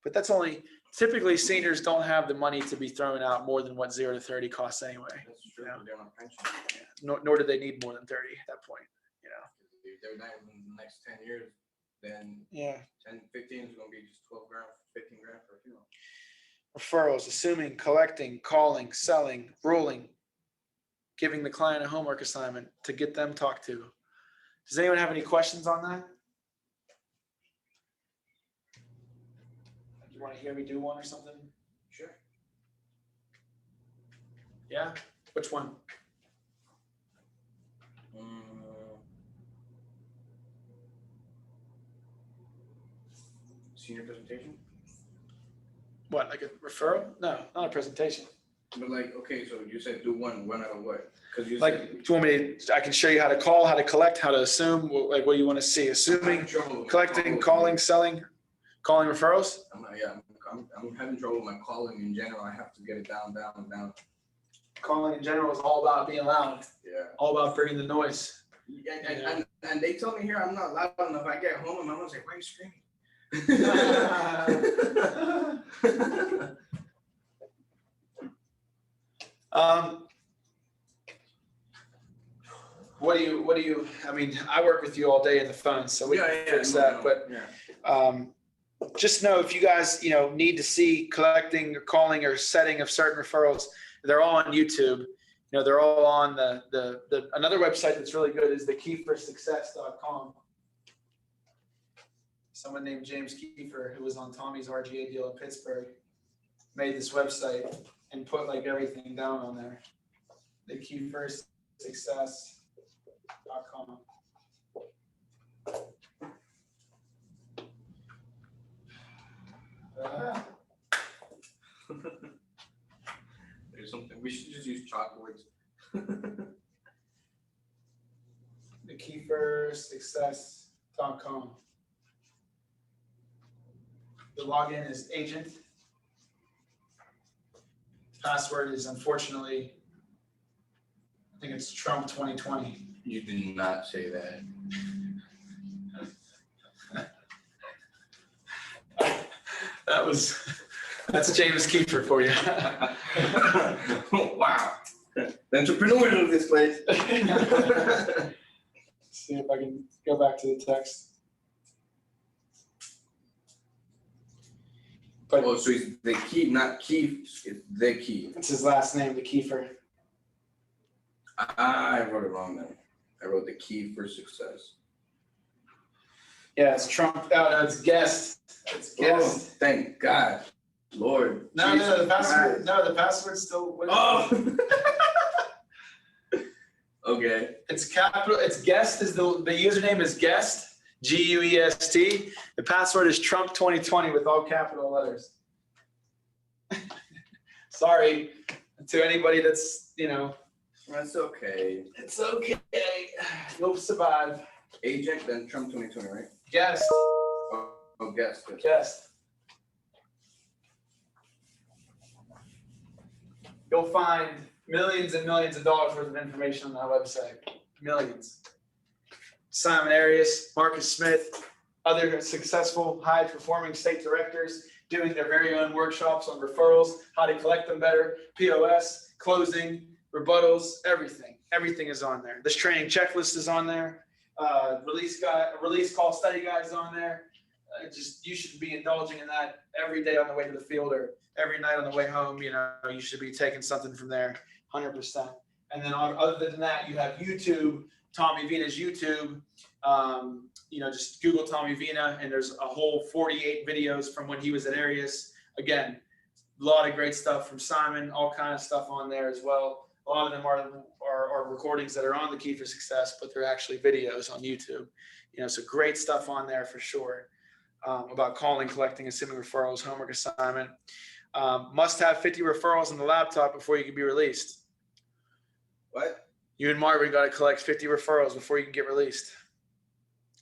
But that's only typically seniors don't have the money to be throwing out more than what 0 to 30 costs anyway. That's true. Yeah. They're on pension. Nor do they need more than 30 at that point. If they're not in the next 10 years, then Yeah. 10, 15 is going to be just 12 grand, 15 grand for a funeral. referrals, assuming, collecting, calling, selling, ruling, giving the client a homework assignment to get them talked to. Does anyone have any questions on that? You want to hear me do one or something? Sure. Yeah? Which one? Senior presentation? What, like a referral? No, not a presentation. But like, okay, so you said do one out of what? Because you Like, said. do you want me to, I can show you how to call, how to collect, how to assume, like what do you want to see? Assuming, collecting, calling, selling, calling referrals? I'm having trouble with my calling in general. I have to get it down. Calling in general is all about being loud. Yeah. All about bringing the noise. And they tell me here I'm not loud enough. I get home and my mom's like, why are you screaming? What do you, I mean, I work with you all day in the phone, so we can fix that, but just know if you guys, need to see collecting or calling or setting of certain referrals, they're all on YouTube. They're all on the another website that's really good is the keyforsuccess.com. Someone named James Kiefer, who was on Tommy's RGA deal in Pittsburgh, made this website and put like everything down on there. The keyforsuccess.com. There's something, we should just use chalkboards. The keyforsuccess.com. The login is agent. Password is unfortunately, I think it's Trump 2020. You did not say that. That's James Kiefer for you. Wow. The entrepreneurs of this place. See if I can go back to the text. But so it's the key, not key, it's the key. It's his last name, the Kiefer. I wrote it wrong then. I wrote the key for success. Yeah, it's Trump. Oh, no, it's guest. It's guest. Oh, thank God. Lord. No, the password. No, the password's still. Oh. Okay. It's capital. It's guest is the username is guest. GUEST. The password is Trump 2020 with all capital letters. Sorry to anybody that's That's okay. It's okay. You'll survive. Agent, then Trump 2020, right? Guest. Oh, guest. Guest. You'll find millions and millions of dollars worth of information on that website. Millions. Simon Arias, Marcus Smith, other successful high-performing state directors doing their very own workshops on referrals, how to collect them better, POS, closing, rebuttals, everything. Everything is on there. This training checklist is on there. Release call study guide is on there. You should be indulging in that every day on the way to the field or every night on the way home. You should be taking something from there, 100%. And then other than that, you have YouTube, Tommy Vina's YouTube. Just Google Tommy Vina, and there's a whole 48 videos from when he was at Arias. Again, a lot of great stuff from Simon, all kind of stuff on there as well. A lot of them are recordings that are on the Key for Success, but they're actually videos on YouTube. So great stuff on there for sure. About calling, collecting, assuming referrals, homework assignment. Must have 50 referrals in the laptop before you can be released. What? You and Marvin got to collect 50 referrals before you can get released.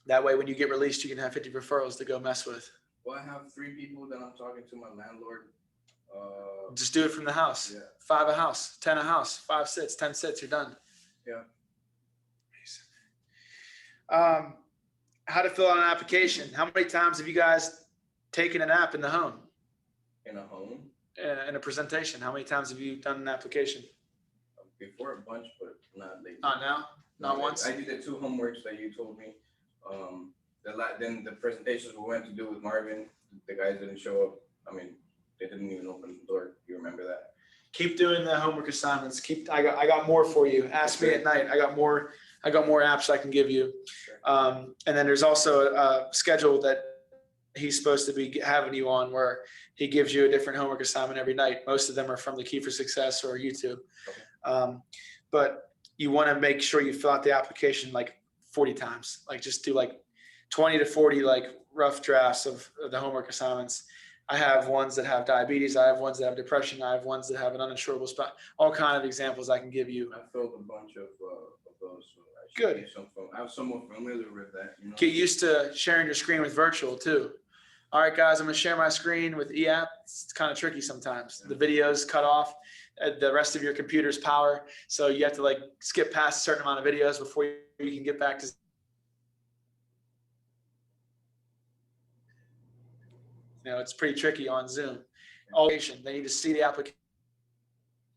That way, when you get released, you can have 50 referrals to go mess with. Well, I have 3 people that I'm talking to, my landlord. Just do it from the house. Yeah. 5 a house, 10 a house, 5 sits, 10 sits, you're done. Yeah. How to fill out an application. How many times have you guys taken a nap in the home? In a home? In a presentation. How many times have you done an application? Before a bunch, but not lately. Not now? Not once? I did the 2 homeworks that you told me. Then the presentations we went to do with Marvin, the guys didn't show up. I mean, They didn't even open the door. You remember that? Keep doing the homework assignments. I got more for you. Ask me at night. I got more apps I can give you. And then there's also a schedule that he's supposed to be having you on where he gives you a different homework assignment every night. Most of them are from the Key for Success or YouTube. But you want to make sure you fill out the application like 40 times. Like just do like 20 to 40 like rough drafts of the homework assignments. I have ones that have diabetes. I have ones that have depression. I have ones that have an uninsurable spot. All kind of examples I can give you. I filled a bunch of those. So Good. I'm somewhat familiar with that. You know? Get used to sharing your screen with virtual too. All right, guys, I'm gonna share my screen with eApp. It's kind of tricky sometimes. The video's cut off, the rest of your computer's power. So you have to like skip past a certain amount of videos before you can get back to. You know, it's pretty tricky on Zoom. They need to see the application.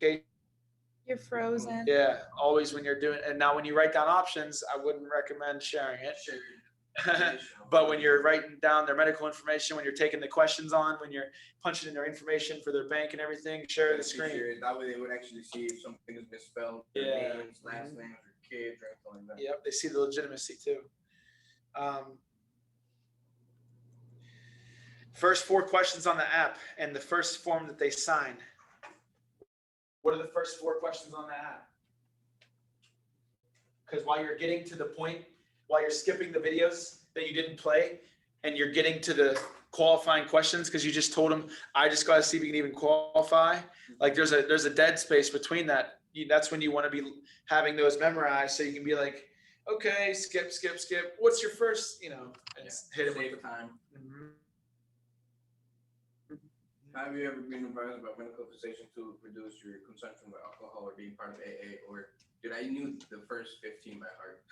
You're frozen. Yeah, always when you're doing, and now when you write down options, I wouldn't recommend sharing it. But when you're writing down their medical information, when you're taking the questions on, when you're punching in their information for their bank and everything, share the screen. That way they would actually see if something is misspelled. Yeah. Names, last names, or kids, or anything like that. Yep, they see the legitimacy too. First 4 questions on the app and the first form that they sign. What are the first 4 questions on the app? Because while you're getting to the point, while you're skipping the videos that you didn't play, and you're getting to the qualifying questions, because you just told them, I just got to see if you can even qualify. Like there's a dead space between that. That's when you want to be having those memorized, so you can be like, okay, skip. What's your first? You know, and hit it with the time. Have you ever been advised by medical physician to reduce your consumption of alcohol or being part of AA? Or did I knew the first 15 by heart?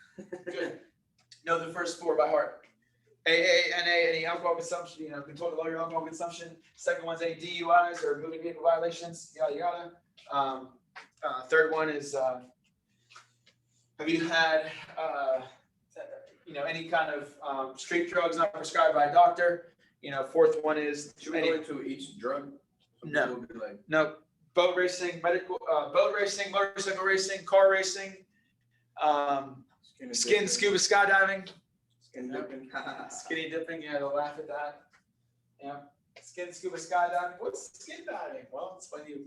Good. Know the first 4 by heart. AA, NA, any alcohol consumption, you know, control the your alcohol consumption. Second one's any DUIs or moving vehicle violations, yada yada. Third one is, have you had, you know, any kind of street drugs not prescribed by a doctor? You know, fourth one is Should we go into each drug? No. No. Boat racing, motorcycle racing, car racing, scuba skydiving, skinny dipping. Yeah, they'll laugh at that. Yeah, scuba skydiving. What's skin diving? Well, it's when you.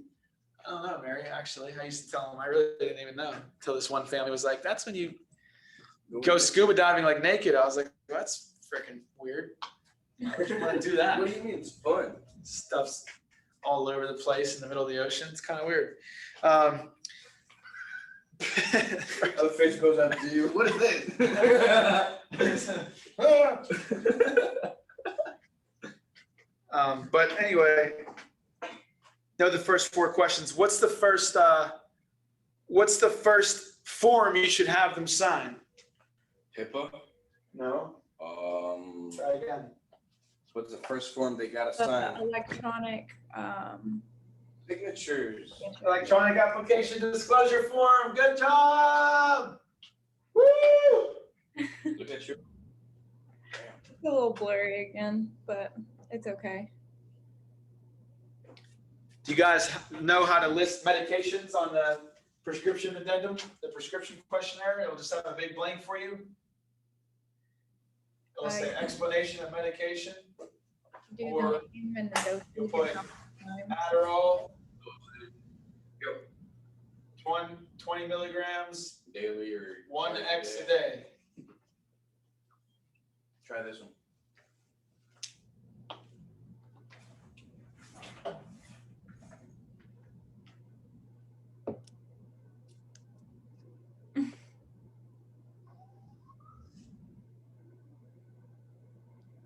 I don't know, Mary. Actually, I used to tell them I really didn't even know until this one family was like, "That's when you go scuba diving like naked." I was like, "That's freaking weird." Why would you want to do that? What do you mean? It's fun. Stuff's all over the place in the middle of the ocean. It's kind of weird. A fish goes up to you. What is this? But anyway, know the first 4 questions. What's the first form you should have them sign? HIPAA? No. Try again. What's the first form they gotta The sign? electronic, Signatures. Electronic application disclosure form. Good job. Woo! Look at you. it's a little blurry again, but it's okay. Do you guys know how to list medications on the prescription addendum, the prescription questionnaire? It'll just have a big blank for you. It'll say explanation of medication. Do Or the name and the dosage. you put and how much time. Adderall, 20 milligrams, Daily or 1x a day. Try this one.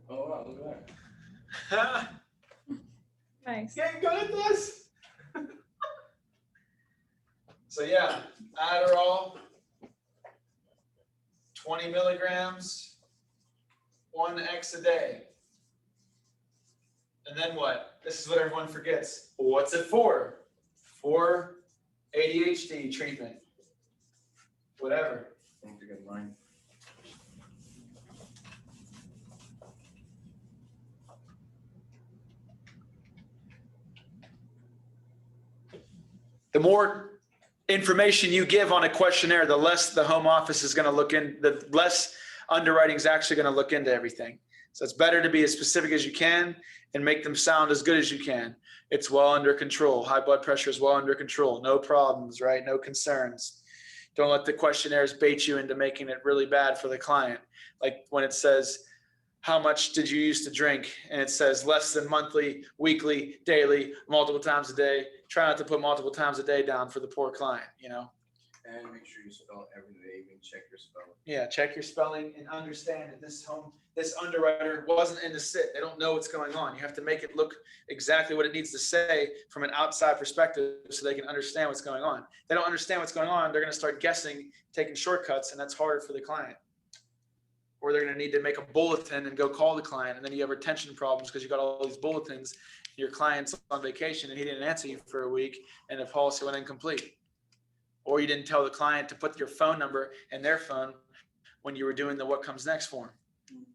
Oh wow, look at that. Nice. Getting good at this. So yeah, Adderall, 20 milligrams, 1x a day. And then what? This is what everyone forgets. What's it for? For ADHD treatment. Whatever. I think to get mine. the more information you give on a questionnaire, the less the home office is going to look in, the less underwriting is actually going to look into everything. So it's better to be as specific as you can and make them sound as good as you can. It's well under control. High blood pressure is well under control. No problems, right? No concerns. Don't let the questionnaires bait you into making it really bad for the client. Like when it says, how much did you used to drink? And it says less than monthly, weekly, daily, multiple times a day. Try not to put multiple times a day down for the poor client, you know? And make sure you spell every day, even check your spelling. Yeah, check your spelling and understand that this underwriter wasn't in the sit. They don't know what's going on. You have to make it look exactly what it needs to say from an outside perspective so they can understand what's going on. If they don't understand what's going on, they're going to start guessing, taking shortcuts, and that's hard for the client. Or they're going to need to make a bulletin and go call the client, and then you have retention problems because you got all these bulletins. Your client's on vacation and he didn't answer you for a week, and the policy went incomplete. Or you didn't tell the client to put your phone number in their phone when you were doing the what comes next form.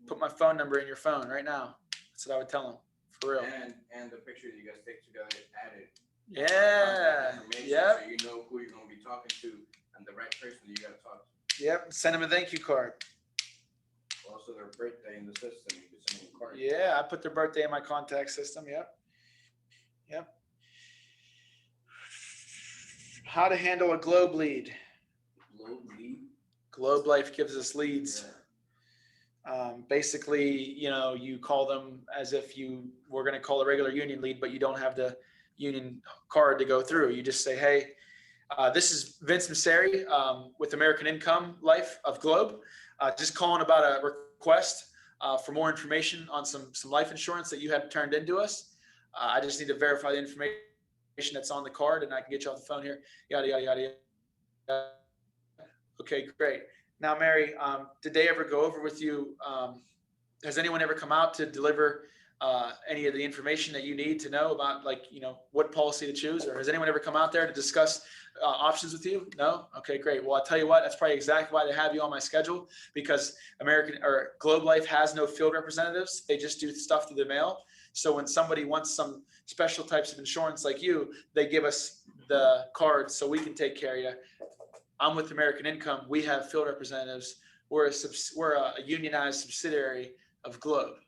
Put my phone number in your phone right now. That's what I would tell them, for real. And the picture that you guys take together is added. Yeah. Yep. So you know who you're going to be talking to and the right person that you got to talk to. Yep. Send them a thank you card. Also their birthday in the system. You can send them a card. Yeah, I put their birthday in my contact system. Yep. Yep. How to handle a Globe lead. Globe lead? Globe Life gives us leads. Basically, you know, you call them as if you were going to call a regular union lead, but you don't have the union card to go through. You just say, hey, this is Vince Masseri with American Income Life of Globe. Just calling about a request for more information on some life insurance that you had turned into us. I just need to verify the information that's on the card and I can get you off the phone here. Yada, yada, yada, yada. Okay, great. Now, Mary, did they ever go over with you? Has anyone ever come out to deliver any of the information that you need to know about, like, you know, what policy to choose? Or has anyone ever come out there to discuss options with you? No? Okay, great. Well, I'll tell you what, that's probably exactly why they have you on my schedule, because Globe Life has no field representatives. They just do stuff through the mail. So when somebody wants some special types of insurance like you, they give us the card so we can take care of you. I'm with American Income. We have field representatives. We're a unionized subsidiary of Globe,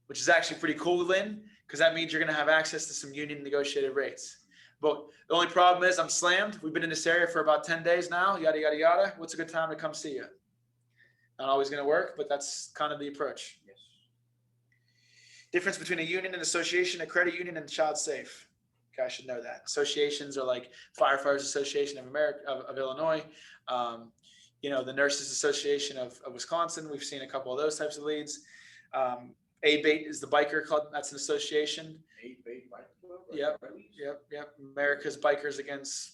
which is actually pretty cool, Lynn, because that means you're going to have access to some union negotiated rates. But the only problem is I'm slammed. We've been in this area for about 10 days now, yada, yada, yada. What's a good time to come see you? Not always going to work, but that's kind of the approach. Yes. Difference between a union and association, a credit union and child safe. Okay, I should know that. Associations are like Firefighters Association of America, of Illinois. You know, the Nurses Association of Wisconsin. We've seen a couple of those types of leads. ABATE is the biker club. That's an association. ABATE biker club? Yep. America's Bikers Against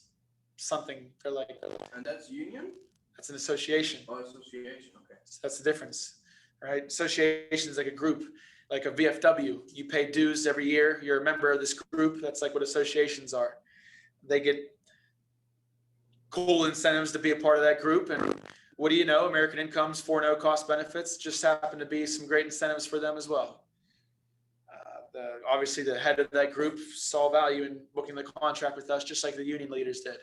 something. They're like. And that's union? That's an association. Oh, association. Okay. So that's the difference, right? Association is like a group, like a VFW. You pay dues every year. You're a member of this group. That's like what associations are. They get cool incentives to be a part of that group. And what do you know? American Income's 4-0 cost benefits just happen to be some great incentives for them as well. Obviously, the head of that group saw value in booking the contract with us, just like the union leaders did.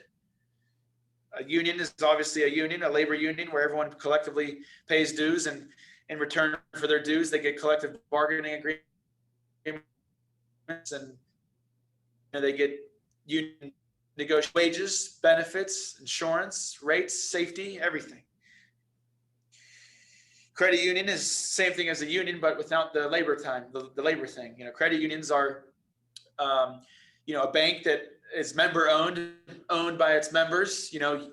A union is obviously a union, a labor union, where everyone collectively pays dues, and in return for their dues, they get collective bargaining agreements, and they get union negotiate wages, benefits, insurance, rates, safety, everything. Credit union is same thing as a union, but without the labor time, the labor thing. You know, credit unions are, you know, a bank that is member owned by its members. You know,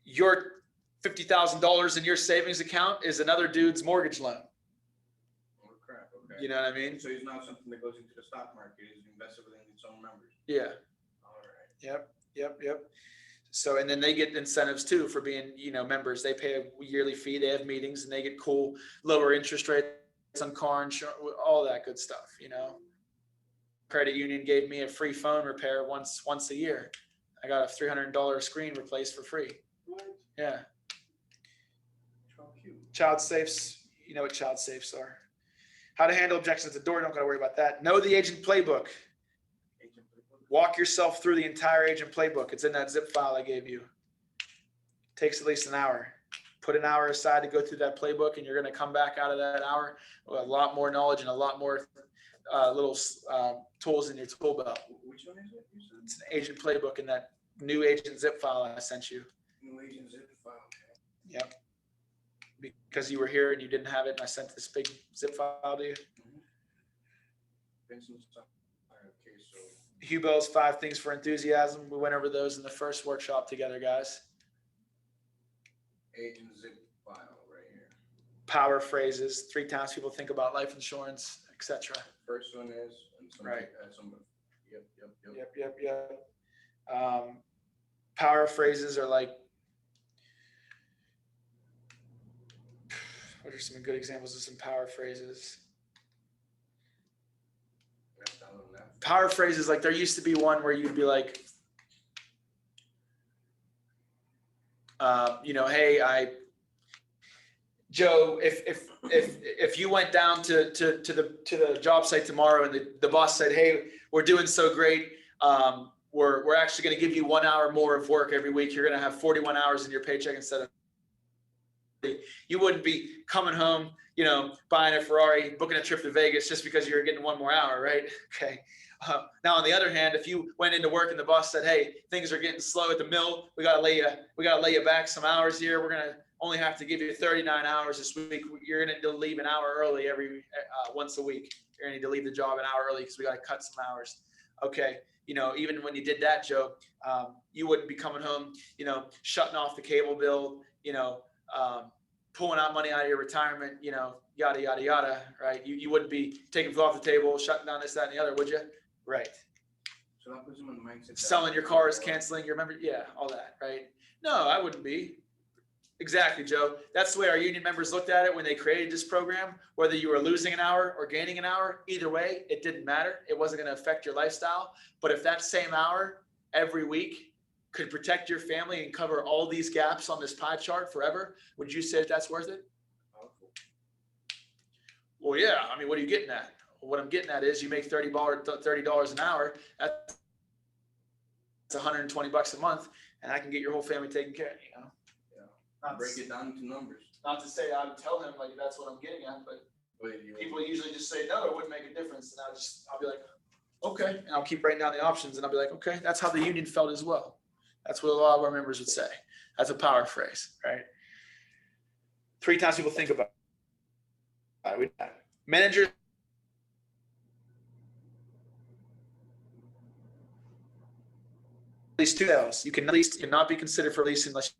your $50,000 in your savings account is another dude's mortgage loan. Oh, crap. Okay. You know what I mean? So it's not something that goes into the stock market. It's invested within its own members. Yeah. All right. Yep. So, and then they get incentives too for being, you know, members. They pay a yearly fee. They have meetings and they get cool lower interest rates on car insurance, all that good stuff, you know. Credit union gave me a free phone repair once a year. I got a $300 screen replaced for free. What? Yeah. How cute. Child safes, you know what child safes are. How to handle objections at the door, don't gotta worry about that. Know the agent playbook. walk yourself through the entire agent playbook. It's in that zip file I gave you. Takes at least an hour. Put an hour aside to go through that playbook, and you're going to come back out of that hour with a lot more knowledge and a lot more little tools in your tool belt. Which one is it? It's an agent playbook in that new agent zip file I sent you. New agent zip file. Yep. Because you were here and you didn't have it, and I sent this big zip file to you. Okay, so Hugh Bell's 5 Things for Enthusiasm. We went over those in the first workshop together, guys. agent zip file right here. Power phrases, 3 times people think about life insurance, etc. First one is, and somebody, somebody. Yep. Power phrases are like, what are some good examples of some power phrases? Power phrases, like there used to be one where you'd be like, hey, Joe, if you went down to the job site tomorrow and the boss said, hey, we're doing so great, we're actually going to give you 1 hour more of work every week. You're going to have 41 hours in your paycheck instead of. You wouldn't be coming home, buying a Ferrari, booking a trip to Vegas just because you're getting 1 more hour, right? Okay. Now, on the other hand, if you went into work and the boss said, hey, things are getting slow at the mill, we got to lay you back some hours here. We're going to only have to give you 39 hours this week. You're going to leave an hour early once a week. You're going to need to leave the job an hour early because we got to cut some hours. Okay. Even when you did that, Joe, you wouldn't be coming home, shutting off the cable bill, pulling out money out of your retirement, yada, yada, yada, right? You wouldn't be taking food off the table, shutting down this, that, and the other, would you? Right. So that puts them in the mindset. Selling your cars, canceling your member, yeah, all that, right? No, I wouldn't be. Exactly, Joe. That's the way our union members looked at it when they created this program. Whether you were losing an hour or gaining an hour, either way, it didn't matter. It wasn't going to affect your lifestyle. But if that same hour every week could protect your family and cover all these gaps on this pie chart forever, would you say that's worth it? Well, yeah. I mean, what are you getting at? What I'm getting at is you make $30 an hour. That's $120 a month, and I can get your whole family taken care of. Yeah. Break it down into numbers. Not to say I would tell him like that's what I'm getting at, but people usually just say no, it wouldn't make a difference, and I'll be like, okay, and I'll keep writing down the options, and I'll be like, okay, that's how the union felt as well. That's what a lot of our members would say. That's a power phrase, right? 3 times people think about it. Managers. At least 2 sales. You cannot be considered for lease unless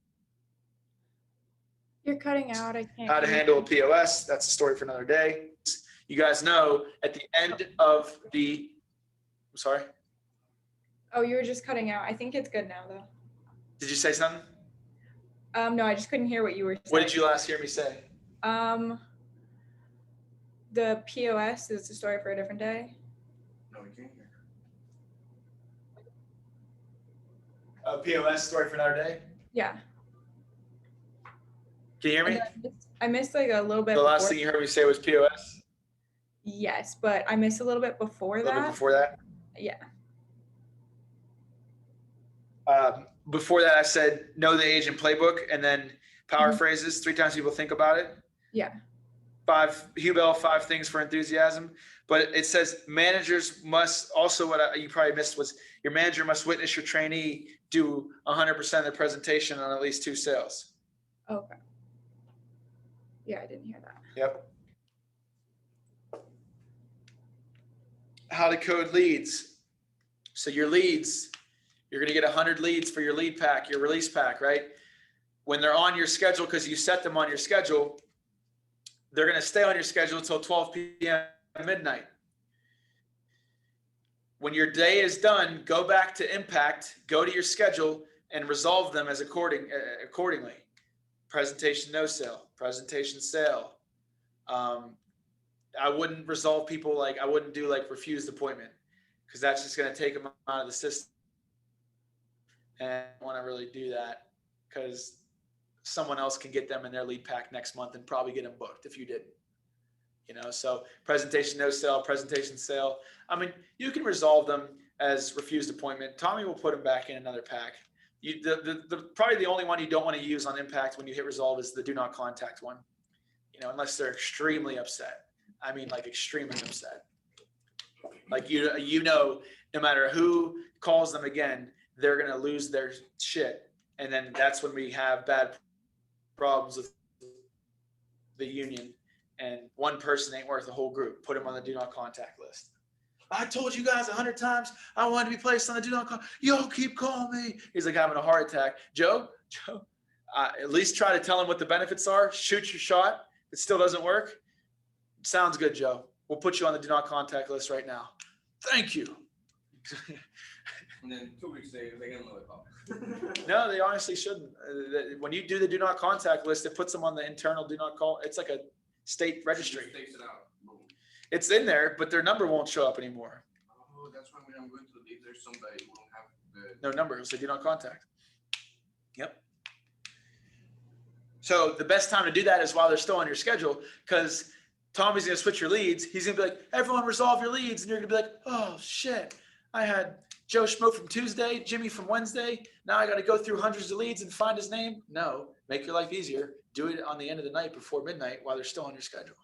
You're cutting out. I can't. How to handle a POS. That's a story for another day. You guys know at the end of the, I'm sorry. Oh, you were just cutting out. I think it's good now though. Did you say something? No, I just couldn't hear what you were saying. What did you last hear me say? The POS is the story for a different day. No, we can't hear. POS story for another day? Yeah. Can you hear me? I missed like a little bit. The last thing you heard me say was POS? Yes, but I missed a little bit before that. A little bit before that? Yeah. Before that, I said, know the agent playbook and then power phrases. 3 times people think about it. Yeah. 5, Hugh Bell, 5 Things for Enthusiasm. But it says managers must also, you probably missed was your manager must witness your trainee do 100% of the presentation on at least 2 sales. Okay. Yeah, I didn't hear that. Yep. How to code leads. So your leads, you're going to get 100 leads for your lead pack, your release pack, right? When they're on your schedule, because you set them on your schedule, they're going to stay on your schedule until 12 p.m. midnight. When your day is done, go back to Impact, go to your schedule, and resolve them as accordingly. Presentation, no sale. Presentation, sale. I wouldn't resolve people I wouldn't do refused appointment, because that's just going to take them out of the system. And I don't want to really do that because someone else can get them in their lead pack next month and probably get them booked if you didn't. So presentation, no sale, presentation, sale. I mean, you can resolve them as refused appointment. Tommy will put them back in another pack. Probably the only one you don't want to use on impact when you hit resolve is the do not contact one. Unless they're extremely upset. I mean, like extremely upset. Like, no matter who calls them again, they're going to lose their shit. And then that's when we have bad problems with the union. And one person ain't worth the whole group. Put them on the do not contact list. I told you guys 100 times I wanted to be placed on the do not contact. Y'all keep calling me. He's like having a heart attack. Joe, at least try to tell him what the benefits are. Shoot your shot. If it still doesn't work, sounds good, Joe. We'll put you on the do not contact list right now. Thank you. And then 2 weeks later, they get another call. No, they honestly shouldn't. When you do the do not contact list, it puts them on the internal do not call. It's like a state registry. Takes it out. Boom. It's in there, but their number won't show up anymore. Oh, that's why when I'm going to if there's somebody who don't have the No number. It'll say do not contact. Yep. So the best time to do that is while they're still on your schedule, because Tommy's going to switch your leads. He's going to be like, everyone resolve your leads. And you're going to be like, oh, shit. I had Joe Schmo from Tuesday, Jimmy from Wednesday. Now I got to go through hundreds of leads and find his name. No, make your life easier. Do it on the end of the night before midnight while they're still on your schedule.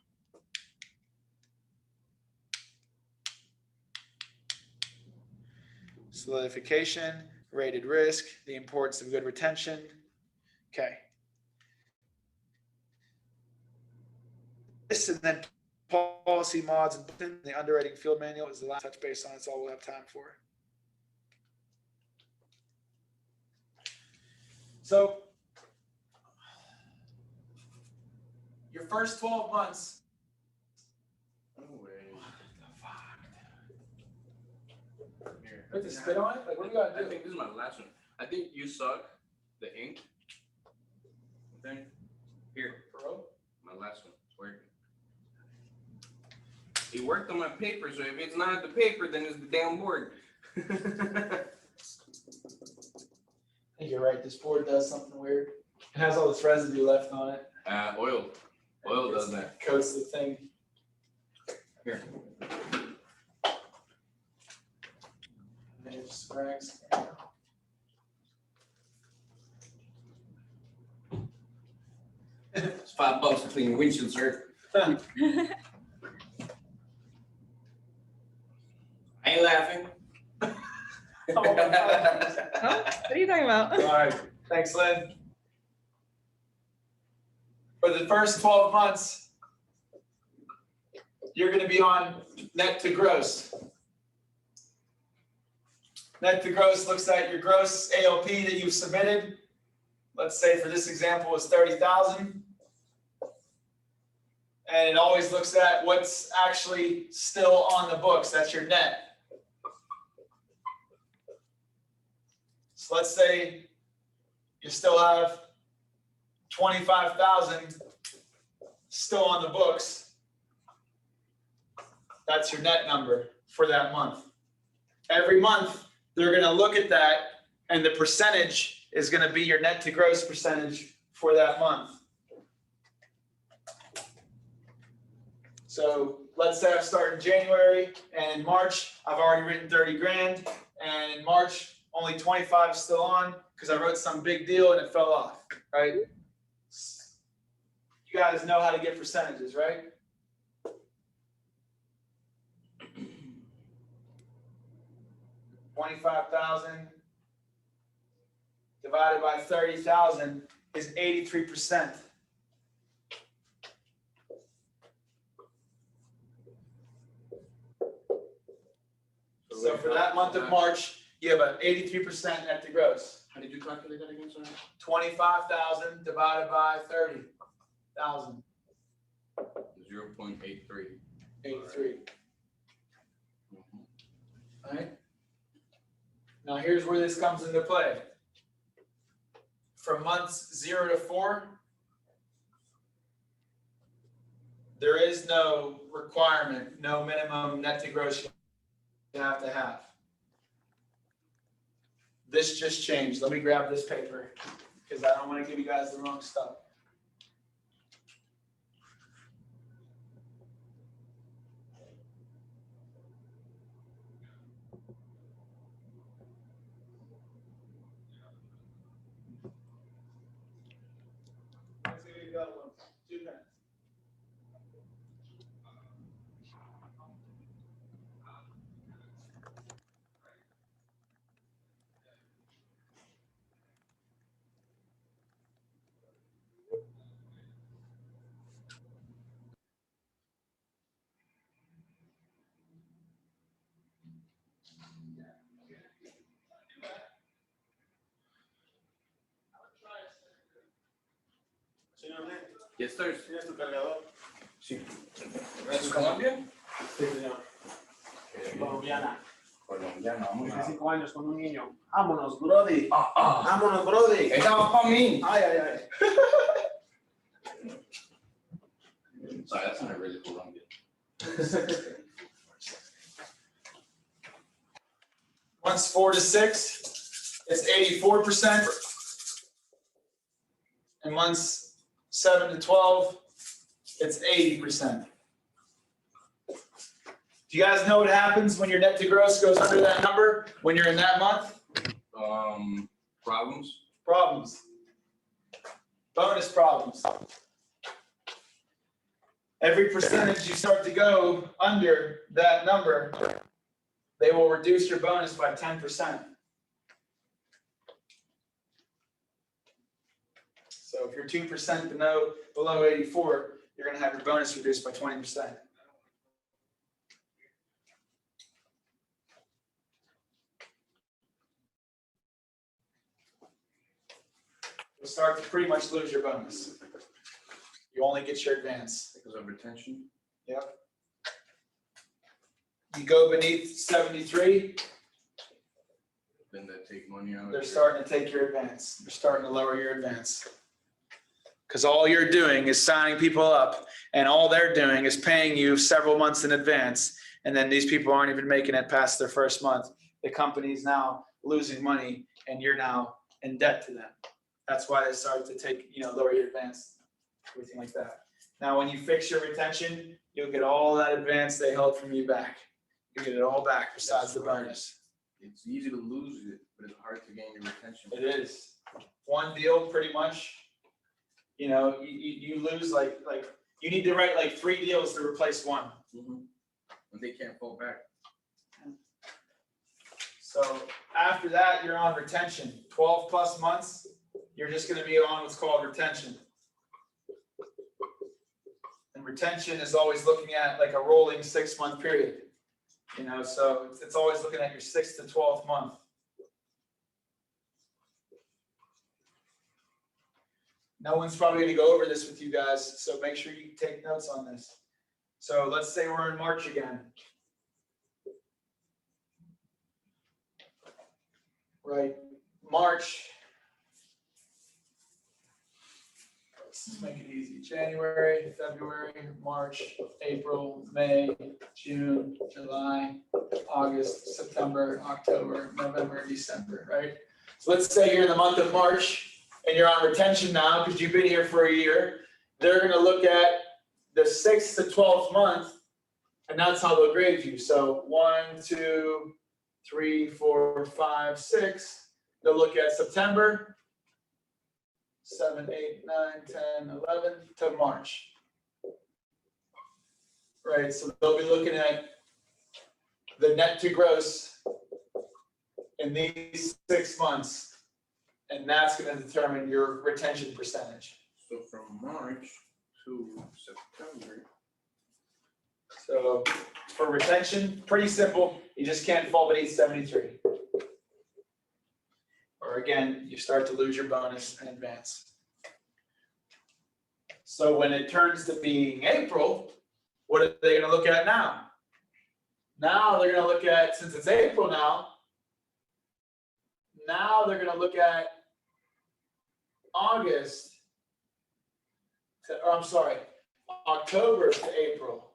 Solidification, rated risk, the importance of good retention. Okay. This and then policy mods and the underwriting field manual is the last touch base on. It's all we'll have time for. So your first 12 months. No way. Here. Put the spit on it? Like, what do you got to do? I think this is my last one. I think you suck the ink. Okay. Here. Bro. My last one. It's working. It worked on my paper, so if it's not the paper, then it's the damn board. I think you're right. This board does something weird. It has all this residue left on it. Oil. Oil does that. Coats the thing. Here. And it just sprags. It's $5 to clean your windshield, sir. I ain't laughing. Oh, what are you talking about? All right. Thanks, Lynn. For the first 12 months, you're going to be on net to gross. Net to gross looks at your gross ALP that you've submitted. Let's say for this example is 30,000. And it always looks at what's actually still on the books. That's your net. So let's say you still have 25,000 still on the books. That's your net number for that month. Every month, they're going to look at that, and the percentage is going to be your net to gross percentage for that month. So let's say I start in January, and in March, I've already written 30 grand, and in March, only 25 is still on because I wrote some big deal and it fell off, right? You guys know how to get percentages, right? $25,000 divided by 30,000 is 83%. So for that month of March, you have an 83% net to gross. How did you calculate that again, sir? 25,000 divided by 30,000. 0.83. 83. All right. Now here's where this comes into play. From months 0 to 4, there is no requirement, no minimum net to gross you have to have. This just changed. Let me grab this paper because I don't want to give you guys the wrong stuff. to go. 2 minutes. Señor Lee, Yes, sir. ¿tienes tu cargador? Sí. ¿Es Colombia? Sí, señor. Colombiana. Colombiana, vamos a 25 años con un niño. Vámonos, Brody. Ah. Vámonos, Brody. Esa va para mí. Ay, ay, ay. Sorry, that's not really Colombian. Once 4 to 6, it's 84%. And once 7 to 12, it's 80%. Do you guys know what happens when your net to gross goes under that number when you're in that month? Problems? Problems. Bonus problems. Every percentage you start to go under that number, they will reduce your bonus by 10%. So if you're 2% below 84, you're going to have your bonus reduced by 20%. You'll start to pretty much lose your bonus. You only get your advance. Because of retention? Yep. You go beneath 73, Then they take money out. they're starting to take your advance. They're starting to lower your advance. Because all you're doing is signing people up, and all they're doing is paying you several months in advance. And then these people aren't even making it past their first month. The company's now losing money, and you're now in debt to them. That's why they start to take, lower your advance, everything like that. Now, when you fix your retention, you'll get all that advance they held from you back. You get it all back besides the bonus. It's easy to lose it, but it's hard to gain your retention. It is. One deal, pretty much. You lose like you need to write like 3 deals to replace one. And they can't fall back. So after that, you're on retention. 12 plus months, you're just going to be on what's called retention. And retention is always looking at like a rolling 6-month period. So it's always looking at your 6th to 12th month. No one's probably going to go over this with you guys, so make sure you take notes on this. So let's say we're in March again. Right, March. Let's make it easy. January, February, March, April, May, June, July, August, September, October, November, December, right? So let's say you're in the month of March and you're on retention now because you've been here for a year. They're going to look at the 6th to 12th month, and that's how they'll grade you. So 1, 2, 3, 4, 5, 6. They'll look at September, 7, 8, 9, 10, 11 to March. Right, so they'll be looking at the net to gross in these 6 months, and that's going to determine your retention percentage. So from March to September. So for retention, pretty simple. You just can't fall beneath 73. Or again, you start to lose your bonus in advance. So when it turns to being April, what are they going to look at now? Now they're going to look at, since it's April now they're going to look at October to April.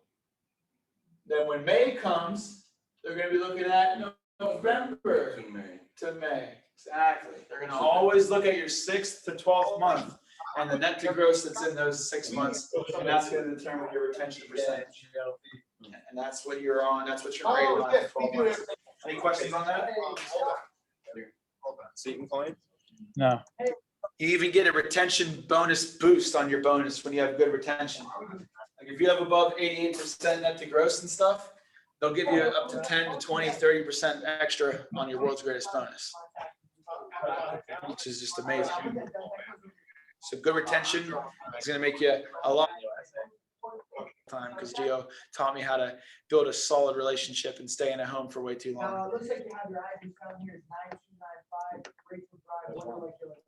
Then when May comes, they're going to be looking at November to May. Exactly. They're going to always look at your 6th to 12th month and the net to gross that's in those 6 months, and that's going to determine your retention percentage. And that's what you're on. That's what you're rated on for 12 months. Any questions on that? Seton client? No. You even get a retention bonus boost on your bonus when you have good retention. Like if you have above 88% net to gross and stuff, they'll give you up to 10 to 20, 30% extra on your world's greatest bonus, which is just amazing. So good retention is going to make you a lot time, because Gio taught me how to build a solid relationship and stay in a home for way too long. Looks like you have your ID down here is 9295 Rachel Drive.